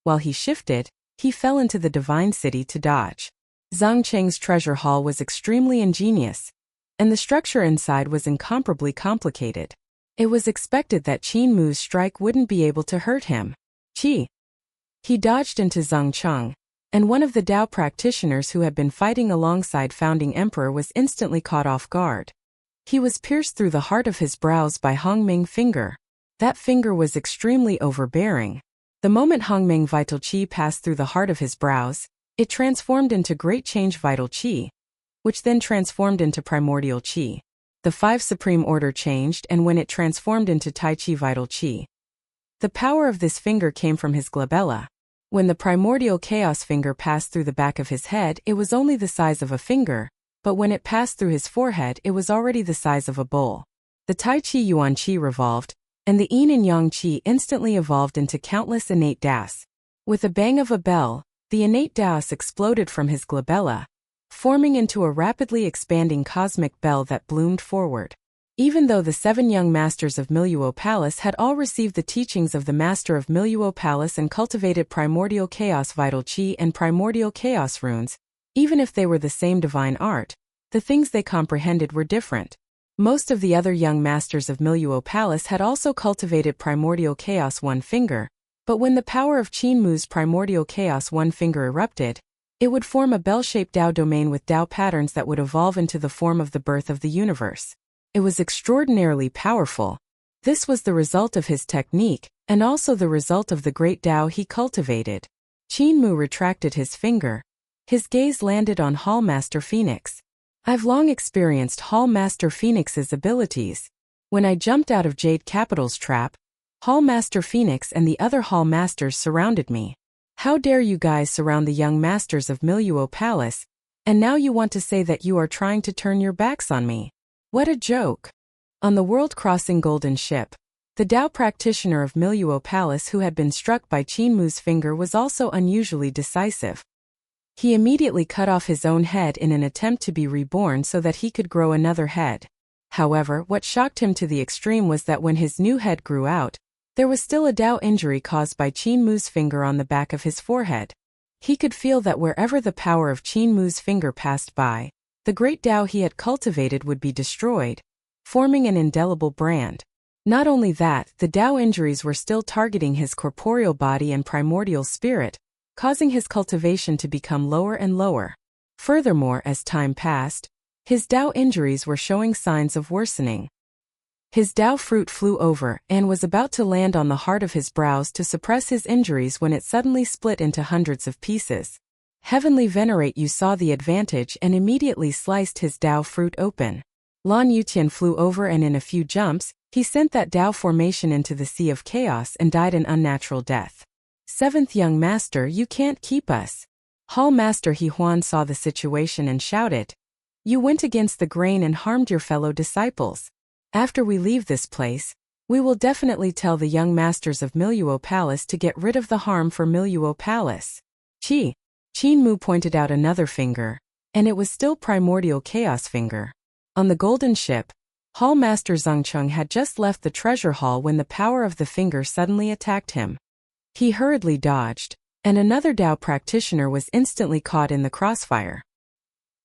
While he shifted, he fell into the divine city to dodge. Zhangcheng's treasure hall was extremely ingenious, and the structure inside was incomparably complicated. It was expected that Qinmu's strike wouldn't be able to hurt him. He dodged into Zhangcheng, and one of the Dao practitioners who had been fighting alongside Founding Emperor was instantly caught off guard. He was pierced through the heart of his brows by Hongming finger. That finger was extremely overbearing. The moment Hongming vital qi passed through the heart of his brows, it transformed into great change vital qi, which then transformed into primordial qi. The 5 supreme order changed, and when it transformed into Tai Chi vital qi, the power of this finger came from his glabella. When the primordial chaos finger passed through the back of his head, it was only the size of a finger, but when it passed through his forehead, it was already the size of a bowl. The Tai Chi Yuan Qi revolved, and the Yin and Yang Qi instantly evolved into countless innate Das. With a bang of a bell, the innate Das exploded from his glabella, forming into a rapidly expanding cosmic bell that bloomed forward. Even though the 7 young masters of Miluo Palace had all received the teachings of the master of Miluo Palace and cultivated primordial chaos vital qi and primordial chaos runes, even if they were the same divine art, the things they comprehended were different. Most of the other young masters of Miluo Palace had also cultivated primordial chaos one finger, but when the power of Qin Mu's primordial chaos one finger erupted, it would form a bell-shaped Dao domain with Dao patterns that would evolve into the form of the birth of the universe. It was extraordinarily powerful. This was the result of his technique, and also the result of the great Dao he cultivated. Qin Mu retracted his finger. His gaze landed on Hall Master Phoenix. I've long experienced Hall Master Phoenix's abilities. When I jumped out of Jade Capital's trap, Hall Master Phoenix and the other Hall Masters surrounded me. How dare you guys surround the young masters of Miluo Palace, and now you want to say that you are trying to turn your backs on me? What a joke. On the world-crossing golden ship, the Dao practitioner of Miluo Palace who had been struck by Qin Mu's finger was also unusually decisive. He immediately cut off his own head in an attempt to be reborn so that he could grow another head. However, what shocked him to the extreme was that when his new head grew out, there was still a Dao injury caused by Qin Mu's finger on the back of his forehead. He could feel that wherever the power of Qin Mu's finger passed by, the great Dao he had cultivated would be destroyed, forming an indelible brand. Not only that, the Dao injuries were still targeting his corporeal body and primordial spirit, causing his cultivation to become lower and lower. Furthermore, as time passed, his Dao injuries were showing signs of worsening. His Dao fruit flew over and was about to land on the heart of his brows to suppress his injuries when it suddenly split into hundreds of pieces. Heavenly Venerate Yu saw the advantage and immediately sliced his Dao fruit open. Lan Yutian flew over and in a few jumps, he sent that Dao formation into the sea of chaos and died an unnatural death. 7th young master, you can't keep us. Hall Master He Huan saw the situation and shouted, "You went against the grain and harmed your fellow disciples. After we leave this place, we will definitely tell the young masters of Miluo Palace to get rid of the harm for Miluo Palace." Qin Mu pointed out another finger, and it was still primordial chaos finger. On the golden ship, Hall Master Zhengcheng had just left the treasure hall when the power of the finger suddenly attacked him. He hurriedly dodged, and another Dao practitioner was instantly caught in the crossfire.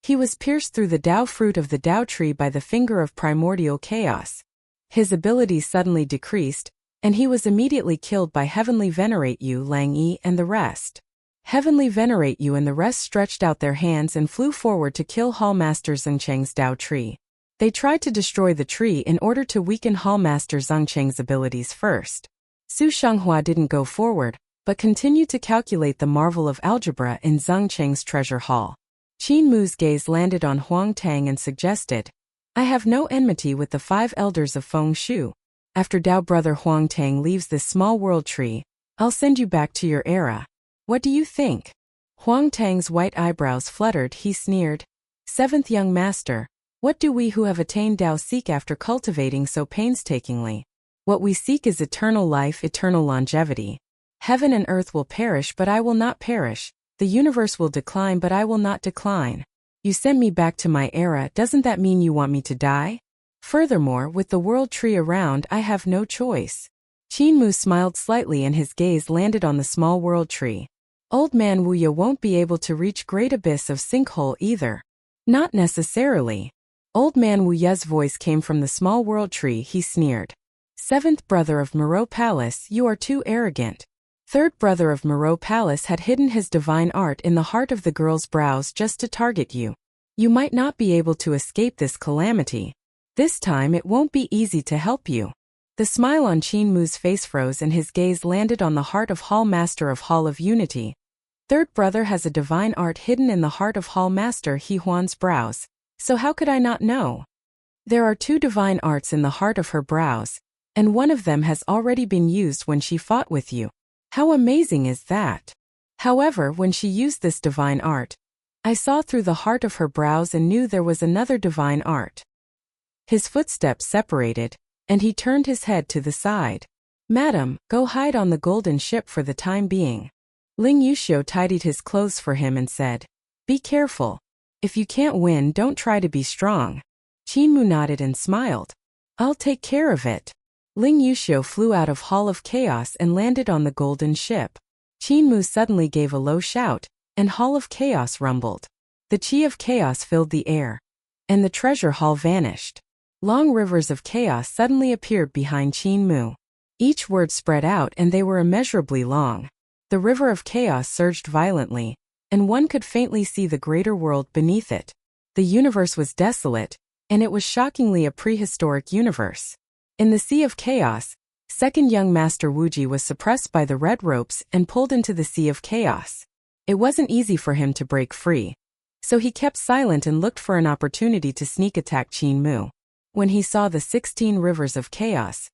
He was pierced through the Dao fruit of the Dao tree by the finger of primordial chaos. His abilities suddenly decreased, and he was immediately killed by Heavenly Venerate Yu, Lang Yi, and the rest. Heavenly Venerate Yu and the rest stretched out their hands and flew forward to kill Hall Master Zhengcheng's Dao tree. They tried to destroy the tree in order to weaken Hall Master Zhengcheng's abilities first. Su Shanghua didn't go forward, but continued to calculate the marvel of algebra in Zhengcheng's treasure hall. Qin Mu's gaze landed on Huang Tang and suggested, "I have no enmity with the 5 elders of Feng Shu. After Dao brother Huang Tang leaves this small world tree, I'll send you back to your era. What do you think?" Huang Tang's white eyebrows fluttered. He sneered, "7th young master, what do we who have attained Dao seek after cultivating so painstakingly? What we seek is eternal life, eternal longevity. Heaven and earth will perish, but I will not perish. The universe will decline, but I will not decline. You sent me back to my era, doesn't that mean you want me to die? Furthermore, with the world tree around, I have no choice." Qin Mu smiled slightly and his gaze landed on the small world tree. "Old man Wu Ya won't be able to reach great abyss of sinkhole either." "Not necessarily." Old man Wu Ya's voice came from the small world tree. He sneered, "7th brother of Moreau Palace, you are too arrogant." 3rd brother of Moreau Palace had hidden his divine art in the heart of the girl's brows just to target you. You might not be able to escape this calamity. This time it won't be easy to help you. The smile on Qin Mu's face froze and his gaze landed on the heart of Hall Master of Hall of Unity. Third brother has a divine art hidden in the heart of Hall Master He Huan's brows. So how could I not know? There are 2 divine arts in the heart of her brows, and one of them has already been used when she fought with you. How amazing is that? However, when she used this divine art, I saw through the heart of her brows and knew there was another divine art. His footsteps separated, and he turned his head to the side. Madam, go hide on the golden ship for the time being. Ling Yuxiu tidied his clothes for him and said, be careful. If you can't win, don't try to be strong. Qin Mu nodded and smiled. I'll take care of it. Ling Yuxiu flew out of Hall of Chaos and landed on the golden ship. Qin Mu suddenly gave a low shout, and Hall of Chaos rumbled. The Qi of Chaos filled the air, and the treasure hall vanished. Long rivers of chaos suddenly appeared behind Qin Mu. Each word spread out and they were immeasurably long. The river of chaos surged violently, and one could faintly see the greater world beneath it. The universe was desolate, and it was shockingly a prehistoric universe. In the Sea of Chaos, second young Master Wuji was suppressed by the red ropes and pulled into the Sea of Chaos. It wasn't easy for him to break free, so he kept silent and looked for an opportunity to sneak attack Qin Mu. When he saw the 16 rivers of chaos,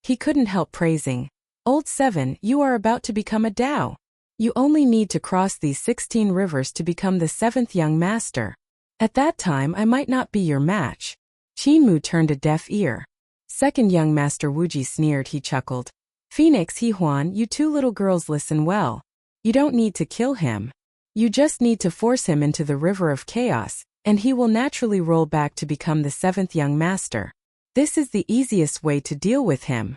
he couldn't help praising, Old 7, you are about to become a Dao. You only need to cross these 16 rivers to become the 7th young master. At that time I might not be your match. Qin Mu turned a deaf ear. Second young master Wuji sneered. He chuckled. Phoenix He Huan, you 2 little girls listen well. You don't need to kill him. You just need to force him into the river of chaos, and he will naturally roll back to become the 7th young master. This is the easiest way to deal with him.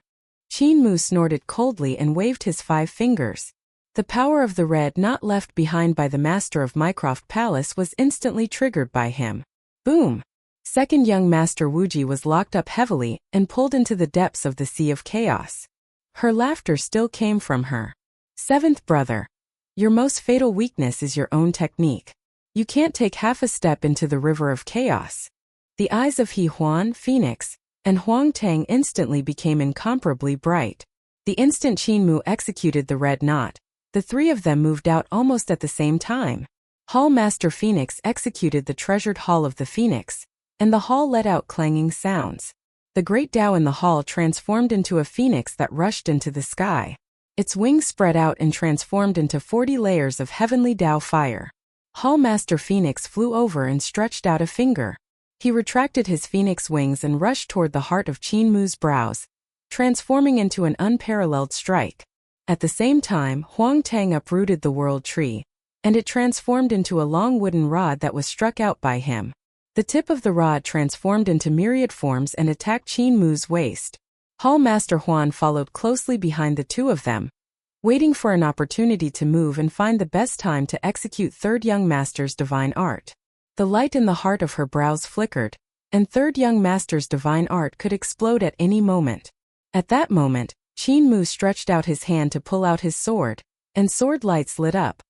Qin Mu snorted coldly and waved his 5 fingers. The power of the red knot left behind by the master of Mycroft Palace was instantly triggered by him. Boom! Second young master Wuji was locked up heavily and pulled into the depths of the Sea of Chaos. Her laughter still came from her. 7th brother, your most fatal weakness is your own technique. You can't take half a step into the river of chaos. The eyes of He Huan, Phoenix, and Huang Tang instantly became incomparably bright. The instant Qin Mu executed the red knot, the 3 of them moved out almost at the same time. Hall Master Phoenix executed the treasured Hall of the Phoenix, and the hall let out clanging sounds. The great Dao in the hall transformed into a phoenix that rushed into the sky. Its wings spread out and transformed into 40 layers of heavenly Dao fire. Hall Master Phoenix flew over and stretched out a finger. He retracted his phoenix wings and rushed toward the heart of Qin Mu's brows, transforming into an unparalleled strike. At the same time, Huang Tang uprooted the world tree, and it transformed into a long wooden rod that was struck out by him. The tip of the rod transformed into myriad forms and attacked Qin Mu's waist. Hall Master Huan followed closely behind the 2 of them, waiting for an opportunity to move and find the best time to execute third young master's divine art. The light in the heart of her brows flickered, and third young master's divine art could explode at any moment. At that moment, Qin Mu stretched out his hand to pull out his sword, and sword lights lit up.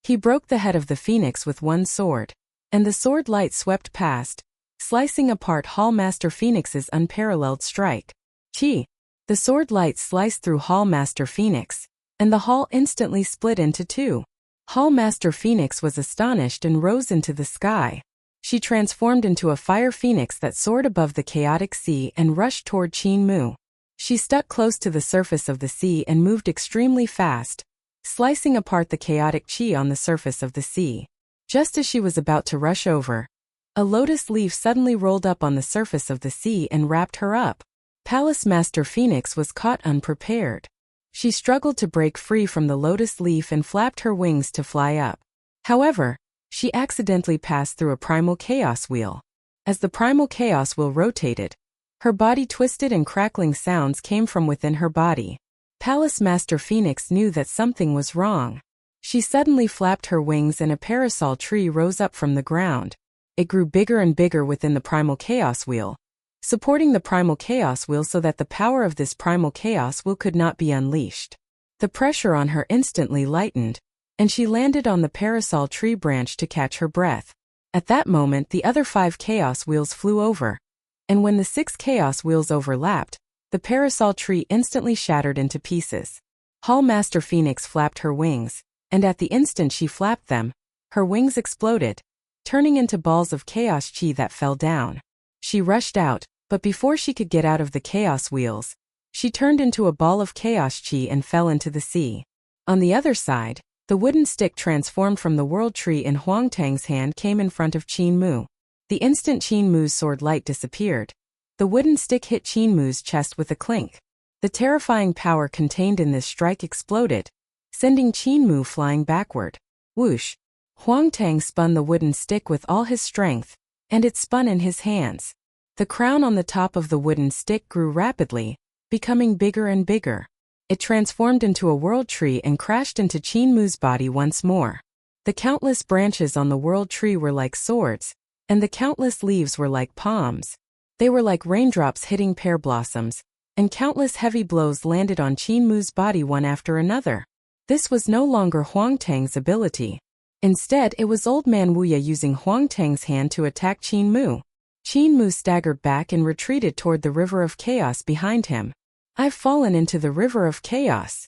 He broke the head of the phoenix with one sword, and the sword light swept past, slicing apart Hall Master Phoenix's unparalleled strike. Chi! The sword light sliced through Hall Master Phoenix, and the hall instantly split into 2. Hall Master Phoenix was astonished and rose into the sky. She transformed into a fire phoenix that soared above the chaotic sea and rushed toward Qin Mu. She stuck close to the surface of the sea and moved extremely fast, slicing apart the chaotic chi on the surface of the sea. Just as she was about to rush over, a lotus leaf suddenly rolled up on the surface of the sea and wrapped her up. Palace Master Phoenix was caught unprepared. She struggled to break free from the lotus leaf and flapped her wings to fly up. However, she accidentally passed through a primal chaos wheel. As the primal chaos wheel rotated, her body twisted and crackling sounds came from within her body. Palace Master Phoenix knew that something was wrong. She suddenly flapped her wings and a parasol tree rose up from the ground. It grew bigger and bigger within the primal chaos wheel, supporting the primal chaos wheel so that the power of this primal chaos wheel could not be unleashed. The pressure on her instantly lightened, and she landed on the parasol tree branch to catch her breath. At that moment the other 5 chaos wheels flew over, and when the 6 chaos wheels overlapped, the parasol tree instantly shattered into pieces. Hall Master Phoenix flapped her wings, and at the instant she flapped them, her wings exploded, turning into balls of chaos chi that fell down. She rushed out, but before she could get out of the chaos wheels, she turned into a ball of chaos chi and fell into the sea. On the other side, the wooden stick transformed from the world tree in Huang Tang's hand came in front of Qin Mu. The instant Qin Mu's sword light disappeared, the wooden stick hit Qin Mu's chest with a clink. The terrifying power contained in this strike exploded, sending Qin Mu flying backward. Whoosh! Huang Tang spun the wooden stick with all his strength, and it spun in his hands. The crown on the top of the wooden stick grew rapidly, becoming bigger and bigger. It transformed into a world tree and crashed into Qin Mu's body once more. The countless branches on the world tree were like swords, and the countless leaves were like palms. They were like raindrops hitting pear blossoms, and countless heavy blows landed on Qin Mu's body one after another. This was no longer Huang Tang's ability. Instead, it was Old Man Wuya using Huang Tang's hand to attack Qin Mu. Qin Mu staggered back and retreated toward the river of chaos behind him. "I've fallen into the river of chaos."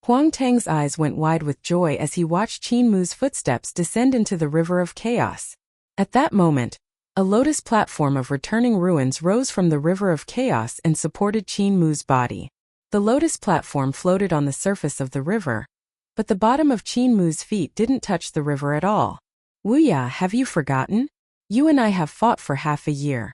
Huang Tang's eyes went wide with joy as he watched Qin Mu's footsteps descend into the river of chaos. At that moment, a lotus platform of returning ruins rose from the river of chaos and supported Qin Mu's body. The lotus platform floated on the surface of the river, but the bottom of Qin Mu's feet didn't touch the river at all. "Wuya, have you forgotten? You and I have fought for half a year.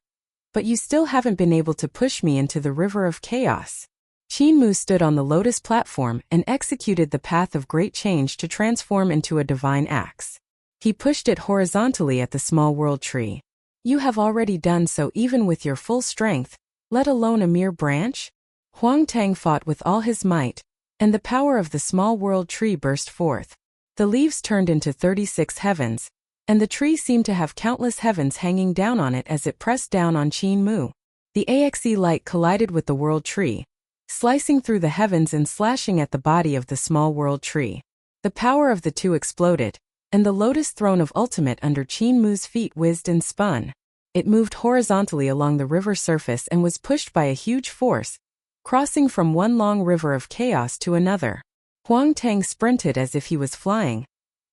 But you still haven't been able to push me into the river of chaos." Qin Mu stood on the lotus platform and executed the path of great change to transform into a divine axe. He pushed it horizontally at the small world tree. "You have already done so even with your full strength, let alone a mere branch?" Huang Tang fought with all his might, and the power of the small world tree burst forth. The leaves turned into 36 heavens, and the tree seemed to have countless heavens hanging down on it as it pressed down on Qin Mu. The AXE light collided with the world tree, slicing through the heavens and slashing at the body of the small world tree. The power of the two exploded, and the lotus throne of ultimate under Qin Mu's feet whizzed and spun. It moved horizontally along the river surface and was pushed by a huge force, crossing from one long river of chaos to another. Huang Tang sprinted as if he was flying,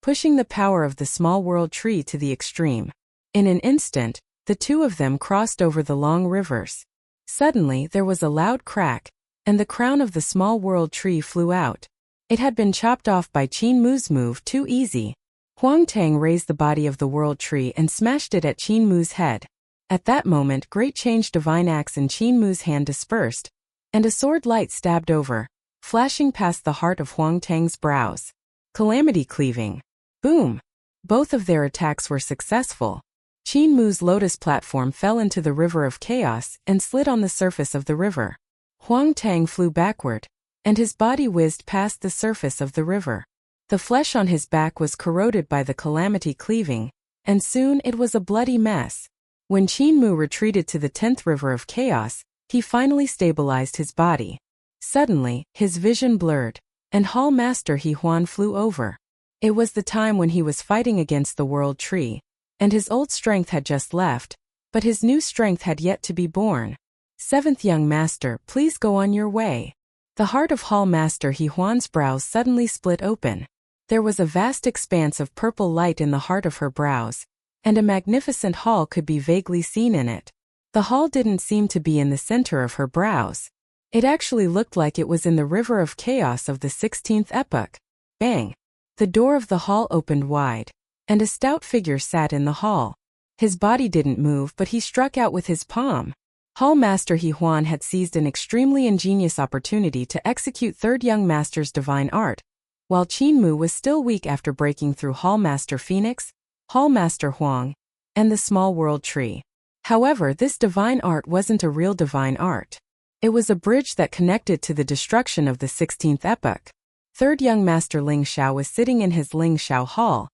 pushing the power of the small world tree to the extreme. In an instant, the two of them crossed over the long rivers. Suddenly there was a loud crack, and the crown of the small world tree flew out. It had been chopped off by Qin Mu's move too easy. Huang Tang raised the body of the world tree and smashed it at Qin Mu's head. At that moment, great change divine axe in Qin Mu's hand dispersed, and a sword light stabbed over, flashing past the heart of Huang Tang's brows. Calamity cleaving. Boom! Both of their attacks were successful. Qin Mu's lotus platform fell into the river of chaos and slid on the surface of the river. Huang Tang flew backward, and his body whizzed past the surface of the river. The flesh on his back was corroded by the calamity cleaving, and soon it was a bloody mess. When Qin Mu retreated to the 10th river of chaos, he finally stabilized his body. Suddenly, his vision blurred, and Hall Master He Huan flew over. It was the time when he was fighting against the world tree, and his old strength had just left, but his new strength had yet to be born. "Seventh young master, please go on your way." The heart of Hall Master He Huan's brows suddenly split open. There was a vast expanse of purple light in the heart of her brows, and a magnificent hall could be vaguely seen in it. The hall didn't seem to be in the center of her brows. It actually looked like it was in the river of chaos of the 16th epoch. Bang! The door of the hall opened wide, and a stout figure sat in the hall. His body didn't move, but he struck out with his palm. Hall Master He Huan had seized an extremely ingenious opportunity to execute Third Young Master's divine art, while Qin Mu was still weak after breaking through Hall Master Phoenix, Hall Master Huang, and the small world tree. However, this divine art wasn't a real divine art. It was a bridge that connected to the destruction of the 16th epoch. Third Young Master Ling Xiao was sitting in his Ling Xiao Hall,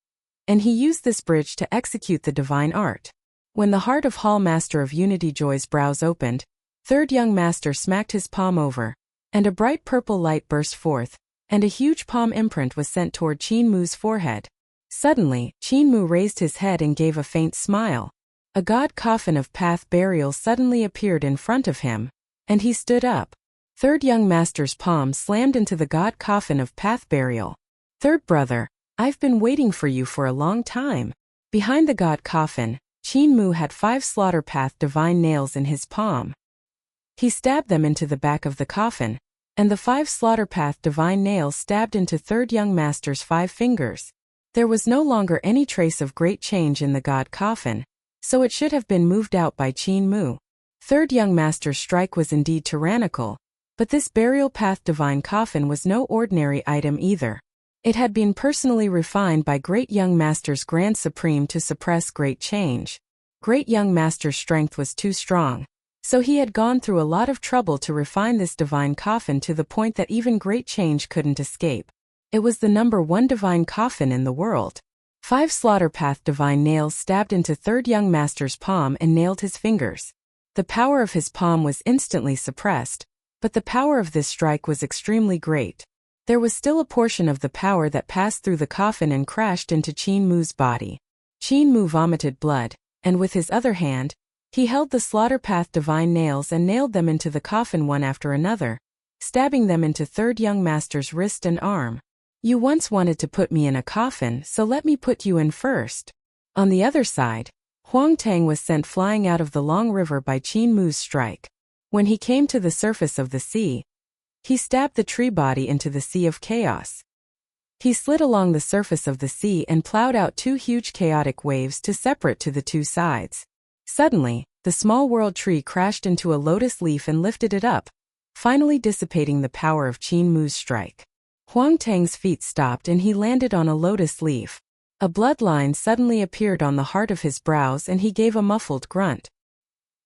and he used this bridge to execute the divine art. When the heart of Hall Master of Unity Joy's brows opened, Third Young Master smacked his palm over, and a bright purple light burst forth, and a huge palm imprint was sent toward Qin Mu's forehead. Suddenly, Qin Mu raised his head and gave a faint smile. A god coffin of path burial suddenly appeared in front of him, and he stood up. Third young master's palm slammed into the god coffin of path burial. Third brother, I've been waiting for you for a long time. Behind the god coffin, Qin Mu had 5 slaughter path divine nails in his palm. He stabbed them into the back of the coffin, and the 5 slaughter path divine nails stabbed into third young master's 5 fingers. There was no longer any trace of great change in the god coffin, so it should have been moved out by Qin Mu. Third young master's strike was indeed tyrannical, but this burial path divine coffin was no ordinary item either. It had been personally refined by Great Young Master's Grand Supreme to suppress great change. Great Young Master's strength was too strong, so he had gone through a lot of trouble to refine this divine coffin to the point that even great change couldn't escape. It was the number 1 divine coffin in the world. 5 slaughter path divine nails stabbed into Third Young Master's palm and nailed his fingers. The power of his palm was instantly suppressed, but the power of this strike was extremely great. There was still a portion of the power that passed through the coffin and crashed into Qin Mu's body. Qin Mu vomited blood, and with his other hand, he held the slaughter path divine nails and nailed them into the coffin one after another, stabbing them into Third Young Master's wrist and arm. You once wanted to put me in a coffin, so let me put you in first. On the other side, Huang Tang was sent flying out of the long river by Qin Mu's strike. When he came to the surface of the sea, he stabbed the tree body into the sea of chaos. He slid along the surface of the sea and plowed out 2 huge chaotic waves to separate to the 2 sides. Suddenly, the small world tree crashed into a lotus leaf and lifted it up, finally dissipating the power of Qin Mu's strike. Huang Tang's feet stopped and he landed on a lotus leaf. A bloodline suddenly appeared on the heart of his brows and he gave a muffled grunt.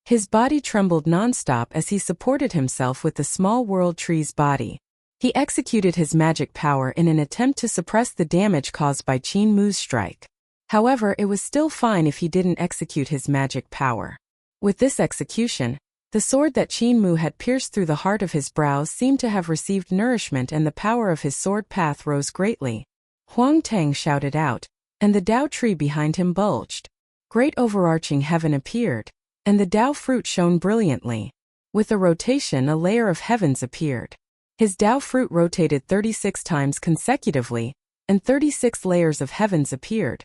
His body trembled non-stop as he supported himself with the small world tree's body. He executed his magic power in an attempt to suppress the damage caused by Qin Mu's strike. However, it was still fine if he didn't execute his magic power. With this execution, the sword that Qin Mu had pierced through the heart of his brows seemed to have received nourishment and the power of his sword path rose greatly. Huang Tang shouted out, and the Dao tree behind him bulged. Great overarching heaven appeared, and the Dao fruit shone brilliantly. With a rotation, a layer of heavens appeared. His Dao fruit rotated 36 times consecutively, and 36 layers of heavens appeared,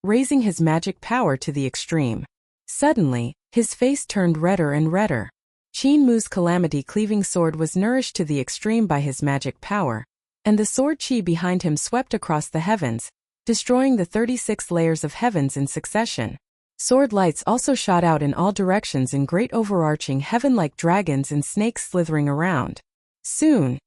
raising his magic power to the extreme. Suddenly, his face turned redder and redder. Qin Mu's calamity-cleaving sword was nourished to the extreme by his magic power, and the sword qi behind him swept across the heavens, destroying the 36 layers of heavens in succession. Sword lights also shot out in all directions in great overarching heaven like dragons and snakes slithering around. Soon,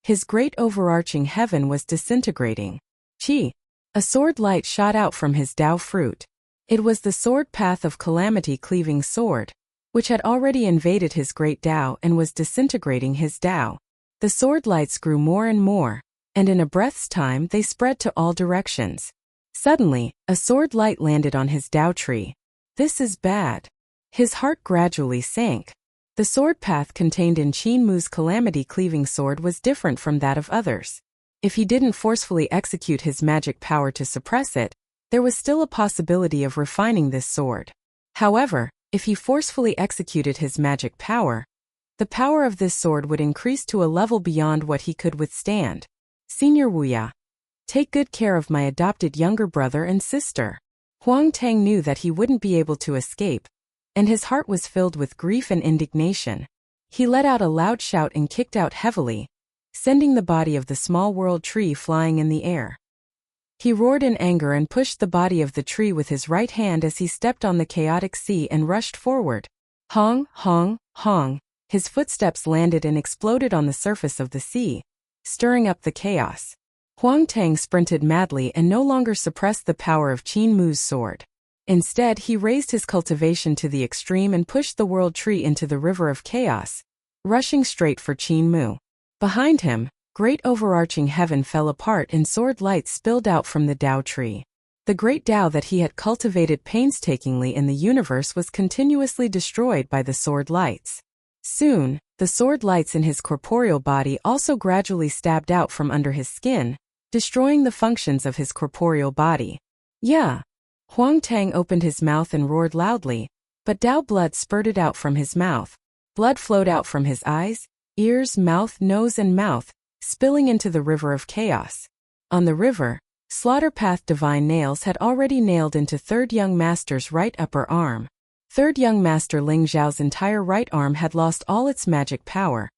his great overarching heaven was disintegrating. Qi. A sword light shot out from his Dao fruit. It was the sword path of calamity-cleaving sword, which had already invaded his great Dao and was disintegrating his Dao. The sword lights grew more and more, and in a breath's time they spread to all directions. Suddenly, a sword light landed on his Dao tree. This is bad. His heart gradually sank. The sword path contained in Qin Mu's calamity-cleaving sword was different from that of others. If he didn't forcefully execute his magic power to suppress it, there was still a possibility of refining this sword. However, if he forcefully executed his magic power, the power of this sword would increase to a level beyond what he could withstand. Senior wuxia. Take good care of my adopted younger brother and sister. Huang Tang knew that he wouldn't be able to escape, and his heart was filled with grief and indignation. He let out a loud shout and kicked out heavily, sending the body of the small world tree flying in the air. He roared in anger and pushed the body of the tree with his right hand as he stepped on the chaotic sea and rushed forward. Hong, hong, hong. His footsteps landed and exploded on the surface of the sea, stirring up the chaos. Huang Tang sprinted madly and no longer suppressed the power of Qin Mu's sword. Instead, he raised his cultivation to the extreme and pushed the world tree into the river of chaos, rushing straight for Qin Mu. Behind him, great overarching heaven fell apart and sword lights spilled out from the Dao tree. The great Dao that he had cultivated painstakingly in the universe was continuously destroyed by the sword lights. Soon, the sword lights in his corporeal body also gradually stabbed out from under his skin, destroying the functions of his corporeal body. Yeah. Huang Tang opened his mouth and roared loudly, But Dao blood spurted out from his mouth. Blood flowed out from his eyes, ears, mouth, nose and mouth, spilling into the river of chaos. On the river, Slaughter Path divine nails had already nailed into Third Young Master's right upper arm. Third Young Master Ling Zhao's entire right arm had lost all its magic power,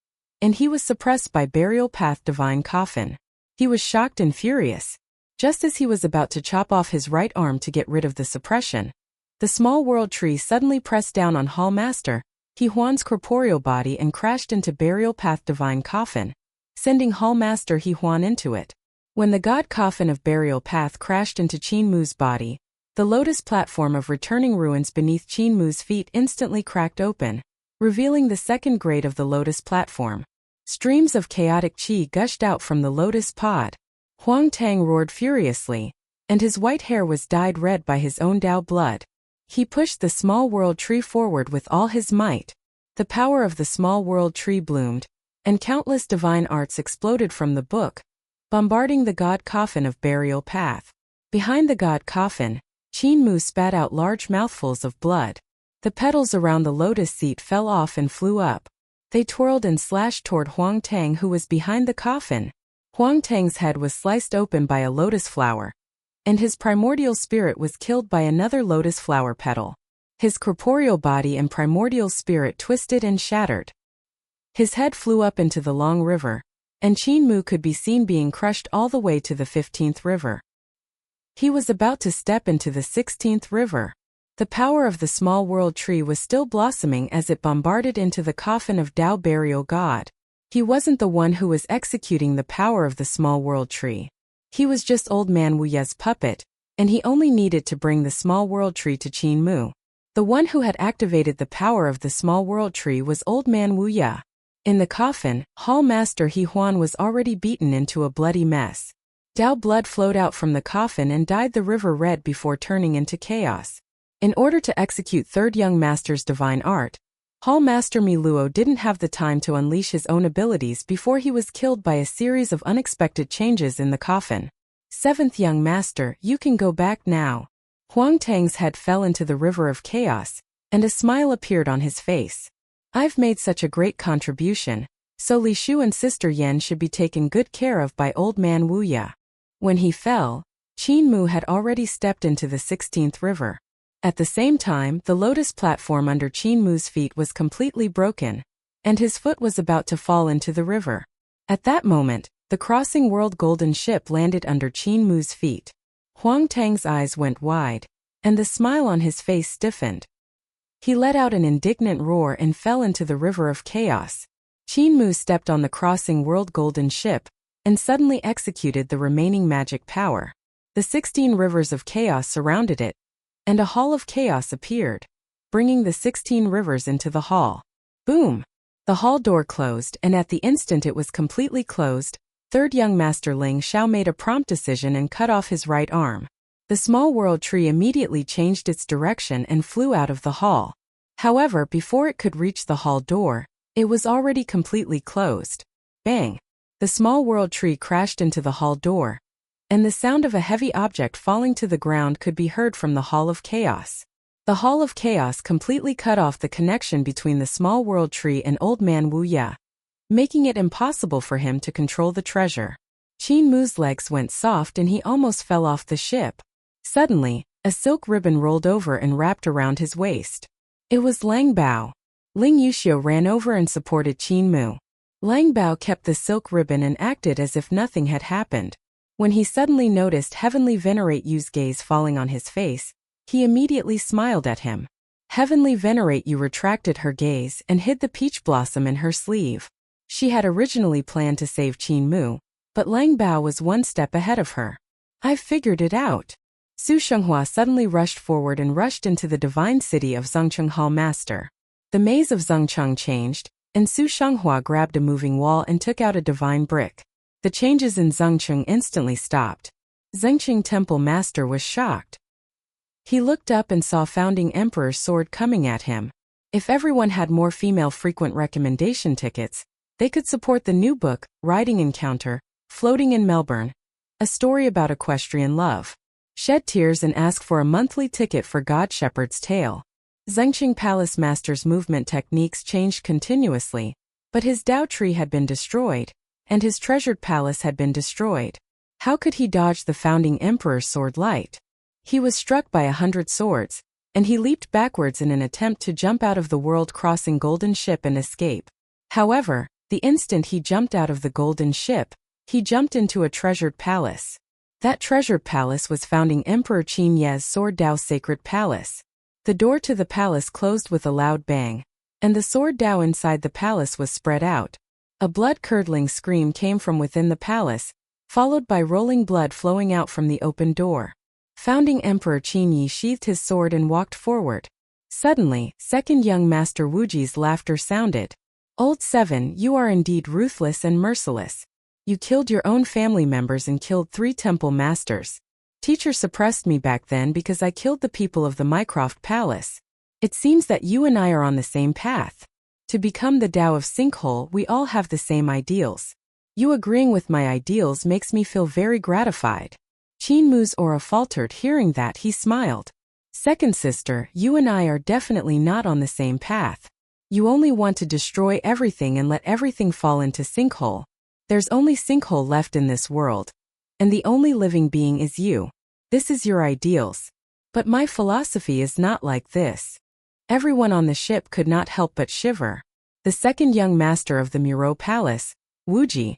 and he was suppressed by Burial Path divine coffin. He was shocked and furious. Just as he was about to chop off his right arm to get rid of the suppression, the small world tree suddenly pressed down on Hall Master He Huan's corporeal body and crashed into Burial Path divine coffin, sending Hall Master He Huan into it. When the god coffin of Burial Path crashed into Qin Mu's body, the lotus platform of returning ruins beneath Qin Mu's feet instantly cracked open, revealing the second grade of the lotus platform. Streams of chaotic qi gushed out from the lotus pod. Huang Tang roared furiously, and his white hair was dyed red by his own Dao blood. He pushed the small world tree forward with all his might. The power of the small world tree bloomed, and countless divine arts exploded from the book, bombarding the god coffin of Burial Path. Behind the god coffin, Qin Mu spat out large mouthfuls of blood. The petals around the lotus seat fell off and flew up. They twirled and slashed toward Huang Tang, who was behind the coffin. Huang Tang's head was sliced open by a lotus flower, and his primordial spirit was killed by another lotus flower petal. His corporeal body and primordial spirit twisted and shattered. His head flew up into the long river, and Qin Mu could be seen being crushed all the way to the 15th river. He was about to step into the 16th river. The power of the small world tree was still blossoming as it bombarded into the coffin of Dao Burial God. He wasn't the one who was executing the power of the small world tree. He was just Old Man Wu Ye's puppet, and he only needed to bring the small world tree to Qin Mu. The one who had activated the power of the small world tree was Old Man Wu Ye. In the coffin, Hall Master He Huan was already beaten into a bloody mess. Dao blood flowed out from the coffin and dyed the river red before turning into chaos. In order to execute Third Young Master's divine art, Hall Master Mi Luo didn't have the time to unleash his own abilities before he was killed by a series of unexpected changes in the coffin. Seventh Young Master, you can go back now. Huang Tang's head fell into the river of chaos, and a smile appeared on his face. I've made such a great contribution, so Li Shu and Sister Yan should be taken good care of by Old Man Wu Ye. When he fell, Qin Mu had already stepped into the 16th river. At the same time, the lotus platform under Qin Mu's feet was completely broken, and his foot was about to fall into the river. At that moment, the crossing world golden ship landed under Qin Mu's feet. Huang Tang's eyes went wide, and the smile on his face stiffened. He let out an indignant roar and fell into the river of chaos. Qin Mu stepped on the crossing world golden ship, and suddenly executed the remaining magic power. The 16 rivers of chaos surrounded it, and a hall of chaos appeared, bringing the 16 rivers into the hall. Boom! The hall door closed, and at the instant it was completely closed, Third Young Master Ling Zhao made a prompt decision and cut off his right arm. The small world tree immediately changed its direction and flew out of the hall. However, before it could reach the hall door, it was already completely closed. Bang! The small world tree crashed into the hall door, and the sound of a heavy object falling to the ground could be heard from the Hall of Chaos. The Hall of Chaos completely cut off the connection between the small world tree and Old Man Wu Ye, making it impossible for him to control the treasure. Qin Mu's legs went soft and he almost fell off the ship. Suddenly, a silk ribbon rolled over and wrapped around his waist. It was Lang Bao. Ling Yuxiu ran over and supported Qin Mu. Lang Bao kept the silk ribbon and acted as if nothing had happened. When he suddenly noticed Heavenly Venerate Yu's gaze falling on his face, he immediately smiled at him. Heavenly Venerate Yu retracted her gaze and hid the peach blossom in her sleeve. She had originally planned to save Qin Mu, but Lang Bao was one step ahead of her. I've figured it out. Su Shenghua suddenly rushed forward and rushed into the divine city of Zhengcheng Hall Master. The maze of Zhengcheng changed, and Su Shenghua grabbed a moving wall and took out a divine brick. The changes in Zhengcheng instantly stopped. Zhengcheng Temple Master was shocked. He looked up and saw Founding Emperor's sword coming at him. If everyone had more female frequent recommendation tickets, they could support the new book, Riding Encounter, Floating in Melbourne, a story about equestrian love. Shed tears and ask for a monthly ticket for God Shepherd's Tale. Zengqing Palace Master's movement techniques changed continuously, but his Dao tree had been destroyed, and his treasured palace had been destroyed. How could he dodge the founding emperor's sword light? He was struck by 100 swords, and he leaped backwards in an attempt to jump out of the world-crossing golden ship and escape. However, the instant he jumped out of the golden ship, he jumped into a treasured palace. That treasured palace was founding Emperor Qin Ye's Sword Dao Sacred Palace. The door to the palace closed with a loud bang, and the sword Dao inside the palace was spread out. A blood-curdling scream came from within the palace, followed by rolling blood flowing out from the open door. Founding Emperor Qin Yi sheathed his sword and walked forward. Suddenly, second young master Wuji's laughter sounded. Old Seven, you are indeed ruthless and merciless. You killed your own family members and killed 3 temple masters. Teacher suppressed me back then because I killed the people of the Mycroft Palace. It seems that you and I are on the same path. To become the Tao of Sinkhole, we all have the same ideals. You agreeing with my ideals makes me feel very gratified. Qin Mu's aura faltered. Hearing that, he smiled. Second sister, you and I are definitely not on the same path. You only want to destroy everything and let everything fall into Sinkhole. There's only Sinkhole left in this world. And the only living being is you. This is your ideals. But my philosophy is not like this. Everyone on the ship could not help but shiver. The second young master of the Muro Palace, Wuji,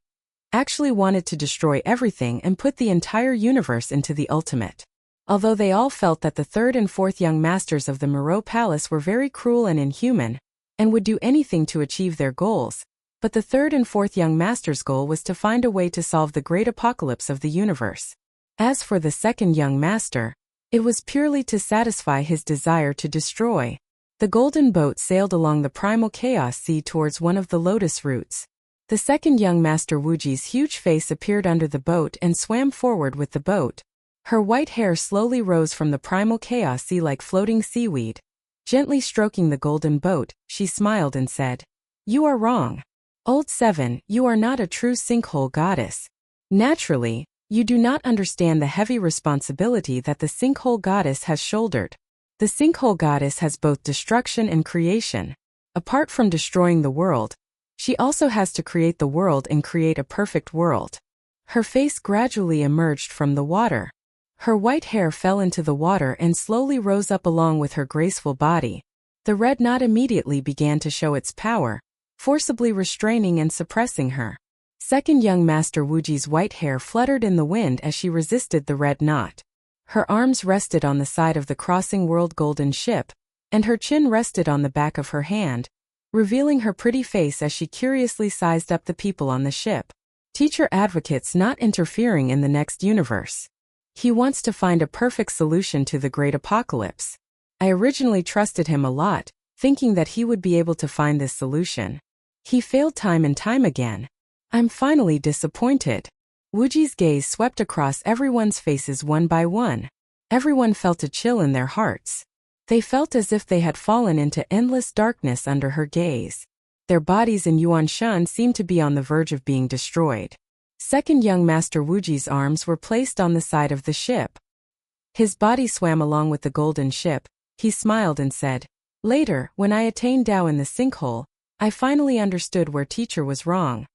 actually wanted to destroy everything and put the entire universe into the ultimate. Although they all felt that the third and fourth young masters of the Muro Palace were very cruel and inhuman, and would do anything to achieve their goals, but the third and fourth young master's goal was to find a way to solve the great apocalypse of the universe. As for the second young master, it was purely to satisfy his desire to destroy. The golden boat sailed along the primal chaos sea towards one of the lotus roots. The second young master Wuji's huge face appeared under the boat and swam forward with the boat. Her white hair slowly rose from the primal chaos sea like floating seaweed. Gently stroking the golden boat, she smiled and said, "You are wrong. Old Seven, you are not a true sinkhole goddess. Naturally, you do not understand the heavy responsibility that the sinkhole goddess has shouldered. The sinkhole goddess has both destruction and creation. Apart from destroying the world, she also has to create the world and create a perfect world." Her face gradually emerged from the water. Her white hair fell into the water and slowly rose up along with her graceful body. The red knot immediately began to show its power, forcibly restraining and suppressing her. Second young master Wuji's white hair fluttered in the wind as she resisted the red knot. Her arms rested on the side of the crossing world golden ship, and her chin rested on the back of her hand, revealing her pretty face as she curiously sized up the people on the ship. Teacher advocates not interfering in the next universe. He wants to find a perfect solution to the great apocalypse. I originally trusted him a lot, thinking that he would be able to find this solution. He failed time and time again. I'm finally disappointed. Wuji's gaze swept across everyone's faces one by one. Everyone felt a chill in their hearts. They felt as if they had fallen into endless darkness under her gaze. Their bodies in Yuanshan seemed to be on the verge of being destroyed. Second young master Wuji's arms were placed on the side of the ship. His body swam along with the golden ship. He smiled and said, "Later, when I attained Tao in the sinkhole, I finally understood where teacher was wrong."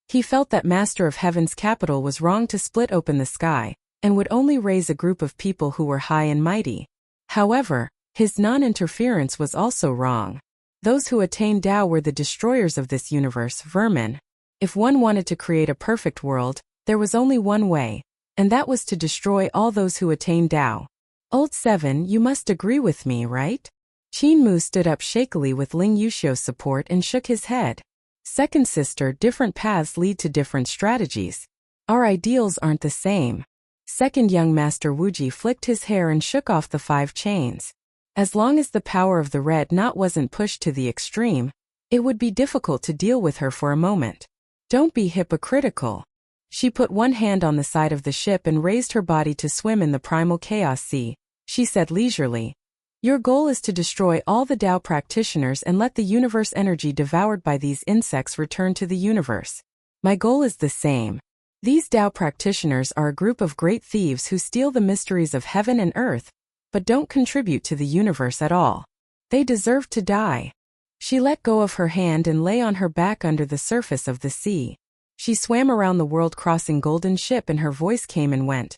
He felt that Master of Heaven's capital was wrong to split open the sky, and would only raise a group of people who were high and mighty. However, his non-interference was also wrong. Those who attained Tao were the destroyers of this universe, vermin. If one wanted to create a perfect world, there was only one way, and that was to destroy all those who attained Tao. Old Seven, you must agree with me, right? Qin Mu stood up shakily with Ling Yuxiu's support and shook his head. Second sister, different paths lead to different strategies. Our ideals aren't the same. Second young master Wuji flicked his hair and shook off the 5 chains. As long as the power of the red knot wasn't pushed to the extreme, it would be difficult to deal with her for a moment. Don't be hypocritical. She put one hand on the side of the ship and raised her body to swim in the primal chaos sea. She said leisurely, "Your goal is to destroy all the Tao practitioners and let the universe energy devoured by these insects return to the universe. My goal is the same. These Tao practitioners are a group of great thieves who steal the mysteries of heaven and earth, but don't contribute to the universe at all. They deserved to die. She let go of her hand and lay on her back under the surface of the sea. She swam around the world crossing golden ship and her voice came and went.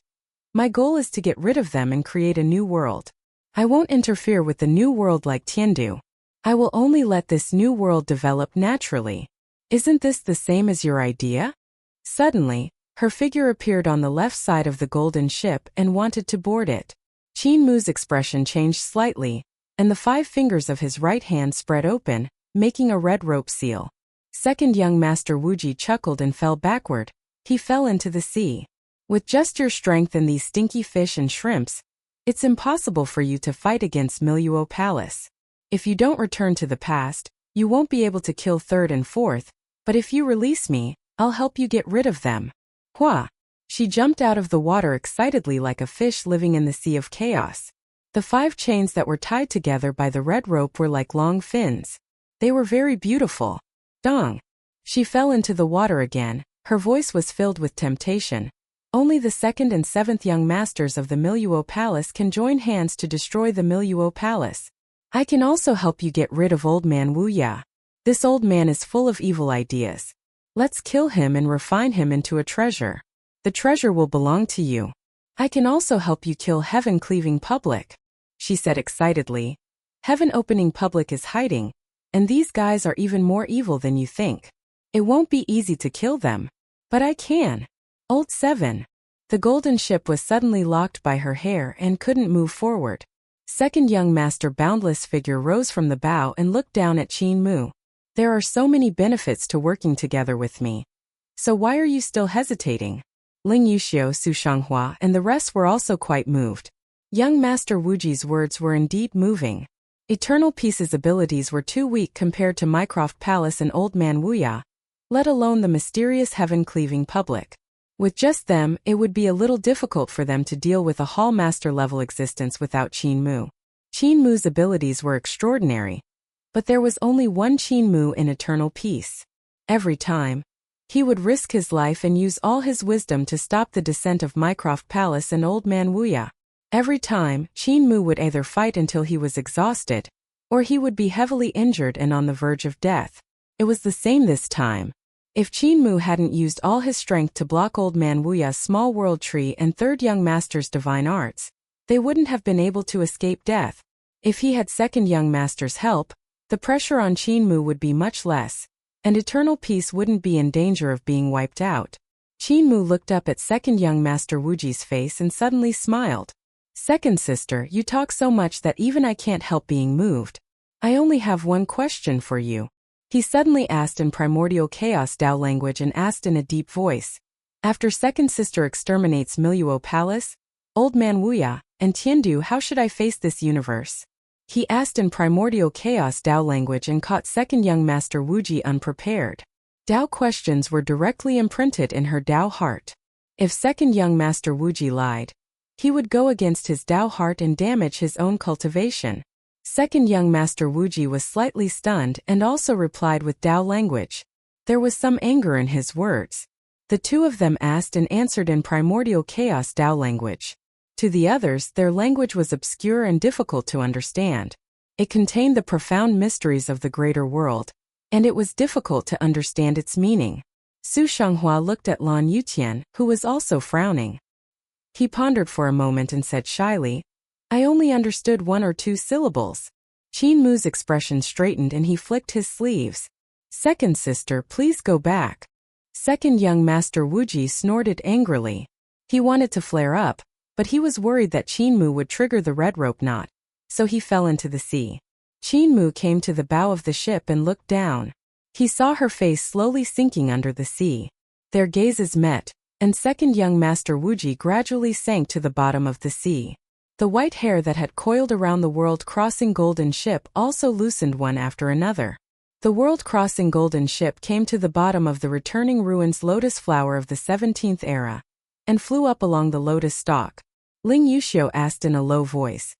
My goal is to get rid of them and create a new world. I won't interfere with the new world like Tiandu. I will only let this new world develop naturally. Isn't this the same as your idea? Suddenly, her figure appeared on the left side of the golden ship and wanted to board it. Qin Mu's expression changed slightly, and the 5 fingers of his right hand spread open, making a red rope seal. Second young master Wuji chuckled and fell backward. He fell into the sea. With just your strength and these stinky fish and shrimps, it's impossible for you to fight against Miluo Palace. If you don't return to the past, you won't be able to kill third and fourth, but if you release me, I'll help you get rid of them. Hua! She jumped out of the water excitedly like a fish living in the sea of chaos. The 5 chains that were tied together by the red rope were like long fins. They were very beautiful. Dong! She fell into the water again. Her voice was filled with temptation. Only the 2nd and 7th young masters of the Miluo Palace can join hands to destroy the Miluo Palace. I can also help you get rid of old man wuxia. This old man is full of evil ideas. Let's kill him and refine him into a treasure. The treasure will belong to you. I can also help you kill heaven-cleaving public, she said excitedly. Heaven-opening public is hiding, and these guys are even more evil than you think. It won't be easy to kill them, but I can. Old 7. The golden ship was suddenly locked by her hair and couldn't move forward. Second young master Boundless figure rose from the bow and looked down at Qin Mu. There are so many benefits to working together with me. So why are you still hesitating? Ling Yuxiu, Su Shanghua, and the rest were also quite moved. Young Master Wuji's words were indeed moving. Eternal Peace's abilities were too weak compared to Mycroft Palace and Old Man wuxia, let alone the mysterious heaven-cleaving public. With just them, it would be a little difficult for them to deal with a Hall Master-level existence without Qin Mu. Qin Mu's abilities were extraordinary, but there was only one Qin Mu in Eternal Peace. Every time, he would risk his life and use all his wisdom to stop the descent of Mycroft Palace and Old Man wuxia. Every time, Qin Mu would either fight until he was exhausted, or he would be heavily injured and on the verge of death. It was the same this time. If Qin Mu hadn't used all his strength to block Old Man wuxia's small world tree and Third Young Master's divine arts, they wouldn't have been able to escape death. If he had Second Young Master's help, the pressure on Qin Mu would be much less, and Eternal Peace wouldn't be in danger of being wiped out. Qin Mu looked up at Second Young Master Wuji's face and suddenly smiled. Second sister, you talk so much that even I can't help being moved. I only have one question for you. He suddenly asked in primordial chaos Dao language and asked in a deep voice. After Second Sister exterminates Miluo Palace, Old Man wuxia, and Tiandu, how should I face this universe? He asked in primordial chaos Dao language and caught Second Young Master Wuji unprepared. Dao questions were directly imprinted in her Dao heart. If Second Young Master Wuji lied, he would go against his Dao heart and damage his own cultivation. Second Young Master Wuji was slightly stunned and also replied with Dao language. There was some anger in his words. The two of them asked and answered in primordial chaos Dao language. To the others, their language was obscure and difficult to understand. It contained the profound mysteries of the greater world, and it was difficult to understand its meaning. Su Shanghua looked at Lan Yutian, who was also frowning. He pondered for a moment and said shyly, I only understood 1 or 2 syllables. Qin Mu's expression straightened and he flicked his sleeves. Second sister, please go back. Second Young Master Wuji snorted angrily. He wanted to flare up, but he was worried that Qin Mu would trigger the red rope knot, so he fell into the sea. Qin Mu came to the bow of the ship and looked down. He saw her face slowly sinking under the sea. Their gazes met, and Second Young Master Wuji gradually sank to the bottom of the sea. The white hair that had coiled around the world-crossing golden ship also loosened one after another. The world-crossing golden ship came to the bottom of the returning ruins lotus flower of the 17th era, and flew up along the lotus stalk. Ling Yuxiu asked in a low voice,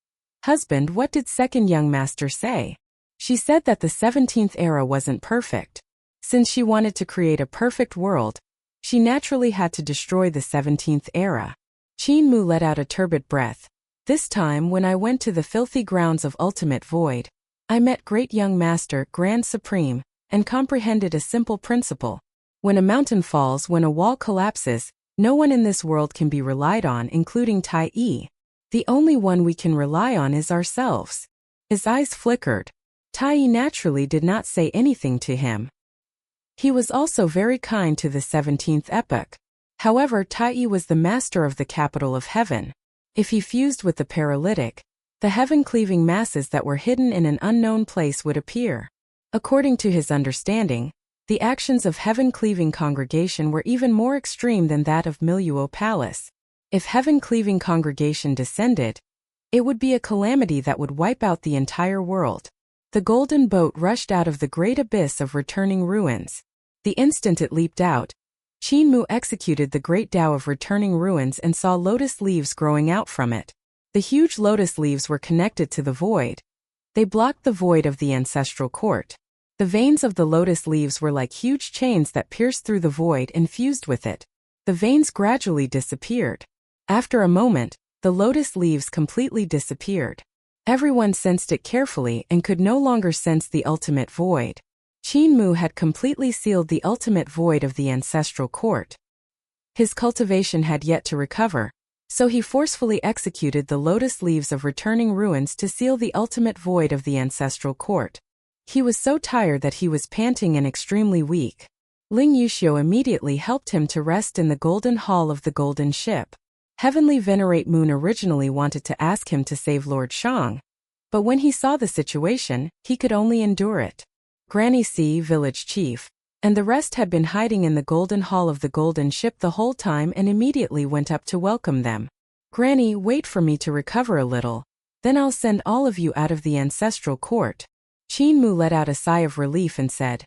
Husband, what did Second Young Master say? She said that the 17th era wasn't perfect. Since she wanted to create a perfect world, she naturally had to destroy the 17th era. Qin Mu let out a turbid breath. This time when I went to the filthy grounds of ultimate void, I met great young master, grand supreme, and comprehended a simple principle. When a mountain falls, when a wall collapses, no one in this world can be relied on, including Tai Yi. The only one we can rely on is ourselves. His eyes flickered. Tai Yi naturally did not say anything to him. He was also very kind to the 17th epoch. However, Tai Yi was the master of the capital of heaven. If he fused with the paralytic, the heaven-cleaving masses that were hidden in an unknown place would appear. According to his understanding, the actions of heaven-cleaving congregation were even more extreme than that of Miluo Palace. If heaven-cleaving congregation descended, it would be a calamity that would wipe out the entire world. The golden boat rushed out of the great abyss of returning ruins. The instant it leaped out, Qin Mu executed the great Tao of returning ruins and saw lotus leaves growing out from it. The huge lotus leaves were connected to the void. They blocked the void of the ancestral court. The veins of the lotus leaves were like huge chains that pierced through the void and fused with it. The veins gradually disappeared. After a moment, the lotus leaves completely disappeared. Everyone sensed it carefully and could no longer sense the ultimate void. Qin Mu had completely sealed the ultimate void of the ancestral court. His cultivation had yet to recover, so he forcefully executed the lotus leaves of returning ruins to seal the ultimate void of the ancestral court. He was so tired that he was panting and extremely weak. Ling Yuxiu immediately helped him to rest in the golden hall of the golden ship. Heavenly Venerate Moon originally wanted to ask him to save Lord Shang, but when he saw the situation, he could only endure it. Granny C, village chief, and the rest had been hiding in the golden hall of the golden ship the whole time and immediately went up to welcome them. Granny, wait for me to recover a little, then I'll send all of you out of the ancestral court. Qin Mu let out a sigh of relief and said,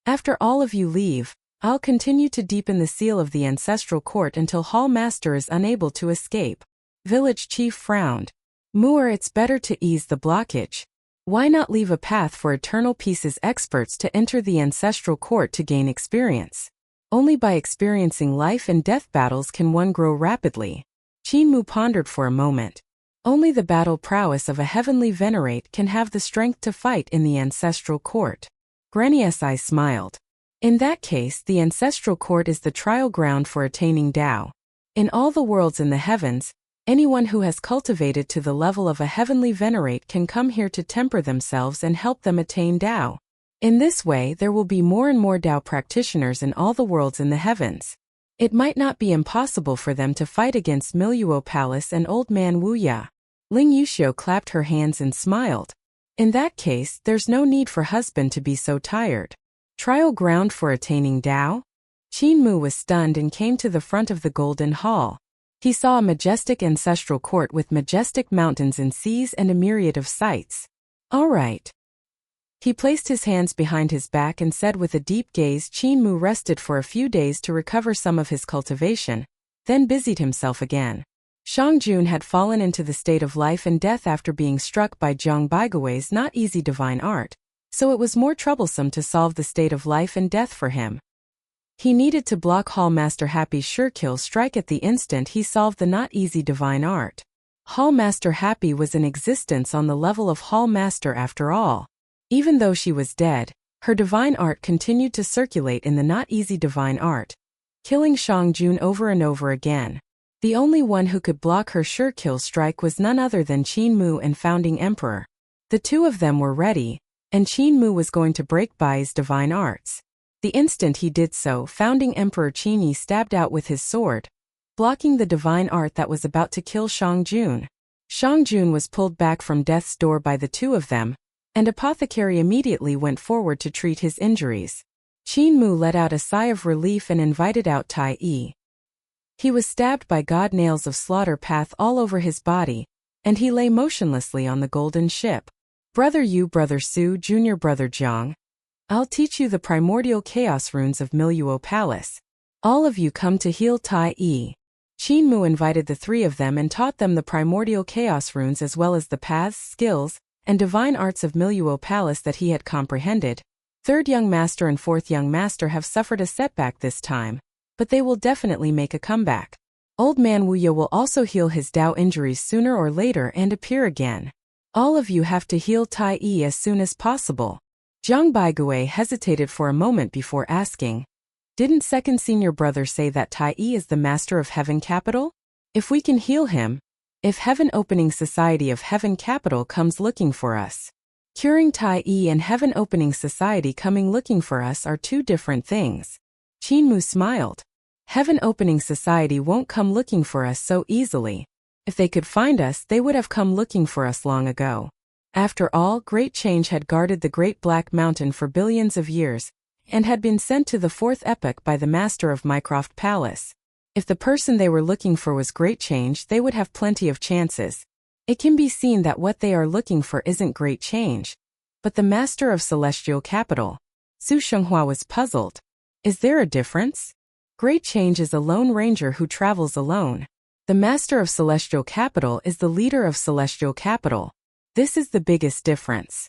after all of you leave, I'll continue to deepen the seal of the ancestral court until Hall Master is unable to escape. Village chief frowned. Muir, it's better to ease the blockage. Why not leave a path for Eternal Peace's experts to enter the ancestral court to gain experience? Only by experiencing life and death battles can one grow rapidly. Qin Mu pondered for a moment. Only the battle prowess of a heavenly venerate can have the strength to fight in the ancestral court. Granny Si smiled. In that case, the ancestral court is the trial ground for attaining Tao. In all the worlds in the heavens, anyone who has cultivated to the level of a heavenly venerate can come here to temper themselves and help them attain Tao. In this way, there will be more and more Tao practitioners in all the worlds in the heavens. It might not be impossible for them to fight against Miluo Palace and Old Man Wuya. Ling Yuxiu clapped her hands and smiled. In that case, there's no need for husband to be so tired. Trial ground for attaining Tao? Qin Mu was stunned and came to the front of the golden hall. He saw a majestic ancestral court with majestic mountains and seas and a myriad of sights. All right. He placed his hands behind his back and said with a deep gaze. Qin Mu rested for a few days to recover some of his cultivation, then busied himself again. Shang Jun had fallen into the state of life and death after being struck by Zhang Baigui's not easy divine art, so it was more troublesome to solve the state of life and death for him. He needed to block Hall Master Happy's sure-kill strike at the instant he solved the not easy divine art. Hall Master Happy was in existence on the level of Hall Master after all. Even though she was dead, her divine art continued to circulate in the not easy divine art, killing Shang Jun over and over again. The only one who could block her sure-kill strike was none other than Qin Mu and Founding Emperor. The two of them were ready, and Qin Mu was going to break Bai's divine arts. The instant he did so, Founding Emperor Qin Yi stabbed out with his sword, blocking the divine art that was about to kill Shang Jun. Shang Jun was pulled back from death's door by the two of them, and Apothecary immediately went forward to treat his injuries. Qin Mu let out a sigh of relief and invited out Tai Yi. He was stabbed by god nails of slaughter path all over his body, and he lay motionlessly on the golden ship. Brother Yu, Brother Su, Junior Brother Jiang, I'll teach you the primordial chaos runes of Miluo Palace. All of you come to heal Tai Yi. Qin Mu invited the three of them and taught them the primordial chaos runes as well as the paths, skills, and divine arts of Miluo Palace that he had comprehended. Third young master and fourth young master have suffered a setback this time, but they will definitely make a comeback. Old Man Wuya will also heal his Tao injuries sooner or later and appear again. All of you have to heal Tai Yi as soon as possible. Jiang Baigui hesitated for a moment before asking, didn't second senior brother say that Tai Yi is the master of Heaven Capital? If we can heal him, if Heaven Opening Society of Heaven Capital comes looking for us. Curing Tai Yi and Heaven Opening Society coming looking for us are two different things. Qinmu smiled. Heaven Opening Society won't come looking for us so easily. If they could find us, they would have come looking for us long ago. After all, Great Change had guarded the Great Black Mountain for billions of years, and had been sent to the fourth epoch by the master of Mycroft Palace. If the person they were looking for was Great Change, they would have plenty of chances. It can be seen that what they are looking for isn't Great Change, but the master of Celestial Capital. Su Shenghua was puzzled. Is there a difference? Great Change is a lone ranger who travels alone. The master of Celestial Capital is the leader of Celestial Capital. This is the biggest difference.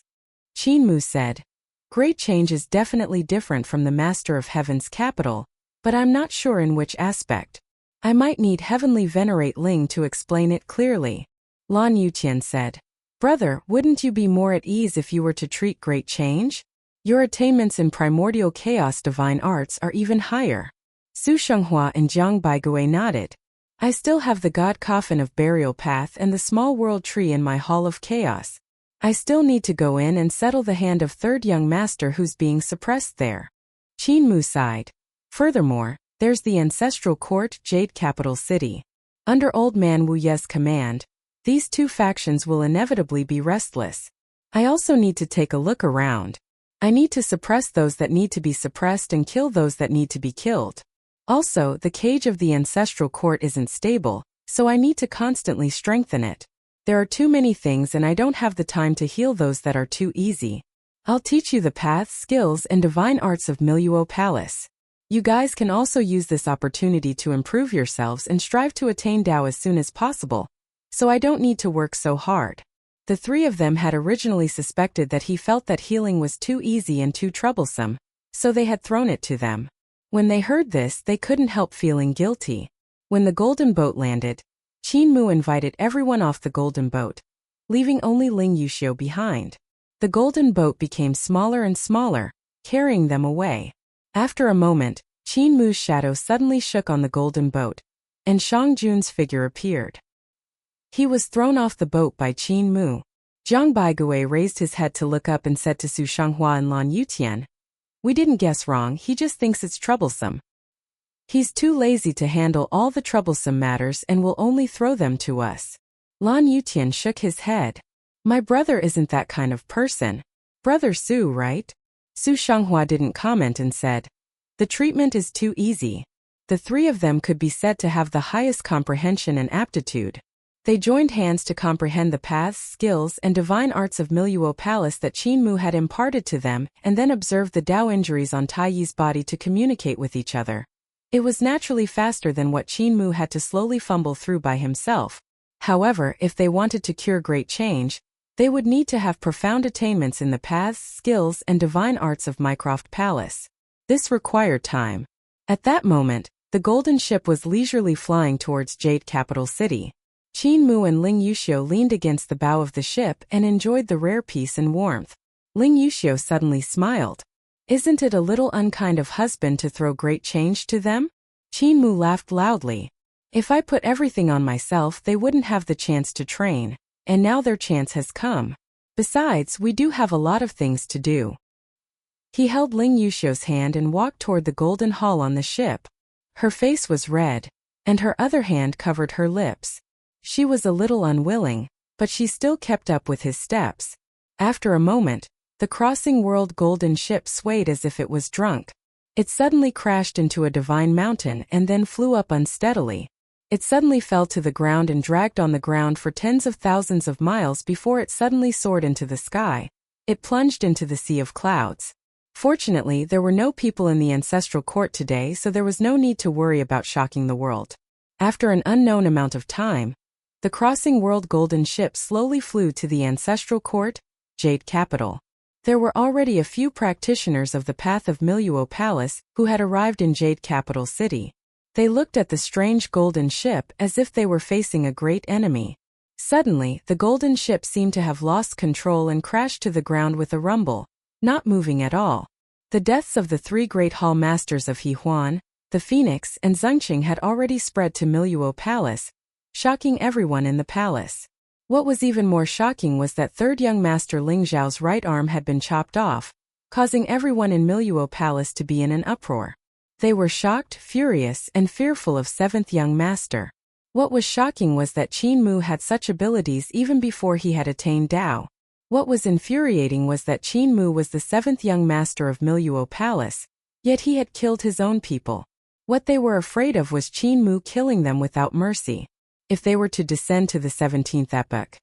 Qinmu said. Great Change is definitely different from the master of Heaven's capital, but I'm not sure in which aspect. I might need Heavenly Venerate Ling to explain it clearly. Lan Yutian said. Brother, wouldn't you be more at ease if you were to treat Great Change? Your attainments in Primordial Chaos Divine Arts are even higher. Su Shenghua and Jiang Baigui nodded. I still have the God Coffin of Burial Path and the Small World Tree in my Hall of Chaos. I still need to go in and settle the hand of third young master who's being suppressed there. Qinmu sighed. Furthermore, there's the Ancestral Court, Jade Capital City. Under Old Man Wu Ye's command, these two factions will inevitably be restless. I also need to take a look around. I need to suppress those that need to be suppressed and kill those that need to be killed. Also, the cage of the Ancestral Court isn't stable, so I need to constantly strengthen it. There are too many things and I don't have the time to heal those that are too easy. I'll teach you the paths, skills, and divine arts of Miluo Palace. You guys can also use this opportunity to improve yourselves and strive to attain Dao as soon as possible, so I don't need to work so hard. The three of them had originally suspected that he felt that healing was too easy and too troublesome, so they had thrown it to them. When they heard this, they couldn't help feeling guilty. When the golden boat landed, Qinmu invited everyone off the golden boat, leaving only Ling Yuxiu behind. The golden boat became smaller and smaller, carrying them away. After a moment, Qinmu's shadow suddenly shook on the golden boat, and Shang Jun's figure appeared. He was thrown off the boat by Qinmu. Jiang Baigui raised his head to look up and said to Su Shenghua and Lan Yutian, we didn't guess wrong, he just thinks it's troublesome. He's too lazy to handle all the troublesome matters and will only throw them to us. Lan Yutian shook his head. My brother isn't that kind of person. Brother Su, right? Su Shenghua didn't comment and said, the treatment is too easy. The three of them could be said to have the highest comprehension and aptitude. They joined hands to comprehend the paths, skills, and divine arts of Miluo Palace that Qinmu had imparted to them, and then observed the Dao injuries on Tai Yi's body to communicate with each other. It was naturally faster than what Qinmu had to slowly fumble through by himself. However, if they wanted to cure Great Change, they would need to have profound attainments in the paths, skills, and divine arts of Mycroft Palace. This required time. At that moment, the golden ship was leisurely flying towards Jade Capital City. Qinmu and Ling Yuxiu leaned against the bow of the ship and enjoyed the rare peace and warmth. Ling Yuxiu suddenly smiled. Isn't it a little unkind of husband to throw Great Change to them? Qinmu laughed loudly. If I put everything on myself, they wouldn't have the chance to train, and now their chance has come. Besides, we do have a lot of things to do. He held Ling Yuxiu's hand and walked toward the golden hall on the ship. Her face was red, and her other hand covered her lips. She was a little unwilling, but she still kept up with his steps. After a moment, the crossing world golden ship swayed as if it was drunk. It suddenly crashed into a divine mountain and then flew up unsteadily. It suddenly fell to the ground and dragged on the ground for tens of thousands of miles before it suddenly soared into the sky. It plunged into the sea of clouds. Fortunately, there were no people in the ancestral court today, so there was no need to worry about shocking the world. After an unknown amount of time, the crossing world golden ship slowly flew to the ancestral court, Jade Capital. There were already a few practitioners of the path of Miluo Palace who had arrived in Jade Capital City. They looked at the strange golden ship as if they were facing a great enemy. Suddenly, the golden ship seemed to have lost control and crashed to the ground with a rumble, not moving at all. The deaths of the three great hall masters of Huan, the Phoenix, and Zhengqing had already spread to Miluo Palace, shocking everyone in the palace. What was even more shocking was that third young master Ling Zhao's right arm had been chopped off, causing everyone in Miluo Palace to be in an uproar. They were shocked, furious, and fearful of seventh young master. What was shocking was that Qin Mu had such abilities even before he had attained Dao. What was infuriating was that Qin Mu was the seventh young master of Miluo Palace, yet he had killed his own people. What they were afraid of was Qin Mu killing them without mercy. If they were to descend to the 17th epoch,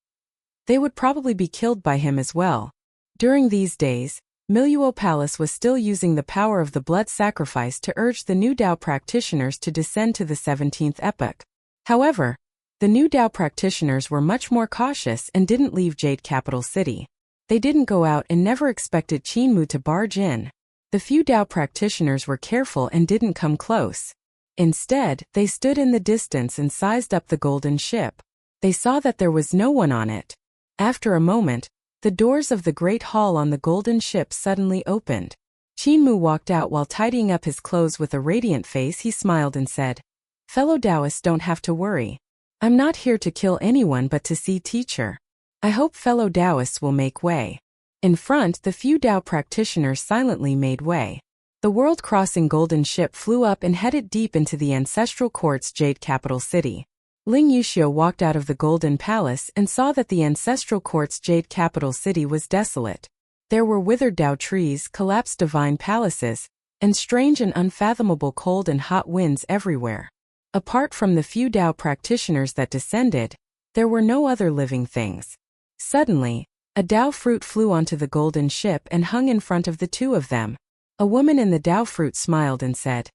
they would probably be killed by him as well. During these days, Miluo Palace was still using the power of the blood sacrifice to urge the new Dao practitioners to descend to the 17th epoch. However, the new Dao practitioners were much more cautious and didn't leave Jade Capital City. They didn't go out and never expected Qin Mu to barge in. The few Dao practitioners were careful and didn't come close. Instead, they stood in the distance and sized up the golden ship. They saw that there was no one on it. After a moment, the doors of the great hall on the golden ship suddenly opened. Qin Mu walked out while tidying up his clothes with a radiant face. He smiled and said, "Fellow Taoists don't have to worry. I'm not here to kill anyone but to see teacher. I hope fellow Taoists will make way." In front, the few Dao practitioners silently made way. The world-crossing golden ship flew up and headed deep into the ancestral court's Jade Capital City. Ling Yuxiu walked out of the Golden Palace and saw that the ancestral court's Jade Capital City was desolate. There were withered Dao trees, collapsed divine palaces, and strange and unfathomable cold and hot winds everywhere. Apart from the few Dao practitioners that descended, there were no other living things. Suddenly, a Dao fruit flew onto the golden ship and hung in front of the two of them. A woman in the Dao fruit smiled and said,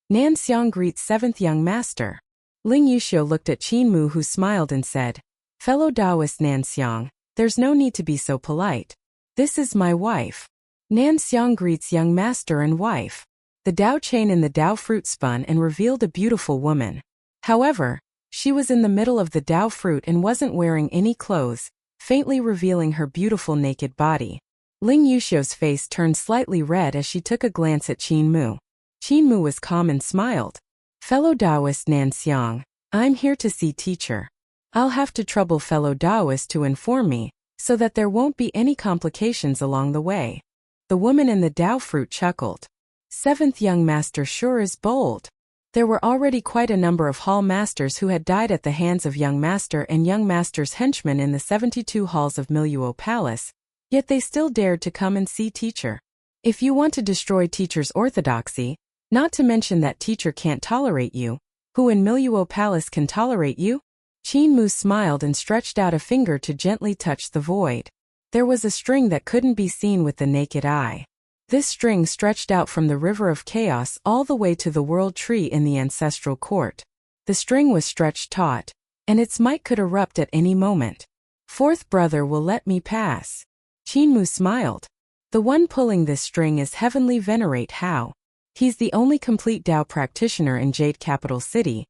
"Nan Xiang greets seventh young master." Ling Yuxiu looked at Qin Mu, who smiled and said, "Fellow Taoist Nan Xiang, there's no need to be so polite. This is my wife." Nan Xiang greets young master and wife. The Dao chain in the Dao fruit spun and revealed a beautiful woman. However, she was in the middle of the Dao fruit and wasn't wearing any clothes, faintly revealing her beautiful naked body. Ling Yuxiu's face turned slightly red as she took a glance at Qin Mu. Qin Mu was calm and smiled. "Fellow Taoist Nan Xiang, I'm here to see teacher. I'll have to trouble fellow Taoist to inform me, so that there won't be any complications along the way." The woman in the Dao fruit chuckled. "Seventh young master sure is bold." There were already quite a number of hall masters who had died at the hands of young master and young master's henchmen in the 72 halls of Miluo Palace, yet they still dared to come and see teacher. If you want to destroy teacher's orthodoxy, not to mention that teacher can't tolerate you, who in Miluo Palace can tolerate you? Qin Mu smiled and stretched out a finger to gently touch the void. There was a string that couldn't be seen with the naked eye. This string stretched out from the river of chaos all the way to the world tree in the ancestral court. The string was stretched taut, and its might could erupt at any moment. "Fourth brother will let me pass." Qin Mu smiled. "The one pulling this string is Heavenly Venerate Hao. He's the only complete Dao practitioner in Jade Capital City,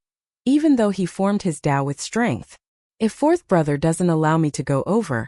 even though he formed his Dao with strength. If fourth brother doesn't allow me to go over,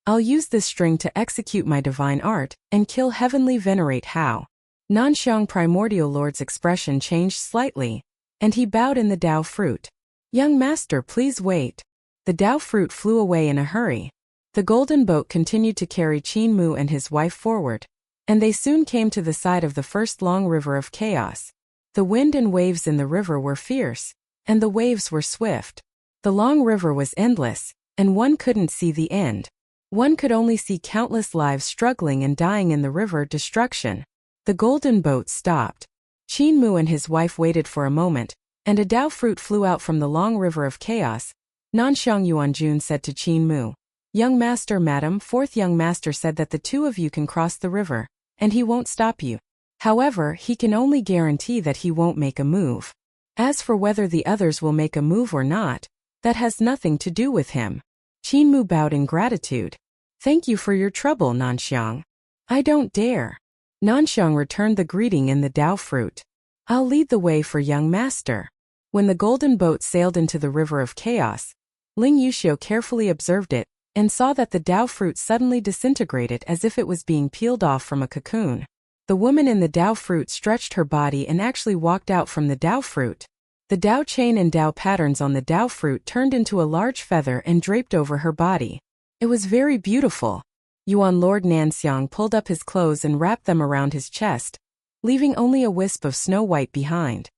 I'll use this string to execute my divine art and kill Heavenly Venerate Hao." Nanxiang Primordial Lord's expression changed slightly, and he bowed in the Dao fruit. "Young master, please wait." The Dao fruit flew away in a hurry. The golden boat continued to carry Qin Mu and his wife forward, and they soon came to the side of the first long river of chaos. The wind and waves in the river were fierce, and the waves were swift. The long river was endless, and one couldn't see the end. One could only see countless lives struggling and dying in the river destruction. The golden boat stopped. Qin Mu and his wife waited for a moment, and a Dao fruit flew out from the long river of chaos. Nanxiang Yuanjun said to Qin Mu, "Young master, madam, fourth young master said that the two of you can cross the river, and he won't stop you. However, he can only guarantee that he won't make a move. As for whether the others will make a move or not, that has nothing to do with him." Qin Mu bowed in gratitude. "Thank you for your trouble, Nanxiang." "I don't dare." Nanxiang returned the greeting in the Dao fruit. "I'll lead the way for young master." When the golden boat sailed into the river of chaos, Ling Yuxiu carefully observed it, and saw that the Dao fruit suddenly disintegrated as if it was being peeled off from a cocoon. The woman in the Dao fruit stretched her body and actually walked out from the Dao fruit. The Dao chain and Dao patterns on the Dao fruit turned into a large feather and draped over her body. It was very beautiful. Yuan Lord Nanxiang pulled up his clothes and wrapped them around his chest, leaving only a wisp of snow white behind.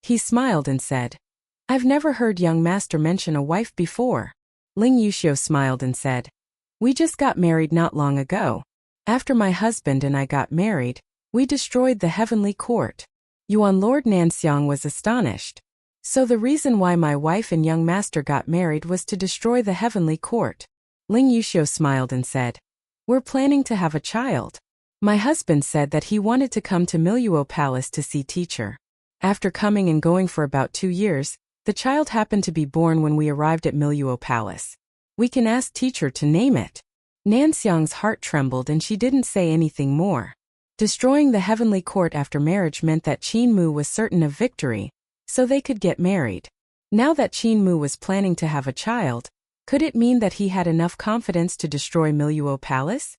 He smiled and said, "I've never heard young master mention a wife before." Ling Yuxiu smiled and said, "We just got married not long ago. After my husband and I got married, we destroyed the heavenly court." Yuan Lord Nanxiang was astonished. "So the reason why my wife and young master got married was to destroy the heavenly court?" Ling Yuxiu smiled and said, "We're planning to have a child. My husband said that he wanted to come to Miluo Palace to see teacher. After coming and going for about 2 years, the child happened to be born when we arrived at Miluo Palace. We can ask teacher to name it." Nanxiang's heart trembled and she didn't say anything more. Destroying the heavenly court after marriage meant that Qin Mu was certain of victory, so they could get married. Now that Qin Mu was planning to have a child, could it mean that he had enough confidence to destroy Miluo Palace?